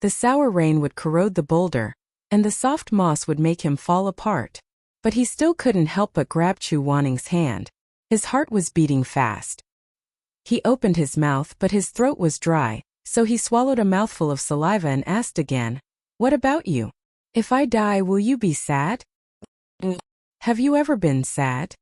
The sour rain would corrode the boulder, and the soft moss would make him fall apart. But he still couldn't help but grab Chu Wanning's hand. His heart was beating fast. He opened his mouth, but his throat was dry, so he swallowed a mouthful of saliva and asked again, "What about you? If I die, will you be sad?" "Have you ever been sad?"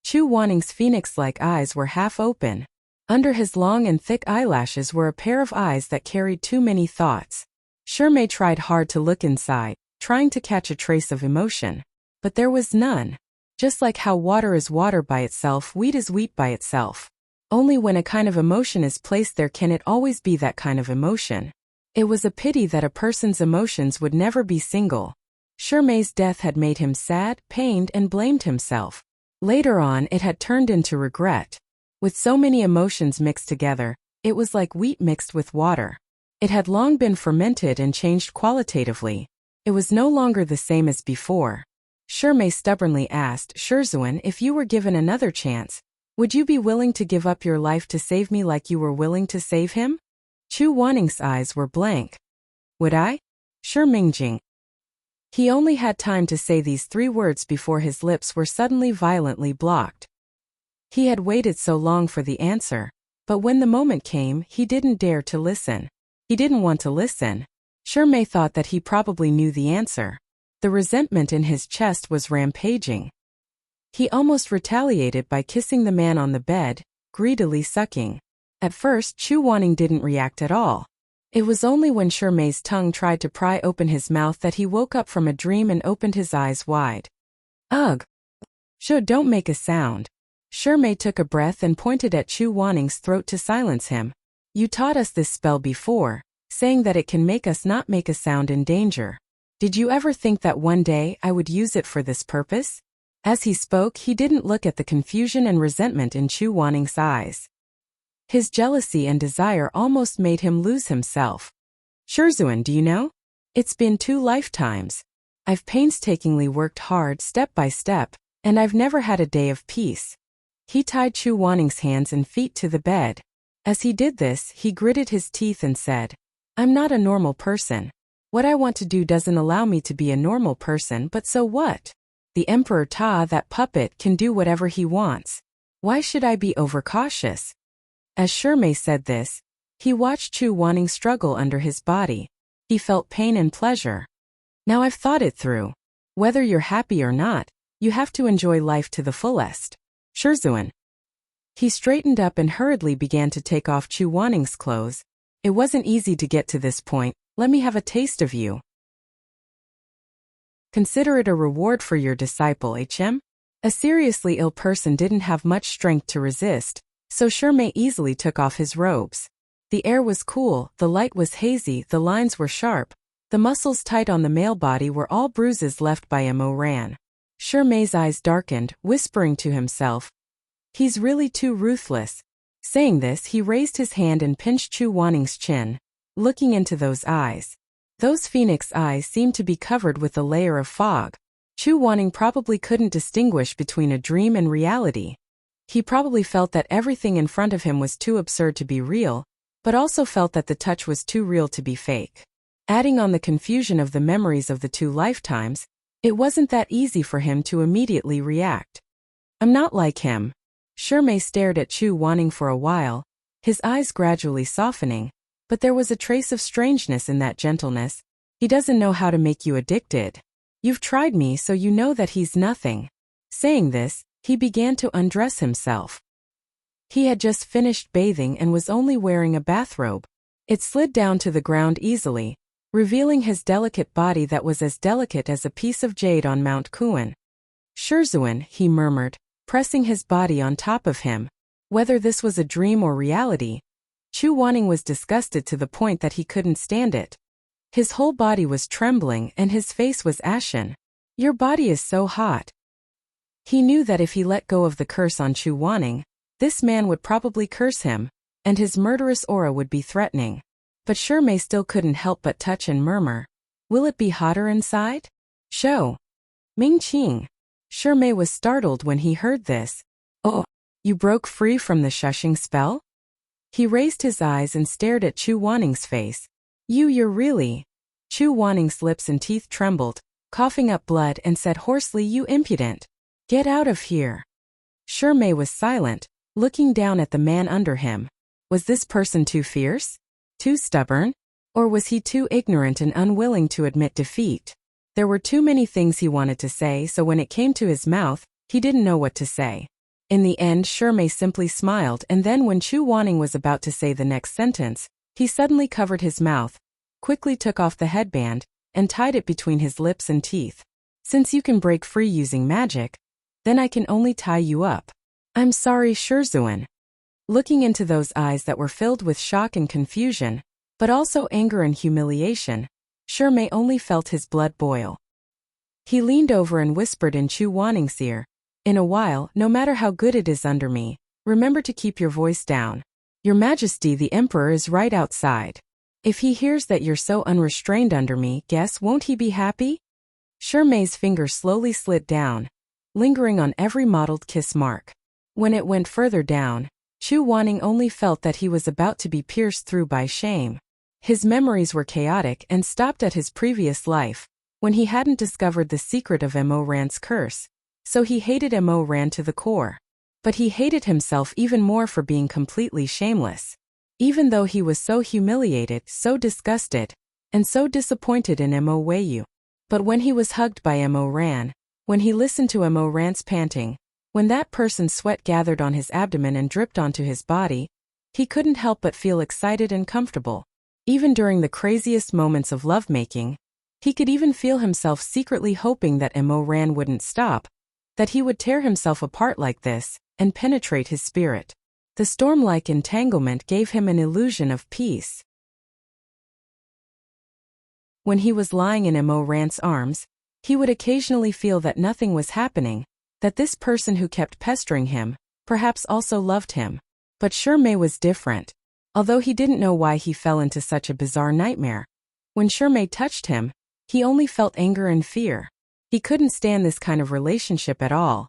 Chu Wanning's phoenix-like eyes were half open. Under his long and thick eyelashes were a pair of eyes that carried too many thoughts. Shimei tried hard to look inside, trying to catch a trace of emotion. But there was none. Just like how water is water by itself, wheat is wheat by itself. Only when a kind of emotion is placed there can it always be that kind of emotion. It was a pity that a person's emotions would never be single. Shimei's death had made him sad, pained, and blamed himself. Later on it had turned into regret. With so many emotions mixed together, it was like wheat mixed with water. It had long been fermented and changed qualitatively. It was no longer the same as before. Shimei stubbornly asked, "Shizun, if you were given another chance, would you be willing to give up your life to save me like you were willing to save him?" Chu Wanning's eyes were blank. "Would I?" Mingjing. He only had time to say these 3 words before his lips were suddenly violently blocked. He had waited so long for the answer, but when the moment came, he didn't dare to listen. He didn't want to listen. Shimei thought that he probably knew the answer. The resentment in his chest was rampaging. He almost retaliated by kissing the man on the bed, greedily sucking. At first, Chu Wanning didn't react at all. It was only when Shimei's tongue tried to pry open his mouth that he woke up from a dream and opened his eyes wide. "Ugh! Don't make a sound." Shimei took a breath and pointed at Chu Wanning's throat to silence him. "You taught us this spell before, saying that it can make us not make a sound in danger. Did you ever think that one day I would use it for this purpose?" As he spoke, he didn't look at the confusion and resentment in Chu Wanning's eyes. His jealousy and desire almost made him lose himself. "Shizun, do you know? It's been 2 lifetimes. I've painstakingly worked hard step by step, and I've never had a day of peace." He tied Chu Wanning's hands and feet to the bed. As he did this, he gritted his teeth and said, "I'm not a normal person. What I want to do doesn't allow me to be a normal person, but so what? The Emperor Ta, that puppet, can do whatever he wants. Why should I be overcautious?" As Shimei said this, he watched Chu Wanning struggle under his body. He felt pain and pleasure. "Now I've thought it through. Whether you're happy or not, you have to enjoy life to the fullest. Shizun." He straightened up and hurriedly began to take off Chu Wanning's clothes, It wasn't easy to get to this point. Let me have a taste of you. Consider it a reward for your disciple, HM? A seriously ill person didn't have much strength to resist, so Shirmei easily took off his robes. The air was cool, the light was hazy, the lines were sharp. The muscles tight on the male body were all bruises left by Mo Ran. Shirmei's eyes darkened, whispering to himself, "He's really too ruthless." Saying this, he raised his hand and pinched Chu Wanning's chin, looking into those eyes. Those phoenix eyes seemed to be covered with a layer of fog. Chu Wanning probably couldn't distinguish between a dream and reality. He probably felt that everything in front of him was too absurd to be real, but also felt that the touch was too real to be fake. Adding on the confusion of the memories of the 2 lifetimes, it wasn't that easy for him to immediately react. "I'm not like him." Shirmei stared at Chu Wanning for a while, his eyes gradually softening, but there was a trace of strangeness in that gentleness. "He doesn't know how to make you addicted. You've tried me, so you know that he's nothing." Saying this, he began to undress himself. He had just finished bathing and was only wearing a bathrobe. It slid down to the ground easily, revealing his delicate body that was as delicate as a piece of jade on Mount Kuan. "Shizun," he murmured, pressing his body on top of him. Whether this was a dream or reality, Chu Wanning was disgusted to the point that he couldn't stand it. His whole body was trembling and his face was ashen. "Your body is so hot." He knew that if he let go of the curse on Chu Wanning, this man would probably curse him, and his murderous aura would be threatening. But Shirmei still couldn't help but touch and murmur, "Will it be hotter inside?" "Show." "Ming Qing." Shirmei was startled when he heard this. "Oh, you broke free from the shushing spell?" He raised his eyes and stared at Chu Wanning's face. You're really..." Chu Wanning's lips and teeth trembled, coughing up blood, and said hoarsely, "You impudent. Get out of here." Shirmei was silent, looking down at the man under him. Was this person too fierce? Too stubborn? Or was he too ignorant and unwilling to admit defeat? There were too many things he wanted to say, so when it came to his mouth, he didn't know what to say. In the end, Shirmei simply smiled, and then when Chu Wanning was about to say the next sentence, he suddenly covered his mouth, quickly took off the headband, and tied it between his lips and teeth. "Since you can break free using magic, then I can only tie you up." "I'm sorry, Shizun." Looking into those eyes that were filled with shock and confusion, but also anger and humiliation, Shirmei only felt his blood boil. He leaned over and whispered in Chu Wanning's ear, "In a while, no matter how good it is under me, remember to keep your voice down. Your Majesty the Emperor is right outside. If he hears that you're so unrestrained under me, guess won't he be happy?" Shirmei's finger slowly slid down, lingering on every mottled kiss mark. When it went further down, Chu Wanning only felt that he was about to be pierced through by shame. His memories were chaotic and stopped at his previous life, when he hadn't discovered the secret of Mo Ran's curse, so he hated Mo Ran to the core. But he hated himself even more for being completely shameless. Even though he was so humiliated, so disgusted, and so disappointed in Mo Weiyu. But when he was hugged by Mo Ran, when he listened to Mo Ran's panting, when that person's sweat gathered on his abdomen and dripped onto his body, he couldn't help but feel excited and comfortable. Even during the craziest moments of lovemaking, he could even feel himself secretly hoping that Mo Ran wouldn't stop, that he would tear himself apart like this, and penetrate his spirit. The storm-like entanglement gave him an illusion of peace. When he was lying in Mo Ran's arms, he would occasionally feel that nothing was happening, that this person who kept pestering him, perhaps also loved him. But Shirmei was different. Although he didn't know why he fell into such a bizarre nightmare, when Shirmei touched him, he only felt anger and fear. He couldn't stand this kind of relationship at all.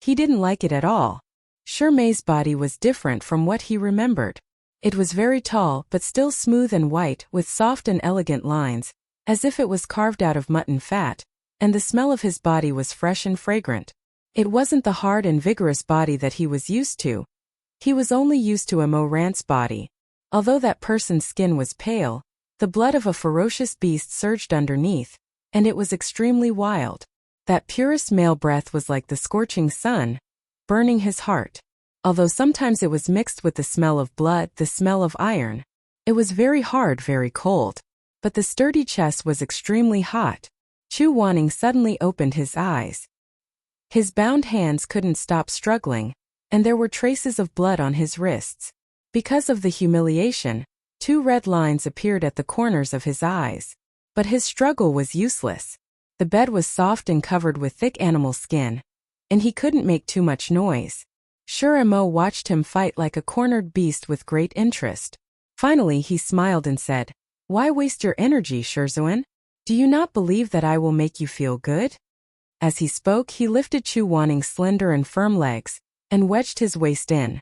He didn't like it at all. Shirmei's body was different from what he remembered. It was very tall but still smooth and white, with soft and elegant lines, as if it was carved out of mutton fat, and the smell of his body was fresh and fragrant. It wasn't the hard and vigorous body that he was used to. He was only used to Mo Ran's body. Although that person's skin was pale, the blood of a ferocious beast surged underneath, and it was extremely wild. That purest male breath was like the scorching sun, burning his heart. Although sometimes it was mixed with the smell of blood, the smell of iron. It was very hard, very cold. But the sturdy chest was extremely hot. Chu Wanning suddenly opened his eyes. His bound hands couldn't stop struggling, and there were traces of blood on his wrists. Because of the humiliation, 2 red lines appeared at the corners of his eyes. But his struggle was useless. The bed was soft and covered with thick animal skin, and he couldn't make too much noise. Mo watched him fight like a cornered beast with great interest. Finally he smiled and said, "Why waste your energy, Shizun? Do you not believe that I will make you feel good?" As he spoke, he lifted Chu Wanning's slender and firm legs, and wedged his waist in.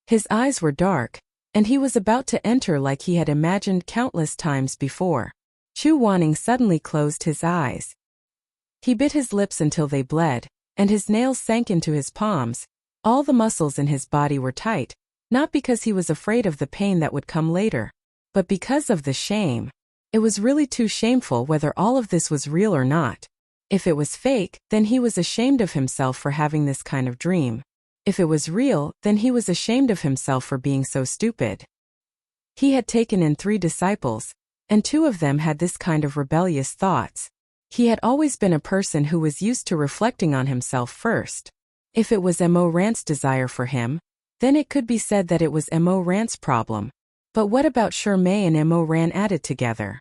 His eyes were dark, and he was about to enter like he had imagined countless times before. Chu Wanning suddenly closed his eyes. He bit his lips until they bled, and his nails sank into his palms. All the muscles in his body were tight, not because he was afraid of the pain that would come later, but because of the shame. It was really too shameful whether all of this was real or not. If it was fake, then he was ashamed of himself for having this kind of dream. If it was real, then he was ashamed of himself for being so stupid. He had taken in 3 disciples, and 2 of them had this kind of rebellious thoughts. He had always been a person who was used to reflecting on himself first. If it was Mo Rant's desire for him, then it could be said that it was Mo Rant's problem. But what about Mei and Mo Rant added together?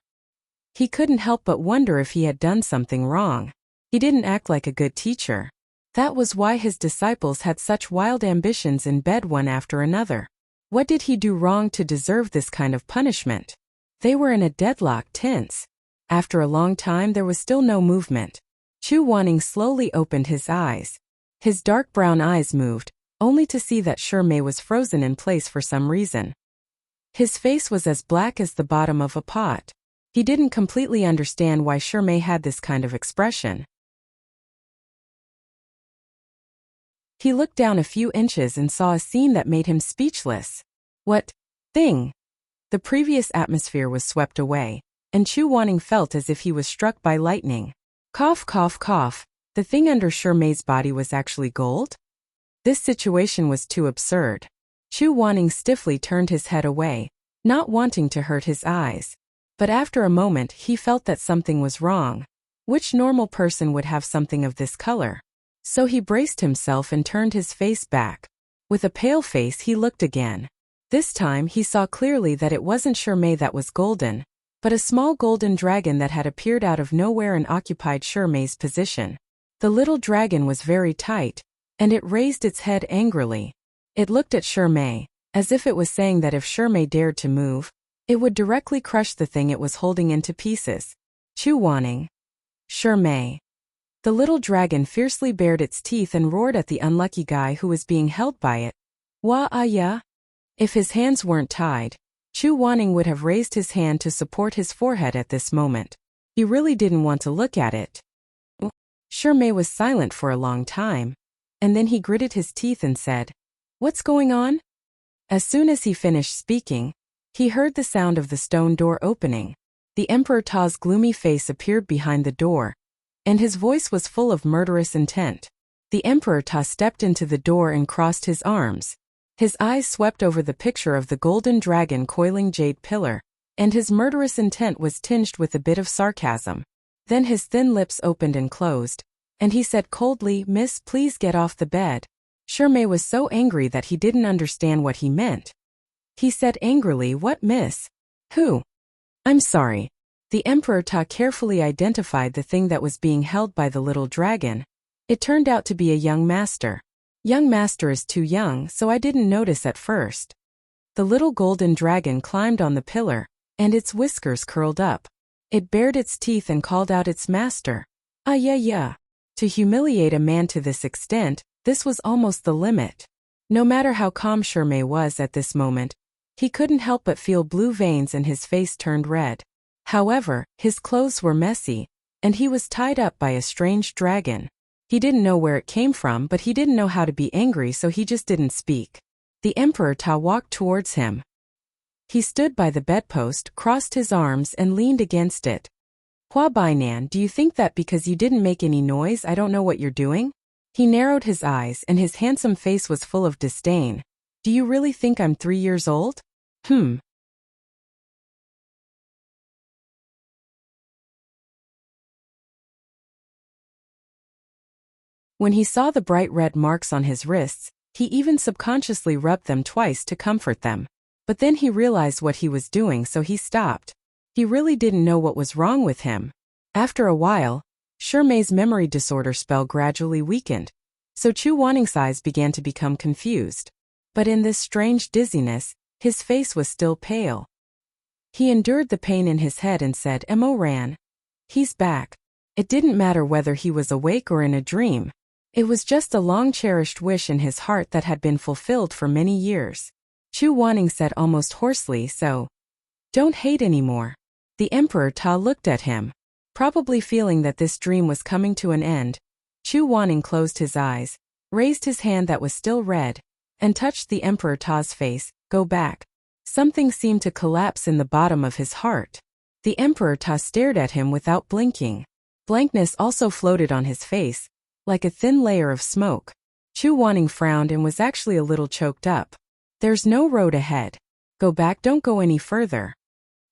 He couldn't help but wonder if he had done something wrong. He didn't act like a good teacher. That was why his disciples had such wild ambitions in bed one after another. What did he do wrong to deserve this kind of punishment? They were in a deadlock, tense. After a long time there was still no movement. Chu Wanning slowly opened his eyes. His dark brown eyes moved, only to see that Mei was frozen in place for some reason. His face was as black as the bottom of a pot. He didn't completely understand why Mei had this kind of expression. He looked down a few inches and saw a scene that made him speechless. What thing? The previous atmosphere was swept away, and Chu Wanning felt as if he was struck by lightning. Cough, cough, cough. The thing under Mei's body was actually gold? This situation was too absurd. Chu Wanning stiffly turned his head away, not wanting to hurt his eyes. But after a moment he felt that something was wrong. Which normal person would have something of this color? So he braced himself and turned his face back. With a pale face he looked again. This time he saw clearly that it wasn't Mei that was golden, but a small golden dragon that had appeared out of nowhere and occupied Mei's position. The little dragon was very tight, and it raised its head angrily. It looked at Mei, as if it was saying that if Mei dared to move, it would directly crush the thing it was holding into pieces. Chu Wanning. Mei. The little dragon fiercely bared its teeth and roared at the unlucky guy who was being held by it. Wah-ah-ya? If his hands weren't tied, Chu Wanning would have raised his hand to support his forehead at this moment. He really didn't want to look at it. Mei was silent for a long time, and then he gritted his teeth and said, "What's going on?" As soon as he finished speaking, he heard the sound of the stone door opening. The Emperor Ta's gloomy face appeared behind the door, and his voice was full of murderous intent. The Emperor Ta stepped into the door and crossed his arms. His eyes swept over the picture of the golden dragon coiling jade pillar, and his murderous intent was tinged with a bit of sarcasm. Then his thin lips opened and closed, and he said coldly, "Miss, please get off the bed." Mei was so angry that he didn't understand what he meant. He said angrily, "What, miss? Who?" "I'm sorry." The Emperor Ta carefully identified the thing that was being held by the little dragon. It turned out to be a young master. Young master is too young, so I didn't notice at first. The little golden dragon climbed on the pillar, and its whiskers curled up. It bared its teeth and called out its master. Ah yeah yeah. To humiliate a man to this extent, this was almost the limit. No matter how calm Mei was at this moment, he couldn't help but feel blue veins and his face turned red. However, his clothes were messy, and he was tied up by a strange dragon. He didn't know where it came from, but he didn't know how to be angry, so he just didn't speak. The Emperor Ta walked towards him. He stood by the bedpost, crossed his arms, and leaned against it. "Hua Bainan, do you think that because you didn't make any noise I don't know what you're doing?" He narrowed his eyes, and his handsome face was full of disdain. "Do you really think I'm 3 years old? When he saw the bright red marks on his wrists, he even subconsciously rubbed them twice to comfort them. But then he realized what he was doing, so he stopped. He really didn't know what was wrong with him. After a while, Shirmei's memory disorder spell gradually weakened, so Chu Waning's eyes began to become confused. But in this strange dizziness, his face was still pale. He endured the pain in his head and said, "Mo Ran. He's back." It didn't matter whether he was awake or in a dream. It was just a long-cherished wish in his heart that had been fulfilled for many years. Chu Waning said almost hoarsely, "So, don't hate anymore." The Emperor Ta looked at him. Probably feeling that this dream was coming to an end, Chu Waning closed his eyes, raised his hand that was still red, and touched the Emperor Ta's face. "Go back." Something seemed to collapse in the bottom of his heart. The Emperor Ta stared at him without blinking. Blankness also floated on his face, like a thin layer of smoke. Chu Waning frowned and was actually a little choked up. "There's no road ahead. Go back, don't go any further."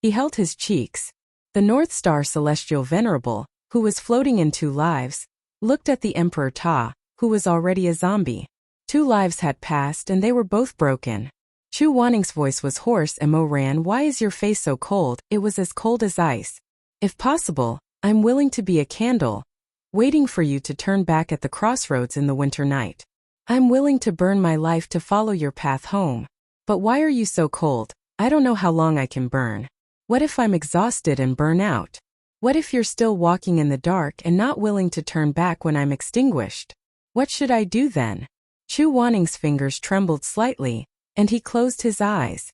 He held his cheeks. The North Star Celestial Venerable, who was floating in 2 lives, looked at the Emperor Ta, who was already a zombie. 2 lives had passed and they were both broken. Chu Waning's voice was hoarse. "Mo Ran, why is your face so cold?" "It was as cold as ice. If possible, I'm willing to be a candle, waiting for you to turn back at the crossroads in the winter night. I'm willing to burn my life to follow your path home. But why are you so cold? I don't know how long I can burn. What if I'm exhausted and burn out? What if you're still walking in the dark and not willing to turn back when I'm extinguished? What should I do then?" Chu Waning's fingers trembled slightly, and he closed his eyes.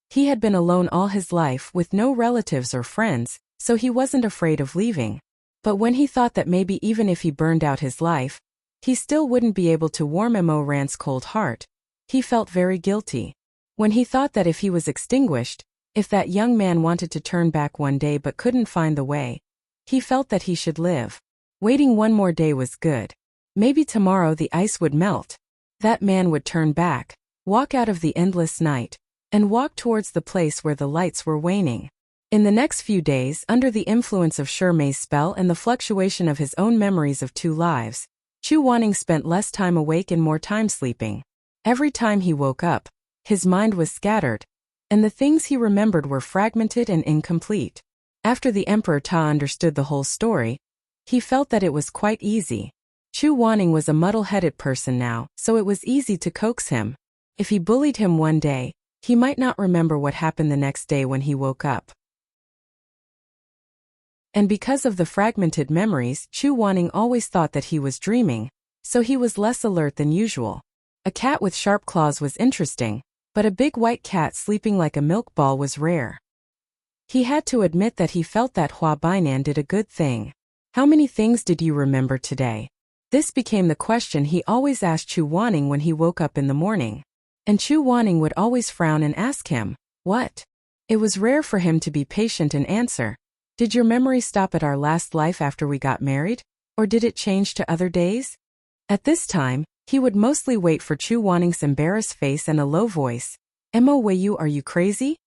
He had been alone all his life with no relatives or friends, so he wasn't afraid of leaving. But when he thought that maybe even if he burned out his life, he still wouldn't be able to warm Mo Ran's cold heart, he felt very guilty. When he thought that if he was extinguished, if that young man wanted to turn back one day but couldn't find the way, he felt that he should live. Waiting one more day was good. Maybe tomorrow the ice would melt. That man would turn back, walk out of the endless night, and walk towards the place where the lights were waning. In the next few days, under the influence of Shirmei's spell and the fluctuation of his own memories of 2 lives, Chu Waning spent less time awake and more time sleeping. Every time he woke up, his mind was scattered, and the things he remembered were fragmented and incomplete. After the Emperor Ta understood the whole story, he felt that it was quite easy. Chu Waning was a muddle-headed person now, so it was easy to coax him. If he bullied him one day, he might not remember what happened the next day when he woke up. And because of the fragmented memories, Chu Waning always thought that he was dreaming, so he was less alert than usual. A cat with sharp claws was interesting, but a big white cat sleeping like a milk ball was rare. He had to admit that he felt that Hua Bainan did a good thing. "How many things did you remember today?" This became the question he always asked Chu Waning when he woke up in the morning. And Chu Waning would always frown and ask him, "What?" It was rare for him to be patient and answer, "Did your memory stop at our last life after we got married? Or did it change to other days?" At this time, he would mostly wait for Chu Waning's embarrassed face and a low voice. "Mo Weiyu, are you crazy?"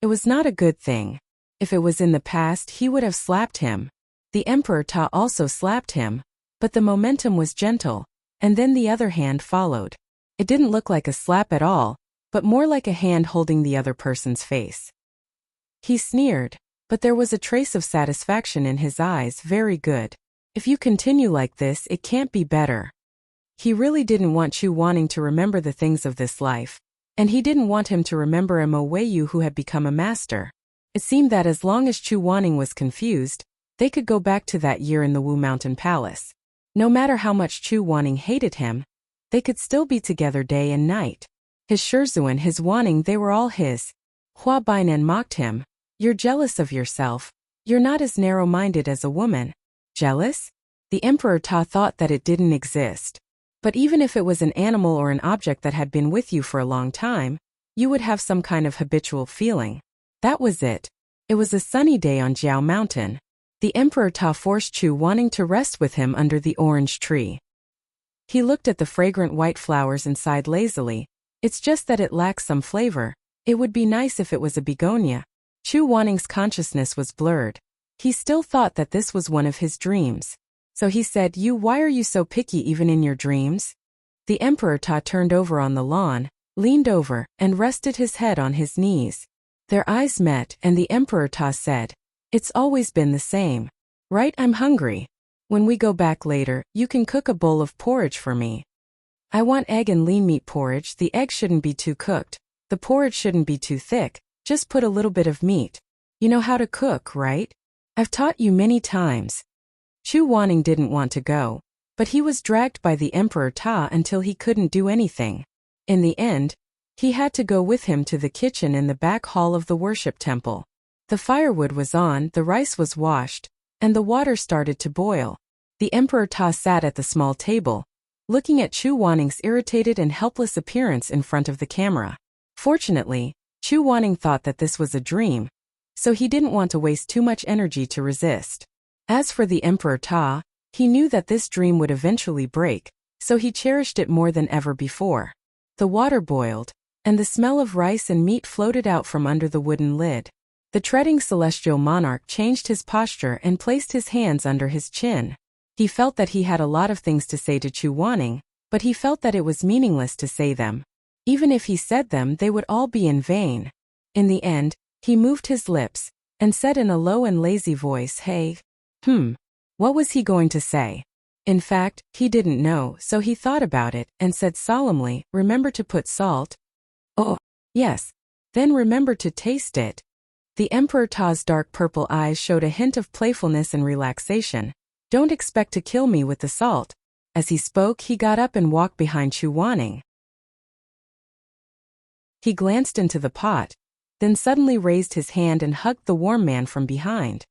It was not a good thing. If it was in the past, he would have slapped him. The Emperor Ta also slapped him, but the momentum was gentle, and then the other hand followed. It didn't look like a slap at all, but more like a hand holding the other person's face. He sneered, but there was a trace of satisfaction in his eyes. "Very good. If you continue like this, it can't be better." He really didn't want Chu Waning to remember the things of this life, and he didn't want him to remember Mo Weiyu, who had become a master. It seemed that as long as Chu Waning was confused, they could go back to that year in the Wu Mountain Palace. No matter how much Chu Waning hated him, they could still be together day and night. His Shizun, his Waning, they were all his. Hua Bainan mocked him. "You're jealous of yourself. You're not as narrow-minded as a woman." Jealous? The Emperor Ta thought that it didn't exist. But even if it was an animal or an object that had been with you for a long time, you would have some kind of habitual feeling. That was it. It was a sunny day on Jiao Mountain. The Emperor Ta forced Chu Waning to rest with him under the orange tree. He looked at the fragrant white flowers and sighed lazily. "It's just that it lacks some flavor. It would be nice if it was a begonia." Chu Waning's consciousness was blurred. He still thought that this was one of his dreams. So he said, why are you so picky even in your dreams? The Emperor Ta turned over on the lawn, leaned over, and rested his head on his knees. Their eyes met, and the Emperor Ta said, it's always been the same. Right, I'm hungry. When we go back later, you can cook a bowl of porridge for me. I want egg and lean meat porridge. The egg shouldn't be too cooked. The porridge shouldn't be too thick. Just put a little bit of meat. You know how to cook, right? I've taught you many times. Chu Wanning didn't want to go, but he was dragged by the Emperor Ta until he couldn't do anything. In the end, he had to go with him to the kitchen in the back hall of the worship temple. The firewood was on, the rice was washed, and the water started to boil. The Emperor Ta sat at the small table, looking at Chu Wanning's irritated and helpless appearance in front of the camera. Fortunately, Chu Wanning thought that this was a dream, so he didn't want to waste too much energy to resist. As for the Emperor Ta, he knew that this dream would eventually break, so he cherished it more than ever before. The water boiled, and the smell of rice and meat floated out from under the wooden lid. The treading celestial monarch changed his posture and placed his hands under his chin. He felt that he had a lot of things to say to Chu Wanning, but he felt that it was meaningless to say them. Even if he said them, they would all be in vain. In the end, he moved his lips and said in a low and lazy voice, hey. What was he going to say? In fact, he didn't know, so he thought about it and said solemnly, remember to put salt? Oh, yes. Then remember to taste it. The Emperor Ta's dark purple eyes showed a hint of playfulness and relaxation. Don't expect to kill me with the salt. As he spoke, he got up and walked behind Chu Wanning. He glanced into the pot, then suddenly raised his hand and hugged the warm man from behind.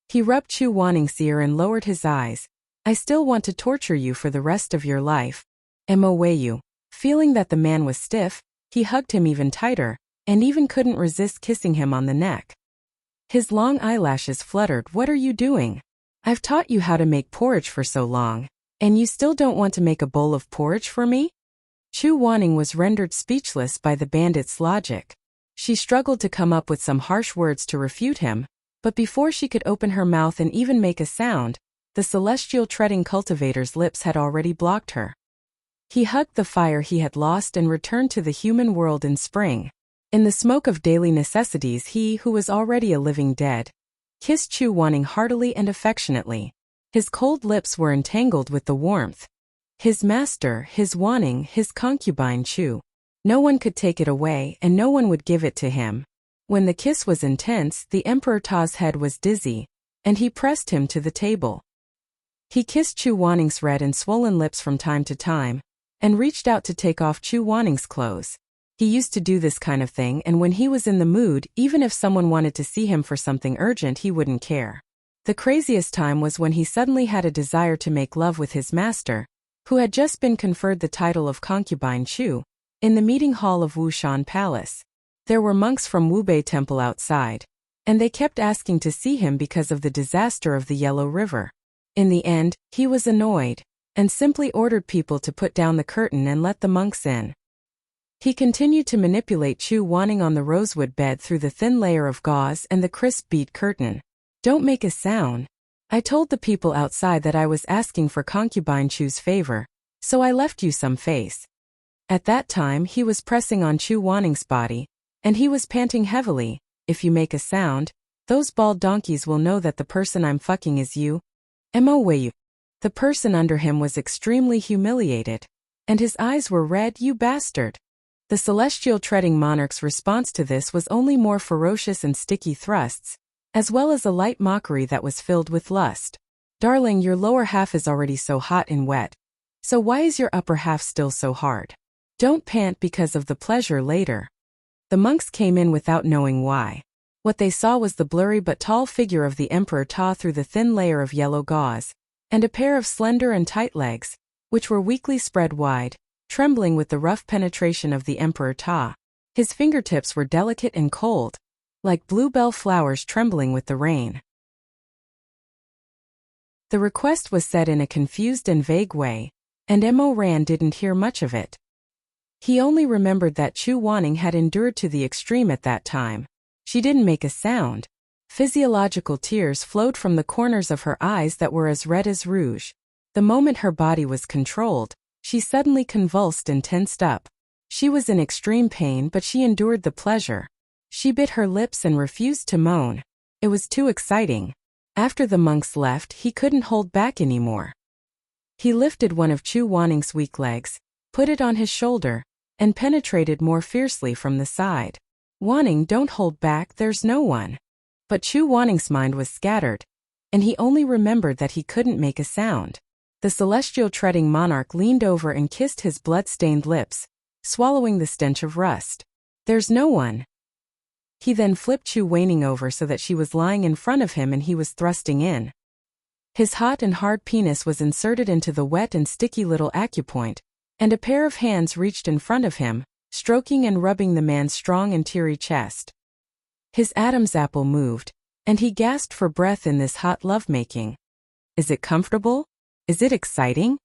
He rubbed Chu Wanning's ear and lowered his eyes. I still want to torture you for the rest of your life. Mo. Feeling that the man was stiff, he hugged him even tighter, and even couldn't resist kissing him on the neck. His long eyelashes fluttered. What are you doing? I've taught you how to make porridge for so long, and you still don't want to make a bowl of porridge for me? Chu Wanning was rendered speechless by the bandit's logic. She struggled to come up with some harsh words to refute him, but before she could open her mouth and even make a sound, the celestial treading cultivator's lips had already blocked her. He hugged the fire he had lost and returned to the human world in spring. In the smoke of daily necessities, he, who was already a living dead, kissed Chu Wanning heartily and affectionately. His cold lips were entangled with the warmth. His master, his Wanning, his concubine Chu. No one could take it away and no one would give it to him. When the kiss was intense, the Emperor Ta's head was dizzy, and he pressed him to the table. He kissed Chu Wanning's red and swollen lips from time to time, and reached out to take off Chu Wanning's clothes. He used to do this kind of thing, and when he was in the mood, even if someone wanted to see him for something urgent, he wouldn't care. The craziest time was when he suddenly had a desire to make love with his master, who had just been conferred the title of concubine Chu, in the meeting hall of Wushan Palace. There were monks from Wubei Temple outside, and they kept asking to see him because of the disaster of the Yellow River. In the end, he was annoyed, and simply ordered people to put down the curtain and let the monks in. He continued to manipulate Chu Wanning on the rosewood bed through the thin layer of gauze and the crisp bead curtain. Don't make a sound. I told the people outside that I was asking for concubine Chu's favor, so I left you some face. At that time he was pressing on Chu Wanning's body, and he was panting heavily. If you make a sound, those bald donkeys will know that the person I'm fucking is you. Mo. The person under him was extremely humiliated, and his eyes were red. You bastard. The celestial treading monarch's response to this was only more ferocious and sticky thrusts, as well as a light mockery that was filled with lust. Darling, your lower half is already so hot and wet, so why is your upper half still so hard? Don't pant because of the pleasure later. The monks came in without knowing why. What they saw was the blurry but tall figure of the Emperor Ta through the thin layer of yellow gauze, and a pair of slender and tight legs, which were weakly spread wide, trembling with the rough penetration of the Emperor Ta. His fingertips were delicate and cold, like bluebell flowers trembling with the rain. The request was said in a confused and vague way, and Mo Ran didn't hear much of it. He only remembered that Chu Wanning had endured to the extreme at that time. She didn't make a sound. Physiological tears flowed from the corners of her eyes that were as red as rouge. The moment her body was controlled, she suddenly convulsed and tensed up. She was in extreme pain, but she endured the pleasure. She bit her lips and refused to moan. It was too exciting. After the monks left, he couldn't hold back anymore. He lifted one of Chu Wanning's weak legs, put it on his shoulder, and penetrated more fiercely from the side. Wanning, don't hold back, there's no one. But Chu Wanning's mind was scattered, and he only remembered that he couldn't make a sound. The celestial treading monarch leaned over and kissed his blood-stained lips, swallowing the stench of rust. There's no one. He then flipped Chu Wanning over so that she was lying in front of him and he was thrusting in. His hot and hard penis was inserted into the wet and sticky little acupoint, and a pair of hands reached in front of him, stroking and rubbing the man's strong and teary chest. His Adam's apple moved, and he gasped for breath in this hot lovemaking. Is it comfortable? Is it exciting?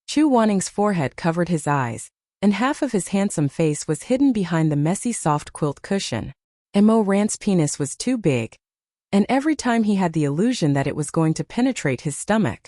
Chu Wanning's forehead covered his eyes, and half of his handsome face was hidden behind the messy soft quilt cushion. Mo Ran's penis was too big, and every time he had the illusion that it was going to penetrate his stomach.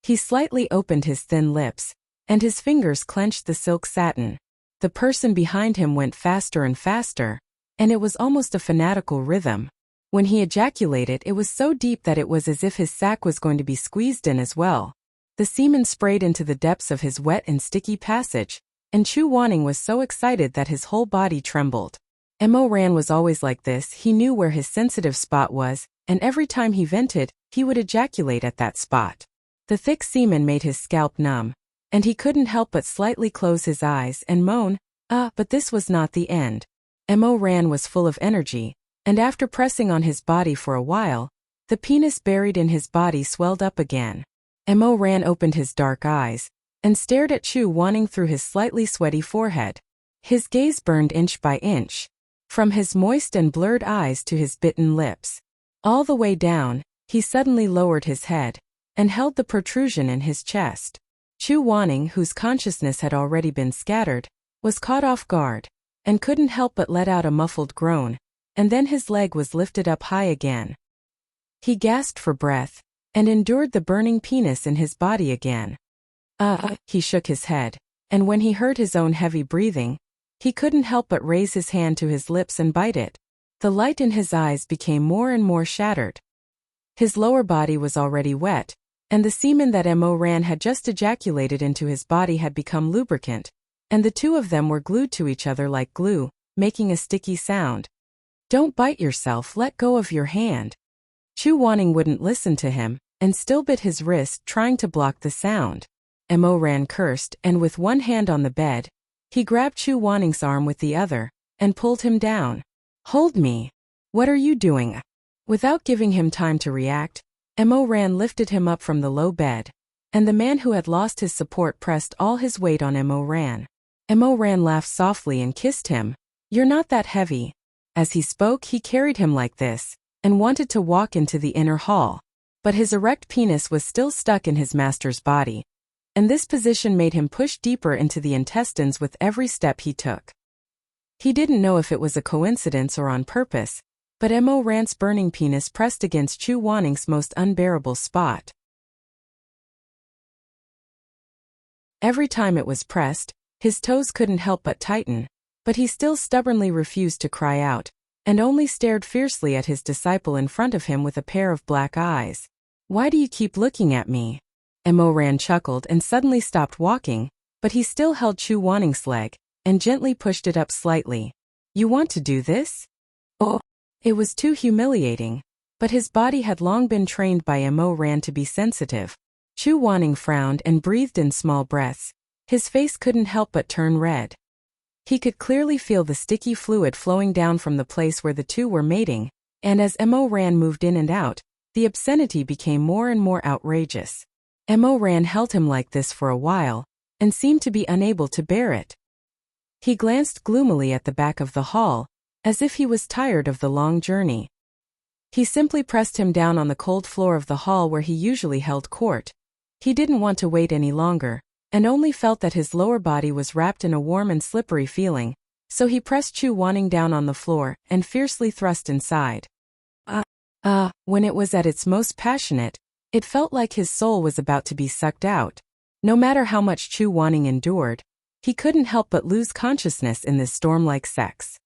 He slightly opened his thin lips, and his fingers clenched the silk satin. The person behind him went faster and faster, and it was almost a fanatical rhythm. When he ejaculated, it was so deep that it was as if his sack was going to be squeezed in as well. The semen sprayed into the depths of his wet and sticky passage, and Chu Wanning was so excited that his whole body trembled. Mo Ran was always like this. He knew where his sensitive spot was, and every time he vented, he would ejaculate at that spot. The thick semen made his scalp numb, and he couldn't help but slightly close his eyes and moan, but this was not the end. Mo Ran was full of energy, and after pressing on his body for a while, the penis buried in his body swelled up again. Mo Ran opened his dark eyes, and stared at Chu Wanning through his slightly sweaty forehead. His gaze burned inch by inch, from his moist and blurred eyes to his bitten lips. All the way down, he suddenly lowered his head, and held the protrusion in his chest. Chu Wanning, whose consciousness had already been scattered, was caught off guard, and couldn't help but let out a muffled groan, and then his leg was lifted up high again. He gasped for breath, and endured the burning penis in his body again. He shook his head, and when he heard his own heavy breathing, he couldn't help but raise his hand to his lips and bite it. The light in his eyes became more and more shattered. His lower body was already wet, and the semen that Mo Ran had just ejaculated into his body had become lubricant, and the two of them were glued to each other like glue, making a sticky sound. Don't bite yourself, let go of your hand. Chu Wanning wouldn't listen to him, and still bit his wrist trying to block the sound. Mo Ran cursed, and with one hand on the bed, he grabbed Chu Wanning's arm with the other, and pulled him down. Hold me. What are you doing? Without giving him time to react, Mo Ran lifted him up from the low bed, and the man who had lost his support pressed all his weight on Mo Ran. Mo Ran laughed softly and kissed him. You're not that heavy. As he spoke, he carried him like this, and wanted to walk into the inner hall. But his erect penis was still stuck in his master's body, and this position made him push deeper into the intestines with every step he took. He didn't know if it was a coincidence or on purpose, but Mo Ran's burning penis pressed against Chu Wanning's most unbearable spot. Every time it was pressed, his toes couldn't help but tighten, but he still stubbornly refused to cry out, and only stared fiercely at his disciple in front of him with a pair of black eyes. Why do you keep looking at me? Mo Ran chuckled and suddenly stopped walking, but he still held Chu Wanning's leg, and gently pushed it up slightly. You want to do this? Oh. It was too humiliating, but his body had long been trained by Mo Ran to be sensitive. Chu Wanning frowned and breathed in small breaths. His face couldn't help but turn red. He could clearly feel the sticky fluid flowing down from the place where the two were mating, and as Mo Ran moved in and out, the obscenity became more and more outrageous. Mo Ran held him like this for a while, and seemed to be unable to bear it. He glanced gloomily at the back of the hall, as if he was tired of the long journey. He simply pressed him down on the cold floor of the hall where he usually held court. He didn't want to wait any longer, and only felt that his lower body was wrapped in a warm and slippery feeling, so he pressed Chu Wanning down on the floor and fiercely thrust inside. When it was at its most passionate, it felt like his soul was about to be sucked out. No matter how much Chu Wanning endured, he couldn't help but lose consciousness in this storm-like sex.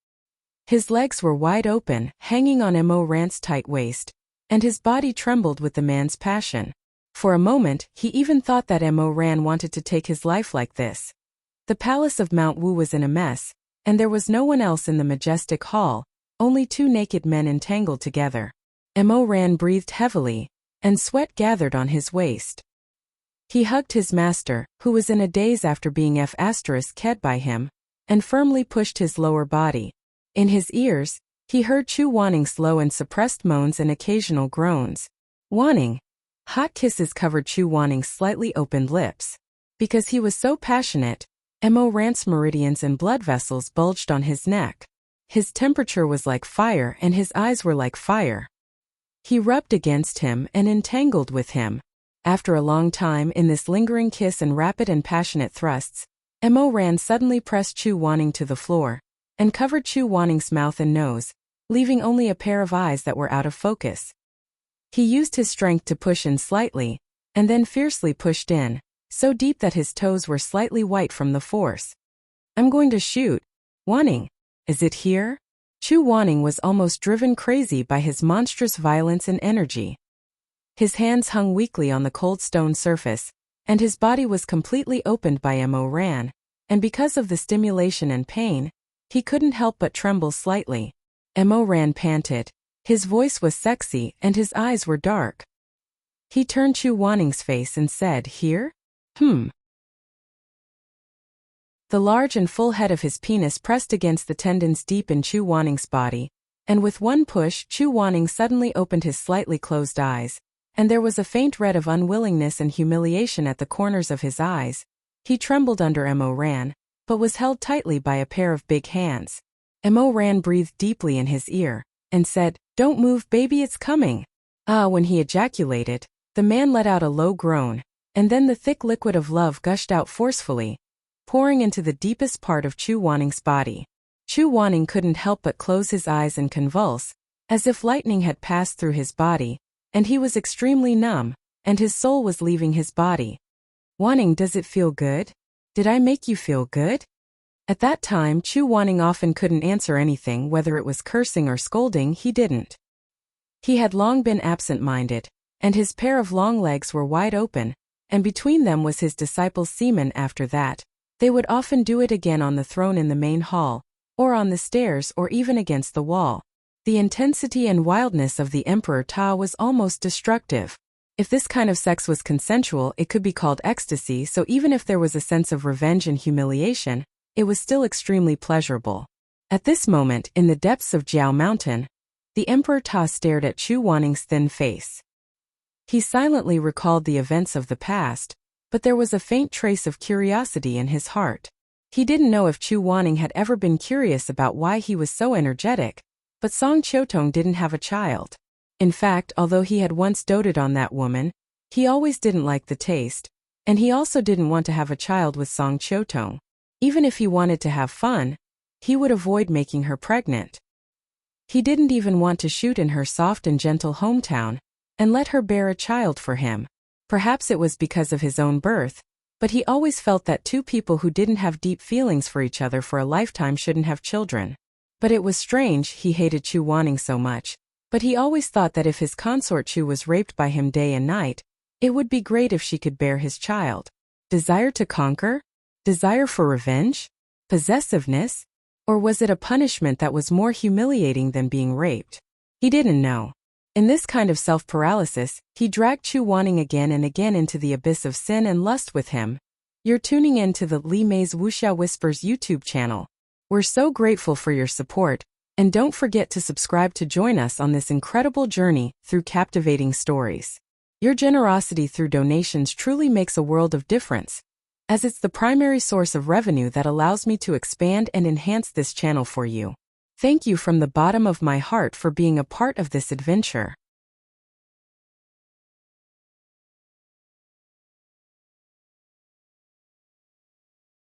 His legs were wide open, hanging on Mo Ran's tight waist, and his body trembled with the man's passion. For a moment, he even thought that Mo Ran wanted to take his life like this. The palace of Mount Wu was in a mess, and there was no one else in the majestic hall, only two naked men entangled together. Mo Ran breathed heavily, and sweat gathered on his waist. He hugged his master, who was in a daze after being f***ed by him, and firmly pushed his lower body. In his ears, he heard Chu Wanning's low and suppressed moans and occasional groans. Wanning. Hot kisses covered Chu Wanning's slightly opened lips. Because he was so passionate, Mo Ran's meridians and blood vessels bulged on his neck. His temperature was like fire and his eyes were like fire. He rubbed against him and entangled with him. After a long time in this lingering kiss and rapid and passionate thrusts, Mo Ran suddenly pressed Chu Wanning to the floor, and covered Chu Wanning's mouth and nose, leaving only a pair of eyes that were out of focus. He used his strength to push in slightly, and then fiercely pushed in, so deep that his toes were slightly white from the force. I'm going to shoot. Wanning. Is it here? Chu Wanning was almost driven crazy by his monstrous violence and energy. His hands hung weakly on the cold stone surface, and his body was completely opened by Mo Ran, and because of the stimulation and pain, he couldn't help but tremble slightly. Mo Ran panted. His voice was sexy and his eyes were dark. He turned Chu Wanning's face and said, "Here? The large and full head of his penis pressed against the tendons deep in Chu Wanning's body, and with one push Chu Wanning suddenly opened his slightly closed eyes, and there was a faint red of unwillingness and humiliation at the corners of his eyes. He trembled under Mo Ran, but was held tightly by a pair of big hands. Mo Ran breathed deeply in his ear, and said, "Don't move, baby, it's coming." When he ejaculated, the man let out a low groan, and then the thick liquid of love gushed out forcefully, pouring into the deepest part of Chu Wanning's body. Chu Wanning couldn't help but close his eyes and convulse, as if lightning had passed through his body, and he was extremely numb, and his soul was leaving his body. Wanning, does it feel good? Did I make you feel good? At that time, Chu Wanning often couldn't answer anything, whether it was cursing or scolding, he didn't. He had long been absent-minded, and his pair of long legs were wide open, and between them was his disciple's semen. After that, they would often do it again on the throne in the main hall, or on the stairs, or even against the wall. The intensity and wildness of the Emperor Ta was almost destructive. If this kind of sex was consensual, it could be called ecstasy, so even if there was a sense of revenge and humiliation, it was still extremely pleasurable. At this moment, in the depths of Jiao Mountain, the Emperor Ta stared at Chu Wanning's thin face. He silently recalled the events of the past, but there was a faint trace of curiosity in his heart. He didn't know if Chu Wanning had ever been curious about why he was so energetic, but Song Qiutong didn't have a child. In fact, although he had once doted on that woman, he always didn't like the taste, and he also didn't want to have a child with Song Qiutong. Even if he wanted to have fun, he would avoid making her pregnant. He didn't even want to shoot in her soft and gentle hometown, and let her bear a child for him. Perhaps it was because of his own birth, but he always felt that two people who didn't have deep feelings for each other for a lifetime shouldn't have children. But it was strange, he hated Chu Wanning so much, but he always thought that if his consort Chu was raped by him day and night, it would be great if she could bear his child. Desire to conquer? Desire for revenge? Possessiveness? Or was it a punishment that was more humiliating than being raped? He didn't know. In this kind of self-paralysis, he dragged Chu Wanning again and again into the abyss of sin and lust with him. You're tuning in to the Li Mei's Wuxia Whispers YouTube channel. We're so grateful for your support, and don't forget to subscribe to join us on this incredible journey through captivating stories. Your generosity through donations truly makes a world of difference, as it's the primary source of revenue that allows me to expand and enhance this channel for you. Thank you from the bottom of my heart for being a part of this adventure.